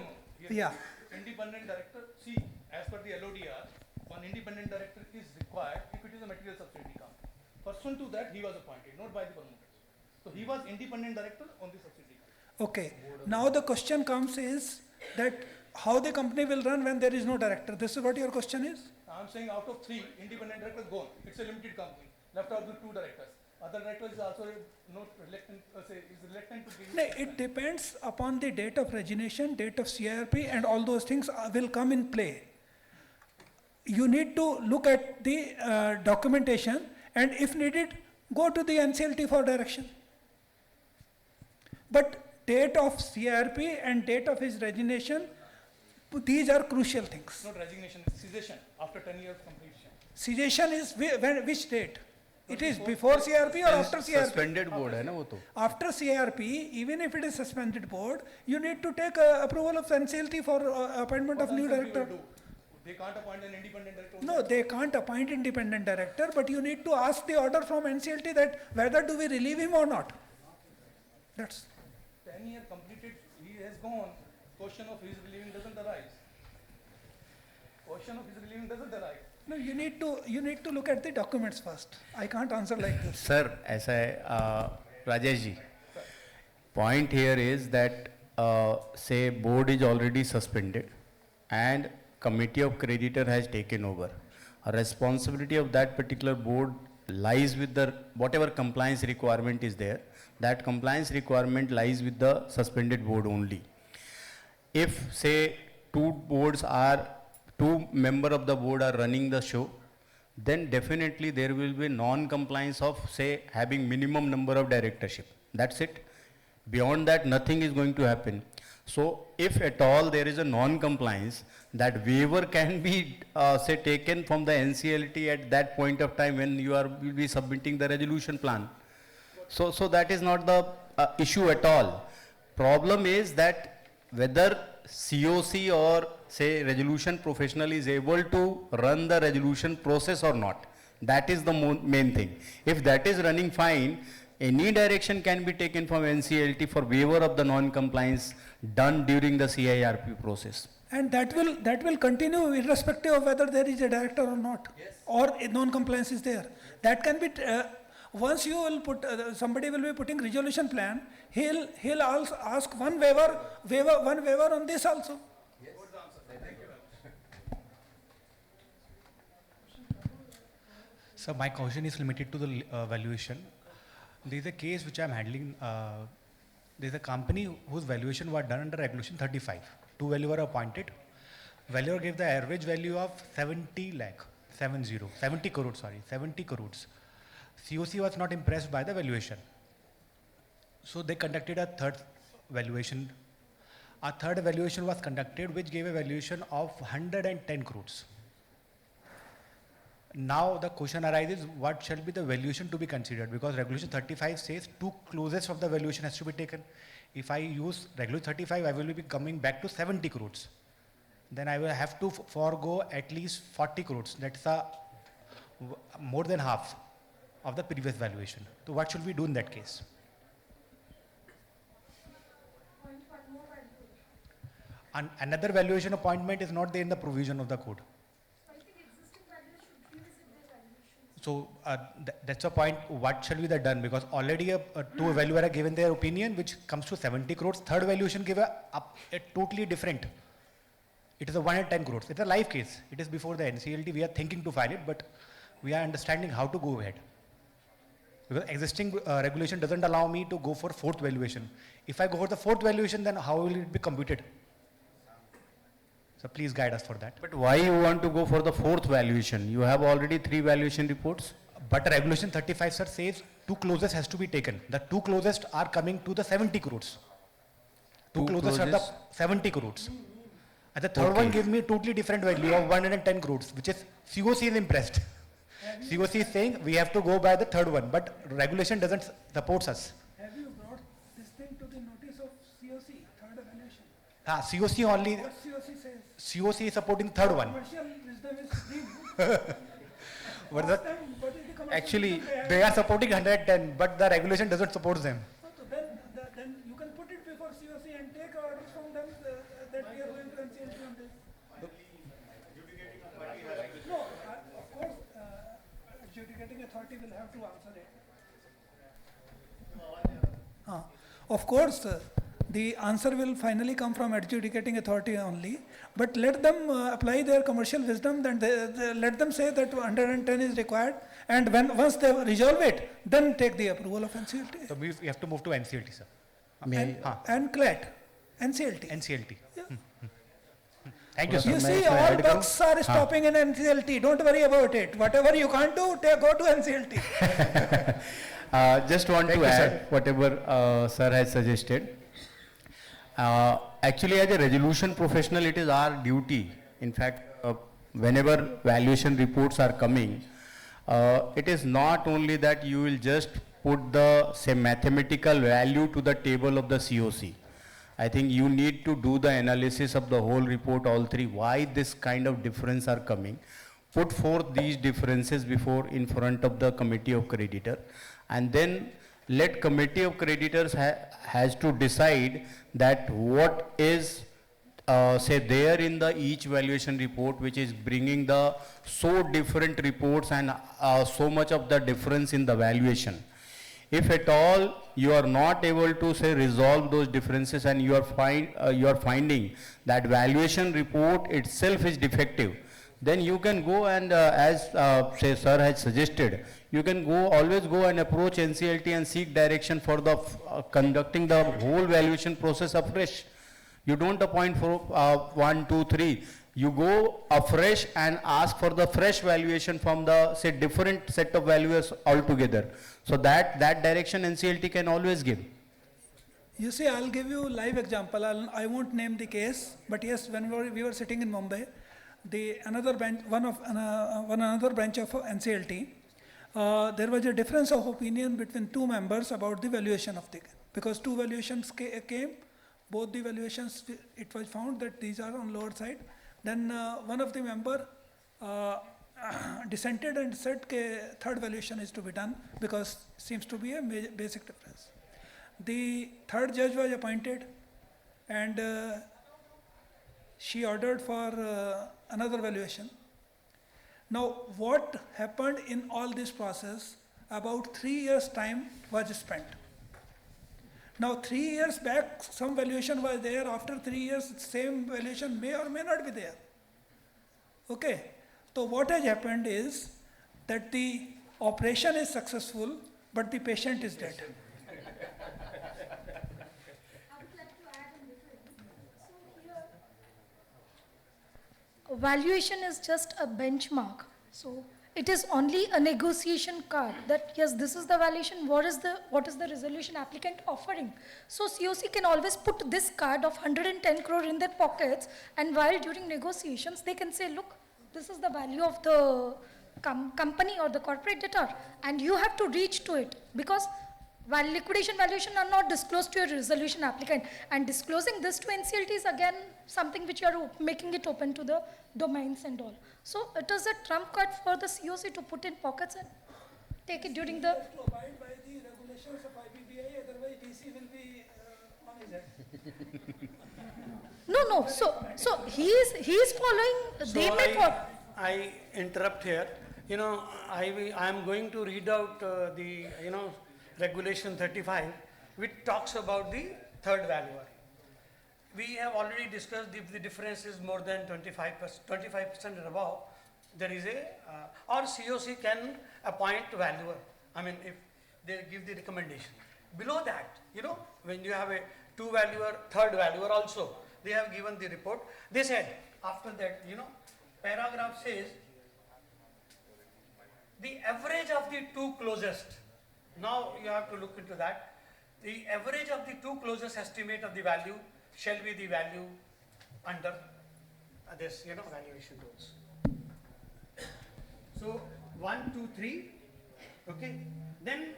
Yeah. Independent director, see, as per the LODR, one independent director is required if it is a material subsidiary company. Pursuant to that, he was appointed, not by the promoter. So he was independent director on the subsidiary. Okay. Now the question comes is that how the company will run when there is no director. This is what your question is? I'm saying out of 3 independent directors gone. It's a limited company. Left out the 2 directors. Other director is also not reluctant, is reluctant to give. No, it depends upon the date of origination, date of CIRP, and all those things will come in play. You need to look at the documentation, and if needed, go to the NCLT for direction. But date of CIRP and date of his resignation, these are crucial things. Not resignation, cessation after 10 years completion. Cessation is which date? It is before CIRP or after CIRP? Suspended board है ना वो तो. After CIRP, even if it is suspended board, you need to take approval of NCLT for appointment of new director. They can't appoint an independent director. No, they can't appoint independent director, but you need to ask the order from NCLT that whether do we relieve him or not. That's 10 years completed, he has gone. Question of his relieving doesn't arise. Question of his relieving doesn't arise. no. You need to look at the documents first. I can't answer like this. Sir, ऐसा है Rajesh ji. Point here is that say board is already suspended and committee of creditor has taken over. A responsibility of that particular board lies with the whatever compliance requirement is there. That compliance requirement lies with the suspended board only. If say two member of the board are running the show, then definitely there will be non-compliance of say having minimum number of directorship. That's it. Beyond that, nothing is going to happen. So if at all there is a non-compliance, that waiver can be say taken from the NCLT at that point of time when you will be submitting the resolution plan. So that is not the issue at all. Problem is that whether COC or say resolution professional is able to run the resolution process or not. That is the main thing. If that is running fine, any direction can be taken from NCLT for waiver of the non-compliance done during the CIRP process. And that will continue irrespective of whether there is a director or not, or a non-compliance is there. That can be once you will put somebody will be putting resolution plan. He'll also ask one waiver on this also. So my question is limited to the valuation. There is a case which I am handling. There is a company whose valuation was done under Regulation 35. Two valuers are appointed. Valuer gave the average value of 70 crores. COC was not impressed by the valuation. So they conducted a third valuation. A third valuation was conducted which gave a valuation of 110 crores. Now the question arises, what shall be the valuation to be considered? Because Regulation 35 says two closest of the valuation has to be taken. If I use Regulation 35, I will be coming back to 70 crores. Then I will have to forego at least 40 crores. That's more than half of the previous valuation. So what should we do in that case? And another valuation appointment is not there in the provision of the code. So that's a point. What shall be done? Because already two valuers have given their opinion, which comes to 70 crores. Third valuation gave a totally different. It is a 110 crores. It's a live case. It is before the NCLT. We are thinking to file it, but we are understanding how to go ahead. Because existing regulation doesn't allow me to go for fourth valuation. If I go for the fourth valuation, then how will it be computed? So please guide us for that. But why you want to go for the fourth valuation? You have already 3 valuation reports. But Regulation 35, sir, says two closest has to be taken. The two closest are coming to the 70 crores. Two closest are the 70 crores. And the third one gives me a totally different value of 110 crores, which is COC is impressed. COC is saying we have to go by the third one, but regulation doesn't support us. Have you brought this thing to the notice of COC, third evaluation? COC only. What COC says? COC is supporting third one. Commercial wisdom is supreme. Actually, they are supporting 110, but the regulation doesn't support them. So then you can put it before COC and take orders from them that we are going to NCLT on this. No, of course, adjudicating authority will have to answer it. Of course, the answer will finally come from adjudicating authority only, but let them apply their commercial wisdom, then let them say that 110 is required, and once they resolve it, then take the approval of NCLT. So we have to move to NCLT, sir. And CLAT, NCLT. NCLT. Yeah. Thank you, sir. You see, all bucks are stopping in NCLT. Don't worry about it. Whatever you can't do, go to NCLT. Just want to add whatever sir has suggested. Actually, as a resolution professional, it is our duty. In fact, whenever valuation reports are coming, it is not only that you will just put the say mathematical value to the table of the COC. I think you need to do the analysis of the whole report, all three, why this kind of difference are coming. Put forth these differences before in front of the committee of creditor, and then let committee of creditors has to decide that what is say there in the each valuation report which is bringing the so different reports and so much of the difference in the valuation. If at all you are not able to say resolve those differences and you are finding that valuation report itself is defective, then you can go and as say sir has suggested, you can always go and approach NCLT and seek direction for the conducting the whole valuation process afresh. You don't appoint for 1, 2, 3. You go afresh and ask for the fresh valuation from the say different set of valuers altogether. So that direction NCLT can always give. You see, I'll give you a live example. I won't name the case, but yes, when we were sitting in Mumbai, another branch of NCLT, there was a difference of opinion between two members about the valuation of the, because two valuations came, both the valuations, it was found that these are on lower side. Then one of the member dissented and said that third valuation is to be done because seems to be a basic difference. The third judge was appointed and she ordered for another valuation. Now what happened in all this process, about 3 years time was spent. Now 3 years back some valuation was there, after 3 years same valuation may or may not be there. Okay, so what has happened is that the operation is successful but the patient is dead. Valuation is just a benchmark. So it is only a negotiation card that yes, this is the valuation, what is the resolution applicant offering. So COC can always put this card of 110 crore in their pockets, and while during negotiations they can say, look, this is the value of the company or the corporate debtor, and you have to reach to it, because while liquidation valuation are not disclosed to your resolution applicant, and disclosing this to NCLT is again something which you are making it open to the domains and all. So it is a trump card for the COC to put in pockets and take it during the... To abide by the regulations of IBBI, otherwise DC will be on his head. No. So he is following. They may follow. I interrupt here. I am going to read out the regulation 35, which talks about the third valuer. We have already discussed if the difference is more than 25% and above, there is or COC can appoint valuer. I mean, if they give the recommendation. Below that, when you have a two valuer, third valuer also, they have given the report. They said, after that, paragraph says, the average of the two closest, now you have to look into that, the average of the two closest estimate of the value shall be the value under this, valuation rules. So 1, 2, 3, okay. Then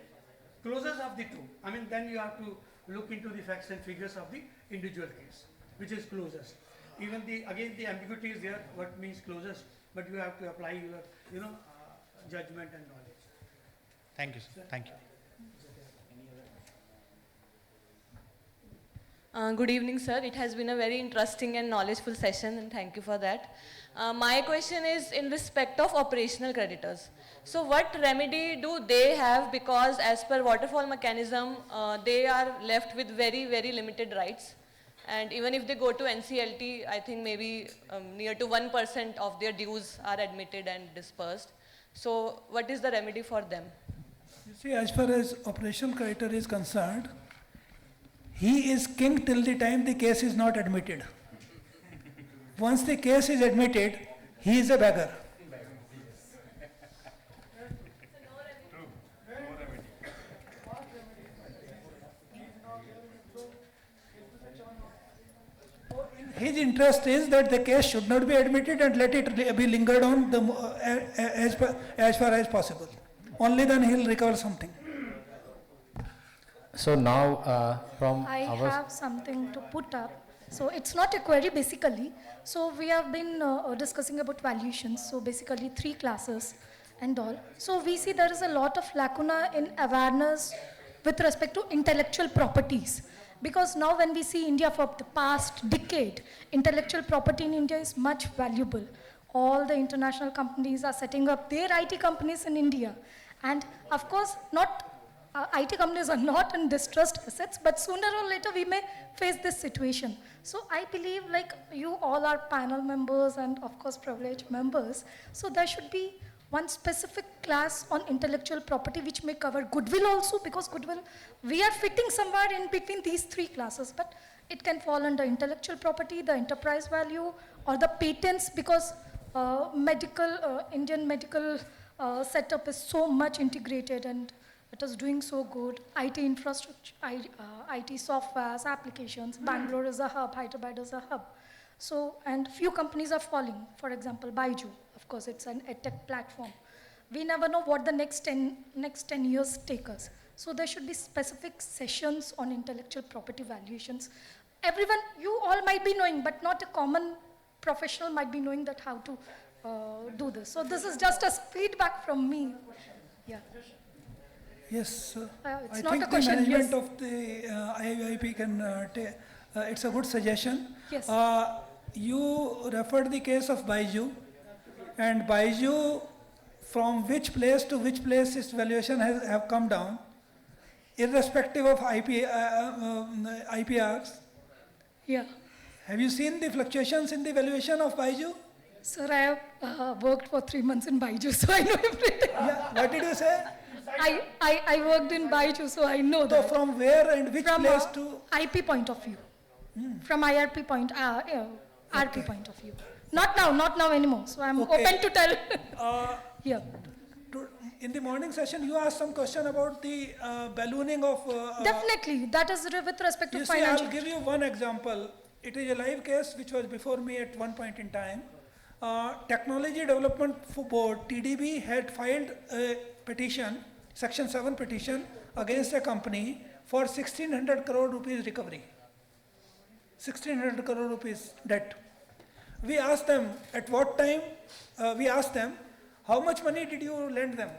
closest of the two. I mean, then you have to look into the facts and figures of the individual case, which is closest. Even again the ambiguity is there. What means closest? But you have to apply your, judgment and knowledge. Thank you, sir. Thank you. Good evening, sir. It has been a very interesting and knowledgeful session, and thank you for that. My question is in respect of operational creditors. So what remedy do they have, because as per waterfall mechanism, they are left with very, very limited rights. And even if they go to NCLT, I think maybe near to 1% of their dues are admitted and dispersed. So what is the remedy for them? You see, as far as operational creditor is concerned, he is king till the time the case is not admitted. Once the case is admitted, he is a beggar. His interest is that the case should not be admitted and let it be lingered on as far as possible. Only then he will recover something. So now from I our have something to put up. So it's not a query basically. So we have been discussing about valuations. So basically 3 classes and all. So we see there is a lot of lacuna in awareness with respect to intellectual properties. Because now when we see India for the past decade, intellectual property in India is much valuable. All the international companies are setting up their IT companies in India. And of course, not IT companies are not in distressed assets, but sooner or later we may face this situation. So I believe like you all are panel members and of course privileged members. So there should be one specific class on intellectual property which may cover goodwill also, because goodwill, we are fitting somewhere in between these 3 classes, but it can fall under intellectual property, the enterprise value, or the patents, because Indian medical setup is so much integrated and it is doing so good. IT infrastructure, IT softwares, applications, Bangalore is a hub, Hyderabad is a hub. So, and few companies are falling. For example, Baiju, of course, it's an edtech platform. We never know what the next 10 years take us. So there should be specific sessions on intellectual property valuations. Everyone, you all might be knowing, but not a common professional might be knowing that how to do this. So this is just a feedback from me. Yeah. Yes, It's I not think a question, the management yes. of the IIP can take, it's a good suggestion. Yes. You referred the case of Baiju, and Baiju, from which place to which place its valuation have come down, irrespective of IPRs. Yeah. Have you seen the fluctuations in the valuation of Baiju? Sir, I have worked for 3 months in Baiju, so I know everything. Yeah. What did you say? I worked in Baiju, so I know that. So from where and which from place to? IP point of view. From RP point of view. Not now anymore. So I'm open to tell. Yeah. In the morning session, you asked some question about the ballooning of. Definitely, that is with respect to You see, financial. I'll give you one example. It is a live case which was before me at one point in time. Technology Development Board, TDB, had filed a petition, Section 7 petition, against a company for 1600 crore rupees recovery. 1600 crore rupees debt. We asked them at what time, we asked them, how much money did you lend them?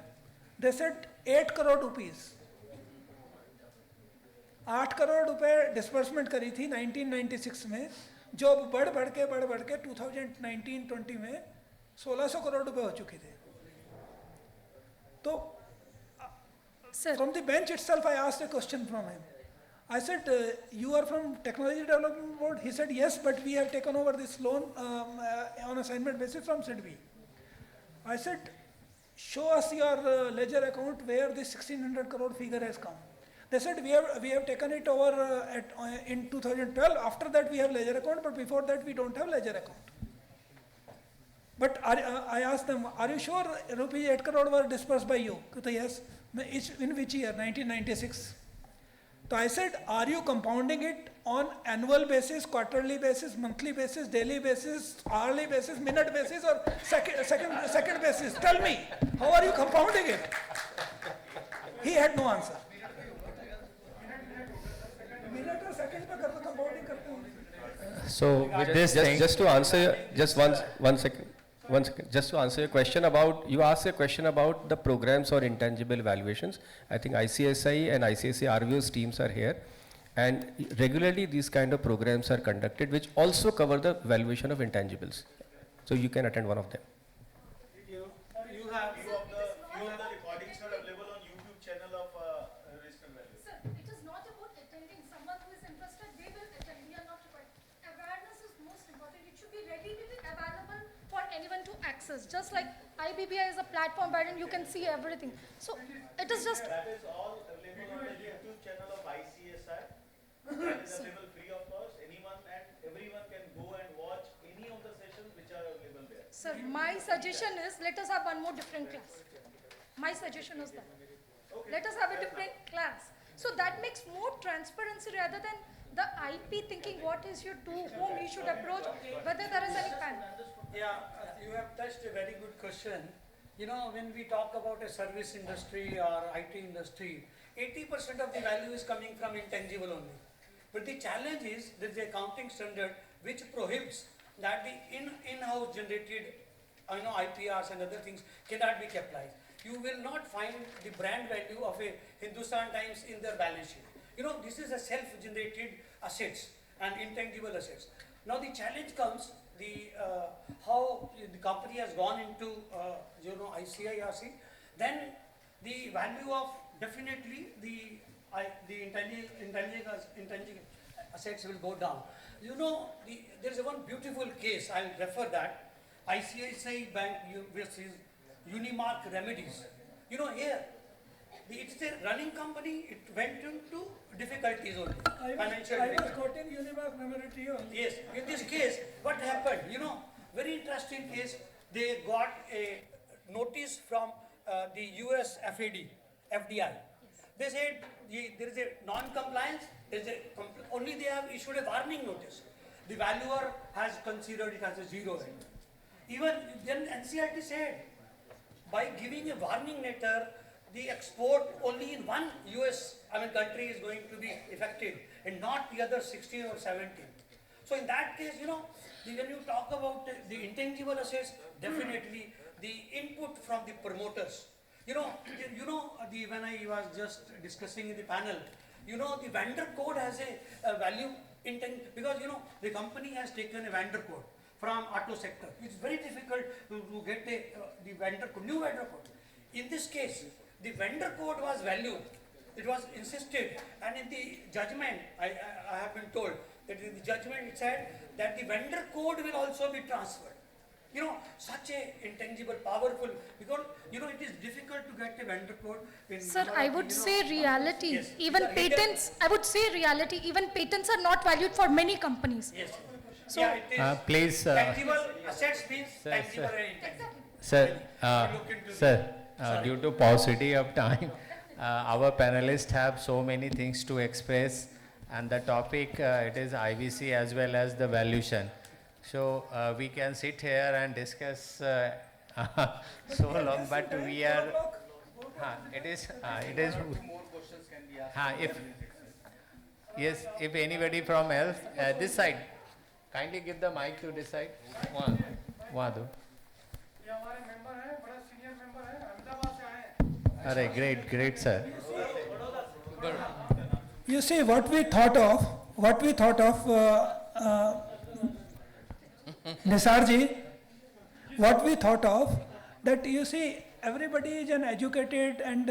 They said 8 crore rupees. 8 crore रुपए disbursement करी थी 1996 में, जो बढ़ बढ़ के 2019-20 में 1600 करोड़ रुपए हो चुके थे. तो from the bench itself I asked a question from him. I said, you are from Technology Development Board? He said, yes, but we have taken over this loan on assignment basis from SIDBI. I said, show us your ledger account where this 1600 crore figure has come. They said, we have taken it over in 2012. After that, we have ledger account, but before that, we don't have ledger account. But I asked them, are you sure rupees 8 crore were disbursed by you? Yes. In which year? 1996. So I said, are you compounding it on annual basis, quarterly basis, monthly basis, daily basis, hourly basis, minute basis, or second basis? Tell me, how are you compounding it? He had no answer. So with this thing, just to answer, just one second, just to answer your question about, you asked a question about the programs or intangible valuations. I think ICSI and ICSI RVO's teams are here. And regularly these kind of programs are conducted which also cover the valuation of intangibles. So you can attend one of them. You have the recordings are available on YouTube channel of Registered Value. Sir, it is not about attending. Someone who is interested, they will attend. We are not required. Awareness is most important. It should be readily available for anyone to access. Just like IBBI is a platform wherein you can see everything. So it is just. That is all available on the YouTube channel of ICSI. That is available free of cost. Anyone and everyone can go and watch any of the sessions which are available there. Sir, my suggestion is let us have one more different class. My suggestion is that. Let us have a different class. So that makes more transparency rather than the IP thinking what is your to whom you should approach, whether there is any panel. Yeah, you have touched a very good question. You know, when we talk about a service industry or IT industry, 80% of the value is coming from intangible only. But the challenge is there is a accounting standard which prohibits that the in-house generated IPRs and other things cannot be capitalized. You will not find the brand value of a Hindustan Times in their balance sheet. You know, this is a self-generated assets and intangible assets. Now the challenge comes how the company has gone into ICIRC, then the value of definitely the intangible assets will go down. You know, there is one beautiful case, I'll refer that, ICICI Bank versus Unimark Remedies. You know, here, it's a running company, it went into difficulties only, financial I was difficulties. quoting Unimark Memority only. Yes, in this case, what happened, you know, very interesting case, they got a notice from the US FDI. They said there is a non-compliance, only they have issued a warning notice. The valuer has considered it as a zero. Even then NCLT said, by giving a warning letter, the export only in one country is going to be affected and not the other 16 or 17. So in that case, you know, when you talk about the intangible assets, definitely the input from the promoters. You know, when I was just discussing in the panel, you know, the vendor code has a value because, you know, the company has taken a vendor code from auto sector. It's very difficult to get the vendor code, new vendor code. In this case, the vendor code was valued. It was insisted, and in the judgment, I have been told that in the judgment it said that the vendor code will also be transferred. You know, such a intangible, powerful, because, you know, it is difficult to get a vendor code. Sir, I would say reality, yes, even it's a patents, I would say reality, even patents are not valued for many companies. Yes. So, Yeah, it is. Please, Tangible assets means tangible and intangible. Sir, due to paucity of time, our panelists have so many things to express, and the topic it is IVC as well as the valuation. So we can sit here and discuss so long, but we are. It is. More questions can be asked. Yes, if anybody from else this side, kindly give the mic to this side. Wado. Great, sir. You see, what we thought of, Nisarji, what we thought of, that you see, everybody is an educated and,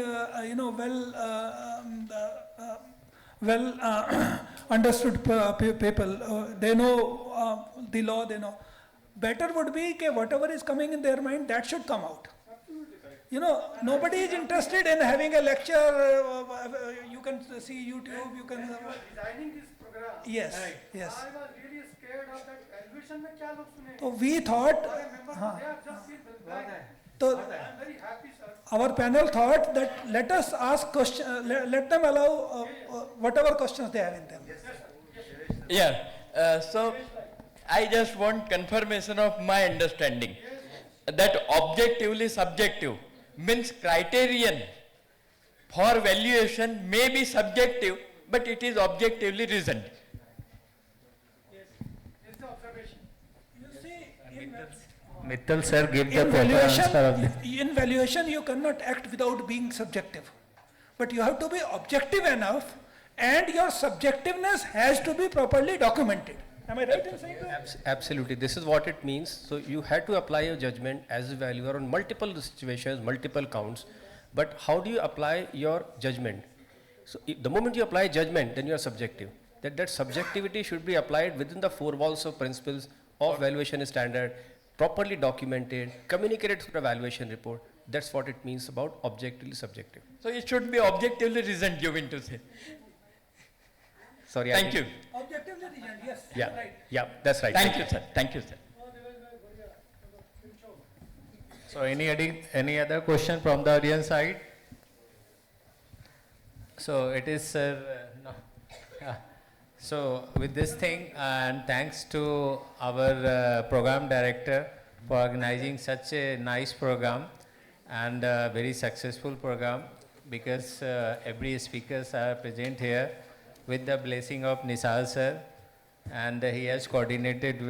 well understood people. They know the law, they know. Better would be that whatever is coming in their mind, that should come out. You know, nobody is interested in having a lecture. You can see YouTube, you can. Designing this program. Yes, right. yes. I was really scared of that valuation. So we thought. So I'm very happy, sir. Our panel thought that let us ask questions, let them allow whatever questions they have in them. Yeah, so I just want confirmation of my understanding that objectively subjective means criterion for valuation may be subjective, but it is objectively reasoned. Yes, it's the observation. You see, Mittal sir, give the proper answer of this. In valuation, you cannot act without being subjective. But you have to be objective enough and your subjectiveness has to be properly documented. Am I right in saying that? Absolutely. This is what it means. So you had to apply your judgment as a valuer on multiple situations, multiple counts. But how do you apply your judgment? So the moment you apply judgment, then you are subjective. That subjectivity should be applied within the four walls of principles of valuation standard, properly documented, communicated through the valuation report. That's what it means about objectively subjective. So it should be objectively reasoned, you mean to say. Sorry. Thank you. Objectively reasoned, yes. Yeah. Right. Yeah, that's right. Thank you, sir. Thank you, sir. So any other question from the audience side? So it is, sir, no. So with this thing, and thanks to our program director for organizing such a nice program and a very successful program, because every speakers are present here with the blessing of Nisal sir, and he has coordinated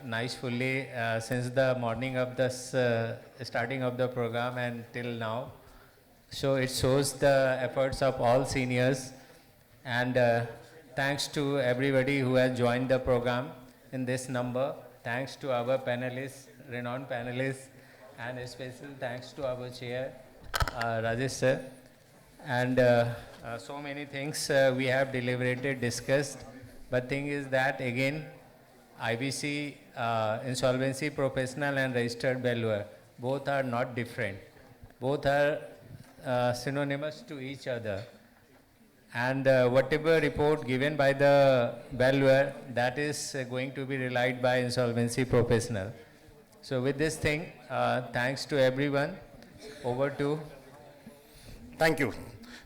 nicely since the morning of the starting of the program and till now. So it shows the efforts of all seniors, and thanks to everybody who has joined the program in this number. Thanks to our panelists, renowned panelists, and a special thanks to our chair, Rajesh sir. And so many things we have deliberated, discussed, but thing is that again, IBC, insolvency professional and registered valuer, both are not different. Both are synonymous to each other. And whatever report given by the valuer, that is going to be relied by insolvency professional. So with this thing, thanks to everyone. Over to. Thank you.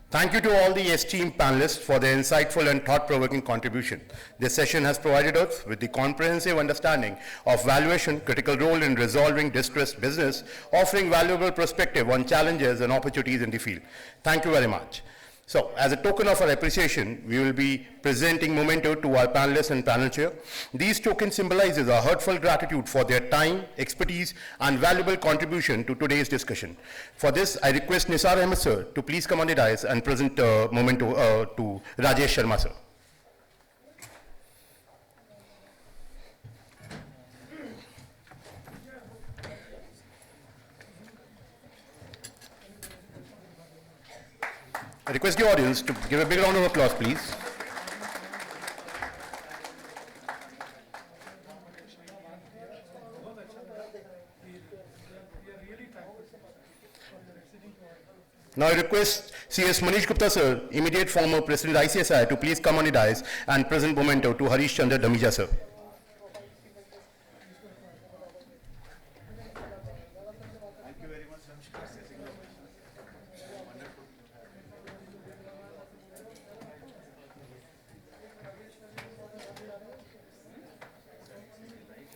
Thank you to all the esteemed panelists for their insightful and thought-provoking contribution. This session has provided us with the comprehensive understanding of valuation, critical role in resolving distressed business, offering valuable perspective on challenges and opportunities in the field. Thank you very much. So, as a token of our appreciation, we will be presenting memento to our panelists and panel chair. These tokens symbolizes our heartfelt gratitude for their time, expertise, and valuable contribution to today's discussion. For this, I request Nisar Ahmed sir to please come on the dais and present memento to Rajesh Sharma sir. I request the audience to give a big round of applause, please. Now I request CS Manish Gupta sir, immediate former President ICSI, to please come on the dais and present memento to Harish Chandra Dhamija sir.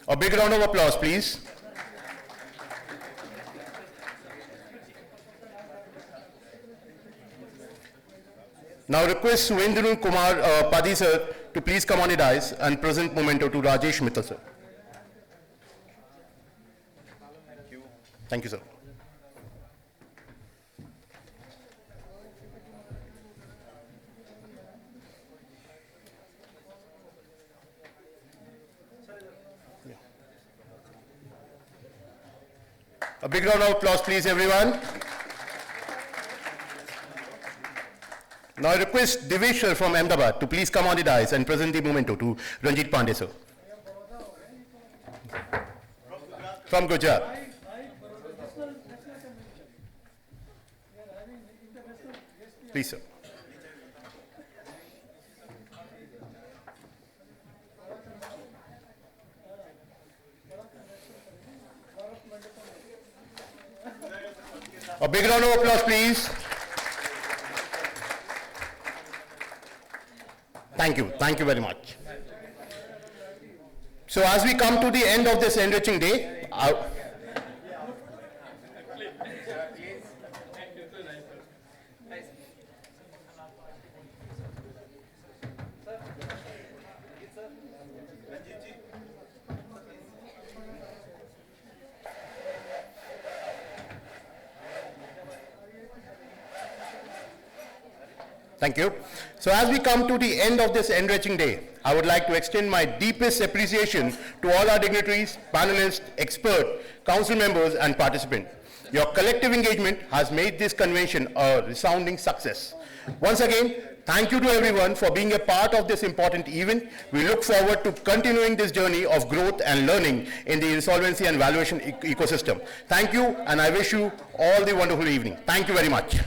A big round of applause, please. Now request Suvendru Kumar Padi sir to please come on the dais and present memento to Rajesh Mittal sir. Thank you, sir. A big round of applause, please, everyone. Now I request Devesh sir from Ahmedabad to please come on the dais and present the memento to Ranjit Pandey sir. From Gujarat. Please, sir. A big round of applause, please. Thank you very much. So as we come to the end of this enriching day, Thank you. So as we come to the end of this enriching day, I would like to extend my deepest appreciation to all our dignitaries, panelists, experts, council members, and participants. Your collective engagement has made this convention a resounding success. Once again, thank you to everyone for being a part of this important event. We look forward to continuing this journey of growth and learning in the insolvency and valuation ecosystem. Thank you, and I wish you all the wonderful evening. Thank you very much.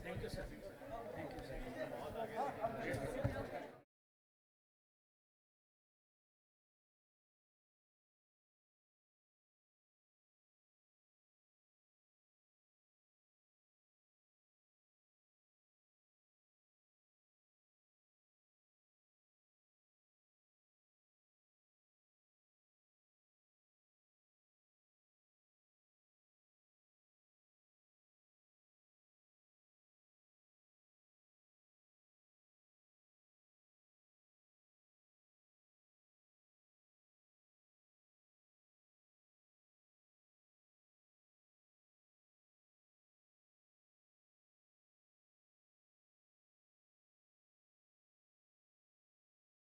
Thank you, sir.